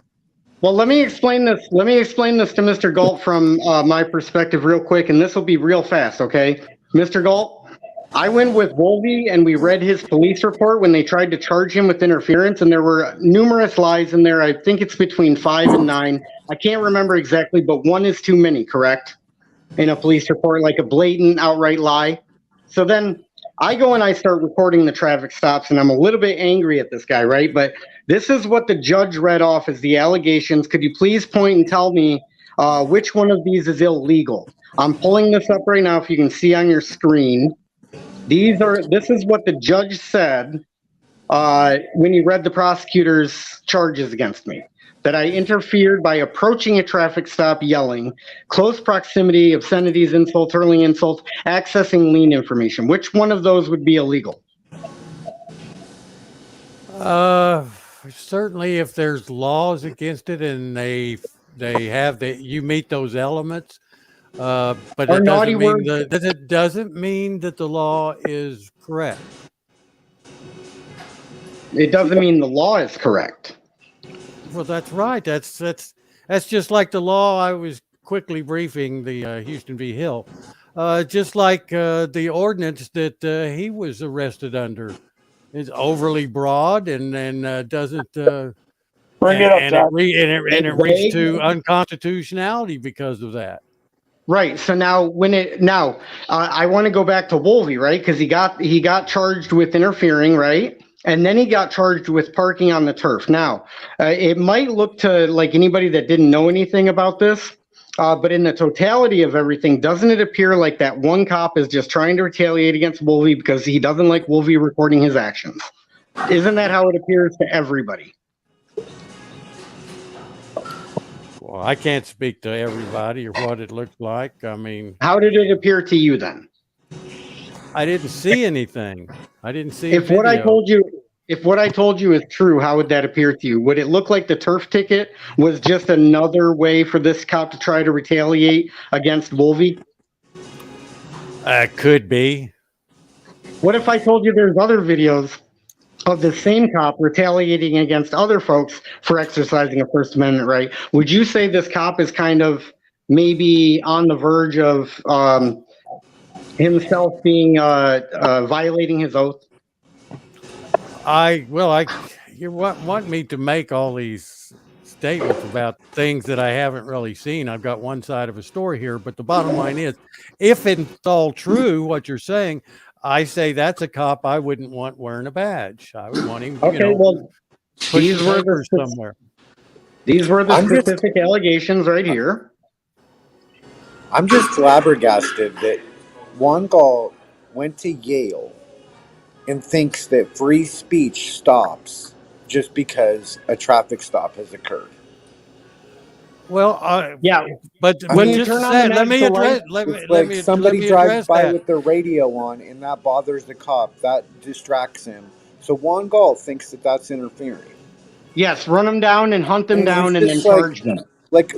Speaker 3: Well, let me explain this. Let me explain this to Mr. Galt from my perspective real quick, and this will be real fast, okay? Mr. Galt, I went with Wolvie and we read his police report when they tried to charge him with interference, and there were numerous lies in there. I think it's between 5 and 9. I can't remember exactly, but one is too many, correct? In a police report, like a blatant, outright lie. So then I go and I start recording the traffic stops, and I'm a little bit angry at this guy, right? But this is what the judge read off as the allegations. Could you please point and tell me which one of these is illegal? I'm pulling this up right now if you can see on your screen. This is what the judge said when he read the prosecutor's charges against me. That I interfered by approaching a traffic stop yelling, close proximity, obscenities, insults, hurling insults, accessing lien information. Which one of those would be illegal?
Speaker 18: Certainly if there's laws against it and they have that you meet those elements. But it doesn't mean that the law is correct.
Speaker 3: It doesn't mean the law is correct.
Speaker 18: Well, that's right. That's just like the law. I was quickly briefing the Houston v. Hill, just like the ordinance that he was arrested under is overly broad and doesn't
Speaker 12: bring it up,
Speaker 18: it reached to unconstitutionality because of that.
Speaker 3: Right. So now I want to go back to Wolvie, right? Because he got charged with interfering, right? And then he got charged with parking on the turf. Now, it might look to like anybody that didn't know anything about this, but in the totality of everything, doesn't it appear like that one cop is just trying to retaliate against Wolvie because he doesn't like Wolvie recording his actions? Isn't that how it appears to everybody?
Speaker 18: Well, I can't speak to everybody or what it looks like. I mean,
Speaker 3: how did it appear to you then?
Speaker 18: I didn't see anything. I didn't see.
Speaker 3: If what I told you is true, how would that appear to you? Would it look like the turf ticket was just another way for this cop to try to retaliate against Wolvie?
Speaker 18: Could be.
Speaker 3: What if I told you there's other videos of the same cop retaliating against other folks for exercising a First Amendment right? Would you say this cop is kind of maybe on the verge of himself being violating his oath?
Speaker 18: You want me to make all these statements about things that I haven't really seen. I've got one side of a story here, but the bottom line is, if it's all true what you're saying, I say that's a cop I wouldn't want wearing a badge. I would want him,
Speaker 3: these were the specific allegations right here.
Speaker 20: I'm just flabbergasted that Juan Gall went to Yale and thinks that free speech stops just because a traffic stop has occurred.
Speaker 18: Well,
Speaker 3: Yeah.
Speaker 18: but
Speaker 3: When you
Speaker 18: just a
Speaker 3: turn on the
Speaker 18: sec, let me
Speaker 3: magical light,
Speaker 18: address. Let
Speaker 20: It's
Speaker 18: me
Speaker 20: like
Speaker 18: let
Speaker 20: somebody
Speaker 18: me
Speaker 20: drives
Speaker 18: address
Speaker 20: by
Speaker 18: that.
Speaker 20: with their radio on, and that bothers the cop. That distracts him. So Juan Gall thinks that that's interfering.
Speaker 3: yes, run them down and hunt them
Speaker 20: And it's
Speaker 3: down and then
Speaker 20: just like,
Speaker 3: charge them.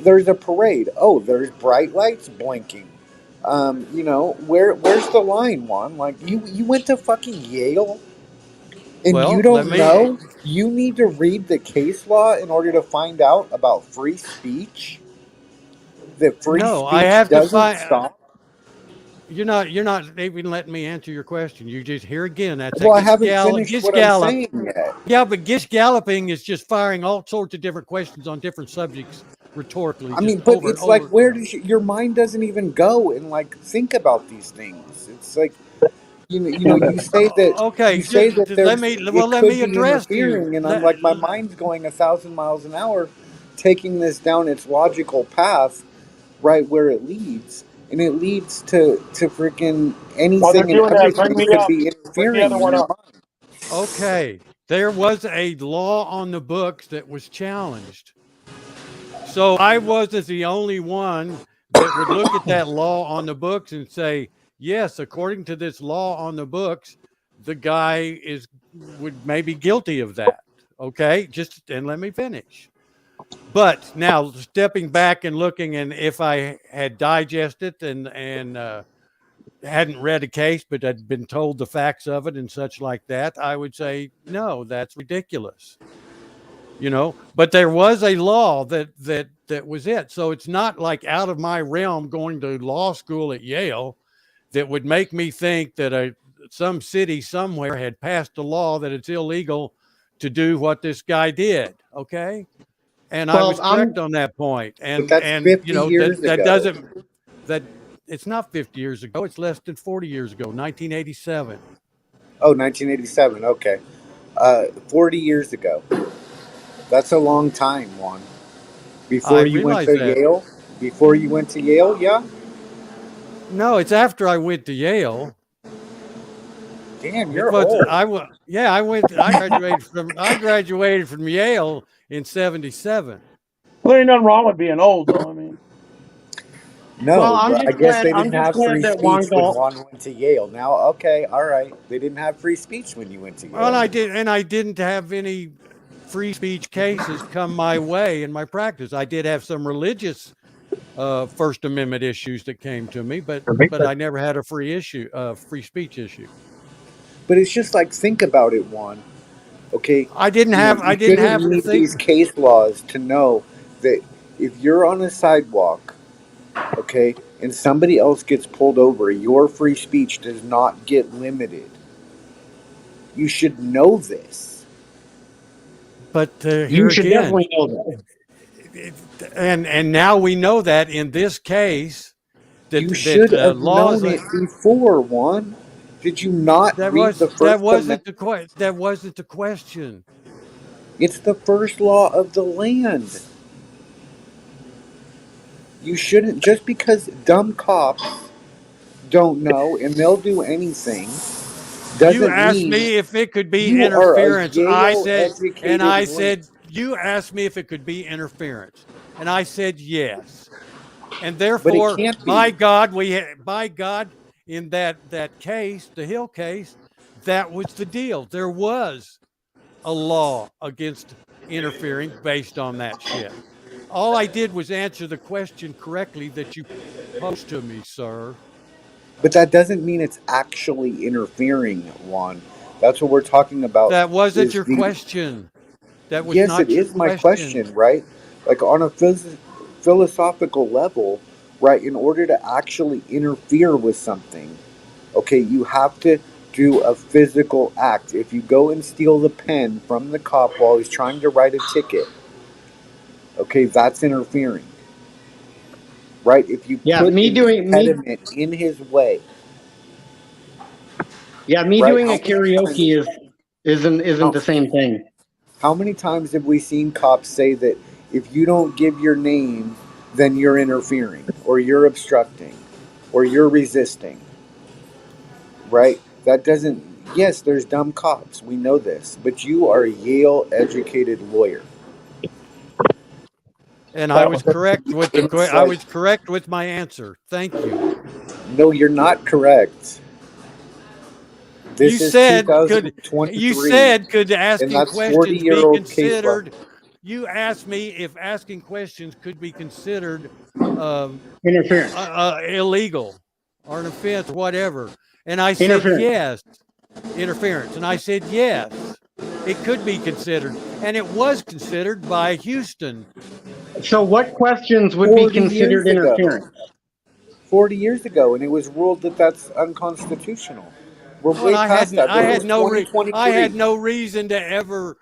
Speaker 20: there's a parade. Oh, there's bright lights blinking. Where's the line, Juan? Like, you went to fucking Yale, and you
Speaker 18: Well, let
Speaker 20: don't
Speaker 18: me.
Speaker 20: know? You need to read the case law in order to find out about free speech. That free
Speaker 18: No, I
Speaker 20: speech
Speaker 18: have to
Speaker 20: doesn't
Speaker 18: find.
Speaker 20: stop.
Speaker 18: You're not even letting me answer your question. You just here again. That's
Speaker 20: Well,
Speaker 18: that
Speaker 20: I haven't finished
Speaker 18: gets
Speaker 20: what I'm
Speaker 18: gallop.
Speaker 20: saying yet.
Speaker 18: Yeah, but gets galloping is just firing all sorts of different questions on different subjects rhetorically,
Speaker 20: I
Speaker 18: just
Speaker 20: mean, but
Speaker 18: over and
Speaker 20: it's like,
Speaker 18: over.
Speaker 20: where does your mind doesn't even go and like think about these things? It's like, you say that
Speaker 18: Okay, let me. Well,
Speaker 20: it
Speaker 18: let
Speaker 20: could
Speaker 18: me
Speaker 20: be
Speaker 18: address you.
Speaker 20: interfering, and I'm like, my mind's going 1,000 miles an hour, taking this down its logical path, right where it leads, and it leads to freaking
Speaker 12: While they're
Speaker 20: anything and
Speaker 12: doing that,
Speaker 20: everything
Speaker 12: bring
Speaker 20: that
Speaker 12: me
Speaker 20: could
Speaker 12: up.
Speaker 20: be
Speaker 12: Bring the
Speaker 20: interfering
Speaker 12: other
Speaker 20: in
Speaker 12: one
Speaker 20: your
Speaker 12: up.
Speaker 20: mind.
Speaker 18: Okay, there was a law on the books that was challenged. So I wasn't the only one that would look at that law on the books and say, yes, according to this law on the books, the guy would maybe guilty of that. Okay, and let me finish. But now stepping back and looking, and if I had digested and hadn't read a case, but had been told the facts of it and such like that, I would say, no, that's ridiculous. But there was a law that was it. So it's not like out of my realm going to law school at Yale that would make me think that some city somewhere had passed a law that it's illegal to do what this guy did. Okay. And I was correct on that point.
Speaker 20: But that's 50 years
Speaker 18: that
Speaker 20: ago.
Speaker 18: doesn't, that it's not 50 years ago. It's less than 40 years ago, 1987.
Speaker 20: Oh, 1987. Okay. 40 years ago. That's a long time, Juan.
Speaker 18: I
Speaker 20: Before you went
Speaker 18: realize
Speaker 20: to
Speaker 18: that.
Speaker 20: Yale? Before you went to Yale, yeah?
Speaker 18: No, it's after I went to Yale.
Speaker 20: Damn, you're old.
Speaker 18: I graduated from Yale in 77.
Speaker 12: Well, there ain't nothing wrong with being old, though. I mean,
Speaker 20: No,
Speaker 3: Well, I'm
Speaker 20: but I
Speaker 3: just
Speaker 20: guess
Speaker 3: glad.
Speaker 20: they
Speaker 3: I'm
Speaker 20: didn't
Speaker 3: just
Speaker 20: have
Speaker 3: glad
Speaker 20: free
Speaker 3: that
Speaker 20: speech
Speaker 3: Juan
Speaker 20: when
Speaker 3: Gall.
Speaker 20: Juan went to Yale. Now, okay, all right. They didn't have free speech when you went to Yale.
Speaker 18: Well, I didn't have any free speech cases come my way in my practice. I did have some religious First Amendment issues that came to me, but I never had a free speech issue.
Speaker 20: But it's just like, think about it, Juan. Okay,
Speaker 18: I didn't have
Speaker 20: shouldn't
Speaker 18: to
Speaker 20: need
Speaker 18: think.
Speaker 20: these case laws to know that if you're on a sidewalk, okay, and somebody else gets pulled over, your free speech does not get limited. You should know this.
Speaker 18: But
Speaker 3: You
Speaker 18: here
Speaker 3: should
Speaker 18: again,
Speaker 3: definitely know that.
Speaker 18: and now we know that in this case
Speaker 20: You should have
Speaker 18: laws
Speaker 20: known it before, Juan. Did you not read the First Amendment?
Speaker 18: that wasn't the question.
Speaker 20: It's the first law of the land. You shouldn't, just because dumb cops don't know and they'll do anything,
Speaker 18: You
Speaker 20: doesn't
Speaker 18: asked
Speaker 20: mean
Speaker 18: me if it could be
Speaker 20: you are a
Speaker 18: interference.
Speaker 20: Yale educated lawyer.
Speaker 18: You asked me if it could be interference, and I said yes. And
Speaker 20: But it
Speaker 18: therefore,
Speaker 20: can't be.
Speaker 18: by God, in that case, the Hill case, that was the deal. There was a law against interfering based on that shit. All I did was answer the question correctly that you posed to me, sir.
Speaker 20: But that doesn't mean it's actually interfering, Juan. That's what we're talking about.
Speaker 18: That wasn't
Speaker 20: is
Speaker 18: your
Speaker 20: the-
Speaker 18: question. That was
Speaker 20: Yes, it
Speaker 18: not your
Speaker 20: is my question, right? Like, on a philosophical level, right? In order to actually interfere with something, okay, you have to do a physical act. If you go and steal the pen from the cop while he's trying to write a ticket, okay, that's interfering, right? If you put an impediment in his way.
Speaker 3: Yeah, me
Speaker 20: right?
Speaker 3: doing a karaoke isn't the same thing.
Speaker 20: How many times have we seen cops say that if you don't give your name, then you're interfering, or you're obstructing, or you're resisting, right? That doesn't, yes, there's dumb cops. We know this. But you are a Yale educated lawyer.
Speaker 18: And I was correct with the
Speaker 20: It's
Speaker 18: I
Speaker 20: like,
Speaker 18: was correct with my answer. Thank you.
Speaker 20: no, you're not correct. This
Speaker 18: You
Speaker 20: is
Speaker 18: said could
Speaker 20: 2023.
Speaker 18: asking
Speaker 20: And that's
Speaker 18: questions be
Speaker 20: 40-year-old case law.
Speaker 18: considered? You asked me if asking questions could be considered
Speaker 3: Interference.
Speaker 18: illegal or an offense or whatever. And I said
Speaker 3: Interference.
Speaker 18: yes. Interference. And I said yes. It could be considered. And it was considered by Houston.
Speaker 3: So what questions would be
Speaker 20: 40
Speaker 3: considered
Speaker 20: years ago.
Speaker 3: interference?
Speaker 20: 40 years ago, and it was ruled that that's unconstitutional. We're
Speaker 18: Well,
Speaker 20: way
Speaker 18: I
Speaker 20: past that.
Speaker 18: I
Speaker 20: This
Speaker 18: had
Speaker 20: is
Speaker 18: no
Speaker 20: 2023.
Speaker 18: reason to ever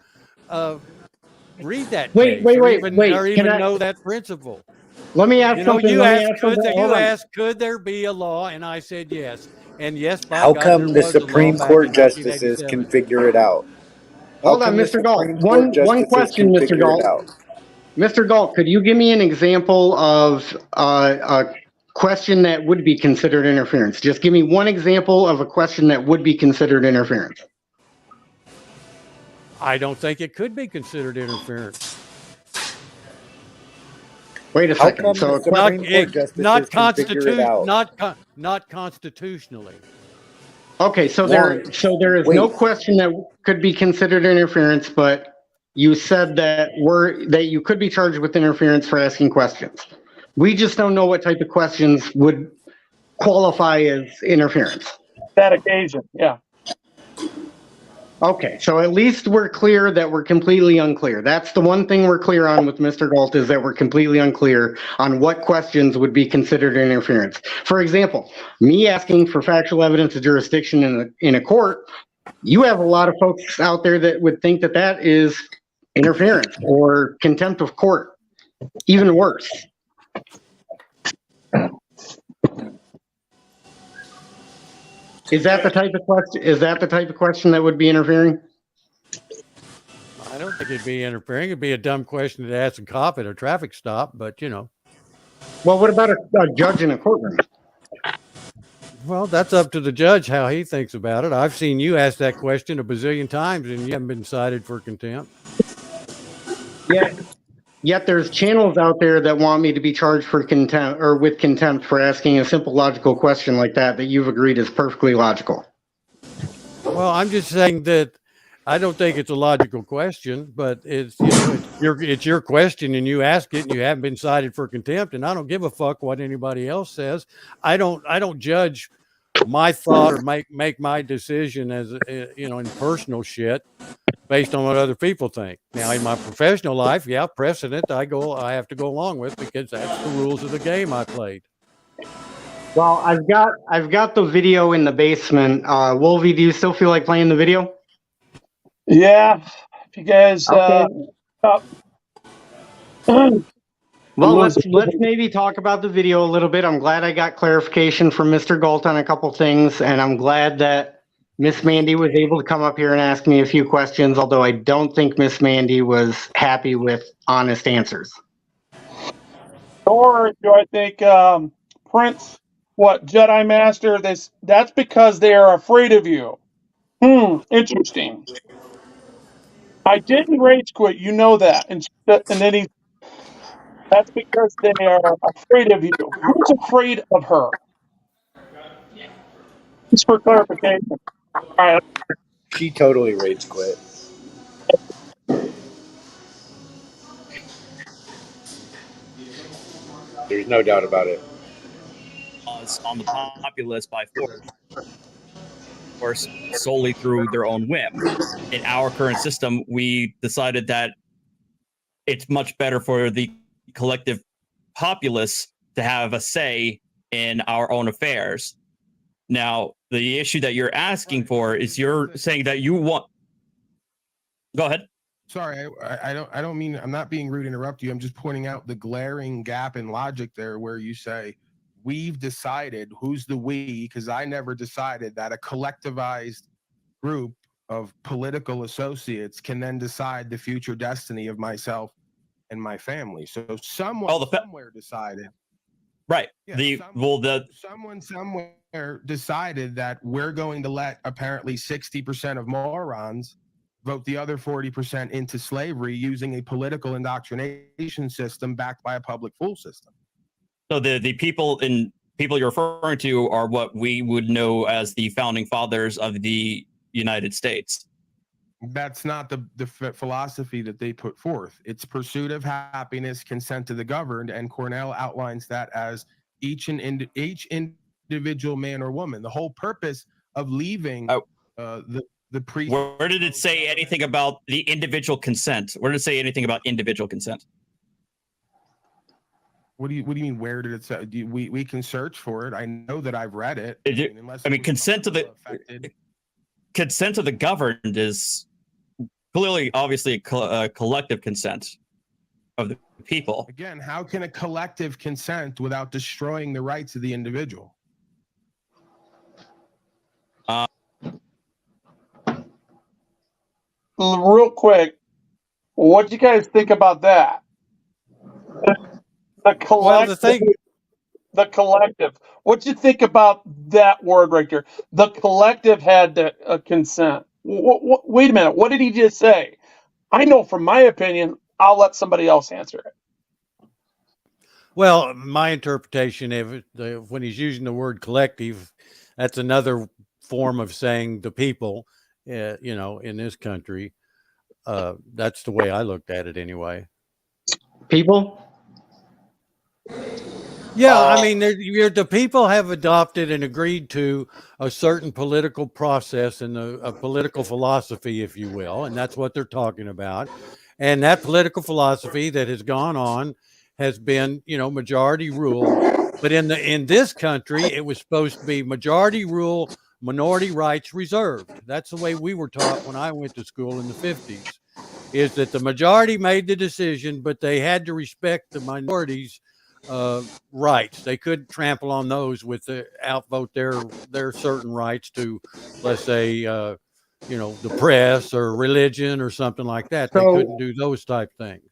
Speaker 18: read that
Speaker 3: Wait,
Speaker 18: case or
Speaker 3: wait.
Speaker 18: even know that principle.
Speaker 3: Let me ask
Speaker 18: You know,
Speaker 3: something.
Speaker 18: you
Speaker 3: Let me
Speaker 18: asked
Speaker 3: ask something.
Speaker 18: could there be a law, and I said yes, and yes, by
Speaker 20: How
Speaker 18: God,
Speaker 20: come
Speaker 18: there
Speaker 20: the
Speaker 18: was a law
Speaker 20: Supreme
Speaker 18: back
Speaker 20: Court
Speaker 18: in
Speaker 20: justices can
Speaker 18: 1987.
Speaker 20: figure it out? How
Speaker 3: Hold on,
Speaker 20: come the
Speaker 3: Mr. Galt.
Speaker 20: Supreme Court
Speaker 3: One
Speaker 20: justices
Speaker 3: question,
Speaker 20: can
Speaker 3: Mr.
Speaker 20: figure it
Speaker 3: Galt.
Speaker 20: out?
Speaker 3: Mr. Galt, could you give me an example of a question that would be considered interference? Just give me one example of a question that would be considered interference.
Speaker 18: I don't think it could be considered interference.
Speaker 3: Wait a
Speaker 20: How
Speaker 3: second.
Speaker 20: come
Speaker 3: So
Speaker 20: the Supreme Court justices can figure it out?
Speaker 18: Not constitutionally.
Speaker 3: Okay, so
Speaker 20: One,
Speaker 3: there is no question that could be considered interference, but you said that you could be charged with interference for asking questions. We just don't know what type of questions would qualify as interference.
Speaker 12: That occasion, yeah.
Speaker 3: Okay, so at least we're clear that we're completely unclear. That's the one thing we're clear on with Mr. Galt, is that we're completely unclear on what questions would be considered interference. For example, me asking for factual evidence of jurisdiction in a court, you have a lot of folks out there that would think that that is interference or contempt of court, even worse. Is that the type of question? Is that the type of question that would be interfering?
Speaker 18: I don't think it'd be interfering. It'd be a dumb question to ask a cop at a traffic stop, but you know.
Speaker 3: Well, what about a judge in a courtroom?
Speaker 18: Well, that's up to the judge how he thinks about it. I've seen you ask that question a bazillion times, and you haven't been cited for contempt.
Speaker 3: Yet there's channels out there that want me to be charged for contempt or with contempt for asking a simple logical question like that you've agreed is perfectly logical.
Speaker 18: Well, I'm just saying that I don't think it's a logical question, but it's it's your question and you ask it and you haven't been cited for contempt, and I don't give a fuck what anybody else says. I don't judge my thought or make my decision as in personal shit based on what other people think. Now, in my professional life, precedent I have to go along with because that's the rules of the game I played.
Speaker 3: Well, I've got the video in the basement. Wolvie, do you still feel like playing the video?
Speaker 12: Yeah, if you guys
Speaker 3: Okay. Well, let's maybe talk about the video a little bit. I'm glad I got clarification from Mr. Galt on a couple things, and I'm glad that Miss Mandy was able to come up here and ask me a few questions, although I don't think Miss Mandy was happy with honest answers.
Speaker 12: Or do I think Prince, Jedi Master, that's because they are afraid of you. Interesting. I didn't rage quit, you know that. And then that's because they are afraid of you. Who's afraid of her? Just for clarification. All right.
Speaker 20: She totally rage quit. There's no doubt about it.
Speaker 8: On the populace by force solely through their own whim. In our current system, we decided that it's much better for the collective populace to have a say in our own affairs. Now, the issue that you're asking for is you're saying that you want. Go ahead.
Speaker 14: Sorry, I don't mean, I'm not being rude to interrupt you. I'm just pointing out the glaring gap in logic there where you say, we've decided. Who's the we? Because I never decided that a collectivized group of political associates can then decide the future destiny of myself and my family. So someone somewhere decided.
Speaker 8: Right.
Speaker 14: Yeah, someone somewhere decided that we're going to let apparently 60% of morons vote the other 40% into slavery using a political indoctrination system backed by a public fool system.
Speaker 8: So the people you're referring to are what we would know as the founding fathers of the United States.
Speaker 14: That's not the philosophy that they put forth. It's pursuit of happiness, consent to the governed, and Cornell outlines that as each individual man or woman. The whole purpose of leaving the priest.
Speaker 8: Where did it say anything about the individual consent? Where did it say anything about individual consent?
Speaker 14: What do you mean? Where did it say? We can search for it. I know that I've read it.
Speaker 8: Consent to the governed is clearly, obviously, a collective consent of the people.
Speaker 14: Again, how can a collective consent without destroying the rights of the individual?
Speaker 12: Real quick, what do you guys think about that? The collective. The collective. What do you think about that word right there? The collective had to consent. Wait a minute. What did he just say? I know from my opinion, I'll let somebody else answer it.
Speaker 18: Well, my interpretation of it, when he's using the word collective, that's another form of saying the people, in this country. That's the way I looked at it anyway.
Speaker 3: People?
Speaker 18: Yeah, I mean, the people have adopted and agreed to a certain political process and a political philosophy, if you will, and that's what they're talking about. And that political philosophy that has gone on has been, majority rule. But in this country, it was supposed to be majority rule, minority rights reserved. That's the way we were taught when I went to school in the 50s, is that the majority made the decision, but they had to respect the minorities' rights. They couldn't trample on those with outvote their certain rights to, let's say, the press or religion or something like that. They couldn't do those type things.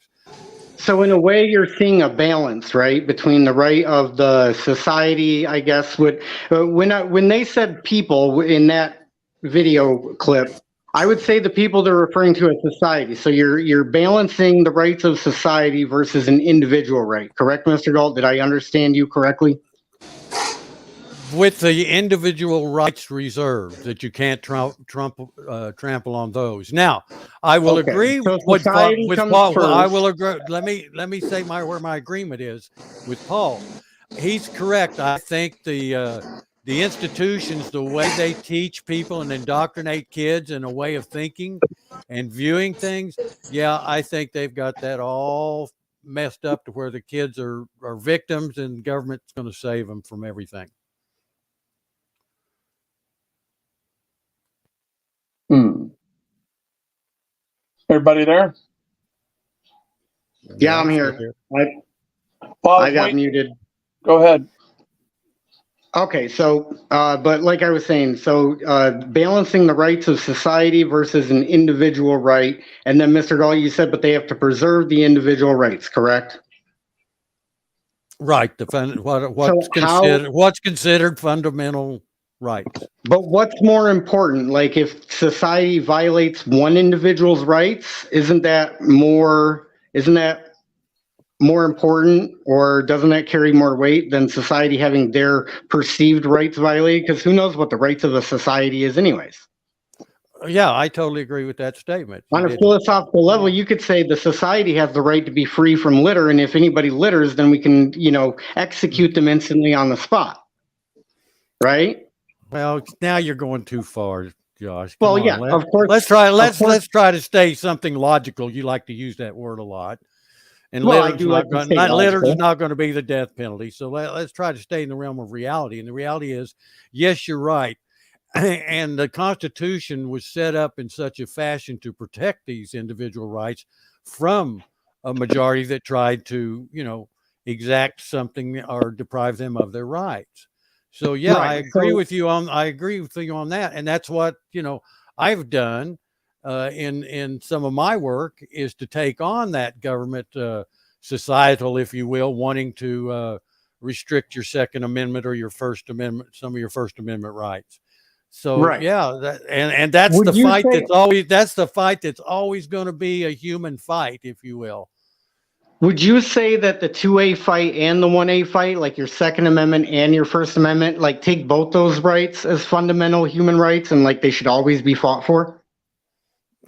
Speaker 3: So in a way, you're seeing a balance, right, between the right of the society, I guess. When they said people in that video clip, I would say the people they're referring to as society. So you're balancing the rights of society versus an individual right. Correct, Mr. Galt? Did I understand you correctly?
Speaker 18: With the individual rights reserved, that you can't trample on those. Now, I will agree with Paul. I will agree. Let me say where my agreement is with Paul. He's correct. I think the institutions, the way they teach people and indoctrinate kids in a way of thinking and viewing things, I think they've got that all messed up to where the kids are victims and the government's going to save them from everything.
Speaker 12: Everybody there?
Speaker 3: Yeah, I'm here. I got muted.
Speaker 12: Go ahead.
Speaker 3: Okay, so, but like I was saying, balancing the rights of society versus an individual right, and then Mr. Gall, you said, but they have to preserve the individual rights, correct?
Speaker 18: Right. What's considered fundamental rights.
Speaker 3: But what's more important? Like, if society violates one individual's rights, isn't that more important, or doesn't that carry more weight than society having their perceived rights violated? Because who knows what the rights of a society is anyways?
Speaker 18: Yeah, I totally agree with that statement.
Speaker 3: On a philosophical level, you could say the society has the right to be free from litter, and if anybody litters, then we can, execute them instantly on the spot. Right?
Speaker 18: Well, now you're going too far, Josh.
Speaker 3: Well, yeah, of course.
Speaker 18: Let's try to stay something logical. You like to use that word a lot. And litter is not going to be the death penalty. So let's try to stay in the realm of reality. And the reality is, yes, you're right. And the Constitution was set up in such a fashion to protect these individual rights from a majority that tried to, exact something or deprive them of their rights. So, yeah, right. I agree with you on that. And that's what, I've done. in some of my work is to take on that government societal, if you will, wanting to restrict your Second Amendment or your First Amendment, some of your First Amendment rights. So
Speaker 3: Right.
Speaker 18: yeah, and that's
Speaker 3: Would
Speaker 18: the
Speaker 3: you
Speaker 18: fight
Speaker 3: say-
Speaker 18: that's the fight that's always going to be a human fight, if you will.
Speaker 3: Would you say that the 2A fight and the 1A fight, like your Second Amendment and your First Amendment, like take both those rights as fundamental human rights and like they should always be fought for?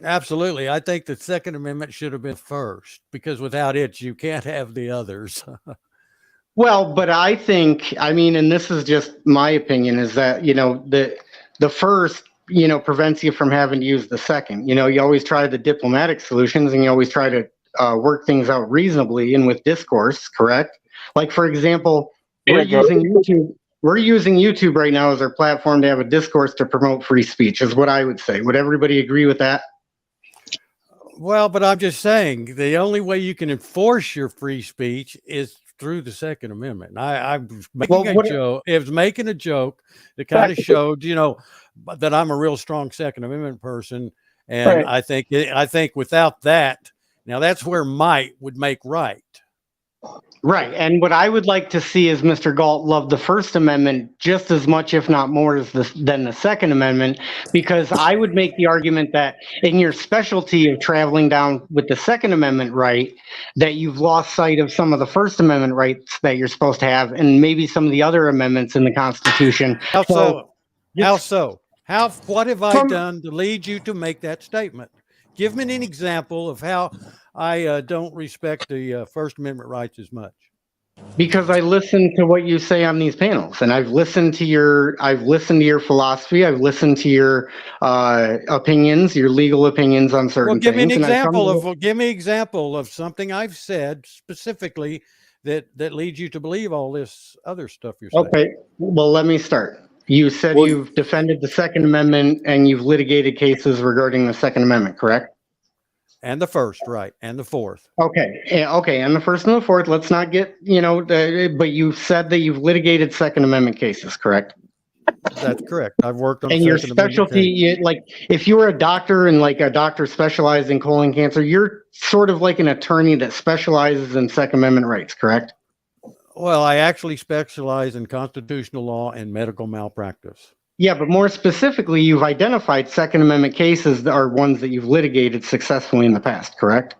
Speaker 18: Absolutely. I think the Second Amendment should have been first, because without it, you can't have the others.
Speaker 3: Well, but I think, I mean, and this is just my opinion, is that, you know, the first, you know, prevents you from having to use the second. You know, you always try the diplomatic solutions and you always try to work things out reasonably and with discourse, correct? Like, for example, we're using YouTube right now as our platform to have a discourse to promote free speech, is what I would say. Would everybody agree with that?
Speaker 18: Well, but I'm just saying the only way you can enforce your free speech is through the Second Amendment. I'm making a joke. It was making a joke that kind of showed, you know, that I'm a real strong Second Amendment person, and I think without that, now that's where might would make right.
Speaker 3: Right. And what I would like to see is Mr. Galt love the First Amendment just as much, if not more, than the Second Amendment, because I would make the argument that in your specialty of traveling down with the Second Amendment right, that you've lost sight of some of the First Amendment rights that you're supposed to have, and maybe some of the other amendments in the Constitution.
Speaker 18: How so? How so? What have I done to lead you to make that statement? Give me an example of how I don't respect the First Amendment rights as much.
Speaker 3: Because I listen to what you say on these panels, and I've listened to your philosophy. I've listened to your opinions, your legal opinions on certain things.
Speaker 18: Give me an example of something I've said specifically that leads you to believe all this other stuff you're saying.
Speaker 3: Okay, well, let me start. You said you've defended the Second Amendment and you've litigated cases regarding the Second Amendment, correct?
Speaker 18: And the First, right, and the Fourth.
Speaker 3: Okay, and the First and the Fourth. Let's not get, you know, but you said that you've litigated Second Amendment cases, correct?
Speaker 18: That's correct. I've worked on.
Speaker 3: And your specialty, like, if you were a doctor and like a doctor specialized in colon cancer, you're sort of like an attorney that specializes in Second Amendment rights, correct?
Speaker 18: Well, I actually specialize in constitutional law and medical malpractice.
Speaker 3: Yeah, but more specifically, you've identified Second Amendment cases that are ones that you've litigated successfully in the past, correct?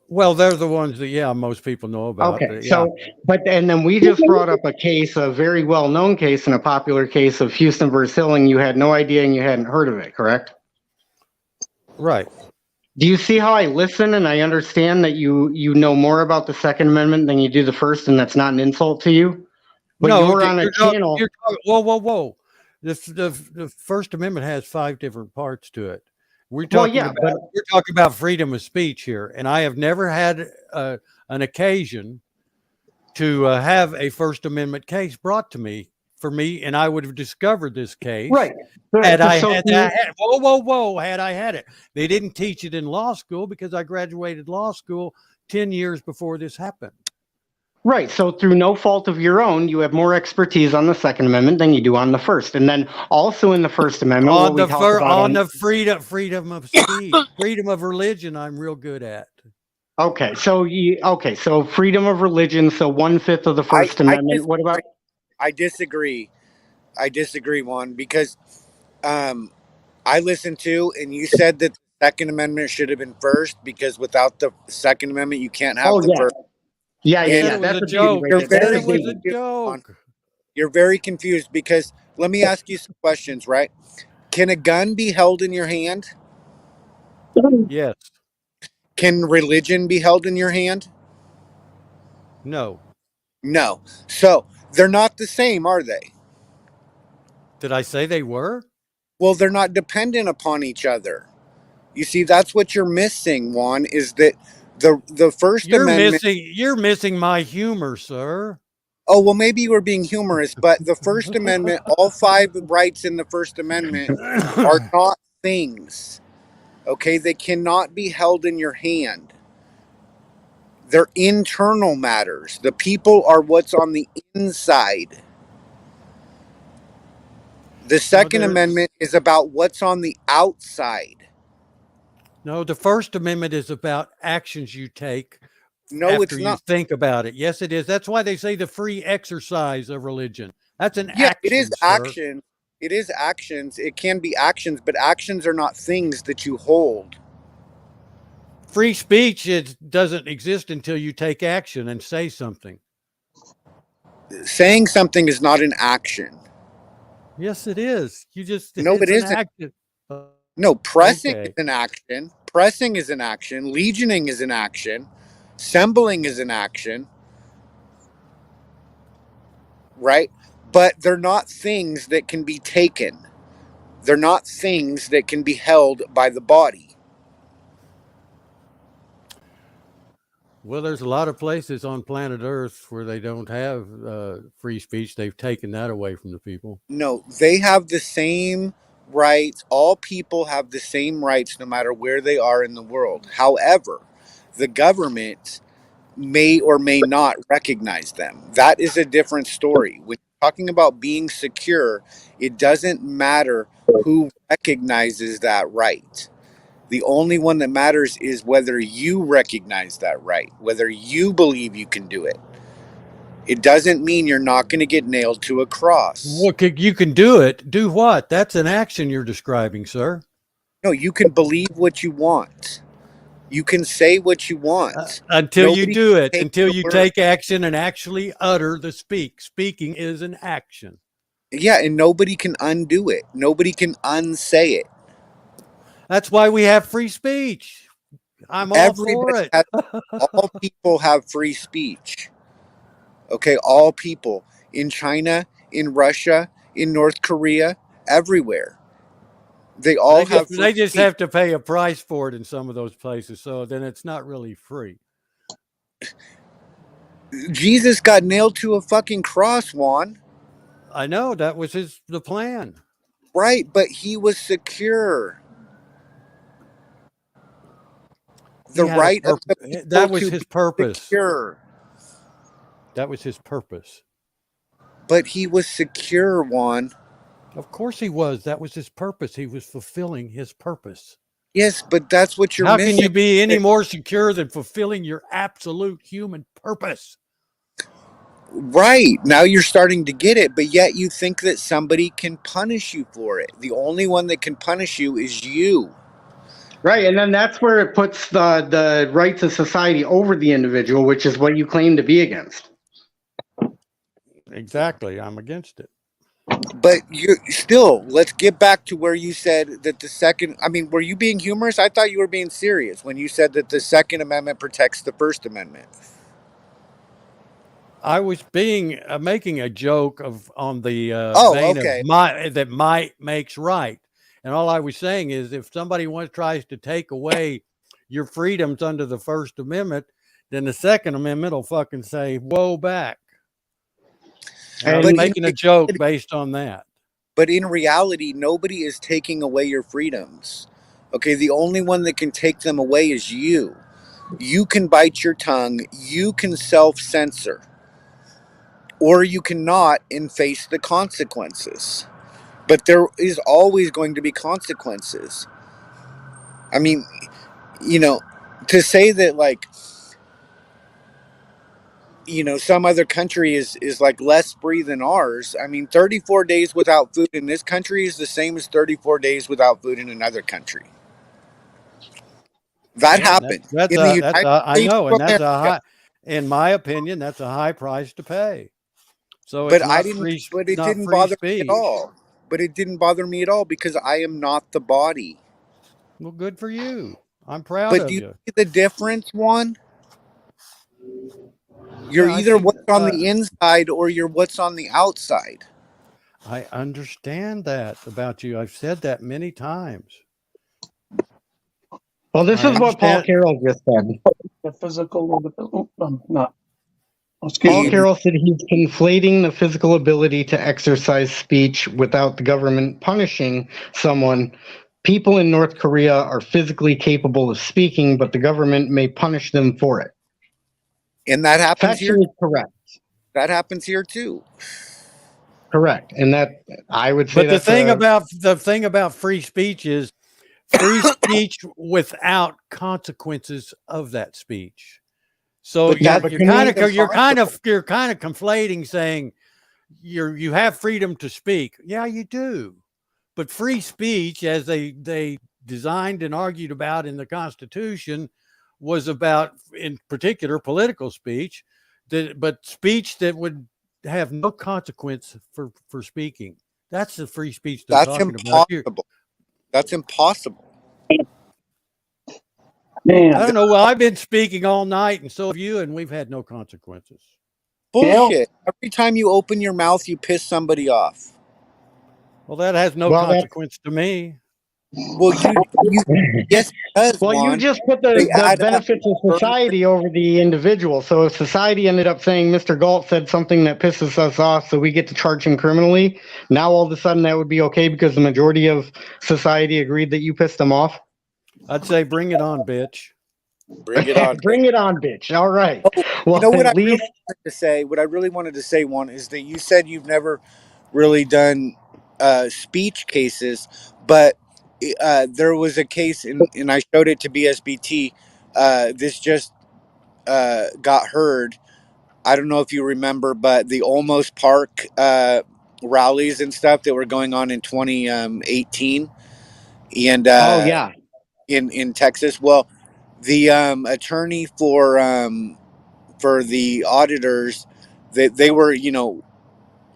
Speaker 18: Well, they're the ones that, most people know about.
Speaker 3: Okay, and then we just brought up a case, a very well-known case and a popular case of Houston versus Hilling. You had no idea and you hadn't heard of it, correct?
Speaker 18: Right.
Speaker 3: Do you see how I listen and I understand that you know more about the Second Amendment than you do the First, and that's not an insult to you? But
Speaker 18: no,
Speaker 3: you're on a channel.
Speaker 18: Whoa. The First Amendment has 5 different parts to it. We're talking about freedom of speech here, and I have never had an occasion to have a First Amendment case brought to me for me, and I would have discovered this case.
Speaker 3: Right.
Speaker 18: Had I had it. They didn't teach it in law school because I graduated law school 10 years before this happened.
Speaker 3: Right. So through no fault of your own, you have more expertise on the Second Amendment than you do on the First. And then also in the First Amendment,
Speaker 18: on the freedom of speech, freedom of religion, I'm real good at.
Speaker 3: Okay. So freedom of religion. So 1/5 of the First Amendment. What about?
Speaker 11: I disagree, Juan, because I listened to, and you said that the Second Amendment should have been first because without the Second Amendment, you can't have the first.
Speaker 3: Yeah. That's a joke.
Speaker 11: You're very confused because let me ask you some questions, right? Can a gun be held in your hand?
Speaker 18: Yes.
Speaker 11: Can religion be held in your hand?
Speaker 18: No.
Speaker 11: No. So they're not the same, are they?
Speaker 18: Did I say they were?
Speaker 11: Well, they're not dependent upon each other. You see, that's what you're missing, Juan, is that the First Amendment...
Speaker 18: You're missing my humor, sir.
Speaker 11: Oh, well, maybe you were being humorous, but the First Amendment, all 5 rights in the First Amendment are not things. Okay? They cannot be held in your hand. They're internal matters. The people are what's on the inside. The Second Amendment is about what's on the outside.
Speaker 18: No, the First Amendment is about actions you take
Speaker 11: No,
Speaker 18: after
Speaker 11: it's
Speaker 18: you
Speaker 11: not.
Speaker 18: think about it. Yes, it is. That's why they say the free exercise of religion. That's an
Speaker 11: Yeah, it is
Speaker 18: action, sir.
Speaker 11: action. It is actions. It can be actions, but actions are not things that you hold.
Speaker 18: Free speech doesn't exist until you take action and say something.
Speaker 11: Saying something is not an action.
Speaker 18: Yes, it is.
Speaker 11: No, it
Speaker 18: It's an
Speaker 11: isn't.
Speaker 18: action.
Speaker 11: No, pressing is
Speaker 18: Okay.
Speaker 11: an action. Pressing is an action. Legioning is an action. Assembling is an action. Right? But they're not things that can be taken. They're not things that can be held by the body.
Speaker 18: Well, there's a lot of places on planet Earth where they don't have free speech. They've taken that away from the people.
Speaker 11: No, they have the same rights. All people have the same rights no matter where they are in the world. However, the government may or may not recognize them. That is a different story. When you're talking about being secure, it doesn't matter who recognizes that right. The only one that matters is whether you recognize that right, whether you believe you can do it. It doesn't mean you're not going to get nailed to a cross.
Speaker 18: Well, you can do it. Do what? That's an action you're describing, sir.
Speaker 11: No, you can believe what you want. You can say what you want.
Speaker 18: Until you
Speaker 11: Nobody
Speaker 18: do
Speaker 11: can
Speaker 18: it,
Speaker 11: take
Speaker 18: until
Speaker 11: your
Speaker 18: you
Speaker 11: word.
Speaker 18: take action and actually utter the speak. Speaking is an action.
Speaker 11: Yeah, and nobody can undo it. Nobody can unsay it.
Speaker 18: That's why we have free speech. I'm all for
Speaker 11: Everybody
Speaker 18: it.
Speaker 11: has, all people have free speech. Okay, all people in China, in Russia, in North Korea, everywhere. They all have free
Speaker 18: They just
Speaker 11: speech.
Speaker 18: have to pay a price for it in some of those places. So then it's not really free.
Speaker 11: Jesus got nailed to a fucking cross, Juan.
Speaker 18: I know that was the plan.
Speaker 11: Right, but he was secure. The
Speaker 18: He had a
Speaker 11: right of the people
Speaker 18: that was
Speaker 11: to
Speaker 18: his
Speaker 11: be
Speaker 18: purpose.
Speaker 11: secure.
Speaker 18: That was his purpose.
Speaker 11: But he was secure, Juan.
Speaker 18: Of course he was. That was his purpose. He was fulfilling his purpose.
Speaker 11: Yes, but that's what you're
Speaker 18: How
Speaker 11: missing.
Speaker 18: can you be any more secure than fulfilling your absolute human purpose?
Speaker 11: Right. Now you're starting to get it, but yet you think that somebody can punish you for it. The only one that can punish you is you.
Speaker 3: Right, and then that's where it puts the rights of society over the individual, which is what you claim to be against.
Speaker 18: Exactly. I'm against it.
Speaker 11: But you still, let's get back to where you said that the second, I mean, were you being humorous? I thought you were being serious when you said that the Second Amendment protects the First Amendment.
Speaker 18: I was making a joke on the vein
Speaker 11: okay.
Speaker 18: of that might makes right. And all I was saying is if somebody tries to take away your freedoms under the First Amendment, then the Second Amendment will fucking say, whoa back. And I was making a joke based on that.
Speaker 11: But in reality, nobody is taking away your freedoms. Okay, the only one that can take them away is you. You can bite your tongue, you can self-censor, or you cannot and face the consequences. But there is always going to be consequences. I mean, you know, to say that like, you know, some other country is like less free than ours. I mean, 34 days without food in this country is the same as 34 days without food in another country. That happened in the United States.
Speaker 18: I know, and that's
Speaker 11: of
Speaker 18: a
Speaker 11: America.
Speaker 18: high, in my opinion, that's a high price to pay. So
Speaker 11: But
Speaker 18: it's
Speaker 11: I
Speaker 18: not
Speaker 11: didn't.
Speaker 18: free,
Speaker 11: But it
Speaker 18: not
Speaker 11: didn't
Speaker 18: free
Speaker 11: bother me
Speaker 18: speech.
Speaker 11: at all. But it didn't bother me at all because I am not the body.
Speaker 18: Well, good for you. I'm proud
Speaker 11: But
Speaker 18: of
Speaker 11: do you
Speaker 18: you.
Speaker 11: see the difference, Juan? You're
Speaker 18: Yeah, I
Speaker 11: either
Speaker 18: see,
Speaker 11: what's on the inside or you're what's on the outside.
Speaker 18: I understand that about you. I've said that many times.
Speaker 3: Well, this is what Paul Carroll just said.
Speaker 12: The physical, not.
Speaker 3: Paul Carroll said he's conflating the physical ability to exercise speech without the government punishing someone. People in North Korea are physically capable of speaking, but the government may punish them for it.
Speaker 11: And that happens here.
Speaker 3: Factually correct.
Speaker 11: That happens here too.
Speaker 3: Correct. And that I would say
Speaker 18: But the thing about free speech is free speech without consequences of that speech. So
Speaker 3: But yeah, but
Speaker 18: you're
Speaker 3: to me,
Speaker 18: kind
Speaker 3: it's
Speaker 18: of
Speaker 3: impossible.
Speaker 18: you're kind of conflating, saying you have freedom to speak. Yeah, you do. But free speech, as they designed and argued about in the Constitution, was about, in particular, political speech, but speech that would have no consequence for speaking. That's the free speech they're
Speaker 11: That's
Speaker 18: talking about.
Speaker 11: impossible. That's impossible.
Speaker 18: I don't know. Well, I've been speaking all night, and so have you, and we've had no consequences.
Speaker 11: Bullshit. Every time you open your mouth, you piss somebody off.
Speaker 18: Well, that has no consequence to me.
Speaker 11: Well, you yes, because
Speaker 3: Well, you
Speaker 11: Juan,
Speaker 3: just put
Speaker 11: they
Speaker 3: the
Speaker 11: add up
Speaker 3: benefits of
Speaker 11: further.
Speaker 3: society over the individual. So if society ended up saying Mr. Galt said something that pisses us off, so we get to charge him criminally, now all of a sudden that would be okay because the majority of society agreed that you pissed them off?
Speaker 18: I'd say bring it on, bitch.
Speaker 11: Bring it on.
Speaker 3: Bring it on, bitch. All right. Well,
Speaker 11: You know what
Speaker 3: at
Speaker 11: I really
Speaker 3: least
Speaker 11: wanted to say? What I really wanted to say, one, is that you said you've never really done speech cases, but there was a case, and I showed it to BSBT. This just got heard. I don't know if you remember, but the Almost Park rallies and stuff that were going on in 2018, and
Speaker 3: oh yeah.
Speaker 11: in Texas. Well, the attorney for the auditors, they were,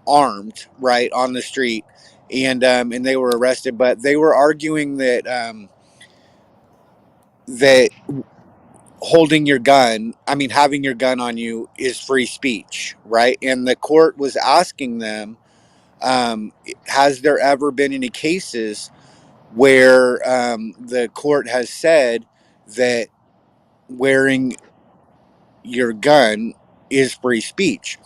Speaker 11: armed, right, on the street, and they were arrested, but they were arguing that holding your gun, I mean having your gun on you, is free speech, right? And the court was asking them, has there ever been any cases where the court has said that wearing your gun is free speech?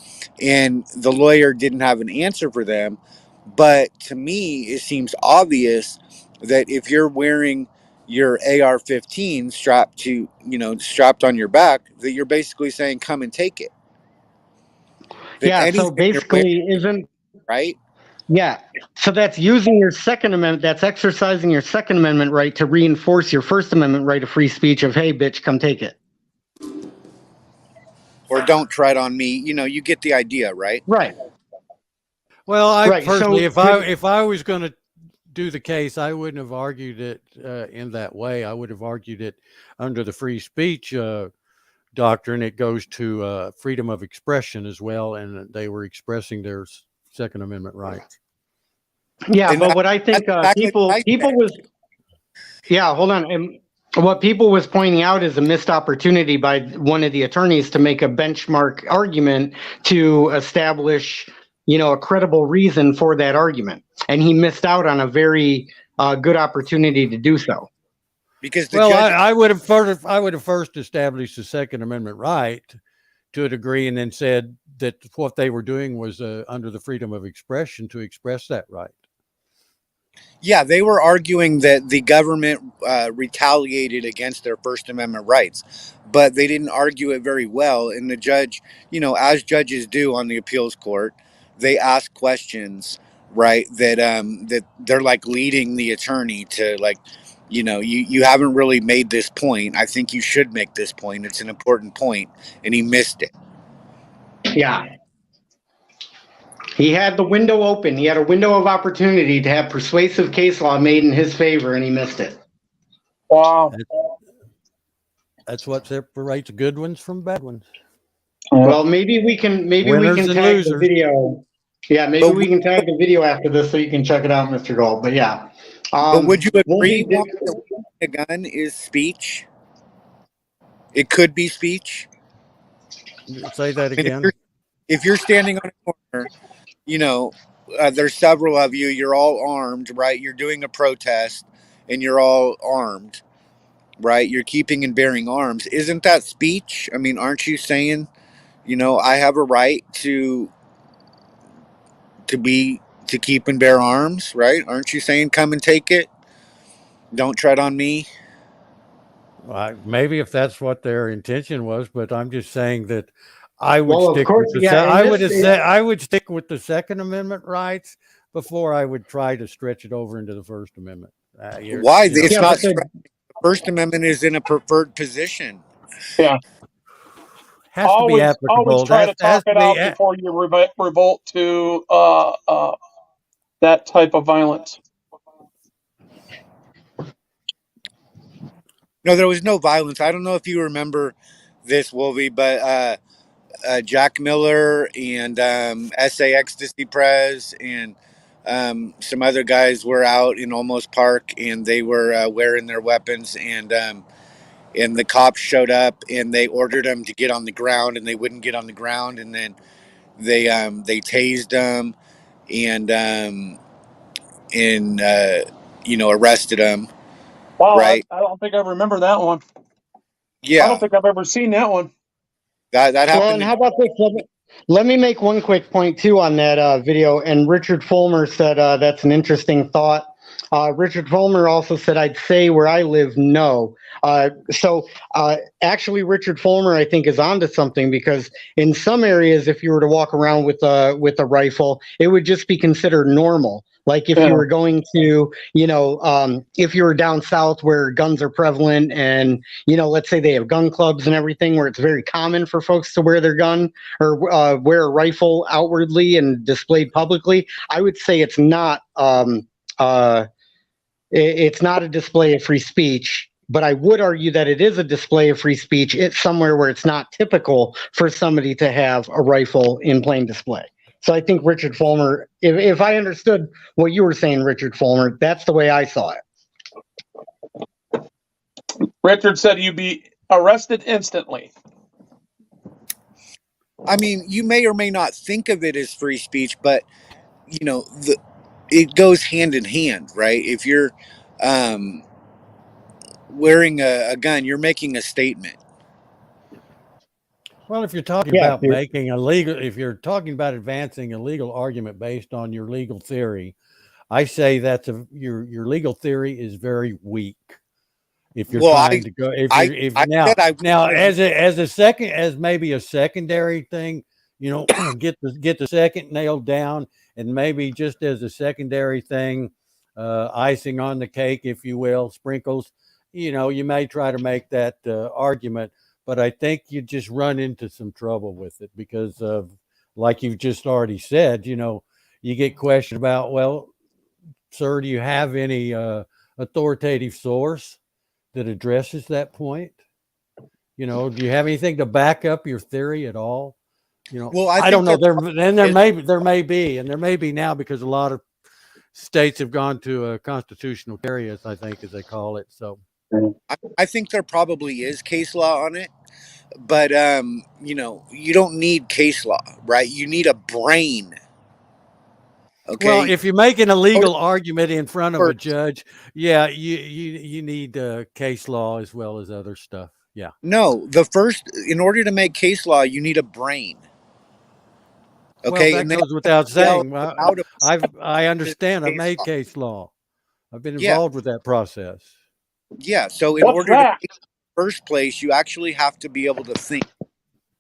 Speaker 11: And the lawyer didn't have an answer for them. But to me, it seems obvious that if you're wearing your AR-15 strapped on your back, that you're basically saying, come and take it. That
Speaker 3: Yeah, so
Speaker 11: anything you're wearing,
Speaker 3: basically isn't
Speaker 11: right?
Speaker 3: yeah. So that's using your Second Amendment, that's exercising your Second Amendment right to reinforce your First Amendment right of free speech of, hey, bitch, come take it.
Speaker 11: Or don't tread on me. You get the idea, right?
Speaker 3: Right.
Speaker 18: Well, I
Speaker 3: Right,
Speaker 18: personally,
Speaker 3: so
Speaker 18: if I was going to do the case, I wouldn't have argued it in that way. I would have argued it under the free speech doctrine. It goes to freedom of expression as well, and they were expressing their Second Amendment rights.
Speaker 3: Yeah,
Speaker 11: And
Speaker 3: but what I think
Speaker 11: exactly
Speaker 3: people
Speaker 11: what I said.
Speaker 3: was yeah, hold on. And what people was pointing out is a missed opportunity by one of the attorneys to make a benchmark argument to establish, a credible reason for that argument. And he missed out on a very good opportunity to do so.
Speaker 11: Because the
Speaker 18: Well,
Speaker 11: judge,
Speaker 18: I would have first established the Second Amendment right to a degree, and then said that what they were doing was under the freedom of expression to express that right.
Speaker 11: yeah, they were arguing that the government retaliated against their First Amendment rights, but they didn't argue it very well. And the judge, as judges do on the appeals court, they ask questions, right? That they're like leading the attorney to, like, you haven't really made this point. I think you should make this point. It's an important point, and he missed it.
Speaker 3: Yeah. He had the window open. He had a window of opportunity to have persuasive case law made in his favor, and he missed it.
Speaker 12: Wow.
Speaker 18: That's what separates good ones from bad ones.
Speaker 3: Well, maybe we can
Speaker 18: Winners and
Speaker 3: tag
Speaker 18: losers.
Speaker 3: the video. Yeah, maybe we can tag the video after this so you can check it out, Mr. Gold. But yeah.
Speaker 11: But would you
Speaker 3: we'll
Speaker 11: agree
Speaker 3: be-
Speaker 11: Juan, that a gun is speech? It could be speech.
Speaker 18: Say that
Speaker 11: I mean,
Speaker 18: again.
Speaker 11: if you're standing on a corner, there's several of you, you're all armed, right? You're doing a protest and you're all armed, right? You're keeping and bearing arms. Isn't that speech? I mean, aren't you saying, I have a right to keep and bear arms, right? Aren't you saying, come and take it? Don't tread on me.
Speaker 18: Maybe if that's what their intention was, but I'm just saying that I would
Speaker 3: Well, of
Speaker 18: stick
Speaker 3: course,
Speaker 18: with the
Speaker 3: yeah, in
Speaker 18: I
Speaker 3: this
Speaker 18: would have
Speaker 3: case-
Speaker 18: said I would stick with the Second Amendment rights before I would try to stretch it over into the First Amendment.
Speaker 11: Why?
Speaker 18: You know,
Speaker 11: It's
Speaker 3: Yeah,
Speaker 11: not.
Speaker 3: but the
Speaker 11: The First Amendment is in a preferred position.
Speaker 12: Yeah.
Speaker 18: has to be
Speaker 12: Always
Speaker 18: applicable.
Speaker 12: try to
Speaker 18: Has
Speaker 12: talk
Speaker 18: to
Speaker 12: it
Speaker 18: be.
Speaker 12: out before you revolt to that type of violence.
Speaker 11: No, there was no violence. I don't know if you remember this, Wolvie, but Jack Miller and SA Ecstasy Prez and some other guys were out in Olmos Park, and they were wearing their weapons, and the cops showed up and they ordered them to get on the ground, and they wouldn't get on the ground, and then they tased them and arrested them.
Speaker 12: Wow,
Speaker 11: Right?
Speaker 12: I don't think I remember that one. I
Speaker 11: Yeah,
Speaker 12: don't think I've ever seen that one.
Speaker 11: that
Speaker 3: Well,
Speaker 11: happened.
Speaker 3: and how about this? Let me make one quick point too on that video. And Richard Fulmer said that's an interesting thought. Richard Fulmer also said, "I'd say where I live, no." Actually, Richard Fulmer, I think, is onto something, because in some areas, if you were to walk around with a rifle, it would just be considered normal. Like if you were going to, if you were down south where guns are prevalent, and let's say they have gun clubs and everything, where it's very common for folks to wear their gun or wear a rifle outwardly and displayed publicly, I would say it's not it's not a display of free speech. But I would argue that it is a display of free speech. It's somewhere where it's not typical for somebody to have a rifle in plain display. So I think Richard Fulmer, if I understood what you were saying, Richard Fulmer, that's the way I saw it.
Speaker 12: Richard said you'd be arrested instantly.
Speaker 11: I mean, you may or may not think of it as free speech, but it goes hand in hand, right? If you're wearing a gun, you're making a statement.
Speaker 18: Well, if you're talking about if you're talking about advancing a legal argument based on your legal theory, I say that your legal theory is very weak. If you're trying to go, as maybe a secondary thing, get the second nailed down, and maybe just as a secondary thing, icing on the cake, if you will, sprinkles. You may try to make that argument, but I think you just run into some trouble with it because of, like you've just already said, you get questioned about, well, sir, do you have any authoritative source that addresses that point? Do you have anything to back up your theory at all?
Speaker 11: Well,
Speaker 18: I don't know. There may be now, because a lot of states have gone to a constitutional carry, as I think, as they call it. So
Speaker 11: I think there probably is case law on it, but you don't need case law, right? You need a brain. Okay.
Speaker 18: Well, if you're making a legal argument in front of a judge, yeah, you need case law as well as other stuff. Yeah.
Speaker 11: No, in order to make case law, you need a brain. Okay,
Speaker 18: well, that goes without saying. I understand. I've made case law. I've been involved with that process.
Speaker 11: Yeah. So in order to make it in the first place, you actually have to be able to think,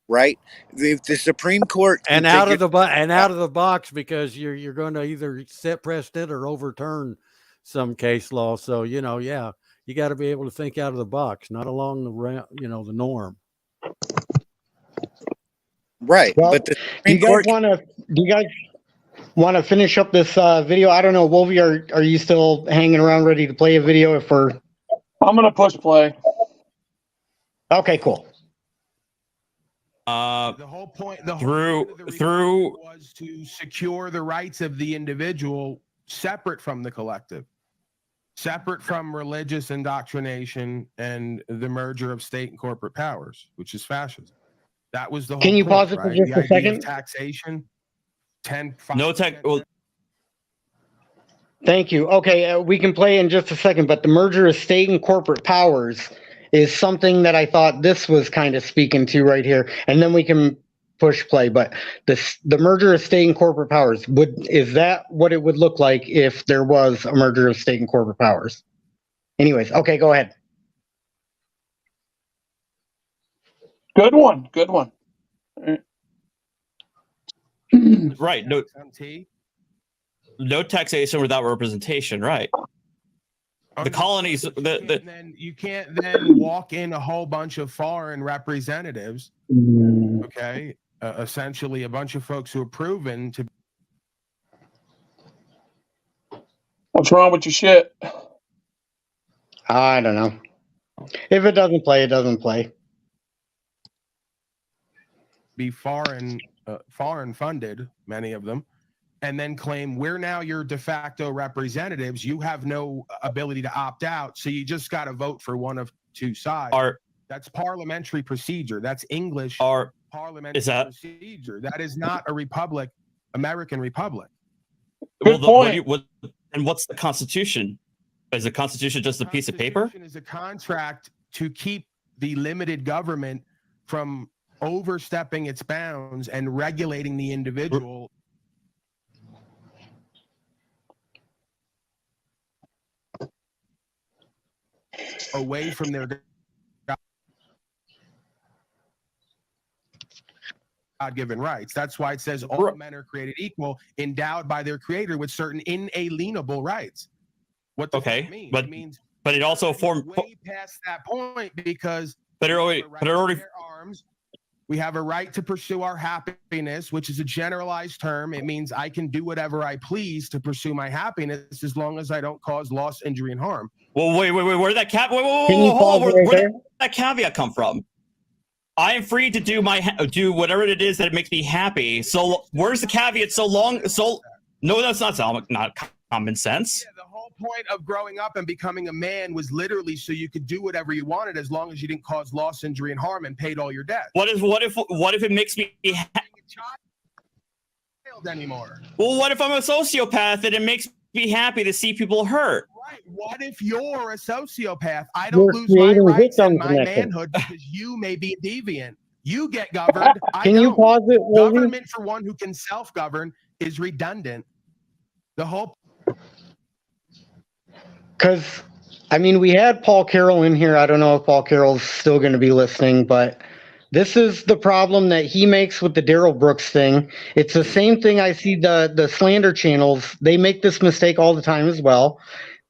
Speaker 11: right? If the Supreme Court
Speaker 18: and out of the box, because you're going to either set precedent or overturn some case law. So you got to be able to think out of the box, not along the norm.
Speaker 11: Right.
Speaker 3: Well,
Speaker 11: but
Speaker 3: do you guys want to finish up this video? I don't know, Wolvie, are you still hanging around ready to play a video?
Speaker 12: I'm gonna push play.
Speaker 3: Okay, cool.
Speaker 14: The whole point of the report was to secure the rights of the individual separate from the collective, separate from religious indoctrination and the merger of state and corporate powers, which is fascism. That was the whole
Speaker 3: Can you
Speaker 14: point,
Speaker 3: pause it for
Speaker 14: right?
Speaker 3: just
Speaker 14: The
Speaker 3: a
Speaker 14: idea
Speaker 3: second?
Speaker 14: of taxation, 10,
Speaker 3: Thank you. Okay, we can play in just a second, but the merger of state and corporate powers is something that I thought this was kind of speaking to right here, and then we can push play. But the merger of state and corporate powers, is that what it would look like if there was a merger of state and corporate powers? Anyways, okay, go ahead.
Speaker 12: Good one.
Speaker 8: Right. No taxation without representation. Right. the colonies.
Speaker 14: You can't then walk in a whole bunch of foreign representatives. Okay, essentially a bunch of folks who are proven to.
Speaker 12: What's wrong with your shit?
Speaker 3: I don't know. If it doesn't play, it doesn't play.
Speaker 14: Be foreign funded, many of them, and then claim we're now your de facto representatives. You have no ability to opt out, so you just got to vote for one of two sides. That's parliamentary procedure. That's English parliamentary procedure. That is not a republic, American republic.
Speaker 8: Good point. And what's the Constitution? Is the Constitution just a piece of paper?
Speaker 14: Is a contract to keep the limited government from overstepping its bounds and regulating the individual. Away from their God-given rights. That's why it says all men are created equal, endowed by their creator with certain inalienable rights. What does that mean?
Speaker 8: But
Speaker 14: it means
Speaker 8: it also formed
Speaker 14: way past that point because we have a right to pursue our happiness, which is a generalized term. It means I can do whatever I please to pursue my happiness as long as I don't cause loss, injury, and harm.
Speaker 8: Well, wait, where did that where did that caveat come from? I am free to do whatever it is that makes me happy. So where's the caveat? No, that's not common sense.
Speaker 14: Yeah, the whole point of growing up and becoming a man was literally so you could do whatever you wanted as long as you didn't cause loss, injury, and harm and paid all your debts.
Speaker 8: What if it makes me
Speaker 14: anymore?
Speaker 8: Well, what if I'm a sociopath and it makes me happy to see people hurt?
Speaker 14: Right. What if you're a sociopath? I don't lose my rights and my manhood because you may be deviant. You get governed.
Speaker 3: Can you pause it, Willie?
Speaker 14: Government for one who can self-govern is redundant. The whole.
Speaker 3: Because, I mean, we had Paul Carroll in here. I don't know if Paul Carroll's still going to be listening, but this is the problem that he makes with the Daryl Brooks thing. It's the same thing I see the slander channels. They make this mistake all the time as well.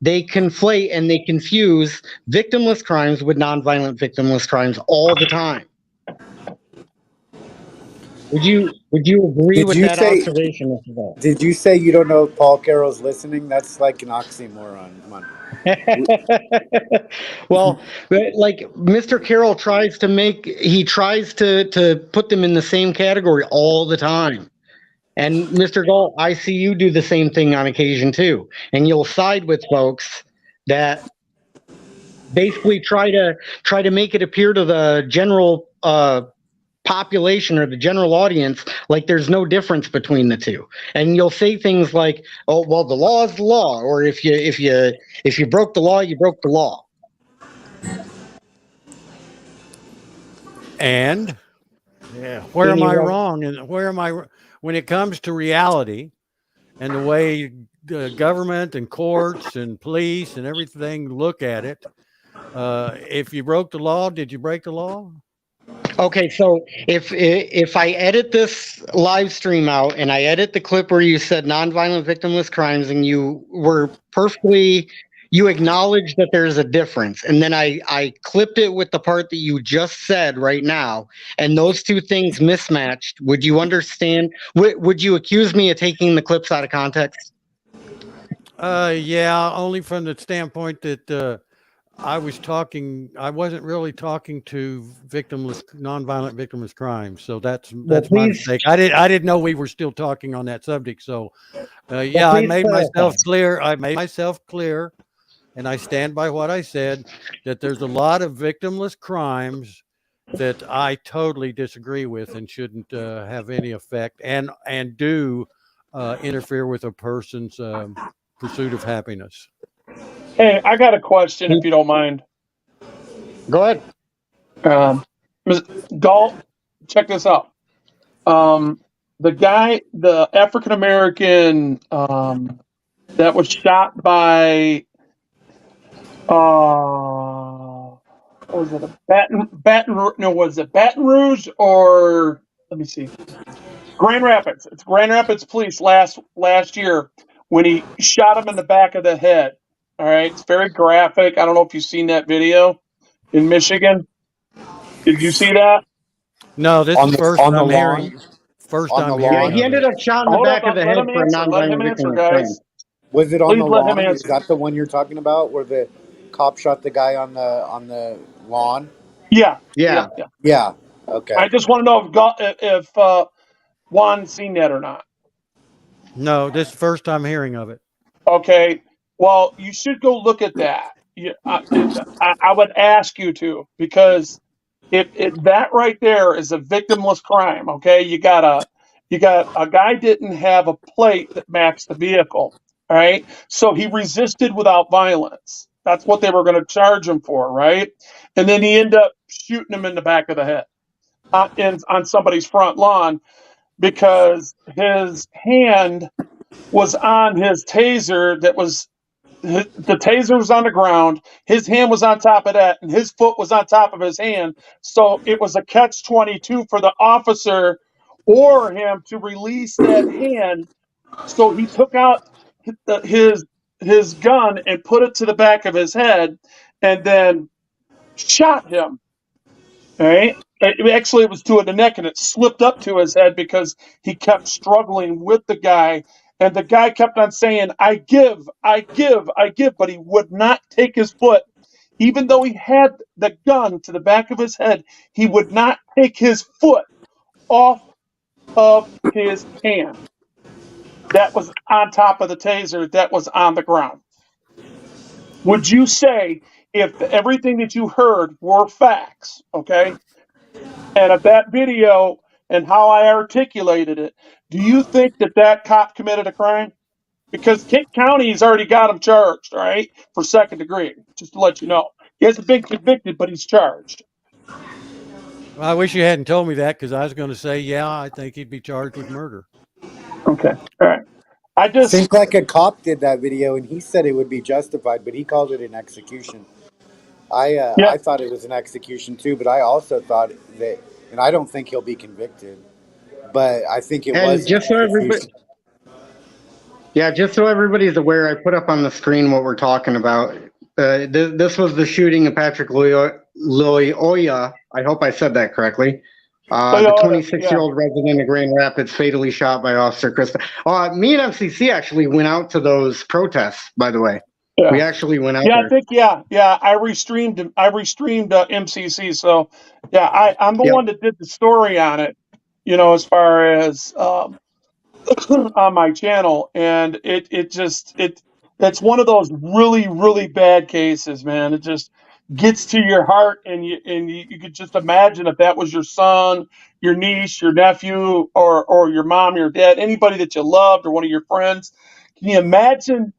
Speaker 3: They conflate and they confuse victimless crimes with nonviolent victimless crimes all the time. Would you agree with that observation?
Speaker 20: Did you say you don't know if Paul Carroll's listening? That's like an oxymoron. Come on.
Speaker 3: Well, like Mr. Carroll tries to put them in the same category all the time. And Mr. Galt, I see you do the same thing on occasion too. And you'll side with folks that basically try to make it appear to the general population or the general audience like there's no difference between the two. And you'll say things like, "Oh, well, the law is the law," or if you broke the law, you broke the law.
Speaker 18: And where am I wrong? And where am I when it comes to reality and the way the government and courts and police and everything look at it? If you broke the law, did you break the law?
Speaker 3: Okay, so if I edit this live stream out and I edit the clip where you said nonviolent victimless crimes and you were you acknowledged that there's a difference, and then I clipped it with the part that you just said right now, and those two things mismatched, would you understand? Would you accuse me of taking the clips out of context?
Speaker 18: Yeah, only from the standpoint that I wasn't really talking to nonviolent victimless crimes. So that's my mistake. I didn't know we were still talking on that subject. So yeah, I made myself clear. And I stand by what I said, that there's a lot of victimless crimes that I totally disagree with and shouldn't have any effect and do interfere with a person's pursuit of happiness.
Speaker 12: Hey, I got a question, if you don't mind.
Speaker 3: Go ahead.
Speaker 12: Ms. Galt, check this out. The African-American that was shot by, was it Baton Rouge or, let me see, Grand Rapids. It's Grand Rapids police last year when he shot him in the back of the head. All right, it's very graphic. I don't know if you've seen that video in Michigan. Did you see that?
Speaker 18: No, this is first
Speaker 20: on the
Speaker 18: I'm
Speaker 20: lawn.
Speaker 18: hearing. First
Speaker 20: On the
Speaker 18: I'm
Speaker 3: Yeah,
Speaker 18: hearing
Speaker 20: lawn.
Speaker 3: he
Speaker 18: of
Speaker 3: ended
Speaker 18: it.
Speaker 3: up shot in the
Speaker 12: Hold
Speaker 3: back
Speaker 12: up,
Speaker 3: of the
Speaker 12: let
Speaker 3: head
Speaker 12: him
Speaker 3: for a
Speaker 12: answer. Let him
Speaker 3: non-violent
Speaker 12: answer,
Speaker 3: victim of crime.
Speaker 12: guys.
Speaker 20: Was it on
Speaker 12: Please
Speaker 20: the
Speaker 12: let him
Speaker 20: lawn? Is
Speaker 12: answer.
Speaker 20: that the one you're talking about, where the cop shot the guy on the lawn?
Speaker 12: Yeah,
Speaker 3: Yeah.
Speaker 12: yeah.
Speaker 20: Yeah. Okay.
Speaker 12: I just want to know if Juan's seen that or not.
Speaker 18: No, this is the first I'm hearing of it.
Speaker 12: Okay. Well, you should go look at that. I would ask you to, because if that right there is a victimless crime. Okay, you got a guy didn't have a plate that matched the vehicle. All right, so he resisted without violence. That's what they were going to charge him for, right? And then he ended up shooting him in the back of the head on somebody's front lawn because his hand was on his taser the taser was on the ground, his hand was on top of that, and his foot was on top of his hand. So it was a catch-22 for the officer or him to release that hand. So he took out his gun and put it to the back of his head and then shot him. All right. It was to the neck and it slipped up to his head because he kept struggling with the guy. And the guy kept on saying, I give, I give, I give, but he would not take his foot. Even though he had the gun to the back of his head, he would not take his foot off of his hand. That was on top of the taser that was on the ground. Would you say, if everything that you heard were facts, okay, and of that video and how I articulated it, do you think that cop committed a crime? Because Kent County's already got him charged, all right, for second degree, just to let you know. He hasn't been convicted, but he's charged.
Speaker 18: Well, I wish you hadn't told me that, because I was going to say, yeah, I think he'd be charged with murder.
Speaker 12: Okay. All right. I
Speaker 20: think like a cop did that video, and he said it would be justified, but he called it an execution. I thought it was an execution too, but I also thought that, and I don't think he'll be convicted, but I think it was
Speaker 3: And
Speaker 20: an
Speaker 3: just so everybody,
Speaker 20: execution.
Speaker 3: yeah, just so everybody's aware, I put up on the screen what we're talking about. This was the shooting of Patrick Loyola. I hope I said that correctly. The 26-year-old resident of Grand Rapids fatally shot by Officer Krista. Me and MCC actually went out to those protests, by the way.
Speaker 12: Yeah.
Speaker 3: We actually went out
Speaker 12: Yeah,
Speaker 3: there.
Speaker 12: I think I restreamed MCC. So yeah, I'm the one that did the story on it, as far as on my channel, and it's one of those really, really bad cases, man. It just gets to your heart, and you could just imagine if that was your son, your niece, your nephew, or your mom, your dad, anybody that you loved, or one of your friends. Can you imagine,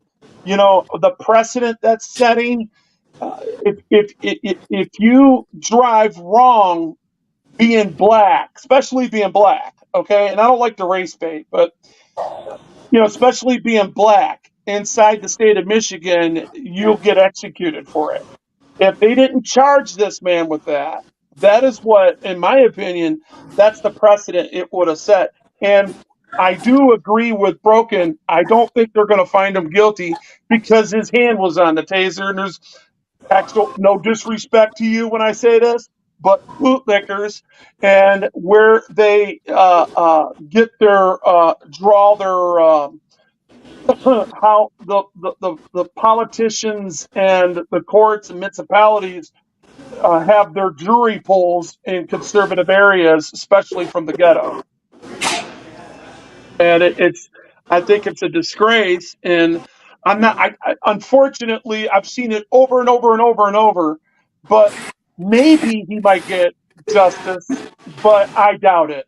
Speaker 12: the precedent that's setting? If you drive wrong being black, especially being black, okay, and I don't like the race bait, but especially being black inside the state of Michigan, you'll get executed for it. If they didn't charge this man with that, that is what, in my opinion, that's the precedent it would have set. And I do agree with Broken. I don't think they're going to find him guilty because his hand was on the taser. And there's no disrespect to you when I say this, but bootlickers and where they get their draw their how the politicians and the courts and municipalities have their jury pools in conservative areas, especially from the ghetto. And I think it's a disgrace. And unfortunately, I've seen it over and over and over and over, but maybe he might get justice, but I doubt it.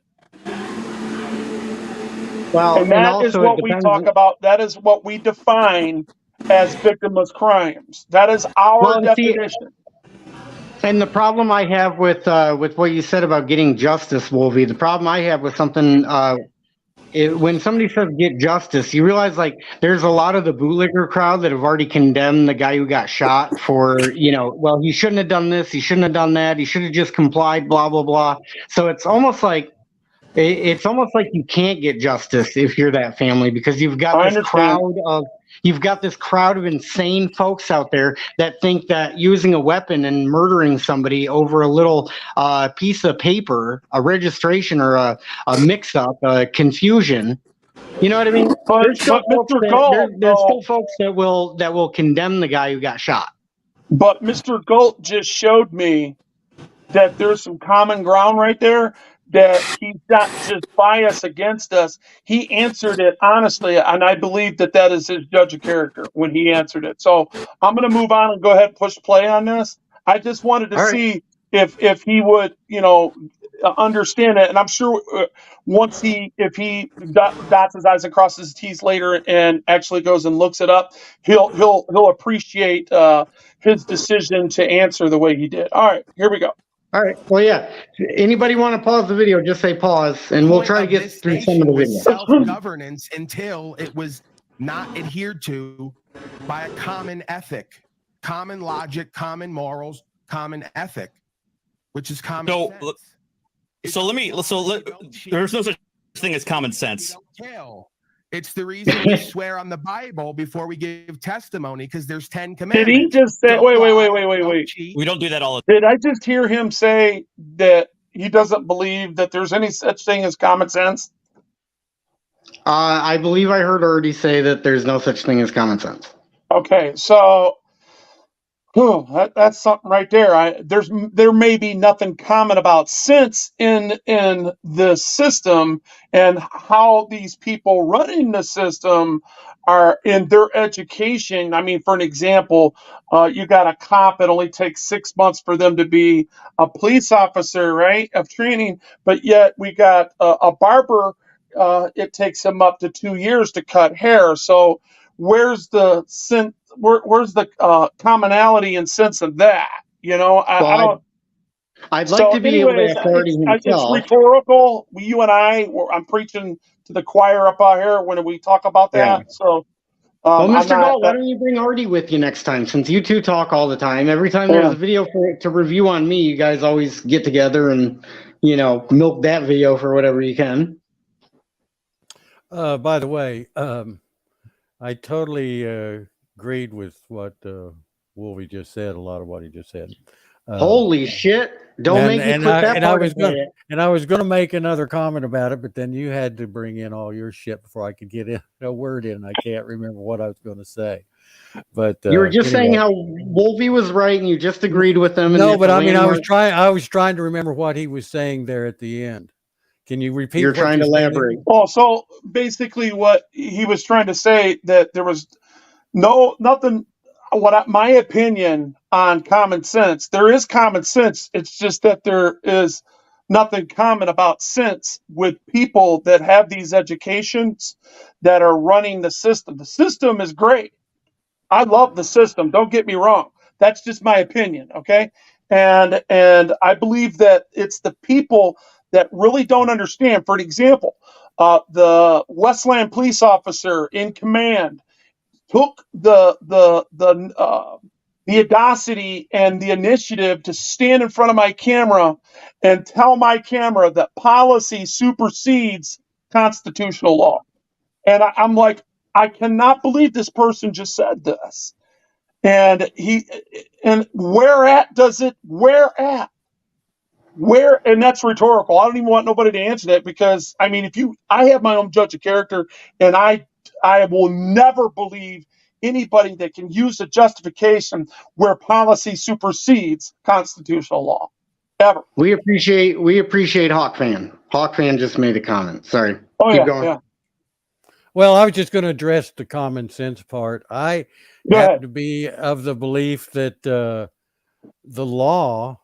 Speaker 3: Well,
Speaker 12: And that is what we talk about. That is what we define as victimless crimes. That is our definition.
Speaker 3: And the problem I have with what you said about getting justice, Wolvie, the problem I have with something, when somebody says get justice, you realize there's a lot of the bootlicker crowd that have already condemned the guy who got shot for, well, he shouldn't have done this, he shouldn't have done that, he should have just complied, blah, blah, blah. So it's almost like It's almost like you can't get justice if you're that family, because you've got
Speaker 12: I
Speaker 3: this
Speaker 12: understand.
Speaker 3: crowd of insane folks out there that think that using a weapon and murdering somebody over a little piece of paper, a registration or a mix-up, a confusion. You know what I mean? There's still folks
Speaker 12: Mr.
Speaker 3: that
Speaker 12: Galt,
Speaker 3: there's still folks that will condemn the guy who got shot.
Speaker 12: But Mr. Galt just showed me that there's some common ground right there, that he's not just biased against us. He answered it honestly, and I believe that that is his judge of character when he answered it. So I'm going to move on and go ahead and push play on this. I just wanted to see if he would, understand it, and I'm sure once if he dots his I's and crosses his T's later and actually goes and looks it up, he'll appreciate his decision to answer the way he did. All right, here we go.
Speaker 3: All right. Well, yeah. Anybody want to pause the video? Just say pause, and we'll try to get through some of the video.
Speaker 14: Self-governance until it was not adhered to by a common ethic, common logic, common morals, common ethic, which is common sense.
Speaker 8: There's no such thing as common sense.
Speaker 14: It's the reason we swear on the Bible before we give testimony, because there's 10 commandments.
Speaker 12: Did he just say, wait.
Speaker 8: We don't do that all the
Speaker 12: time. Did I just hear him say that he doesn't believe that there's any such thing as common sense?
Speaker 3: I believe I heard Arty say that there's no such thing as common sense.
Speaker 12: Okay, so that's something right there. There may be nothing common about sense in the system, and how these people running the system are in their education. I mean, for an example, you got a cop. It only takes 6 months for them to be a police officer, right, of training. But yet we got a barber. It takes him up to 2 years to cut hair. So where's the sense? Where's the commonality and sense of that? I don't.
Speaker 3: I'd like to be able to ask Arty himself.
Speaker 12: It's rhetorical. You and I'm preaching to the choir up out here when we talk about that. Yeah. So,
Speaker 3: well, Mr. Galt, why don't you bring Arty with you next time? Since you two talk all the time, every time there's a video to review on me, you guys always get together and milk that video for whatever you can.
Speaker 18: By the way, I totally agreed with what Wolvie just said. A lot of what he just said.
Speaker 3: Holy shit! Don't make me put that part in it.
Speaker 18: And I was going to make another comment about it, but then you had to bring in all your shit before I could get a word in. I can't remember what I was going to say. But
Speaker 3: you were just saying how Wolvie was right, and you just agreed with him.
Speaker 18: No, but I mean, I was trying to remember what he was saying there at the end. Can you repeat?
Speaker 3: You're trying to elaborate.
Speaker 12: Oh, so basically, what he was trying to say, that there was nothing. My opinion on common sense, there is common sense. It's just that there is nothing common about sense with people that have these educations that are running the system. The system is great. I love the system. Don't get me wrong. That's just my opinion. Okay. And I believe that it's the people that really don't understand. For an example, the Westland police officer in command took the audacity and the initiative to stand in front of my camera and tell my camera that policy supersedes constitutional law. And I'm like, I cannot believe this person just said this. And where at? And that's rhetorical. I don't even want nobody to answer that, because I mean, I have my own judge of character, and I will never believe anybody that can use a justification where policy supersedes constitutional law. Ever.
Speaker 3: We appreciate Hawkfan. Hawkfan just made a comment. Sorry. Keep going.
Speaker 12: Yeah.
Speaker 18: Well, I was just going to address the common sense part. I happen to be of the belief that the law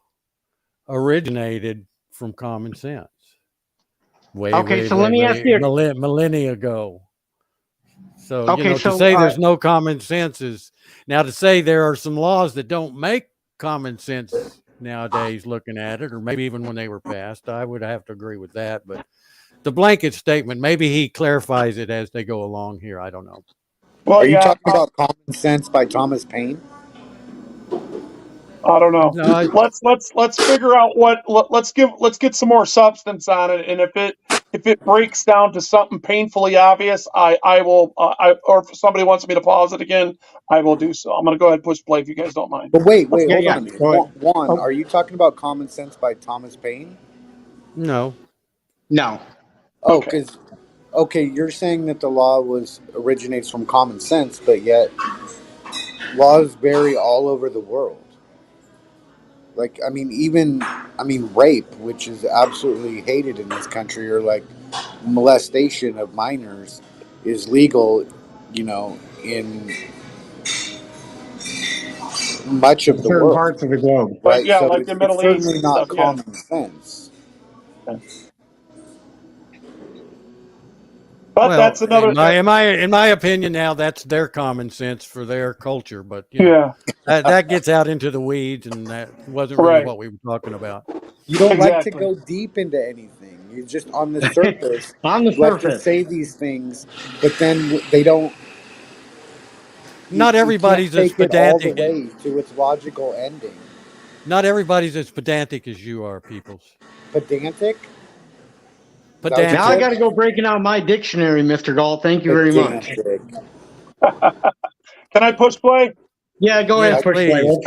Speaker 18: originated from common sense.
Speaker 3: Let me ask you
Speaker 18: millennia ago. So, to say there's no common sense is now to say there are some laws that don't make common sense nowadays looking at it, or maybe even when they were passed. I would have to agree with that. But the blanket statement, maybe he clarifies it as they go along here. I don't know.
Speaker 20: Well, are you talking about Common Sense by Thomas Paine?
Speaker 12: I don't know.
Speaker 18: No,
Speaker 12: Let's figure out let's get some more substance on it, and if it breaks down to something painfully obvious, I will or if somebody wants me to pause it again, I will do so. I'm gonna go ahead and push play if you guys don't mind.
Speaker 20: But wait,
Speaker 3: Yeah,
Speaker 20: hold
Speaker 3: yeah.
Speaker 20: on a minute.
Speaker 3: Go ahead.
Speaker 20: One, are you talking about Common Sense by Thomas Paine?
Speaker 18: no.
Speaker 3: No.
Speaker 20: Oh,
Speaker 12: Okay.
Speaker 20: because you're saying that the law originates from common sense, but yet laws vary all over the world. Like, I mean, rape, which is absolutely hated in this country, or like molestation of minors, is legal, in much
Speaker 3: In
Speaker 20: of the
Speaker 3: certain
Speaker 20: world,
Speaker 3: parts of the globe.
Speaker 12: Like
Speaker 20: right?
Speaker 12: yeah,
Speaker 20: So
Speaker 12: like the
Speaker 20: it's
Speaker 12: Middle East
Speaker 20: certainly
Speaker 12: and
Speaker 20: not
Speaker 12: stuff. Yeah.
Speaker 20: common sense.
Speaker 12: But
Speaker 18: Well,
Speaker 12: that's another.
Speaker 18: in my opinion, now that's their common sense for their culture. But that gets out into the weeds, and that wasn't really
Speaker 12: Right.
Speaker 18: what we were talking about.
Speaker 20: You don't like to
Speaker 12: Exactly.
Speaker 20: go deep into anything. You're just on the surface.
Speaker 3: On the
Speaker 20: You like to
Speaker 3: surface.
Speaker 20: say these things, but then they don't.
Speaker 18: Not
Speaker 20: You
Speaker 18: everybody's
Speaker 20: can't
Speaker 18: as
Speaker 20: take it all the
Speaker 18: pedantic.
Speaker 20: way to its logical ending.
Speaker 18: Not everybody's as pedantic as you are, peoples.
Speaker 20: Pedantic?
Speaker 18: Pedantic.
Speaker 3: Now I got to go breaking out my dictionary, Mr. Galt. Thank you very much.
Speaker 20: Pedantic.
Speaker 12: Can I push play?
Speaker 3: Yeah, go ahead
Speaker 18: Yes,
Speaker 3: and push play.
Speaker 18: please.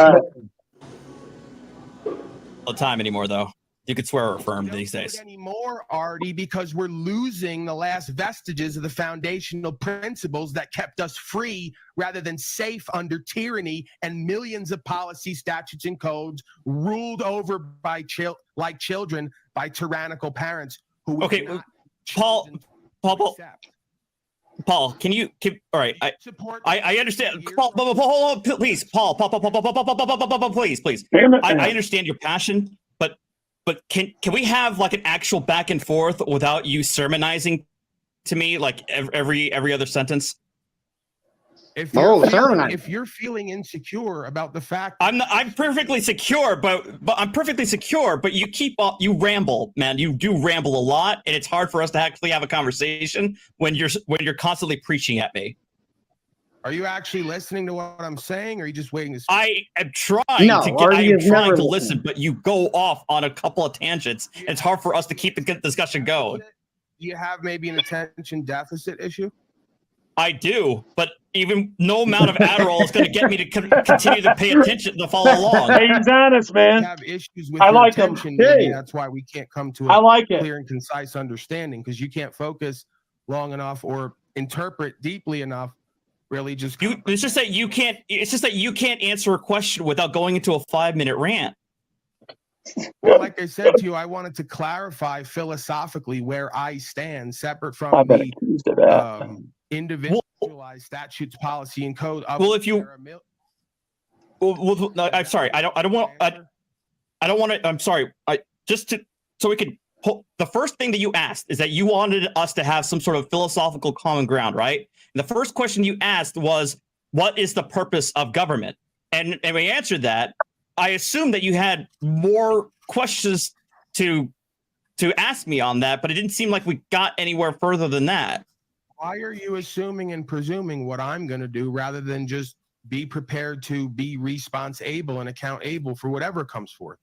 Speaker 8: All the time anymore, though. You could swear or affirm these days.
Speaker 14: Anymore, Arty, because we're losing the last vestiges of the foundational principles that kept us free rather than safe under tyranny and millions of policy statutes and codes ruled over by like children by tyrannical parents who we
Speaker 8: Okay,
Speaker 14: cannot
Speaker 8: Paul,
Speaker 14: accept.
Speaker 8: Paul, all right, I understand. Paul, hold on, please, Paul, please. I understand your passion, but can we have like an actual back and forth without you sermonizing to me like every other sentence?
Speaker 14: If you're feeling insecure about the fact,
Speaker 8: I'm perfectly secure, but I'm perfectly secure. But you ramble, man. You do ramble a lot, and it's hard for us to actually have a conversation when you're constantly preaching at me.
Speaker 14: Are you actually listening to what I'm saying, or are you just waiting to speak?
Speaker 8: I am trying to listen, but you go off on a couple of tangents. And it's hard for us to keep the discussion going.
Speaker 14: Do you have maybe an attention deficit issue?
Speaker 8: I do, but even no amount of Adderall is going to get me to continue to pay attention to follow along.
Speaker 12: Hey, he's honest, man.
Speaker 14: You have issues with
Speaker 12: I
Speaker 14: your
Speaker 12: like him.
Speaker 14: attention.
Speaker 12: Hey.
Speaker 14: Maybe that's why we can't come to
Speaker 12: I
Speaker 14: a
Speaker 12: like it.
Speaker 14: clear and concise understanding, because you can't focus long enough or interpret deeply enough. Really,
Speaker 8: it's just that you can't. It's just that you can't answer a question without going into a 5-minute rant.
Speaker 14: Well, like I said to you, I wanted to clarify philosophically where I stand, separate from the individualized statutes, policy, and code.
Speaker 8: Well, if you, no, I'm sorry. I don't want to. I'm sorry. So we could. The first thing that you asked is that you wanted us to have some sort of philosophical common ground, right? And the first question you asked was, "What is the purpose of government?" And we answered that. I assumed that you had more questions to ask me on that, but it didn't seem like we got anywhere further than that.
Speaker 14: Why are you assuming and presuming what I'm going to do rather than just be prepared to be response-able and account-able for whatever comes forth?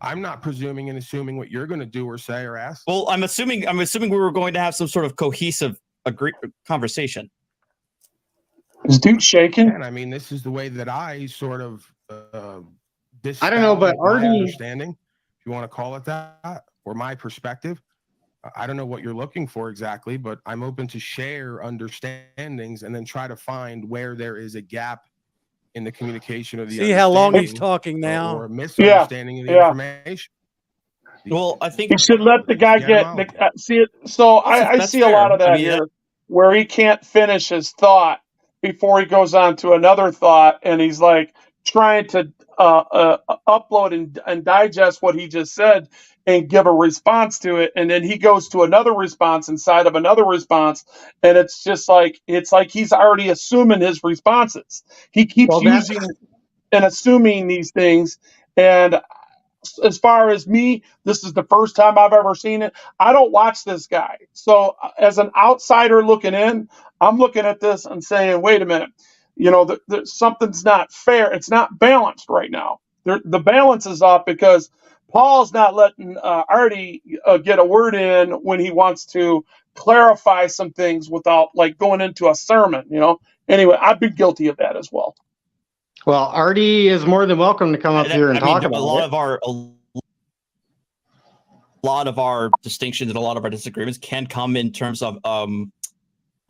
Speaker 14: I'm not presuming and assuming what you're going to do or say or ask.
Speaker 8: Well, I'm assuming we were going to have some sort of cohesive conversation.
Speaker 12: Is dude shaking?
Speaker 14: And I mean, this is the way that I sort of
Speaker 3: I don't know, but
Speaker 14: my
Speaker 3: Arty,
Speaker 14: understanding, if you want to call it that, or my perspective. I don't know what you're looking for exactly, but I'm open to share understandings and then try to find where there is a gap in the communication of the
Speaker 18: See how long he's talking now?
Speaker 14: or a misunderstanding of the information.
Speaker 8: Well, I think
Speaker 12: you should let the guy see it. So I see a lot of that here, where he can't finish his thought before he goes on to another thought, and he's like trying to upload and digest what he just said and give a response to it, and then he goes to another response inside of another response, and it's just like he's already assuming his responses. He keeps using and assuming these things, and as far as me, this is the first time I've ever seen it. I don't watch this guy, so as an outsider looking in, I'm looking at this and saying, wait a minute, something's not fair. It's not balanced right now. The balance is off because Paul's not letting Arty get a word in when he wants to clarify some things without like going into a sermon, you know. Anyway, I've been guilty of that as well.
Speaker 3: Well, Arty is more than welcome to come up here and talk about it.
Speaker 8: A lot of our distinctions and a lot of our disagreements can come in terms of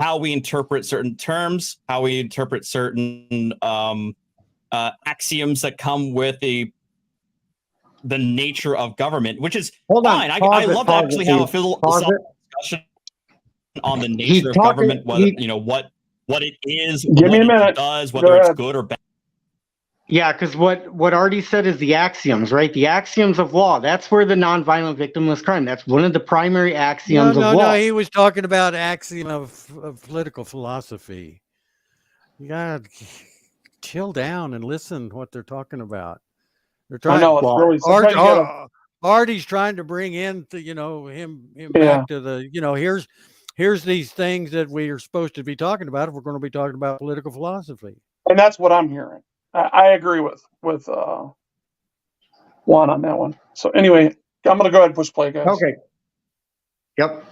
Speaker 8: how we interpret certain terms, how we interpret certain axioms that come with the nature of government, which is fine. I love to actually have a philosophical discussion on the nature of government, whether what it is,
Speaker 12: Give me a minute.
Speaker 8: It does, whether it's good or bad.
Speaker 3: Yeah, because what Arty said is the axioms, right? The axioms of law. That's where the nonviolent victimless crime. That's one of the primary axioms of law.
Speaker 18: No, he was talking about axiom of political philosophy. You gotta chill down and listen to what they're talking about. They're trying.
Speaker 12: I know it's really
Speaker 18: Arty's trying to bring in him back to the here's these things that we are supposed to be talking about if we're going to be talking about political philosophy.
Speaker 12: And that's what I'm hearing. I agree with Juan on that one. So anyway, I'm gonna go ahead and push play, guys.
Speaker 3: Okay. Yep.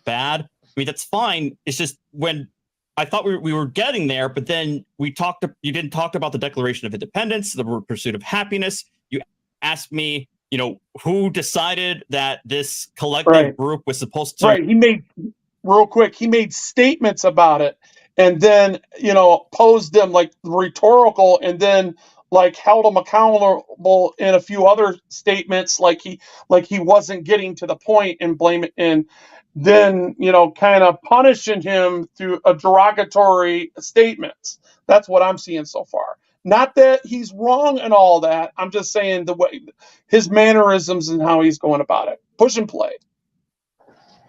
Speaker 8: Bad. I mean, that's fine. It's just when I thought we were getting there, but then you didn't talk about the Declaration of Independence, the pursuit of happiness. You asked me, who decided that this collective group was supposed to.
Speaker 12: Right. He made statements about it. And then, posed them like rhetorical, and then like held them accountable in a few other statements, like he wasn't getting to the point, and blame it, and then kind of punishing him through a derogatory statements. That's what I'm seeing so far. Not that he's wrong and all that. I'm just saying the way his mannerisms and how he's going about it. Push and play.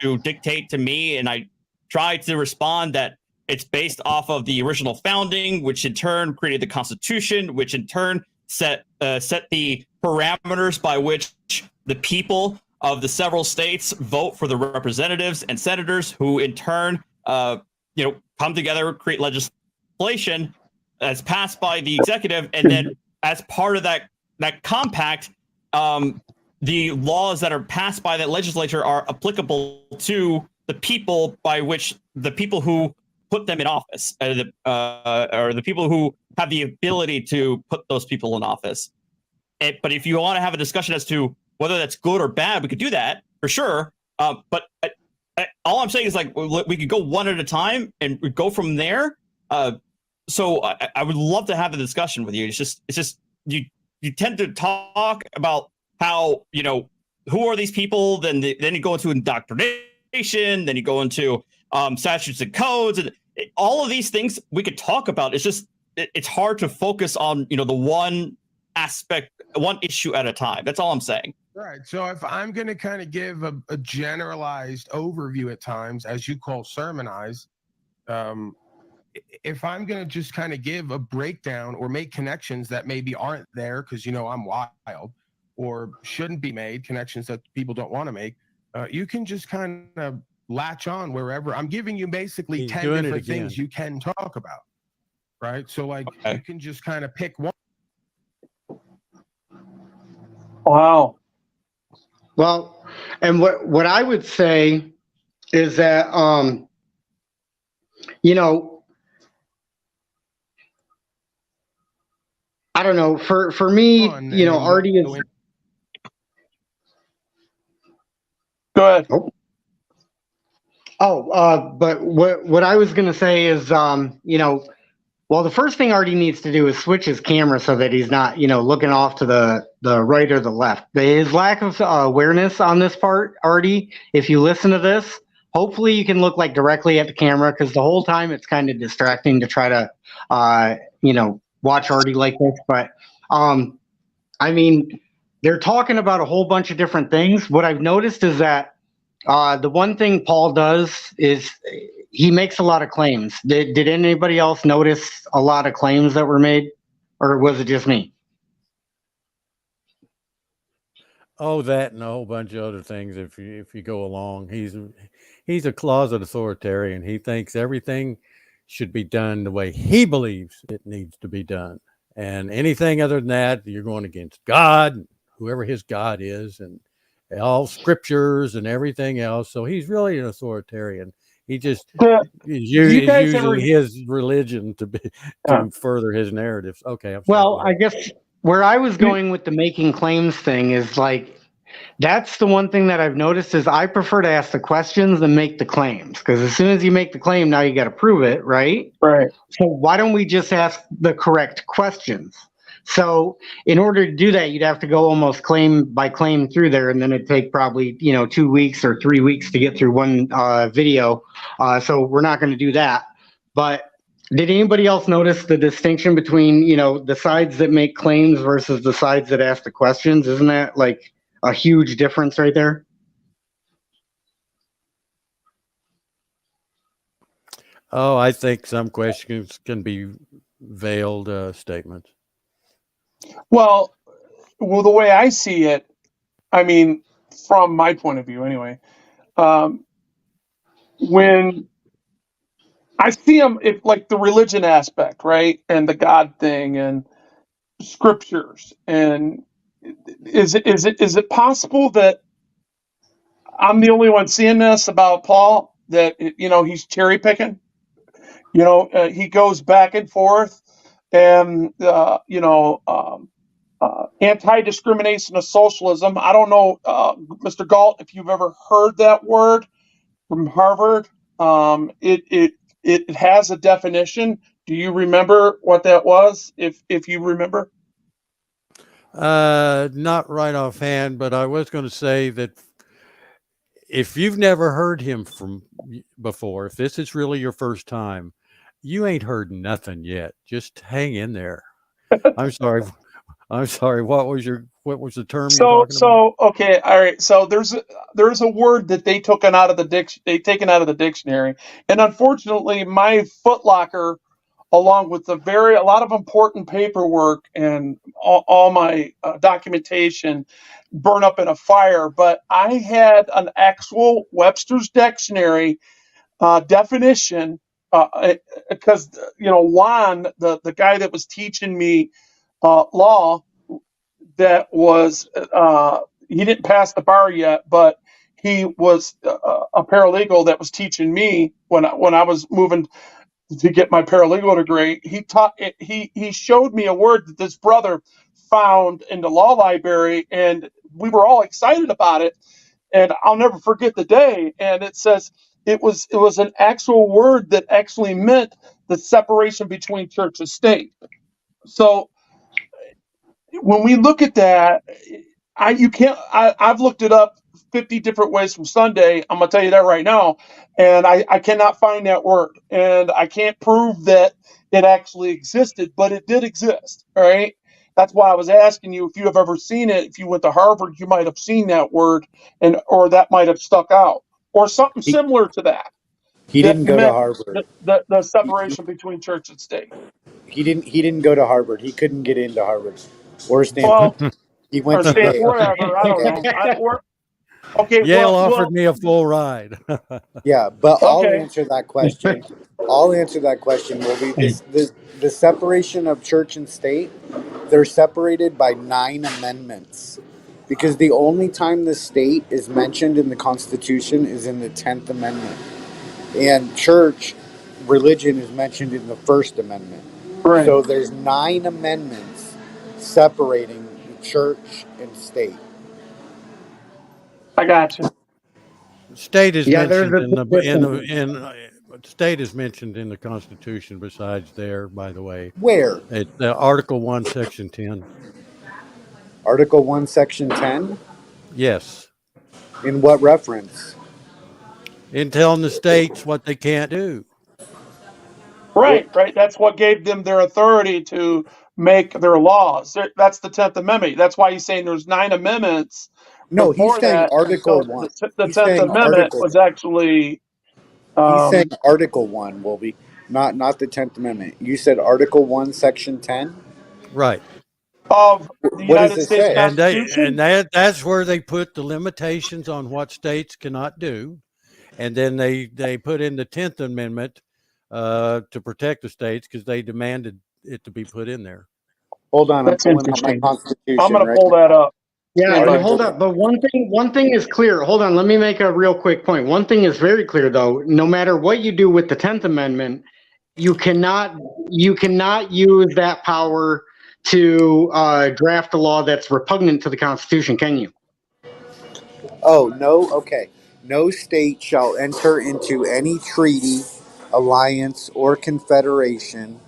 Speaker 8: To dictate to me, and I tried to respond that it's based off of the original founding, which in turn created the Constitution, which in turn set the parameters by which the people of the several states vote for the representatives and senators, who in turn, come together, create legislation as passed by the executive, and then as part of that compact, the laws that are passed by that legislature are applicable to the people by which the people who put them in office, or the people who have the ability to put those people in office. But if you want to have a discussion as to whether that's good or bad, we could do that for sure. But all I'm saying is we could go one at a time and we go from there. So I would love to have a discussion with you. It's just you tend to talk about how who are these people, then you go into indoctrination, then you go into statutes and codes, and all of these things we could talk about. It's just it's hard to focus on the one aspect, one issue at a time. That's all I'm saying.
Speaker 14: Right. So if I'm going to kind of give a generalized overview at times, as you call sermonize, if I'm going to just kind of give a breakdown or make connections that maybe aren't there because I'm wild, or shouldn't be made, connections that people don't want to make, you can just kind of latch on wherever. I'm giving you basically 10 different things you can talk about, right? So you can just kind of pick one.
Speaker 12: Wow.
Speaker 3: Well, and what I would say is that I don't know, for me, Arty is.
Speaker 12: Go ahead.
Speaker 3: But what I was gonna say is, well, the first thing Arty needs to do is switch his camera so that he's not, looking off to the right or the left. His lack of awareness on this part, Arty, if you listen to this, hopefully you can look directly at the camera, because the whole time it's kind of distracting to try to, watch Arty like this. But, they're talking about a whole bunch of different things. What I've noticed is that the one thing Paul does is he makes a lot of claims. Did anybody else notice a lot of claims that were made, or was it just me?
Speaker 18: Oh, that and a whole bunch of other things. If you go along, he's a closet authoritarian. He thinks everything should be done the way he believes it needs to be done, And anything other than that, you're going against God, whoever his God is, and all scriptures and everything else. So he's really an authoritarian. He just
Speaker 12: Do you
Speaker 18: is
Speaker 12: guys ever?
Speaker 18: using his religion to further his narratives. Okay, I'm sorry.
Speaker 3: Well, I guess where I was going with the making claims thing is like, that's the one thing that I've noticed is I prefer to ask the questions than make the claims, because as soon as you make the claim, now you got to prove it, right?
Speaker 12: Right.
Speaker 3: So why don't we just ask the correct questions? So in order to do that, you'd have to go almost claim by claim through there, and then it'd take probably 2 weeks or 3 weeks to get through one video. So we're not going to do that. But did anybody else notice the distinction between the sides that make claims versus the sides that ask the questions? Isn't that like a huge difference right there?
Speaker 18: Oh, I think some questions can be veiled statements.
Speaker 12: Well, the way I see it, I mean, from my point of view anyway, when I see them, like the religion aspect, right, and the God thing, and scriptures, and is it possible that I'm the only one seeing this about Paul, that he's cherry picking? He goes back and forth, and anti-discrimination of socialism. I don't know, Mr. Galt, if you've ever heard that word from Harvard. It has a definition. Do you remember what that was? If you remember.
Speaker 18: Not right offhand, but I was going to say that if you've never heard him from before, if this is really your first time, you ain't heard nothing yet. Just hang in there. I'm sorry. What was the term you're talking about?
Speaker 12: Okay, all right. So there's a word that they taken out of the dictionary, and unfortunately, my footlocker, along with a lot of important paperwork and all my documentation, burn up in a fire. But I had an actual Webster's dictionary definition, because Juan, the guy that was teaching me law, that was he didn't pass the bar yet, but he was a paralegal that was teaching me when I was moving to get my paralegal degree. He showed me a word that this brother found in the law library, and we were all excited about it. And I'll never forget the day. And it says it was an actual word that actually meant the separation between church and state. So when we look at that, I've looked it up 50 different ways from Sunday. I'm gonna tell you that right now, and I cannot find that word, and I can't prove that it actually existed, but it did exist. All right, that's why I was asking you if you have ever seen it. If you went to Harvard, you might have seen that word, or that might have stuck out, or something similar to that.
Speaker 20: He
Speaker 12: That
Speaker 20: didn't go to
Speaker 12: meant
Speaker 20: Harvard.
Speaker 12: the separation between church and state.
Speaker 20: He didn't go to Harvard. He couldn't get into Harvard or Stanford.
Speaker 12: Well,
Speaker 20: He went
Speaker 12: or
Speaker 20: to
Speaker 12: Stanford,
Speaker 20: Yale.
Speaker 12: whatever. I don't know. Okay,
Speaker 18: Yale offered
Speaker 12: well,
Speaker 18: me a full ride.
Speaker 20: Yeah, but I'll
Speaker 12: okay.
Speaker 20: answer that question. Will be the separation of church and state. They're separated by 9 amendments, because the only time the state is mentioned in the Constitution is in the 10th Amendment, and church religion is mentioned in the First Amendment.
Speaker 12: Right.
Speaker 20: So there's 9 amendments separating the church and state.
Speaker 12: I got you.
Speaker 18: State is
Speaker 3: Yeah,
Speaker 18: mentioned
Speaker 3: there's
Speaker 18: state is mentioned in the Constitution. Besides there, by the way,
Speaker 20: Where?
Speaker 18: it's Article 1, Section 10.
Speaker 20: Article 1, Section 10?
Speaker 18: Yes.
Speaker 20: In what reference?
Speaker 18: In telling the states what they can't do.
Speaker 12: Right. That's what gave them their authority to make their laws. That's the 10th Amendment. That's why he's saying there's 9 amendments
Speaker 20: No, he's
Speaker 12: before
Speaker 20: saying
Speaker 12: that.
Speaker 20: Article
Speaker 12: So
Speaker 20: 1.
Speaker 12: the
Speaker 20: He's
Speaker 12: 10th
Speaker 20: saying
Speaker 12: Amendment
Speaker 20: Article.
Speaker 12: was actually.
Speaker 20: He's saying Article 1 will be not the 10th Amendment. You said Article 1, Section 10?
Speaker 18: Right.
Speaker 12: Of the
Speaker 20: What does
Speaker 12: United
Speaker 20: it
Speaker 12: States
Speaker 20: say?
Speaker 12: Constitution.
Speaker 18: That's where they put the limitations on what states cannot do, and then they put in the 10th Amendment to protect the states because they demanded it to be put in there.
Speaker 20: Hold on, I'm
Speaker 12: That's
Speaker 20: pulling out my
Speaker 12: interesting.
Speaker 20: Constitution
Speaker 12: I'm going to
Speaker 20: right
Speaker 12: pull that up.
Speaker 3: Yeah,
Speaker 12: And
Speaker 3: and
Speaker 12: then
Speaker 3: hold up. But one thing is clear. Hold on, let me make a real quick point. One thing is very clear, though. No matter what you do with the 10th Amendment, you cannot use that power to draft a law that's repugnant to the Constitution, can you?
Speaker 20: Oh, no, okay. No state shall enter into any treaty, alliance, or confederation,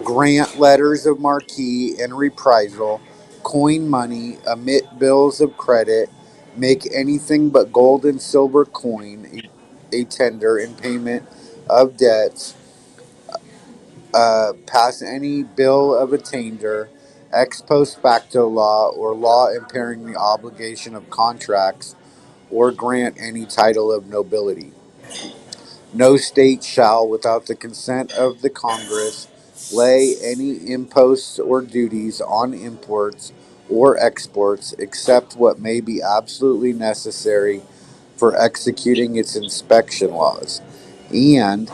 Speaker 20: grant letters of marque and reprisal, coin money, emit bills of credit, make anything but gold and silver coin a tender in payment of debts, pass any bill of attainder, ex post facto law, or law impairing the obligation of contracts, or grant any title of nobility. No state shall, without the consent of the Congress, lay any imposts or duties on imports or exports except what may be absolutely necessary for executing its inspection laws, and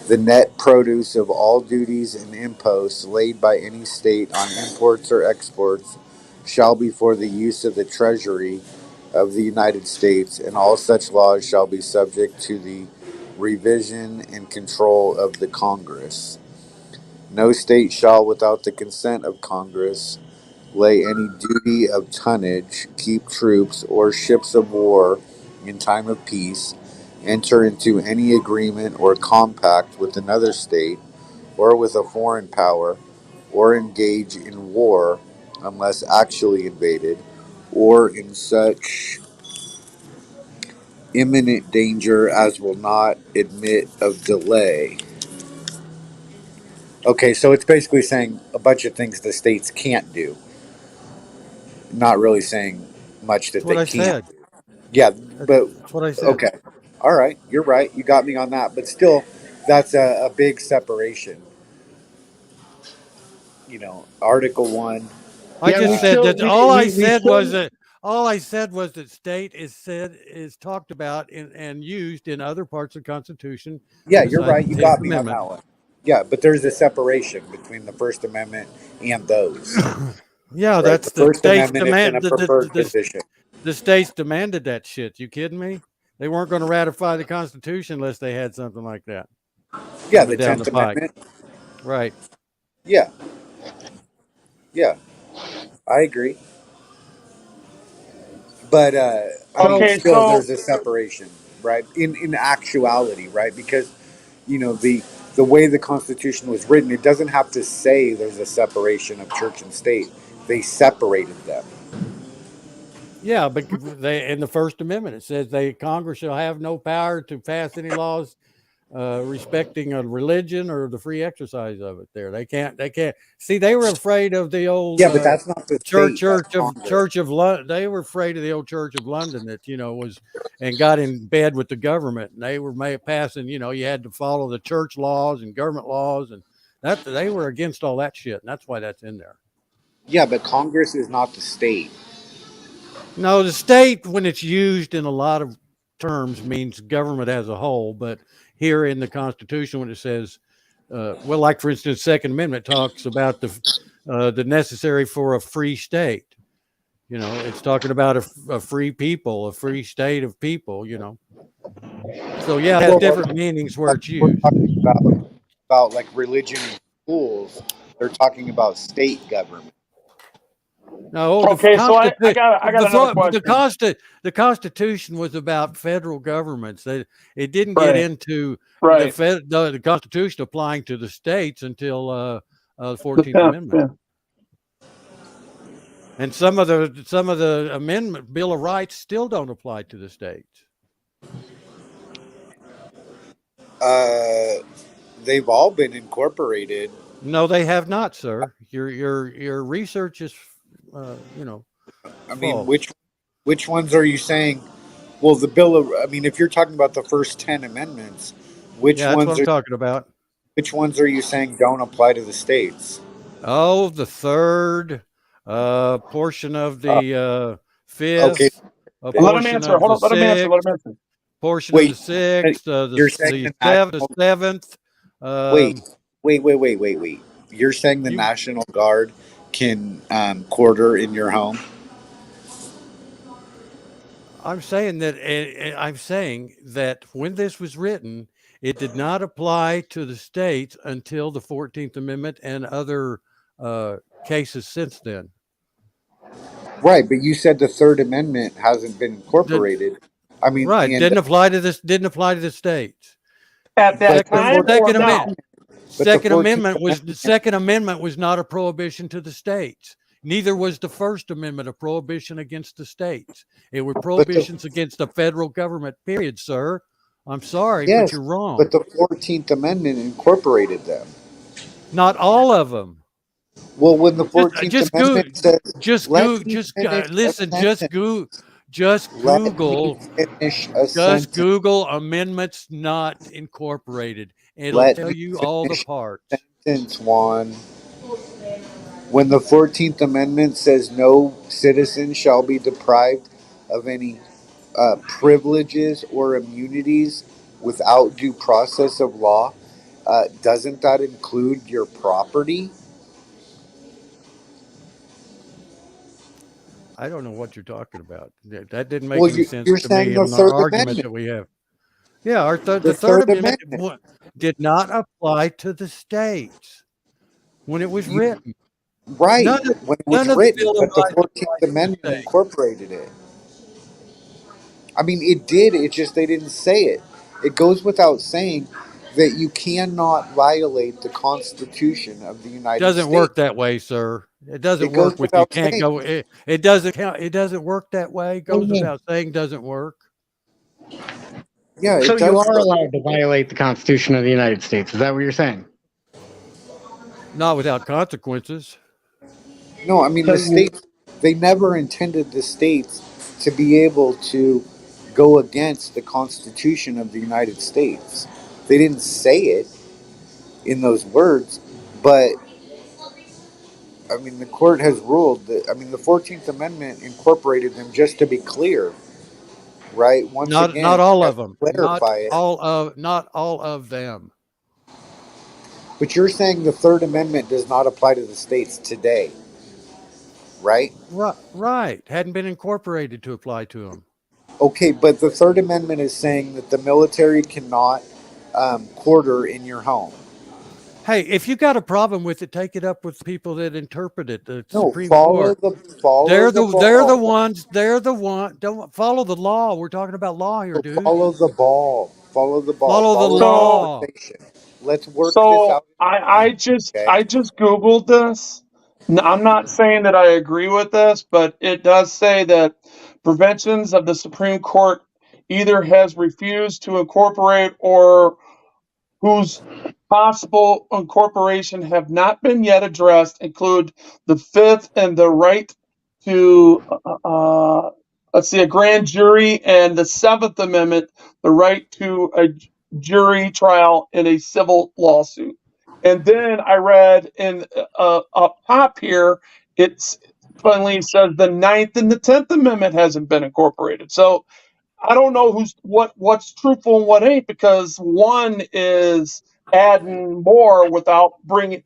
Speaker 20: the net produce of all duties and imposts laid by any state on imports or exports shall be for the use of the Treasury of the United States, and all such laws shall be subject to the revision and control of the Congress. No state shall, without the consent of Congress, lay any duty of tonnage, keep troops or ships of war in time of peace, enter into any agreement or compact with another state or with a foreign power, or engage in war unless actually invaded, or in such imminent danger as will not admit of delay. Okay, so it's basically saying a bunch of things the states can't do, not really saying much that
Speaker 18: That's what
Speaker 20: they
Speaker 18: I
Speaker 20: can't
Speaker 18: said.
Speaker 20: do. Yeah, but
Speaker 18: That's what I said.
Speaker 20: okay. All right, you're right. You got me on that. But still, that's a big separation. Article 1.
Speaker 18: I
Speaker 3: Yeah, we
Speaker 18: just said
Speaker 3: still
Speaker 18: that all I
Speaker 3: we
Speaker 18: said
Speaker 3: still
Speaker 18: was that state is talked about and used in other parts of the Constitution
Speaker 20: Yeah, you're
Speaker 18: besides
Speaker 20: right.
Speaker 18: the
Speaker 20: You
Speaker 18: 10th
Speaker 20: got me on
Speaker 18: Amendment.
Speaker 20: that one. Yeah, but there's a separation between the First Amendment and those.
Speaker 18: Yeah,
Speaker 20: Right?
Speaker 18: that's
Speaker 20: The
Speaker 18: the
Speaker 20: First
Speaker 18: states
Speaker 20: Amendment is in
Speaker 18: demand
Speaker 20: a preferred position.
Speaker 18: the states demanded that shit. You kidding me? They weren't going to ratify the Constitution unless they had something like that
Speaker 20: Yeah,
Speaker 18: coming
Speaker 20: the
Speaker 18: down
Speaker 20: 10th
Speaker 18: the pike.
Speaker 20: Amendment.
Speaker 18: Right.
Speaker 20: Yeah, yeah, I agree. But I mean,
Speaker 12: okay,
Speaker 20: still,
Speaker 12: so
Speaker 20: there's a separation, right? In actuality, right? Because the way the Constitution was written, it doesn't have to say there's a separation of church and state. They separated them.
Speaker 18: Yeah, but they in the First Amendment it says Congress shall have no power to pass any laws respecting a religion or the free exercise of it. There, they can't. See, they were afraid of the old
Speaker 20: Yeah, but that's not the state. That's Congress.
Speaker 18: Church of London. They were afraid of the old Church of London that was and got in bed with the government. And they were passing. You had to follow the church laws and government laws, and that they were against all that shit. And that's why that's in there.
Speaker 20: Yeah, but Congress is not the state.
Speaker 18: No, the state, when it's used in a lot of terms, means government as a whole. But here in the Constitution, when it says, like for instance, Second Amendment talks about the necessary for a free state. It's talking about a free people, a free state of people. So yeah, it has different meanings where it's
Speaker 20: We're
Speaker 18: used.
Speaker 20: talking about like religion in schools. They're talking about state government.
Speaker 18: No,
Speaker 12: okay, so I got another question.
Speaker 18: The Constitution was about federal governments. It didn't get
Speaker 12: Right.
Speaker 18: into
Speaker 12: Right.
Speaker 18: the Constitution applying to the states until the 14th Amendment.
Speaker 12: Yeah.
Speaker 18: And some of the amendment Bill of Rights still don't apply to the states.
Speaker 20: They've all been incorporated.
Speaker 18: No, they have not, sir. Your research is,
Speaker 20: I mean, which ones are you saying? Well, the Bill of, I mean, if you're talking about the first 10 amendments,
Speaker 18: that's what I'm talking about.
Speaker 20: Which ones are you saying don't apply to the states?
Speaker 18: Oh, the third portion of the fifth.
Speaker 20: Okay.
Speaker 12: Let him answer. Hold on. Let him answer.
Speaker 18: Portion of the sixth.
Speaker 20: You're saying
Speaker 18: the seventh.
Speaker 20: Wait. You're saying the National Guard can quarter in your home?
Speaker 18: I'm saying that when this was written, it did not apply to the states until the 14th Amendment and other cases since then.
Speaker 20: Right, but you said the Third Amendment hasn't been incorporated. I mean,
Speaker 18: Right,
Speaker 20: and
Speaker 18: didn't apply to this. Didn't apply to the states.
Speaker 12: At that time or now?
Speaker 18: Second Amendment was the Second Amendment was not a prohibition to the states. Neither was the First Amendment a prohibition against the states. It were prohibitions against the federal government. Period, sir. I'm sorry, but
Speaker 20: yes,
Speaker 18: you're wrong.
Speaker 20: but the 14th Amendment incorporated them.
Speaker 18: Not all of them.
Speaker 20: Well, when the 14th Amendment says, "Let me finish a sentence."
Speaker 18: Just
Speaker 20: Let me
Speaker 18: Google,
Speaker 20: finish a
Speaker 18: just
Speaker 20: sentence.
Speaker 18: Google amendments not incorporated. It'll
Speaker 20: Let
Speaker 18: tell
Speaker 20: me
Speaker 18: you all the
Speaker 20: finish
Speaker 18: parts.
Speaker 20: a sentence, Juan. When the 14th Amendment says no citizen shall be deprived of any privileges or immunities without due process of law, doesn't that include your property?
Speaker 18: I don't know what you're talking about. That didn't make
Speaker 20: Well,
Speaker 18: any sense
Speaker 20: you're
Speaker 18: to
Speaker 20: saying
Speaker 18: me
Speaker 20: the
Speaker 18: on our
Speaker 20: Third
Speaker 18: argument
Speaker 20: Amendment.
Speaker 18: that we have. Yeah, the
Speaker 20: The
Speaker 18: Third
Speaker 20: Third
Speaker 18: Amendment
Speaker 20: Amendment.
Speaker 18: did not apply to the states when it was written.
Speaker 20: Right,
Speaker 18: None of,
Speaker 20: when it was
Speaker 18: none of the
Speaker 20: written,
Speaker 18: Bill of
Speaker 20: but the
Speaker 18: Rights
Speaker 20: 14th
Speaker 18: applied to the
Speaker 20: Amendment
Speaker 18: states.
Speaker 20: incorporated it. I mean, it did. It's just they didn't say it. It goes without saying that you cannot violate the Constitution of the United
Speaker 18: Doesn't
Speaker 20: States.
Speaker 18: work that way, sir. It doesn't
Speaker 20: It goes
Speaker 18: work with you
Speaker 20: without
Speaker 18: can't
Speaker 20: saying.
Speaker 18: go. It doesn't count. It doesn't work that way. It goes
Speaker 3: Mhm.
Speaker 18: without saying. Doesn't work.
Speaker 20: Yeah,
Speaker 3: So
Speaker 20: it
Speaker 3: you
Speaker 20: does
Speaker 3: are
Speaker 20: work.
Speaker 3: allowed to violate the Constitution of the United States. Is that what you're saying?
Speaker 18: Not without consequences.
Speaker 20: No, I mean,
Speaker 3: So
Speaker 20: the
Speaker 3: you,
Speaker 20: states, they never intended the states to be able to go against the Constitution of the United States. They didn't say it in those words, but I mean, the court has ruled that, I mean, the 14th Amendment incorporated them, just to be clear, right? Once
Speaker 18: Not
Speaker 20: again,
Speaker 18: all
Speaker 20: I
Speaker 18: of them.
Speaker 20: clarify it.
Speaker 18: Not all of them.
Speaker 20: But you're saying the Third Amendment does not apply to the states today, right?
Speaker 18: Right. Hadn't been incorporated to apply to them.
Speaker 20: Okay, but the Third Amendment is saying that the military cannot quarter in your home.
Speaker 18: Hey, if you got a problem with it, take it up with people that interpret it. The
Speaker 20: No,
Speaker 18: Supreme
Speaker 20: follow
Speaker 18: Court.
Speaker 20: the
Speaker 18: They're the
Speaker 20: ball.
Speaker 18: ones. They're the one. Don't follow the law. We're talking about law here, dude.
Speaker 20: Follow the ball. Follow the ball.
Speaker 18: Follow the
Speaker 20: Follow
Speaker 18: law.
Speaker 20: the conversation. Let's work this
Speaker 12: So
Speaker 20: out.
Speaker 12: I just
Speaker 20: Okay.
Speaker 12: Googled this. I'm not saying that I agree with this, but it does say that preventions of the Supreme Court either has refused to incorporate or whose possible incorporation have not been yet addressed include the Fifth and the right to let's see, a grand jury, and the Seventh Amendment, the right to a jury trial in a civil lawsuit. And then I read in up top here, it's finally says the Ninth and the 10th Amendment hasn't been incorporated. So I don't know what's truthful and what ain't, because one is adding more without bringing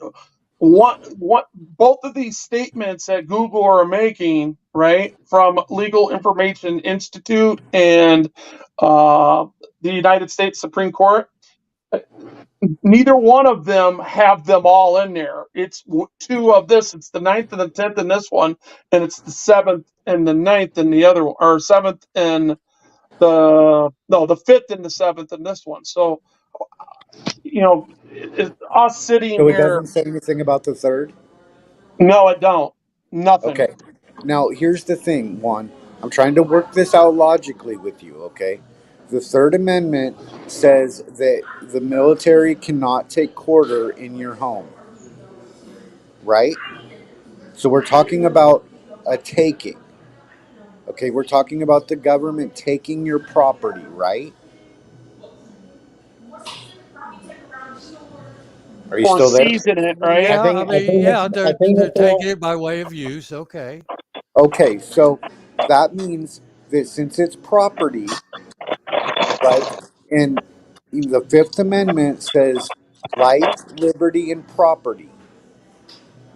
Speaker 12: what both of these statements that Google are making, right, from Legal Information Institute and the United States Supreme Court. Neither one of them have them all in there. It's two of this. It's the 9th and the 10th in this one, and it's the 7th and the 9th in the other one, or 7th and the 5th and the 7th in this one. So, us sitting
Speaker 20: So it
Speaker 12: here.
Speaker 20: doesn't say anything about the third?
Speaker 12: No, it don't. Nothing.
Speaker 20: Okay. Now, here's the thing, Juan. I'm trying to work this out logically with you, okay? The Third Amendment says that the military cannot take quarter in your home, right? So we're talking about a taking. Okay, we're talking about the government taking your property, right? Are you
Speaker 12: Or
Speaker 20: still there?
Speaker 12: season it, right?
Speaker 18: Yeah, I mean, yeah, they're
Speaker 3: it's
Speaker 18: taking it by way of use. Okay.
Speaker 20: Okay, so that means that since it's property, right, and the Fifth Amendment says life, liberty, and property,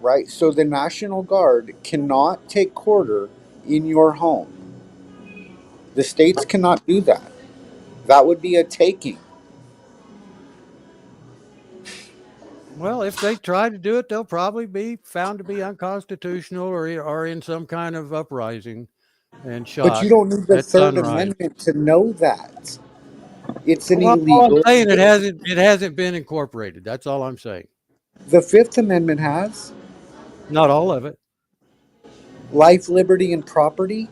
Speaker 20: right? So the National Guard cannot take quarter in your home. The states cannot do that. That would be a taking.
Speaker 18: Well, if they try to do it, they'll probably be found to be unconstitutional or in some kind of uprising and
Speaker 20: But you
Speaker 18: shot
Speaker 20: don't need the
Speaker 18: at
Speaker 20: Third
Speaker 18: sunrise.
Speaker 20: Amendment to know that. It's an
Speaker 18: Well, all I'm
Speaker 20: illegal
Speaker 18: saying it
Speaker 20: activity.
Speaker 18: hasn't been incorporated. That's all I'm saying.
Speaker 20: The Fifth Amendment has
Speaker 18: Not all of it.
Speaker 20: life, liberty, and property.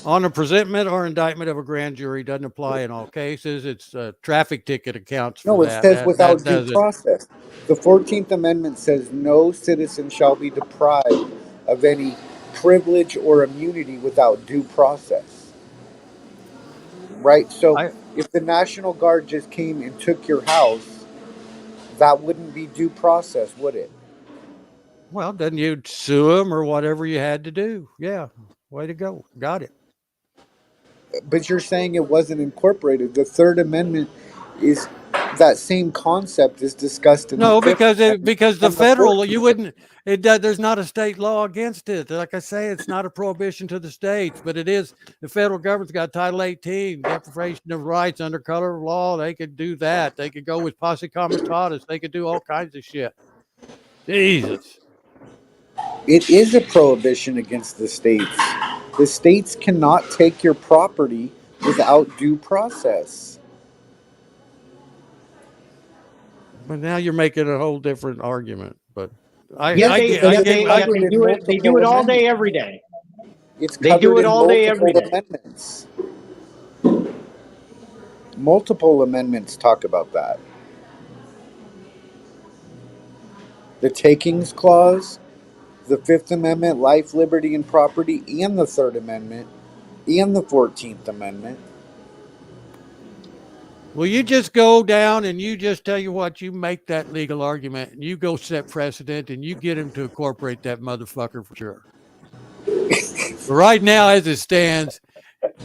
Speaker 18: On a presentment or indictment of a grand jury doesn't apply in all cases. It's traffic ticket accounts for
Speaker 20: No, it
Speaker 18: that.
Speaker 20: says
Speaker 18: That
Speaker 20: without due
Speaker 18: does it.
Speaker 20: process. The 14th Amendment says no citizen shall be deprived of any privilege or immunity without due process. Right? So if the National Guard just came and took your house, that wouldn't be due process, would it?
Speaker 18: Well, then you'd sue them or whatever you had to do. Yeah. Way to go. Got it.
Speaker 20: But you're saying it wasn't incorporated. The Third Amendment is that same concept is discussed in the
Speaker 18: No,
Speaker 20: Fifth
Speaker 18: because the
Speaker 20: and the
Speaker 18: federal
Speaker 20: 14th.
Speaker 18: you wouldn't it does there's not a state law against it. Like I say, it's not a prohibition to the states, but it is the federal government's got Title 18, deprivation of rights under color of law. They could do that. They could go with posse comitatus. They could do all kinds of shit. Jesus.
Speaker 20: It is a prohibition against the states. The states cannot take your property without due process.
Speaker 18: But now you're making a whole different argument. But I
Speaker 3: They do it. They do it all day, every day.
Speaker 20: It's
Speaker 3: They do
Speaker 20: covered
Speaker 3: it
Speaker 20: in
Speaker 3: all day, every
Speaker 20: multiple
Speaker 3: day.
Speaker 20: amendments. Multiple amendments talk about that. The Takings Clause, the Fifth Amendment, life, liberty, and property, and the Third Amendment, and the 14th Amendment.
Speaker 18: Well, you just go down and you just tell you what, you make that legal argument and you go set precedent and you get him to incorporate that motherfucker for sure. But right now, as it stands,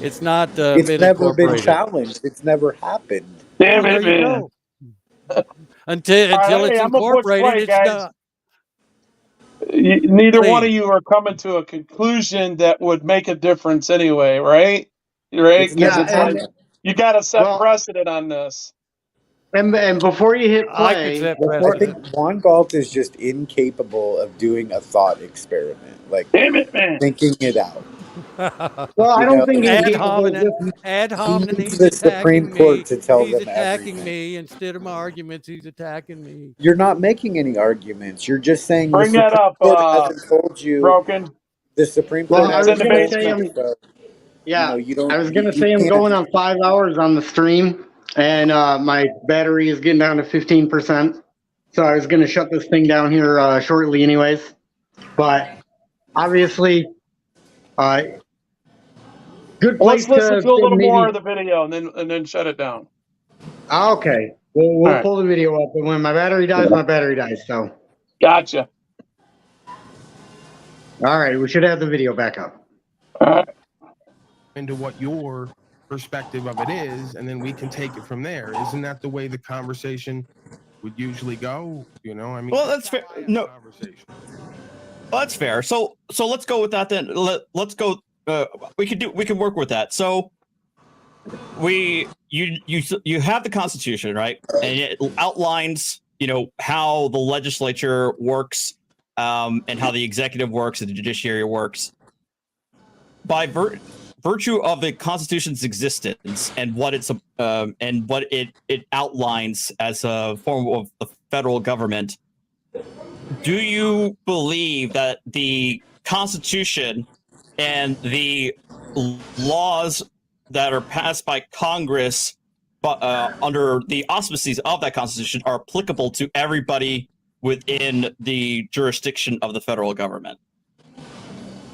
Speaker 18: it's not
Speaker 20: It's
Speaker 18: been
Speaker 20: never been
Speaker 18: incorporated.
Speaker 20: challenged. It's never happened.
Speaker 12: Damn
Speaker 18: Well,
Speaker 12: it,
Speaker 18: there you
Speaker 12: man.
Speaker 18: go. Until it's
Speaker 12: I'm gonna push
Speaker 18: incorporated,
Speaker 12: play,
Speaker 18: it's
Speaker 12: guys.
Speaker 18: not.
Speaker 12: Neither one of
Speaker 18: Please.
Speaker 12: you are coming to a conclusion that would make a difference anyway, right? Right? Because it's like you got to set precedent on this.
Speaker 3: And before you hit
Speaker 18: I could
Speaker 3: play,
Speaker 18: set
Speaker 20: I
Speaker 18: precedent.
Speaker 20: think Juan Galt is just incapable of doing a thought experiment, like
Speaker 12: Damn it, man.
Speaker 20: thinking it out.
Speaker 3: well, I
Speaker 20: You
Speaker 3: don't
Speaker 20: know,
Speaker 3: think he's
Speaker 18: Ad
Speaker 3: capable.
Speaker 18: hominem,
Speaker 3: Just
Speaker 18: ad
Speaker 20: he
Speaker 18: hominem,
Speaker 20: needs
Speaker 18: he's
Speaker 20: the Supreme
Speaker 18: attacking
Speaker 20: Court
Speaker 18: me.
Speaker 20: to tell
Speaker 18: He's
Speaker 20: them
Speaker 18: attacking
Speaker 20: everything.
Speaker 18: me instead of my arguments. He's attacking me.
Speaker 20: You're not making any arguments. You're just saying
Speaker 12: Bring
Speaker 20: the
Speaker 12: that
Speaker 20: Supreme
Speaker 12: up,
Speaker 20: Court hasn't told you.
Speaker 12: Broken.
Speaker 20: The Supreme
Speaker 3: well,
Speaker 20: Court
Speaker 3: I
Speaker 12: It's
Speaker 3: was
Speaker 12: in the
Speaker 20: hasn't
Speaker 3: gonna
Speaker 20: told
Speaker 3: say
Speaker 12: basement.
Speaker 20: you. So,
Speaker 3: yeah,
Speaker 20: you don't.
Speaker 3: I was gonna
Speaker 20: You
Speaker 3: say I'm going
Speaker 20: can't.
Speaker 3: on 5 hours on the stream, and my battery is getting down to 15%. So I was gonna shut this thing down here shortly, anyways. But obviously, good
Speaker 12: Well, let's
Speaker 3: place
Speaker 12: listen
Speaker 3: to
Speaker 12: to a little
Speaker 3: maybe.
Speaker 12: more of the video and then shut it down.
Speaker 3: Okay, we'll
Speaker 12: All right.
Speaker 3: pull the video up, and when my battery dies, my battery dies. So,
Speaker 12: Gotcha.
Speaker 3: all right, we should have the video back up.
Speaker 12: All right.
Speaker 14: Into what your perspective of it is, and then we can take it from there. Isn't that the way the conversation would usually go? You know, I mean,
Speaker 8: Well, that's fair. No, well, that's fair. So let's go with that then. Let's go. We can work with that. So you have the Constitution, right? And it outlines, how the legislature works, and how the executive works and the judiciary works. By virtue of the Constitution's existence and what it's and what it outlines as a form of the federal government, do you believe that the Constitution and the laws that are passed by Congress under the auspices of that Constitution are applicable to everybody within the jurisdiction of the federal government?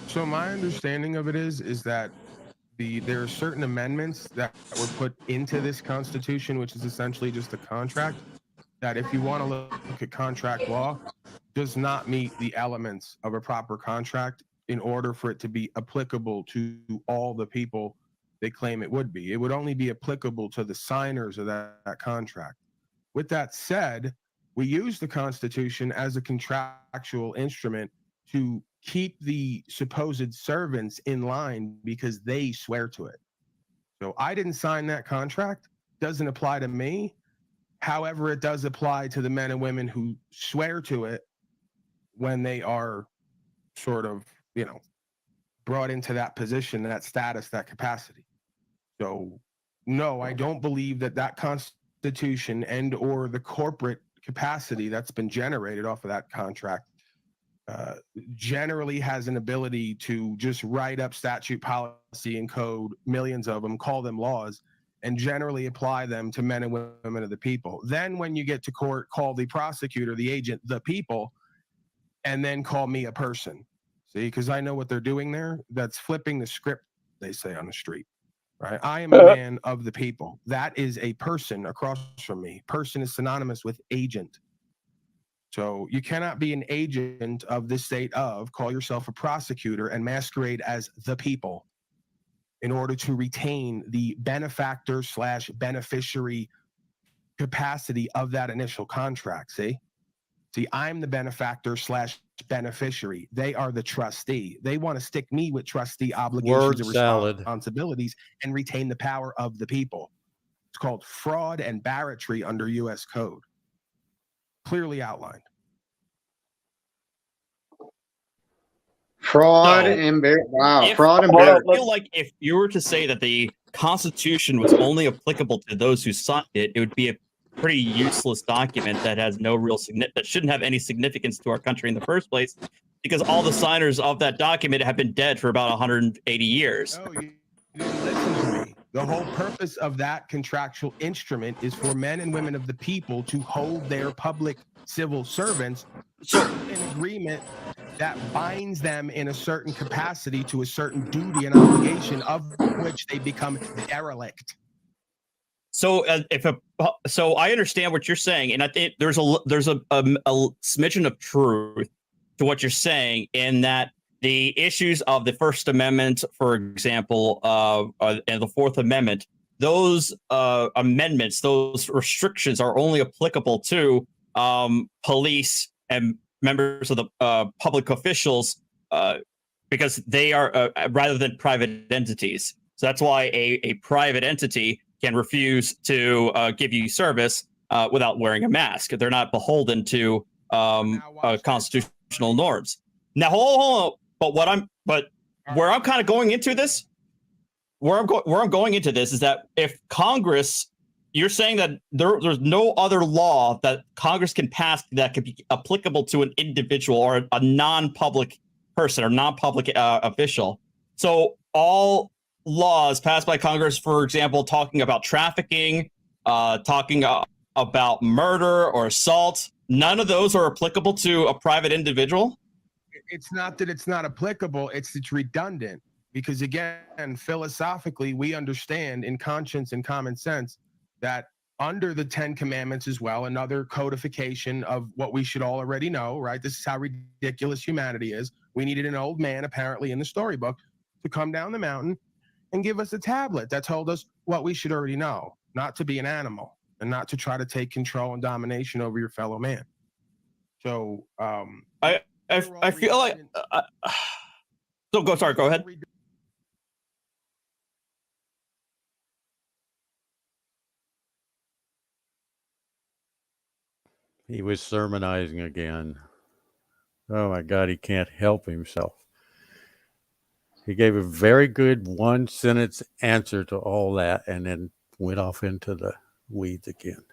Speaker 14: So my understanding of it is that there are certain amendments that were put into this Constitution, which is essentially just a contract, that if you want to look at contract law, does not meet the elements of a proper contract in order for it to be applicable to all the people they claim it would be. It would only be applicable to the signers of that contract. With that said, We use the Constitution as a contractual instrument to keep the supposed servants in line because they swear to it. So I didn't sign that contract. Doesn't apply to me. However, it does apply to the men and women who swear to it when they are sort of, brought into that position, that status, that capacity. So no, I don't believe that Constitution and or the corporate capacity that's been generated off of that contract generally has an ability to just write up statute, policy, and code, millions of them, call them laws, and generally apply them to men and women of the people. Then when you get to court, call the prosecutor, the agent, the people, and then call me a person. See, because I know what they're doing there. That's flipping the script, they say on the street. Right? I am a man of the people. That is a person across from me. Person is synonymous with agent. So you cannot be an agent of the state of, call yourself a prosecutor, and masquerade as the people in order to retain the benefactor / beneficiary capacity of that initial contract. See, I'm the benefactor / beneficiary. They are the trustee. They want to stick me with trustee obligations and responsibilities and retain the power of the people. It's called fraud and barratry under U.S. code. Clearly outlined.
Speaker 3: Fraud
Speaker 8: So,
Speaker 3: and wow,
Speaker 8: If,
Speaker 3: fraud and
Speaker 8: I
Speaker 3: barratry.
Speaker 8: feel like if you were to say that the Constitution was only applicable to those who signed it, it would be a pretty useless document that has no real that shouldn't have any significance to our country in the first place, because all the signers of that document have been dead for about 180 years.
Speaker 14: No, you didn't listen to me. The whole purpose of that contractual instrument is for men and women of the people to hold their public civil servants to an agreement that binds them in a certain capacity to a certain duty and obligation of which they become derelict.
Speaker 8: So so I understand what you're saying, and I think there's a smidgen of truth to what you're saying in that the issues of the First Amendment, for example, and the Fourth Amendment, those amendments, those restrictions are only applicable to police and members of the public officials because they are rather than private entities. So that's why a private entity can refuse to give you service without wearing a mask. They're not beholden to constitutional norms. Now, hold on. But where I'm kind of going into this, where I'm going into this is that if Congress, you're saying that there's no other law that Congress can pass that could be applicable to an individual or a non-public person or non-public official. So all laws passed by Congress, for example, talking about trafficking, talking about murder or assault, none of those are applicable to a private individual?
Speaker 14: It's not that it's not applicable, it's redundant. Because again, philosophically, we understand in conscience and common sense that under the 10 Commandments as well, another codification of what we should all already know, right? This is how ridiculous humanity is. We needed an old man, apparently in the storybook, to come down the mountain and give us a tablet that told us what we should already know, not to be an animal and not to try to take control and domination over your fellow man. So
Speaker 8: I feel like go ahead.
Speaker 18: He was sermonizing again. Oh my God, he can't help himself. He gave a very good one-sentence answer to all that and then went off into the weeds again.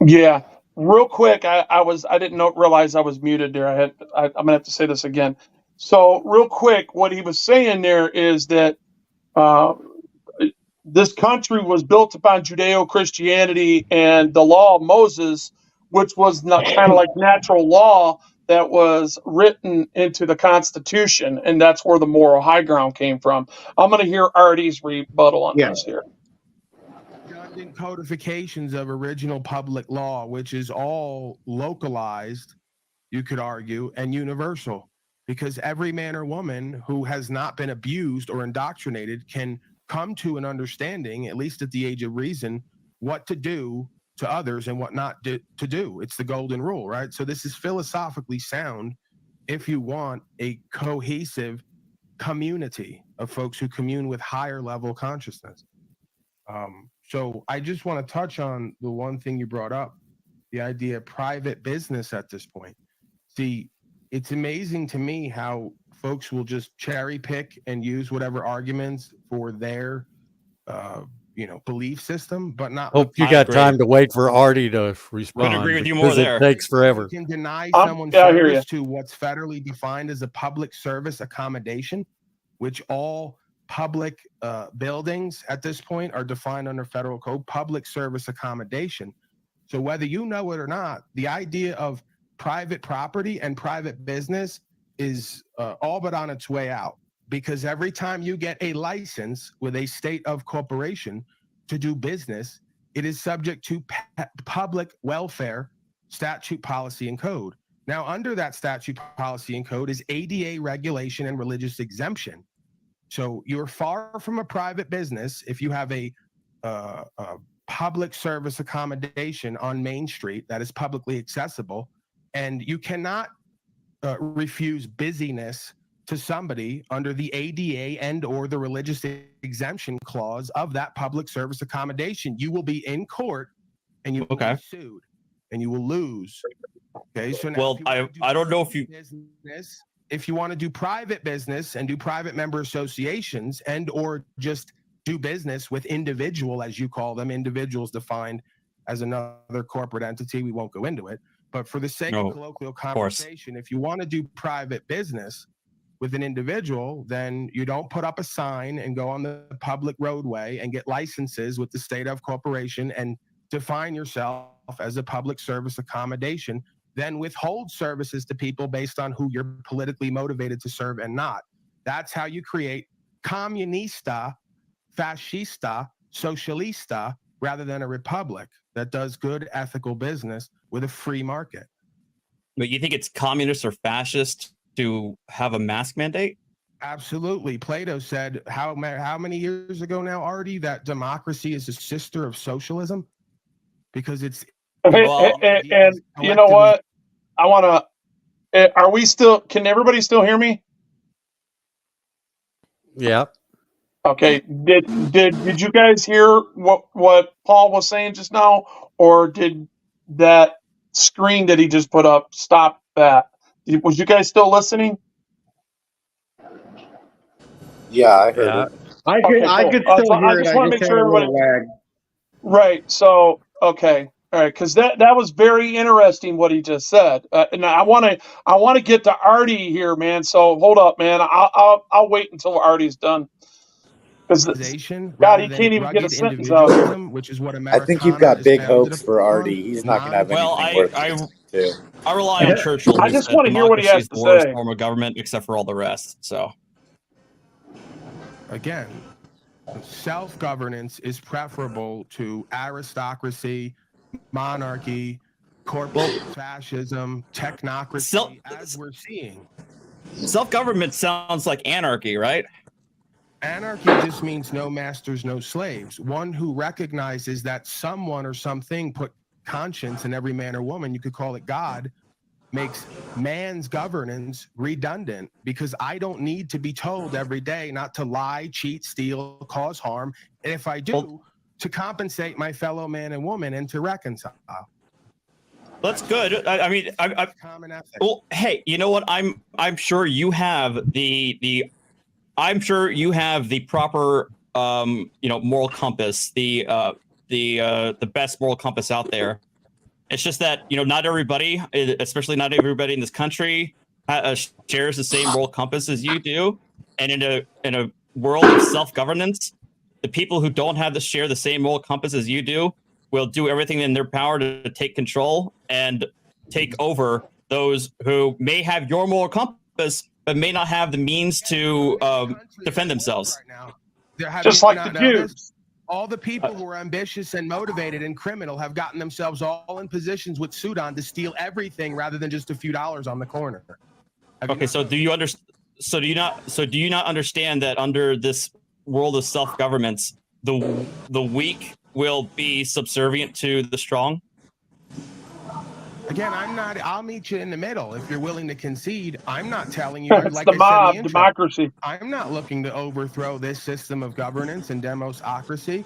Speaker 12: Yeah, real quick, I didn't realize I was muted there. I'm gonna have to say this again. So real quick, what he was saying there is that this country was built upon Judeo-Christianity and the law of Moses, which was not kind of like natural law that was written into the Constitution, and that's where the moral high ground came from. I'm going to hear Arty's rebuttal on this here.
Speaker 14: Redundant codifications of original public law, which is all localized, you could argue, and universal, because every man or woman who has not been abused or indoctrinated can come to an understanding, at least at the age of reason, what to do to others and what not to do. It's the golden rule, right? So this is philosophically sound if you want a cohesive community of folks who commune with higher level consciousness. So I just want to touch on the one thing you brought up, the idea of private business at this point. See, it's amazing to me how folks will just cherry pick and use whatever arguments for their belief system, but not.
Speaker 18: Hope you got time to wait for Arty to respond.
Speaker 8: agree with you more there.
Speaker 18: It takes forever.
Speaker 14: You can deny someone service to what's federally defined as a public service accommodation, which all public buildings at this point are defined under federal code, public service accommodation. So whether you know it or not, the idea of private property and private business is all but on its way out, because every time you get a license with a state of corporation to do business, it is subject to public welfare statute, policy, and code. Now, under that statute, policy, and code is ADA regulation and religious exemption. So you're far from a private business if you have a public service accommodation on Main Street that is publicly accessible, and you cannot refuse busyness to somebody under the ADA and or the religious exemption clause of that public service accommodation. You will be in court and you will be sued and you will lose. Okay, so now
Speaker 8: well, I don't know if you
Speaker 14: business, if you want to do private business and do private member associations and or just do business with individual, as you call them, individuals defined as another corporate entity, we won't go into it. But for the sake of colloquial conversation, if you want to do private business with an individual, then you don't put up a sign and go on the public roadway and get licenses with the state of corporation and define yourself as a public service accommodation, then withhold services to people based on who you're politically motivated to serve and not. That's how you create comunista, fascista, socialista, rather than a republic that does good ethical business with a free market.
Speaker 8: But you think it's communist or fascist to have a mask mandate?
Speaker 14: Absolutely. Plato said how many years ago now, Arty, that democracy is a sister of socialism? Because it's
Speaker 12: and you know what? I want to. Are we still? Can everybody still hear me?
Speaker 18: Yeah.
Speaker 12: Okay. Did you guys hear what Paul was saying just now, or did that screen that he just put up stop that? Was you guys still listening?
Speaker 20: Yeah, I heard it.
Speaker 3: I could still hear it.
Speaker 12: I just want to make sure everybody.
Speaker 3: Lag.
Speaker 12: Right. So okay. All right, because that was very interesting what he just said, and I want to get to Arty here, man. So hold up, man. I'll wait until Arty's done. Because God, he can't even get a sentence out.
Speaker 14: Which is what
Speaker 20: I think you've got big hopes for Arty. He's not going to have anything worth to.
Speaker 8: I rely on Churchill.
Speaker 12: I just want to hear what he has to say.
Speaker 8: Form of government, except for all the rest. So
Speaker 14: again, self-governance is preferable to aristocracy, monarchy, corporate fascism, technocracy, as we're seeing.
Speaker 8: Self-government sounds like anarchy, right?
Speaker 14: Anarchy just means no masters, no slaves. One who recognizes that someone or something put conscience in every man or woman, you could call it God, makes man's governance redundant, because I don't need to be told every day not to lie, cheat, steal, cause harm. And if I do, to compensate my fellow man and woman and to reconcile.
Speaker 8: That's good. I mean,
Speaker 14: common ethics.
Speaker 8: Well, hey, you know what? I'm sure you have I'm sure you have the proper moral compass, the best moral compass out there. It's just that not everybody, especially not everybody in this country, shares the same moral compass as you do, and in a world of self-governance, the people who don't share the same moral compass as you do will do everything in their power to take control and take over those who may have your moral compass but may not have the means to defend themselves.
Speaker 12: Just like the Jews.
Speaker 14: All the people who are ambitious and motivated and criminal have gotten themselves all in positions with suit on to steal everything rather than just a few dollars on the corner.
Speaker 8: Okay, so do you not understand that under this world of self-governments, the weak will be subservient to the strong?
Speaker 14: Again, I'll meet you in the middle. If you're willing to concede, I'm not telling you,
Speaker 12: It's
Speaker 14: like
Speaker 12: the
Speaker 14: I said in
Speaker 12: mob,
Speaker 14: the intro,
Speaker 12: democracy.
Speaker 14: I'm not looking to overthrow this system of governance and democracy.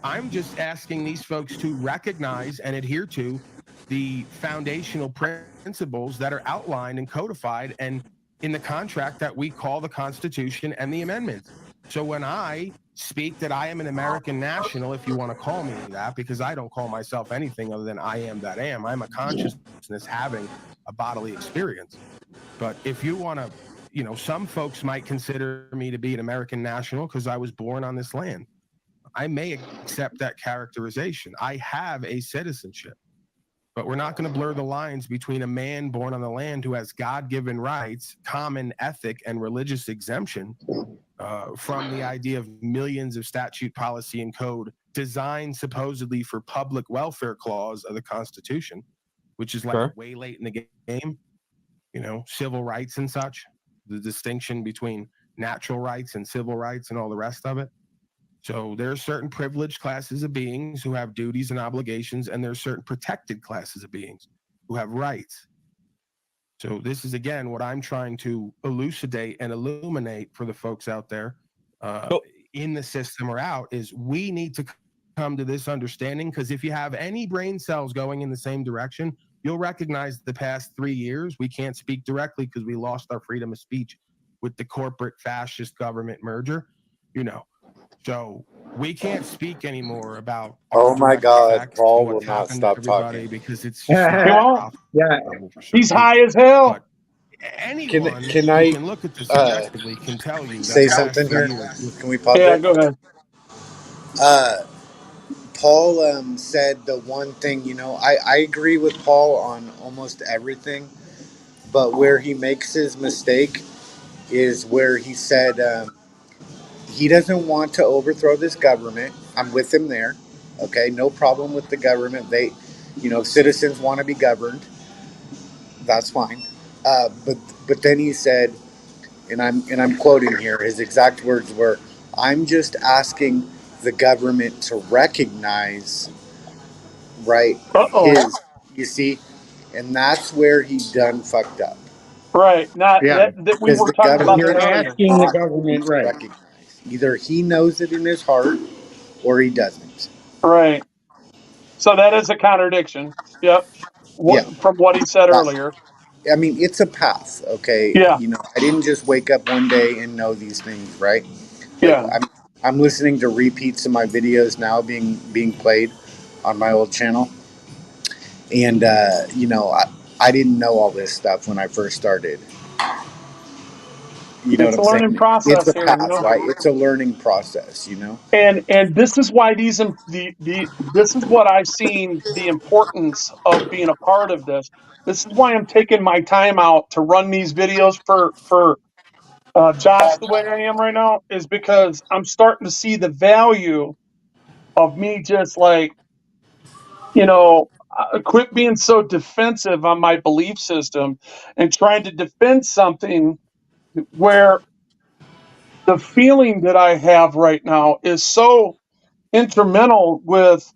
Speaker 14: I'm just asking these folks to recognize and adhere to the foundational principles that are outlined and codified and in the contract that we call the Constitution and the amendments. So when I speak that I am an American national, if you want to call me that, because I don't call myself anything other than I am that I am. I'm a consciousness having a bodily experience. But if you want to, you know, some folks might consider me to be an American national because I was born on this land. I may accept that characterization. I have a citizenship. But we're not going to blur the lines between a man born on the land who has God-given rights, common ethic, and religious exemption from the idea of millions of statute, policy, and code designed supposedly for public welfare clause of the Constitution, which is like
Speaker 8: Sure.
Speaker 14: way late in the game, you know, civil rights and such, the distinction between natural rights and civil rights and all the rest of it. So there are certain privileged classes of beings who have duties and obligations, and there are certain protected classes of beings who have rights. So this is, again, what I'm trying to elucidate and illuminate for the folks out there in the system or out, is we need to come to this understanding, because if you have any brain cells going in the same direction, you'll recognize the past 3 years, we can't speak directly because we lost our freedom of speech with the corporate fascist government merger, you know. So we can't speak anymore about
Speaker 11: Oh my
Speaker 14: direct
Speaker 11: God,
Speaker 14: effects
Speaker 11: Paul
Speaker 14: and
Speaker 11: will
Speaker 14: what's
Speaker 11: not
Speaker 14: happened to
Speaker 11: stop
Speaker 14: everybody
Speaker 11: talking.
Speaker 14: because it's just not
Speaker 12: Well,
Speaker 14: profitable for
Speaker 12: he's
Speaker 14: certain
Speaker 12: high
Speaker 14: people.
Speaker 12: as hell.
Speaker 14: But anyone
Speaker 11: Can
Speaker 14: who
Speaker 11: I
Speaker 14: can look at this objectively can tell you that
Speaker 11: say
Speaker 14: the last
Speaker 11: something
Speaker 14: 3
Speaker 11: here?
Speaker 14: years.
Speaker 11: Can we pause
Speaker 12: Yeah,
Speaker 11: it?
Speaker 12: go ahead.
Speaker 11: Paul said the one thing, you know, I agree with Paul on almost everything, but where he makes his mistake is where he said he doesn't want to overthrow this government. I'm with him there. Okay, no problem with the government. They, you know, if citizens want to be governed, that's fine. But then he said, and I'm quoting here. His exact words were, "I'm just asking the government to recognize, right,
Speaker 12: Uh-oh.
Speaker 11: his." You see, and that's where he done fucked up.
Speaker 12: Right. Not
Speaker 3: Yeah,
Speaker 12: that we
Speaker 11: Because
Speaker 12: were
Speaker 11: the
Speaker 12: talking about
Speaker 11: government
Speaker 12: that
Speaker 3: you're
Speaker 11: is
Speaker 12: earlier.
Speaker 3: asking the
Speaker 11: not going
Speaker 3: government,
Speaker 11: to
Speaker 3: right?
Speaker 11: recognize. Either he knows it in his heart, or he doesn't.
Speaker 12: Right. So that is a contradiction. Yep.
Speaker 11: Yeah.
Speaker 12: From what he said
Speaker 11: That,
Speaker 12: earlier.
Speaker 11: I mean, it's a path, okay?
Speaker 12: Yeah.
Speaker 11: You know, I didn't just wake up one day and know these things, right? Like
Speaker 12: Yeah.
Speaker 11: I'm listening to repeats of my videos now being played on my old channel, and you know, I didn't know all this stuff when I first started. You know what
Speaker 12: It's a
Speaker 11: I'm
Speaker 12: learning
Speaker 11: saying? It's
Speaker 12: process
Speaker 11: a
Speaker 12: here, you
Speaker 11: path,
Speaker 12: know.
Speaker 11: right? It's a learning process, you know.
Speaker 12: And this is why this is what I've seen the importance of being a part of this. This is why I'm taking my time out to run these videos for Josh the way I am right now, is because I'm starting to see the value of me just like, you know, quit being so defensive on my belief system and trying to defend something where the feeling that I have right now is so instrumental with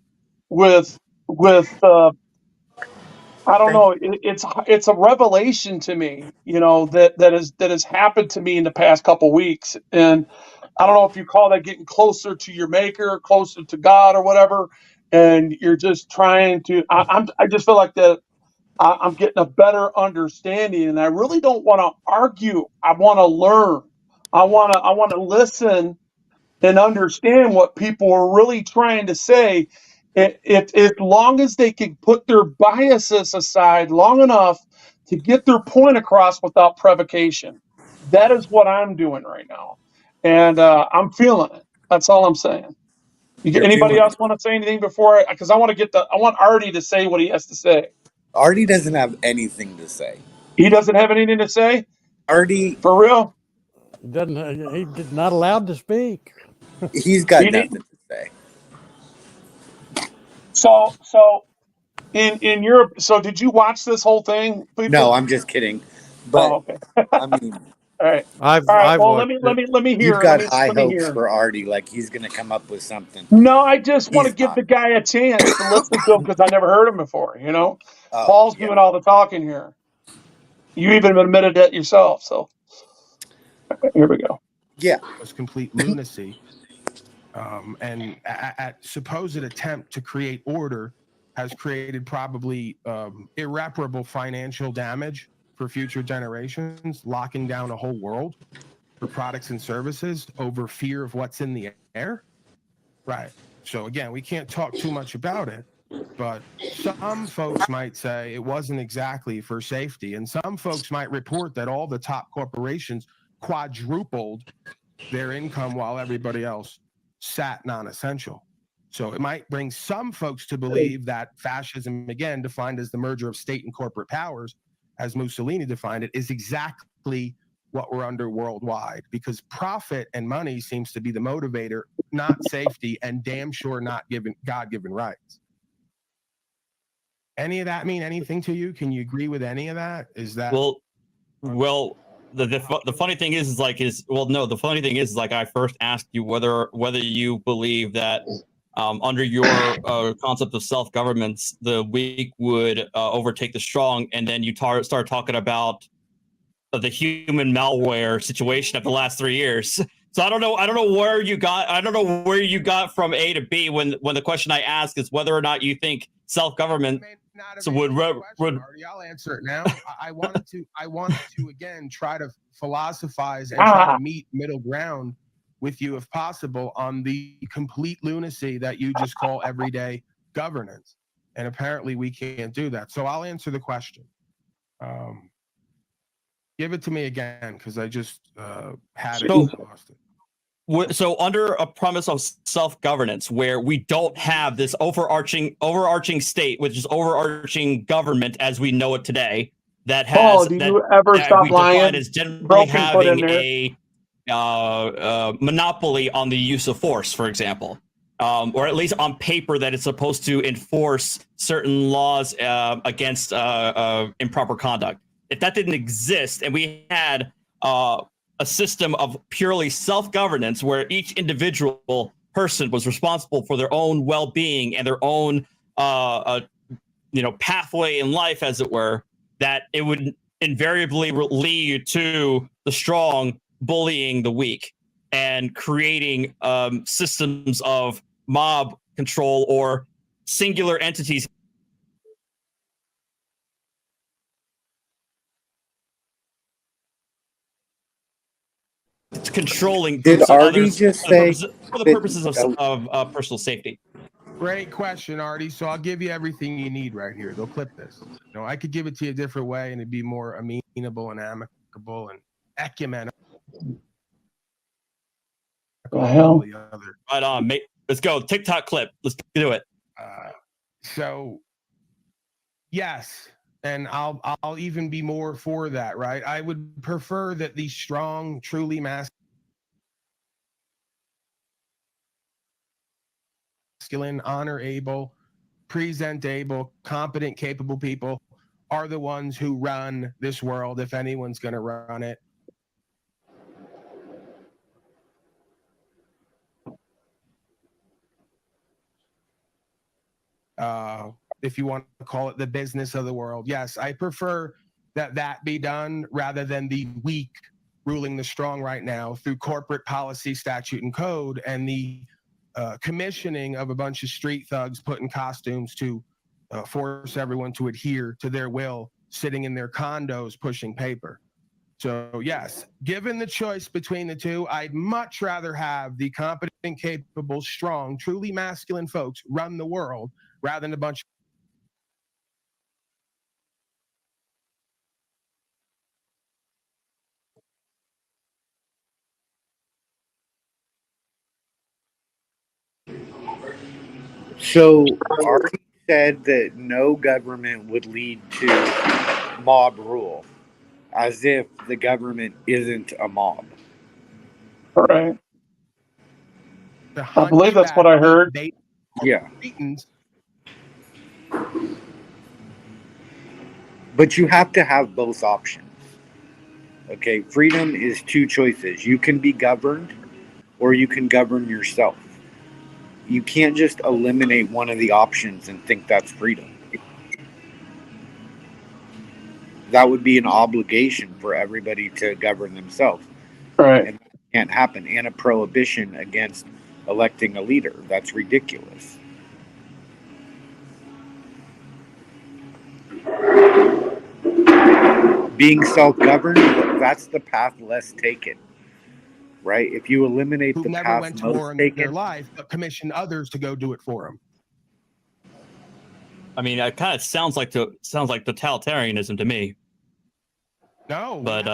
Speaker 12: I don't know. It's a revelation to me, you know, that has happened to me in the past couple weeks, and I don't know if you call that getting closer to your maker, closer to God, or whatever. And you're just trying to. I just feel like that I'm getting a better understanding, and I really don't want to argue. I want to learn. I want to listen and understand what people are really trying to say. If as long as they can put their biases aside long enough to get their point across without provocation, that is what I'm doing right now, and I'm feeling it. That's all I'm saying.
Speaker 11: You're
Speaker 12: Anybody
Speaker 11: feeling it.
Speaker 12: else want to say anything before? Because I want to I want Arty to say what he has to say.
Speaker 11: Artie doesn't have anything to say.
Speaker 12: He doesn't have anything to say.
Speaker 11: Artie,
Speaker 12: For real?
Speaker 18: Doesn't he's not allowed to speak.
Speaker 11: he's got
Speaker 12: He
Speaker 11: nothing
Speaker 12: didn't.
Speaker 11: to say.
Speaker 12: So in Europe. So did you watch this whole thing,
Speaker 11: No,
Speaker 12: people?
Speaker 11: I'm just kidding.
Speaker 12: Oh,
Speaker 11: But
Speaker 12: okay.
Speaker 11: I mean,
Speaker 12: All right.
Speaker 18: I've
Speaker 12: All right.
Speaker 18: I've
Speaker 12: Well,
Speaker 18: watched it.
Speaker 12: let me
Speaker 11: You've
Speaker 12: hear.
Speaker 11: got high
Speaker 12: Let me
Speaker 11: hopes
Speaker 12: hear.
Speaker 11: for Arty, like he's going to come up with something.
Speaker 12: No, I just want to
Speaker 11: He's
Speaker 12: give
Speaker 11: not.
Speaker 12: the guy a chance to listen to him because I never heard him before. You know,
Speaker 11: Oh,
Speaker 12: Paul's
Speaker 11: yeah.
Speaker 12: doing all the talking here. You even admitted it yourself. So here we go.
Speaker 11: Yeah.
Speaker 14: It was complete lunacy. And at supposed attempt to create order has created probably irreparable financial damage for future generations, locking down a whole world for products and services over fear of what's in the air. Right. So again, we can't talk too much about it, but some folks might say it wasn't exactly for safety. And some folks might report that all the top corporations quadrupled their income while everybody else sat non-essential. So it might bring some folks to believe that fascism, again, defined as the merger of state and corporate powers, as Mussolini defined it, is exactly what we're under worldwide, because profit and money seems to be the motivator, not safety, and damn sure not God-given rights. Any of that mean anything to you? Can you agree with any of that? Is that
Speaker 8: well? The funny thing is the funny thing is like I first asked you whether you believe that under your concept of self-governments, the weak would overtake the strong, and then you start talking about the human malware situation of the last 3 years. So I don't know where you got from A to B when the question I ask is whether or not you think self-government would
Speaker 14: I'll answer it now. I wanted to again try to philosophize and try to meet middle ground with you if possible on the complete lunacy that you just call everyday governance. And apparently we can't do that. So I'll answer the question. Give it to me again, because I just had it and lost it.
Speaker 8: So under a premise of self-governance, where we don't have this overarching state, which is overarching government as we know it today, that has
Speaker 12: Paul, do you ever stop lying?
Speaker 8: As generally
Speaker 12: Broken foot in
Speaker 8: having
Speaker 12: there.
Speaker 8: a monopoly on the use of force, for example, or at least on paper that it's supposed to enforce certain laws against improper conduct. If that didn't exist, and we had a system of purely self-governance where each individual person was responsible for their own well-being and their own pathway in life, as it were, that it would invariably lead to the strong bullying the weak and creating systems of mob control or singular entities controlling
Speaker 11: Did Arty
Speaker 8: others
Speaker 11: just say
Speaker 8: for the purposes of personal safety.
Speaker 14: Great question, Arty. So I'll give you everything you need right here. They'll clip this. I could give it to you a different way, and it'd be more amenable and amicable and ecumenical.
Speaker 8: Right on, mate. Let's go. TikTok clip. Let's do it.
Speaker 14: So, yes, and I'll even be more for that, right? I would prefer that these strong, truly masculine, honor-able, present-able, competent, capable people are the ones who run this world, if anyone's going to run it. If you want to call it the business of the world. Yes, I prefer that be done rather than the weak ruling the strong right now through corporate policy, statute, and code, and the commissioning of a bunch of street thugs put in costumes to force everyone to adhere to their will, sitting in their condos pushing paper. So yes, given the choice between the two, I'd much rather have the competent, capable, strong, truly masculine folks run the world rather than a bunch
Speaker 11: So Arty said that no government would lead to mob rule, as if the government isn't a mob.
Speaker 12: All right. I believe that's what I heard.
Speaker 11: Yeah. But you have to have both options.
Speaker 20: Okay, freedom is two choices. You can be governed or you can govern yourself. You can't just eliminate one of the options and think that's freedom. That would be an obligation for everybody to govern themselves.
Speaker 12: Right.
Speaker 20: And that can't happen. And a prohibition against electing a leader. That's ridiculous. Being self-governed, that's the path less taken. Right? If you eliminate
Speaker 14: Who
Speaker 20: the
Speaker 14: never
Speaker 20: path
Speaker 14: went to
Speaker 20: most
Speaker 14: war in their
Speaker 20: taken,
Speaker 14: life, but commissioned others to go do it for them.
Speaker 8: I mean, it kind of sounds like totalitarianism to me.
Speaker 14: No,
Speaker 8: but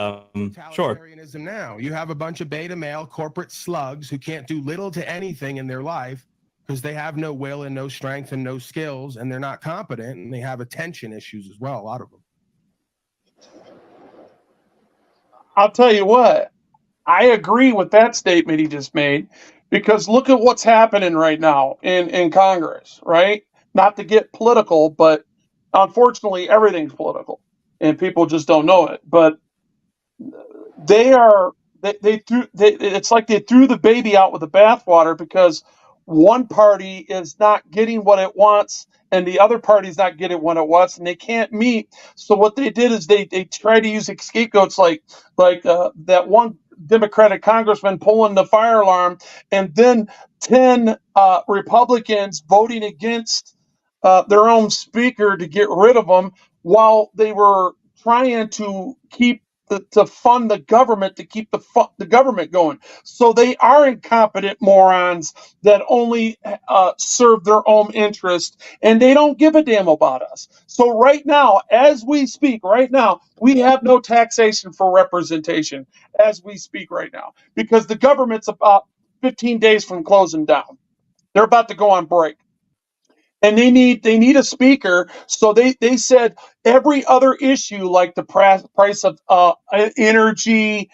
Speaker 8: sure.
Speaker 14: Totalitarianism now. You have a bunch of beta male corporate slugs who can't do little to anything in their life because they have no will and no strength and no skills, and they're not competent, and they have attention issues as well, a lot of them.
Speaker 12: I'll tell you what, I agree with that statement he just made, because look at what's happening right now in Congress, right? Not to get political, but unfortunately everything's political and people just don't know it. But it's like they threw the baby out with the bathwater, because one party is not getting what it wants and the other party's not getting what it wants, and they can't meet. So what they did is they try to use scapegoats like that one Democratic congressman pulling the fire alarm, and then 10 Republicans voting against their own speaker to get rid of them, while they were trying to keep to fund the government, to keep the government going. So they are incompetent morons that only serve their own interest, and they don't give a damn about us. So right now, as we speak, right now, we have no taxation for representation as we speak right now, because the government's about 15 days from closing down. They're about to go on break. And they need a speaker. So they said every other issue, like the price of energy,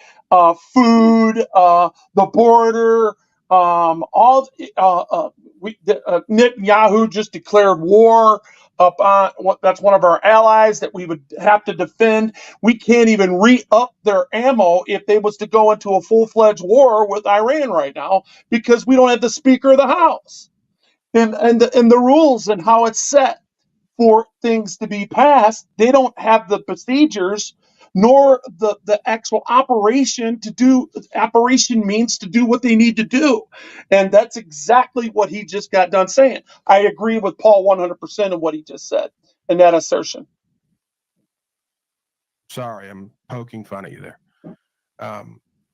Speaker 12: food, the border, Netanyahu just declared war upon that's one of our allies that we would have to defend. We can't even re-up their ammo if they was to go into a full-fledged war with Iran right now, because we don't have the Speaker of the House. And the rules and how it's set for things to be passed, they don't have the procedures nor the actual operation to do. Operation means to do what they need to do, and that's exactly what he just got done saying. I agree with Paul 100% of what he just said in that assertion.
Speaker 14: Sorry, I'm poking fun at you there.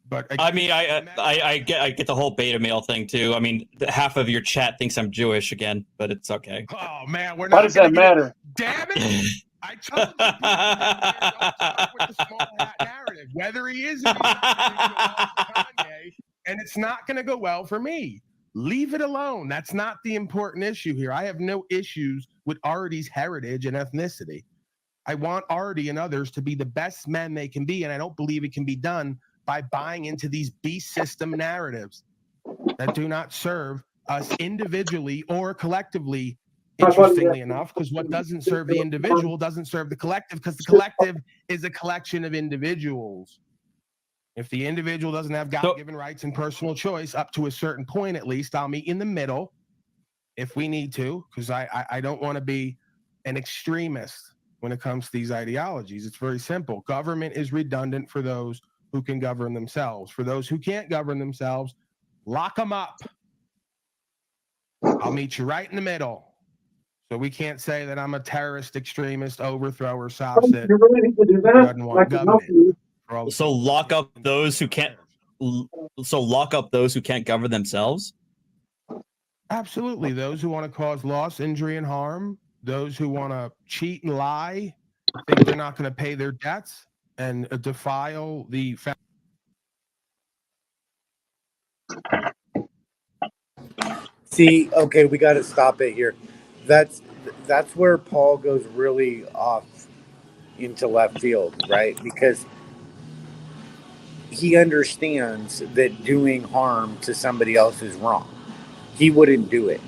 Speaker 14: But
Speaker 8: I mean, I get the whole beta male thing too. I mean, half of your chat thinks I'm Jewish again, but it's okay.
Speaker 14: Oh man, we're not.
Speaker 12: Why does that matter?
Speaker 14: Damn it! I told you people don't start with the small hat narrative. Whether he is or he's not, Kanye, and it's not going to go well for me. Leave it alone. That's not the important issue here. I have no issues with Arty's heritage and ethnicity. I want Arty and others to be the best men they can be, and I don't believe it can be done by buying into these beast system narratives that do not serve us individually or collectively, interestingly enough, because what doesn't serve the individual doesn't serve the collective, because the collective is a collection of individuals. If the individual doesn't have God-given rights and personal choice, up to a certain point at least, I'll meet in the middle if we need to, because I don't want to be an extremist when it comes to these ideologies. It's very simple. Government is redundant for those who can govern themselves. For those who can't govern themselves, lock them up. I'll meet you right in the middle. So we can't say that I'm a terrorist, extremist, overthrower, sopsit.
Speaker 12: You really need to do that?
Speaker 14: Doesn't want government.
Speaker 8: So lock up those who can't. So lock up those who can't govern themselves.
Speaker 14: Absolutely. Those who want to cause loss, injury, and harm. Those who want to cheat and lie, think they're not going to pay their debts, and defile the fact.
Speaker 20: see, okay, we got to stop it here. That's where Paul goes really off into left field, right? Because he understands that doing harm to somebody else is wrong. He wouldn't do it,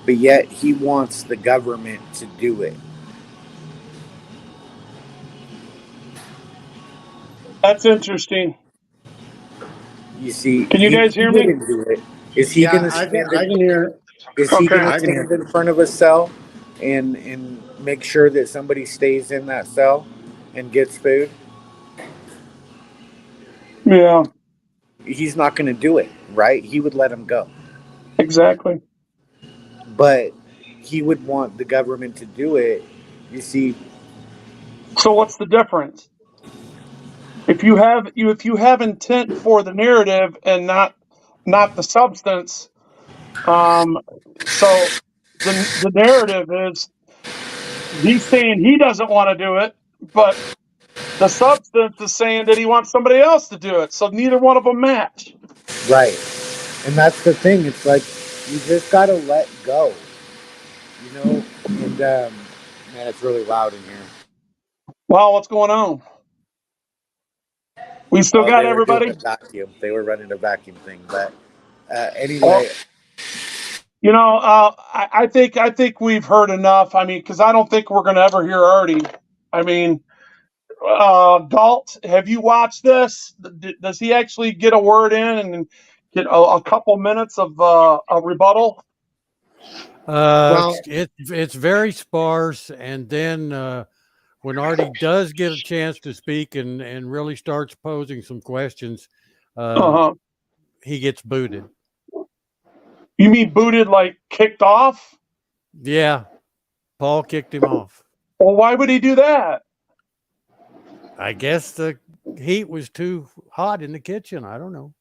Speaker 20: but yet he wants the government to do it.
Speaker 12: That's interesting.
Speaker 20: You see,
Speaker 12: Can you guys hear me?
Speaker 20: wouldn't do it. Is he
Speaker 3: Yeah,
Speaker 20: going to
Speaker 3: I
Speaker 20: stand?
Speaker 3: can hear.
Speaker 20: Is he
Speaker 12: Okay.
Speaker 20: going to stand in front of a cell and make sure that somebody stays in that cell and gets food?
Speaker 12: Yeah.
Speaker 20: He's not going to do it, right? He would let him go.
Speaker 12: Exactly.
Speaker 20: But he would want the government to do it. You see.
Speaker 12: So what's the difference? If you have intent for the narrative and not the substance, so the narrative is he's saying he doesn't want to do it, but the substance is saying that he wants somebody else to do it. So neither one of them match.
Speaker 20: Right. And that's the thing. It's like you just got to let go. You know? And, man, it's really loud in here.
Speaker 12: Wow, what's going on? We still got
Speaker 20: they were
Speaker 12: everybody?
Speaker 20: doing a vacuum. They were running a vacuum thing. But anyway.
Speaker 12: Well, you know, I think we've heard enough. I mean, because I don't think we're going to ever hear Arty. I mean, Galt, have you watched this? Does he actually get a word in and get a couple minutes of a rebuttal?
Speaker 18: It's very sparse, and then when Arty does get a chance to speak and really starts posing some questions, he gets booted.
Speaker 12: You mean booted, like kicked off?
Speaker 18: Yeah, Paul kicked him off.
Speaker 12: Well, why would he do that?
Speaker 18: I guess the heat was too hot in the kitchen. I don't know.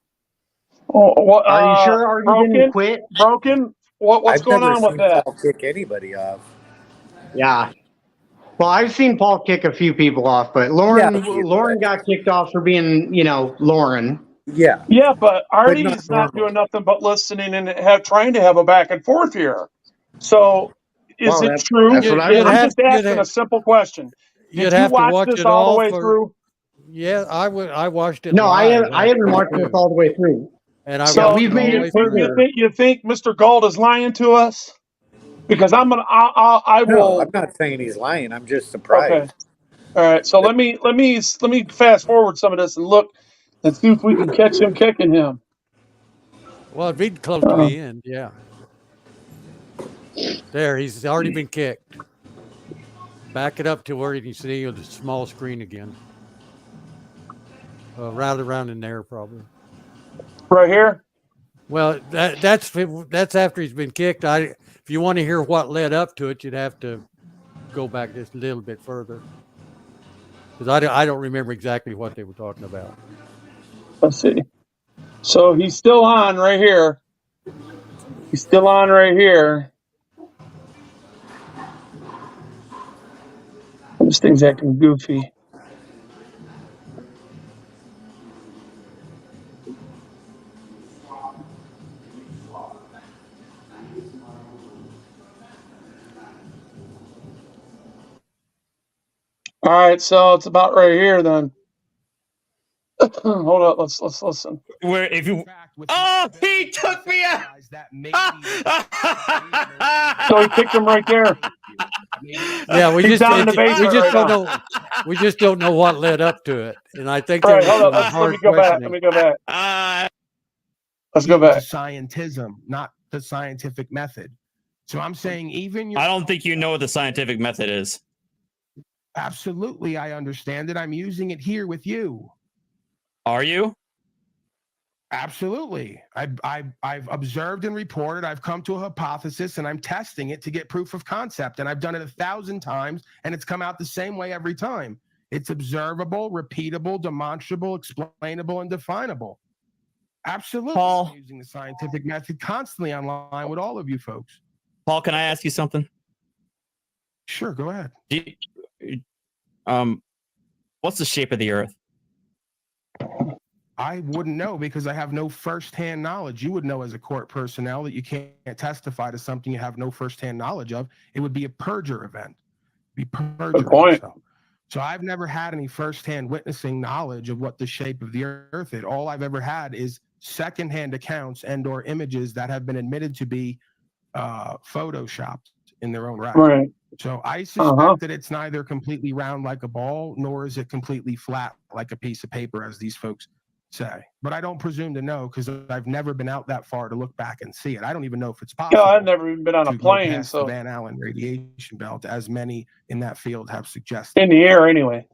Speaker 12: Oh, well,
Speaker 3: Are you sure Arty didn't quit?
Speaker 12: Broken? What's going on with that?
Speaker 20: Paul kick anybody off.
Speaker 3: Yeah. Well, I've seen Paul kick a few people off, but Lauren got kicked off for being, Lauren.
Speaker 20: Yeah.
Speaker 12: Yeah, but Arty's not doing nothing but listening and trying to have a back and forth here. So, is it true?
Speaker 3: That's what
Speaker 12: I'm just asking a simple question. Did you watch this all the way through?
Speaker 18: Yeah, I watched it.
Speaker 3: No,
Speaker 18: live.
Speaker 3: I haven't watched this all the way through.
Speaker 18: And
Speaker 3: we've made it further.
Speaker 12: You think Mr. Gold is lying to us? Because I will.
Speaker 20: No, I'm not saying he's lying. I'm just surprised.
Speaker 12: Okay. All right. So let me fast forward some of this and look and see if we can catch him kicking him.
Speaker 18: Well, it'd be close to the end. Yeah. There, he's already been kicked. Back it up to where you can see the small screen again. Right around in there, probably.
Speaker 12: Right here.
Speaker 18: Well, that's after he's been kicked. If you want to hear what led up to it, you'd have to go back just a little bit further, because I don't remember exactly what they were talking about.
Speaker 12: Let's see. So he's still on right here. He's still on right here. This thing's acting goofy. All right, so it's about right here then. Hold up, let's listen.
Speaker 8: Where if you he took me out.
Speaker 12: So he kicked him right there.
Speaker 18: Yeah, we
Speaker 12: He's
Speaker 18: just
Speaker 12: down in the basement right
Speaker 18: don't
Speaker 12: now.
Speaker 18: know. We just don't know what led up to it, and I think
Speaker 12: All
Speaker 18: there
Speaker 12: right,
Speaker 18: was
Speaker 12: hold
Speaker 18: some
Speaker 12: up.
Speaker 18: hard
Speaker 12: Let me go back.
Speaker 18: questioning.
Speaker 12: Let me go back. Let's go back.
Speaker 14: Scientism, not the scientific method. So I'm saying even your
Speaker 8: I don't think you know what the scientific method is.
Speaker 14: Absolutely, I understand it. I'm using it here with you.
Speaker 8: Are you?
Speaker 14: Absolutely. I've observed and reported. I've come to a hypothesis and I'm testing it to get proof of concept. And I've done it 1,000 times and it's come out the same way every time. It's observable, repeatable, demonstrable, explainable, and definable. Absolutely.
Speaker 8: Paul,
Speaker 14: I'm using the scientific method constantly online with all of you folks.
Speaker 8: Paul, can I ask you something?
Speaker 14: Sure, go ahead.
Speaker 8: What's the shape of the Earth?
Speaker 14: I wouldn't know because I have no firsthand knowledge. You would know as a court personnel that you can't testify to something you have no firsthand knowledge of. It would be a perjure event. Be perjured.
Speaker 12: Good point.
Speaker 14: So I've never had any firsthand witnessing knowledge of what the shape of the Earth is. All I've ever had is secondhand accounts and or images that have been admitted to be photoshopped in their own right.
Speaker 12: Right.
Speaker 14: So I suspect that it's neither completely round like a ball, nor is it completely flat like a piece of paper, as these folks say. But I don't presume to know because I've never been out that far to look back and see it. I don't even know if it's possible.
Speaker 12: I've never even been on a
Speaker 14: to go
Speaker 12: plane,
Speaker 14: past
Speaker 12: so
Speaker 14: the Van Allen radiation belt, as many in that field have suggested.
Speaker 12: in the air anyway.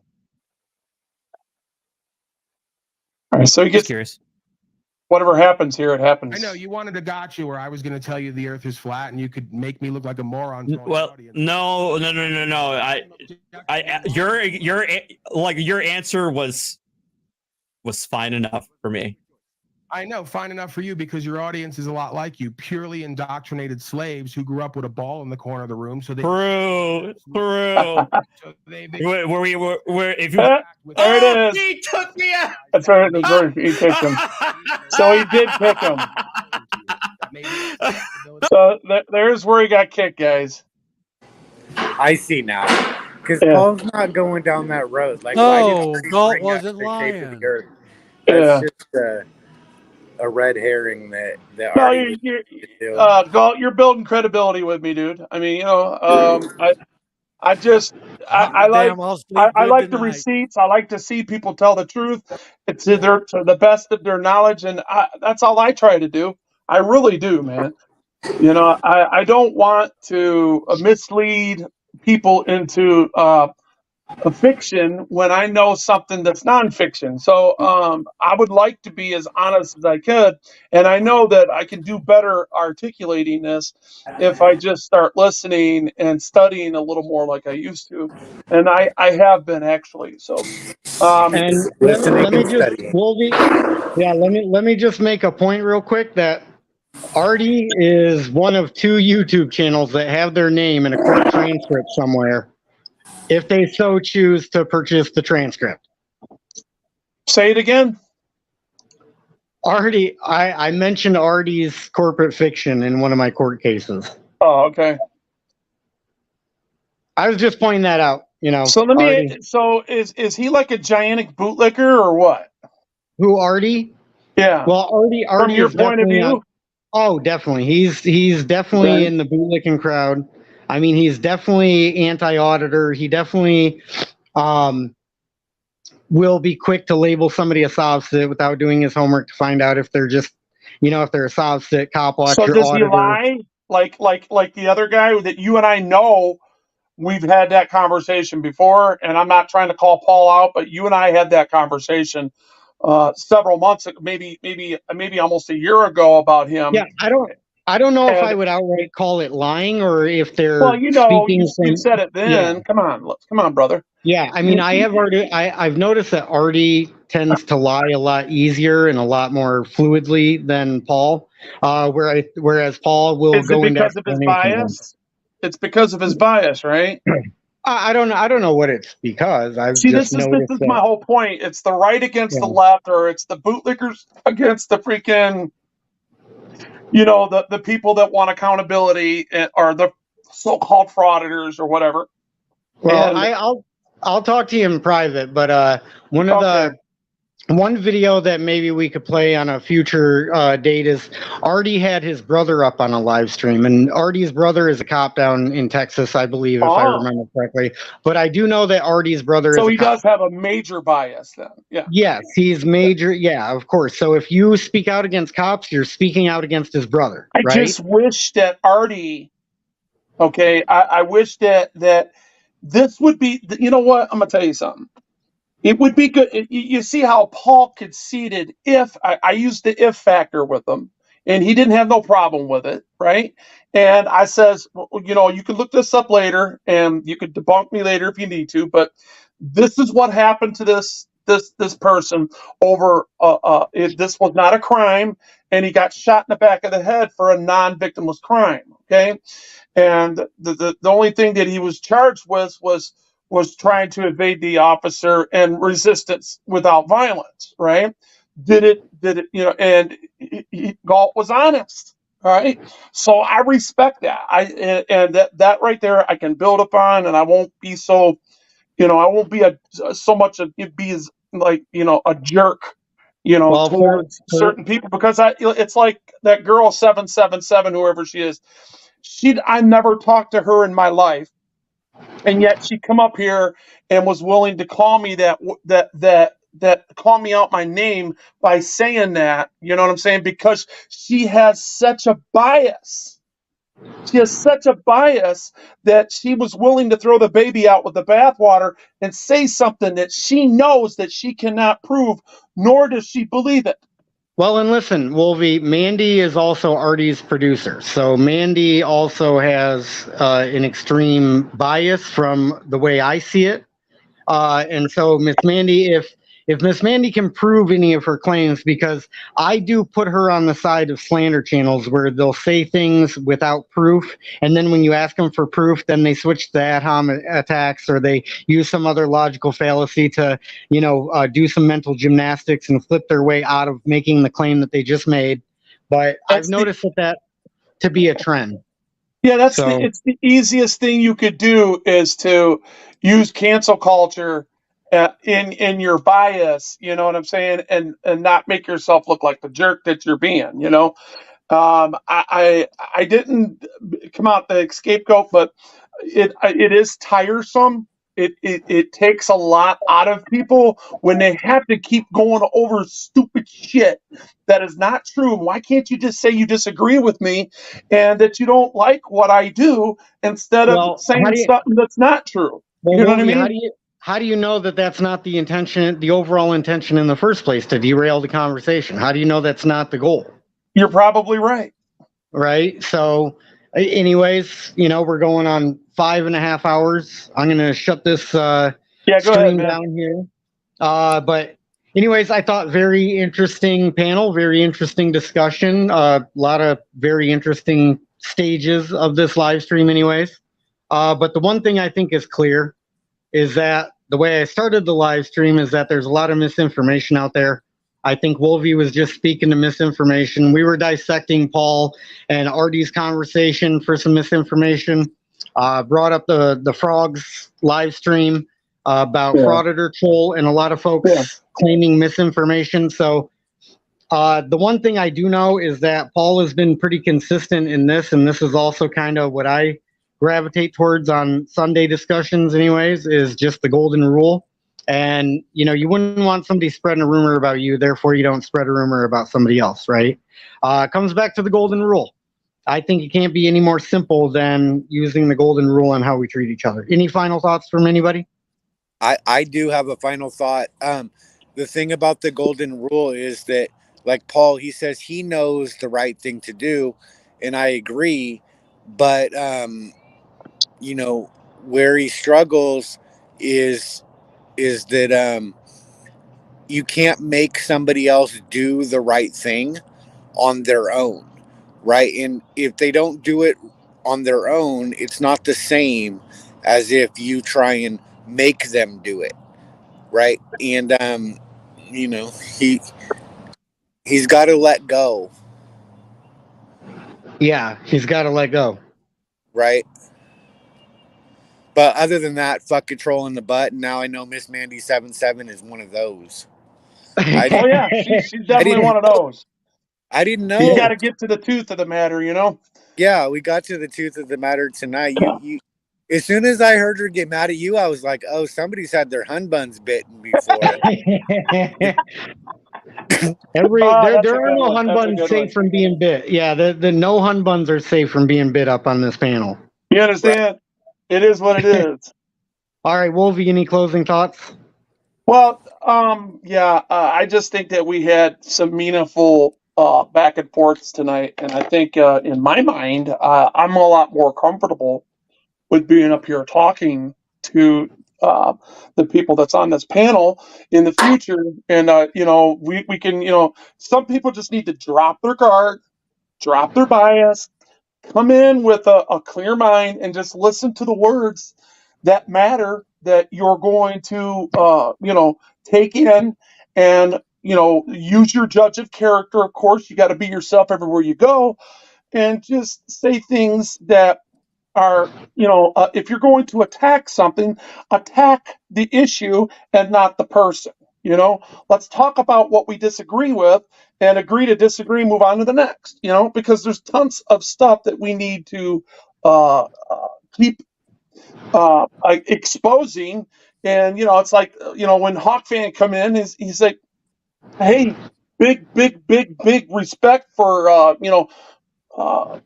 Speaker 12: All right, so he
Speaker 8: Just
Speaker 12: gets
Speaker 8: curious.
Speaker 12: whatever happens here, it happens.
Speaker 14: I know you wanted a gotcha where I was going to tell you the Earth is flat, and you could make me look like a moron.
Speaker 8: Well, no. Your answer was fine enough for me.
Speaker 14: I know, fine enough for you because your audience is a lot like you, purely indoctrinated slaves who grew up with a ball in the corner of the room. So they
Speaker 8: True.
Speaker 14: So
Speaker 8: Where if you
Speaker 12: there it is.
Speaker 8: He took me out.
Speaker 12: That's right. That's right. He picked him. So he did pick him. So there's where he got kicked, guys.
Speaker 11: I see now. Because Paul's not going down that road. Like, why did
Speaker 18: Galt wasn't lying.
Speaker 11: That's just a red herring that Arty
Speaker 12: Galt, you're building credibility with me, dude. I mean, I like the receipts. I like to see people tell the truth. It's to the best of their knowledge, and that's all I try to do. I really do, man. I don't want to mislead people into a fiction when I know something that's nonfiction. So I would like to be as honest as I could, and I know that I can do better articulating this if I just start listening and studying a little more like I used to, and I have been actually. So
Speaker 3: and let me just make a point real quick that Arty is one of 2 YouTube channels that have their name in a court transcript somewhere, if they so choose to purchase the transcript.
Speaker 12: Say it again.
Speaker 3: Arty, I mentioned Arty's corporate fiction in one of my court cases.
Speaker 12: Oh, okay.
Speaker 3: I was just pointing that out.
Speaker 12: So let me. So is he like a gigantic bootlicker or what?
Speaker 3: Who, Arty?
Speaker 12: Yeah.
Speaker 3: Well, Arty
Speaker 12: from your
Speaker 3: is
Speaker 12: point of view.
Speaker 3: Definitely. He's definitely in the bootlicking crowd. I mean, he's definitely anti-auditor. He definitely will be quick to label somebody a sob-sit without doing his homework to find out if they're just, if they're a sob-sit, cop watcher,
Speaker 12: So does
Speaker 3: auditor.
Speaker 12: he lie like the other guy that you and I know? We've had that conversation before, and I'm not trying to call Paul out, but you and I had that conversation several months, maybe almost a year ago about him.
Speaker 3: Yeah, I don't know if I would outright call it lying or if they're
Speaker 12: you said it then. Yeah. Come on, brother.
Speaker 3: Yeah, I mean, I've noticed that Arty tends to lie a lot easier and a lot more fluidly than Paul. Whereas Paul will go into
Speaker 12: because of his bias. It's because of his bias, right?
Speaker 3: I don't know what it's because.
Speaker 12: This is my whole point. It's the right against the left, or it's the bootlickers against the freaking, the people that want accountability, or the so-called frauditors or whatever.
Speaker 3: Well, I'll talk to you in private, but one video that maybe we could play on a future date is Arty had his brother up on a live stream, and Arty's brother is a cop down in Texas, I believe, if I remember correctly. But I do know that Arty's brother
Speaker 12: So he does have a major bias then. Yeah.
Speaker 3: Yes, he's major. Yeah, of course. So if you speak out against cops, you're speaking out against his brother.
Speaker 12: I just wish that Arty, I wish that this would be, you know what? I'm going to tell you something. It would be good. You see how Paul conceded if I used the if factor with him, and he didn't have no problem with it, right? And I says, you can look this up later, and you could debunk me later if you need to. But this is what happened to this person over. This was not a crime, and he got shot in the back of the head for a non-victimless crime. Okay, and the only thing that he was charged with was trying to evade the officer and resistance without violence, right? Did it, and Galt was honest, all right? So I respect that. And that right there I can build upon, and I won't be so, I won't be so much a jerk, towards certain people, because it's like that girl 777, whoever she is. I never talked to her in my life. and yet she come up here and was willing to call me that call me out my name by saying that. You know what I'm saying? Because she has such a bias. She has such a bias that she was willing to throw the baby out with the bathwater and say something that she knows that she cannot prove, nor does she believe it.
Speaker 3: Well, and listen, Wolvie, Mandy is also Arty's producer. So Mandy also has an extreme bias from the way I see it. And so Miss Mandy, if Miss Mandy can prove any of her claims, because I do put her on the side of slander channels where they'll say things without proof, and then when you ask them for proof, then they switch to ad hom attacks, or they use some other logical fallacy to, do some mental gymnastics and flip their way out of making the claim that they just made. But I've noticed that to be a trend.
Speaker 12: Yeah,
Speaker 3: So-
Speaker 12: it's the easiest thing you could do is to use cancel culture in your bias, you know what I'm saying, and not make yourself look like the jerk that you're being. I didn't come out the scapegoat, but it is tiresome. It takes a lot out of people when they have to keep going over stupid shit that is not true. Why can't you just say you disagree with me and that you don't like what I do instead of saying something that's not true?
Speaker 3: Well,
Speaker 12: You know what I
Speaker 3: Wolvie,
Speaker 12: mean?
Speaker 3: how do you know that that's not the intention, the overall intention in the first place, to derail the conversation? How do you know that's not the goal?
Speaker 12: You're probably right.
Speaker 3: Right. So, anyways, we're going on 5.5 hours. I'm going to shut this
Speaker 12: go
Speaker 3: stream
Speaker 12: ahead, man.
Speaker 3: down here. But anyways, I thought very interesting panel, very interesting discussion. A lot of very interesting stages of this live stream anyways. But the one thing I think is clear is that the way I started the live stream is that there's a lot of misinformation out there. I think Wolvie was just speaking to misinformation. We were dissecting Paul and Arty's conversation for some misinformation. Brought up the Frogs live stream about Frauditor troll and a lot of folks claiming misinformation. So the one thing I do know is that Paul has been pretty consistent in this, and this is also kind of what I gravitate towards on Sunday discussions anyways, is just the golden rule. And, you wouldn't want somebody spreading a rumor about you, therefore you don't spread a rumor about somebody else, right? It comes back to the golden rule. I think it can't be any more simple than using the golden rule on how we treat each other. Any final thoughts from anybody?
Speaker 11: I do have a final thought. The thing about the golden rule is that, like Paul, he says he knows the right thing to do, and I agree, but where he struggles is that you can't make somebody else do the right thing on their own, right? And if they don't do it on their own, it's not the same as if you try and make them do it, right? And he's got to let go.
Speaker 3: Yeah, he's got to let go.
Speaker 11: Right. But other than that, fuck controlling the butt. And now I know Miss Mandy 77 is one of those.
Speaker 12: Oh yeah, she's definitely one of those.
Speaker 11: I didn't know.
Speaker 12: You got to get to the tooth of the matter,
Speaker 11: Yeah, we got to the tooth of the matter tonight. You as soon as I heard her get mad at you, I was like, oh, somebody's had their hun buns bitten before.
Speaker 3: There are no hun buns safe from being bit. Yeah, the no hun buns are safe from being bit up on this panel.
Speaker 12: You understand? Right. It is what it is.
Speaker 3: All right, Wolvie, any closing thoughts?
Speaker 12: Well, I just think that we had some meaningful back and forths tonight, and I think in my mind, I'm a lot more comfortable with being up here talking to the people that's on this panel in the future. And we can, some people just need to drop their guard, drop their bias, come in with a clear mind, and just listen to the words that matter, that you're going to take in, and use your judge of character. Of course, you got to be yourself everywhere you go, and just say things that are, if you're going to attack something, attack the issue and not the person. Let's talk about what we disagree with and agree to disagree, move on to the next, because there's tons of stuff that we need to keep exposing. And, you know, it's like, you know, when Hawk fan come in, he's like, hey, big respect for, you know,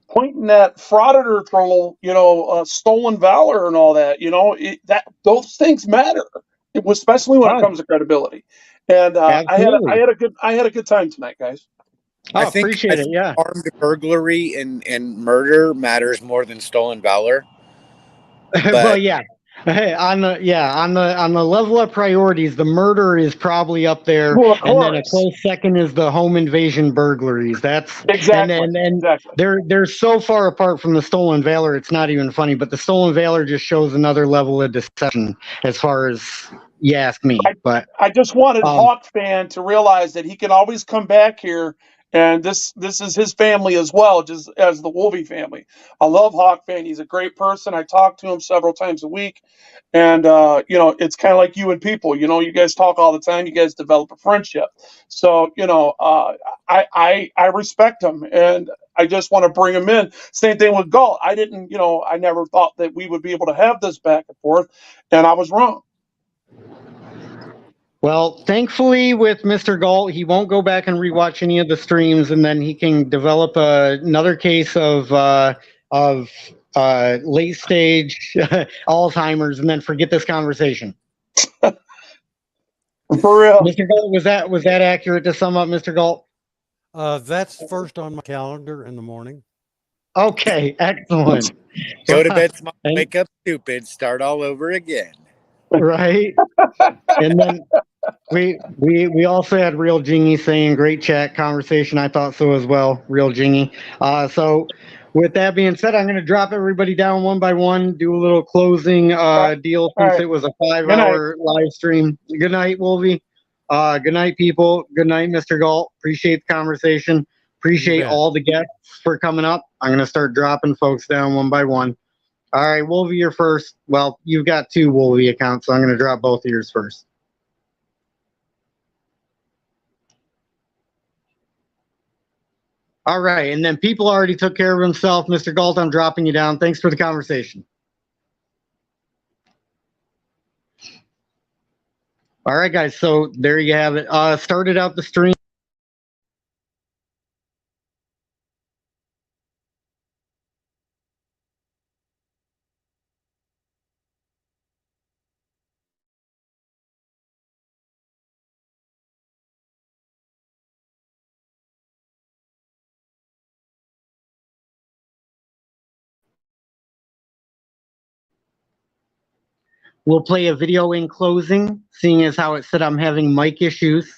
Speaker 12: pointing that Frauditor troll, you know, stolen valor and all that, you know, that those things matter, especially when it comes to credibility. And I had a good time tonight, guys.
Speaker 11: I think armed burglary and murder matters more than stolen valor.
Speaker 3: Well, yeah. Hey, on the level of priorities, the murder is probably up there,
Speaker 12: Well, of
Speaker 3: and then a
Speaker 12: course.
Speaker 3: close second is the home invasion burglaries. That's
Speaker 12: Exactly.
Speaker 3: and they're so far apart from the stolen valor, it's not even funny. But the stolen valor just shows another level of deception, as far as you ask me. But
Speaker 12: I just wanted Hawk fan to realize that he can always come back here, and this is his family as well, just as the Wolvie family. I love Hawk fan. He's a great person. I talk to him several times a week, and you know, it's kind of like you and people. You know, you guys talk all the time. You guys develop a friendship. So, you know, I respect him, and I just want to bring him in. Same thing with Galt. I never thought that we would be able to have this back and forth, and I was wrong.
Speaker 3: Well, thankfully, with Mr. Galt, he won't go back and rewatch any of the streams, and then he can develop another case of late stage Alzheimer's, and then forget this conversation.
Speaker 12: For real,
Speaker 3: Mr. Galt, was that accurate to sum up, Mr. Galt?
Speaker 18: That's first on my calendar in the morning.
Speaker 3: Okay, excellent.
Speaker 11: Go to bed, smile, wake up stupid, start all over again.
Speaker 3: Right, and then. We also had Real Jingy saying great chat conversation. I thought so as well, Real Jingy. So with that being said, I'm going to drop everybody down one by one, do a little closing deal since it was a 5-hour live stream. Good night, Wolvie. Good night, people. Good night, Mr. Galt. Appreciate the conversation. Appreciate all the guests for coming up. I'm going to start dropping folks down one by one. All right, Wolvie, you're first. Well, you've got 2 Wolvie accounts, so I'm going to drop both of yours first. All right, and then people already took care of himself. Mr. Galt, I'm dropping you down. Thanks for the conversation. All right, guys, so there you have it. Started out the stream. We'll play a video in closing, seeing as how it said I'm having mic issues.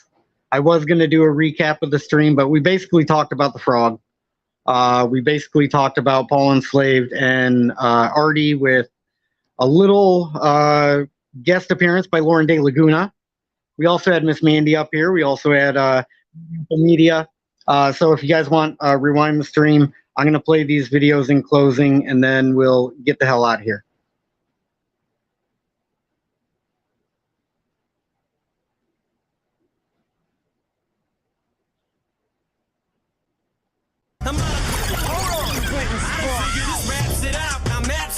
Speaker 3: I was going to do a recap of the stream, but we basically talked about the frog. We basically talked about Paul Enslaved and Arty with a little guest appearance by Lauren De Laguna. We also had Miss Mandy up here. We also had media. So if you guys want rewind the stream, I'm going to play these videos in closing, and then we'll get the hell out of here.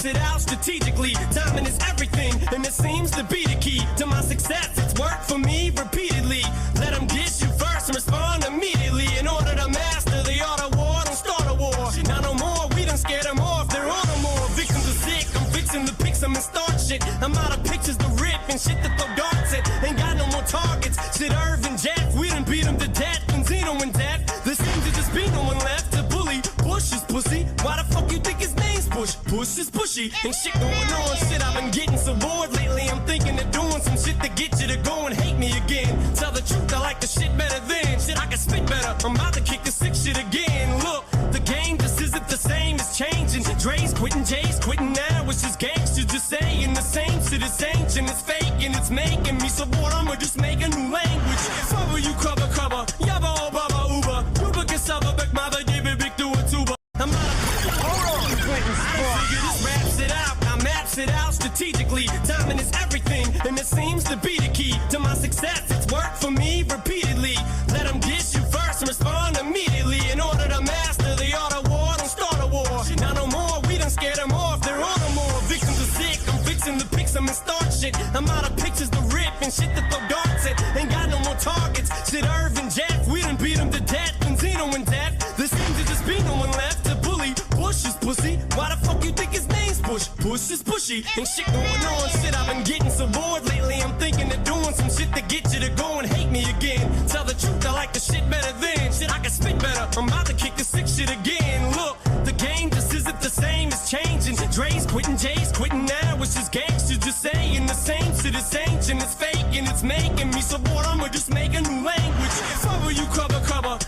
Speaker 2: It out strategically. Timing is everything, and it seems to be the key to my success. It's worked for me repeatedly. Let them get you first and respond immediately. In order to master the art of war, don't start a war. Now no more, we done scared them off. They're on no more. Victims are sick, I'm fixing to pick some and start shit. I'm out of pictures to rip and shit to throw darts at. Ain't got no more targets. Shit, Irv and Jeff, we done beat them to death. Benzino and death. There seems to just be no one left to bully. Bush is pussy. Why the fuck you think his name's Bush? Bush is pushy. Ain't shit going on. Shit, I've been getting so bored lately. I'm thinking of doing some shit to get you to go and hate me again. Tell the truth, I like the shit better than shit. I can spit better. I'm about to kick the sick shit again. Look, the game just isn't the same. It's changing. Dre's quitting, Jay's quitting now. It's just gangsters just saying the same shit. It's ancient, it's fake, and it's making me so bored. I'ma just make a new language. Cover you, cover. Yabba, oh, baba, uber. Uber, cassava, back, mother, give it big to a tuba. I'm not it out strategically. Timing is everything, and it seems to be the key to my success. It's worked for me repeatedly. Let them get you first and respond immediately. In order to master the art of war, don't start a war. Now no more, we done scared them off. They're on no more. Victims are sick, raps at Irvin Jeff. We done beat him to death. Benzino and death. There seems to just be no one left to bully. Bush is pussy. Why the fuck you think his name's Bush? Bush is pushy. Ain't shit going on. Shit, I've been getting so bored lately. I'm thinking of doing some shit to get you to go and hate me again. Tell the truth, I like the shit better than shit. I can spit better. I'm about to kick the sick shit again. Look, the game just isn't the same. It's changing. Dre's quitting, Jay's quitting now. It's just gangsters just saying the same shit. It's ancient, it's fake, and it's making me so bored. I'ma just make a new language. Cover you cover,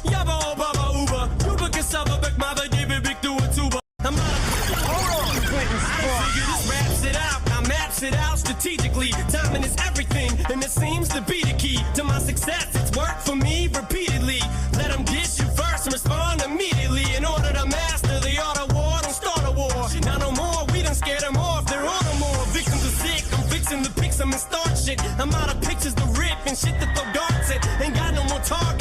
Speaker 2: yabba oh baba uber. Uber can suffer, big mother, give it big to a tuba. I'm not a hold on, I figure this raps it out. I maps it out strategically. Timing is everything, and it seems to be the key to my success. It's worked for me repeatedly. Let them get you first and respond immediately. In order to master the art of war, don't start a war. Now no more, we done scared them off. They're on no more. Victims are sick, I'm fixing the pics, I'm in start shit. I'm out of pictures to rip and shit to throw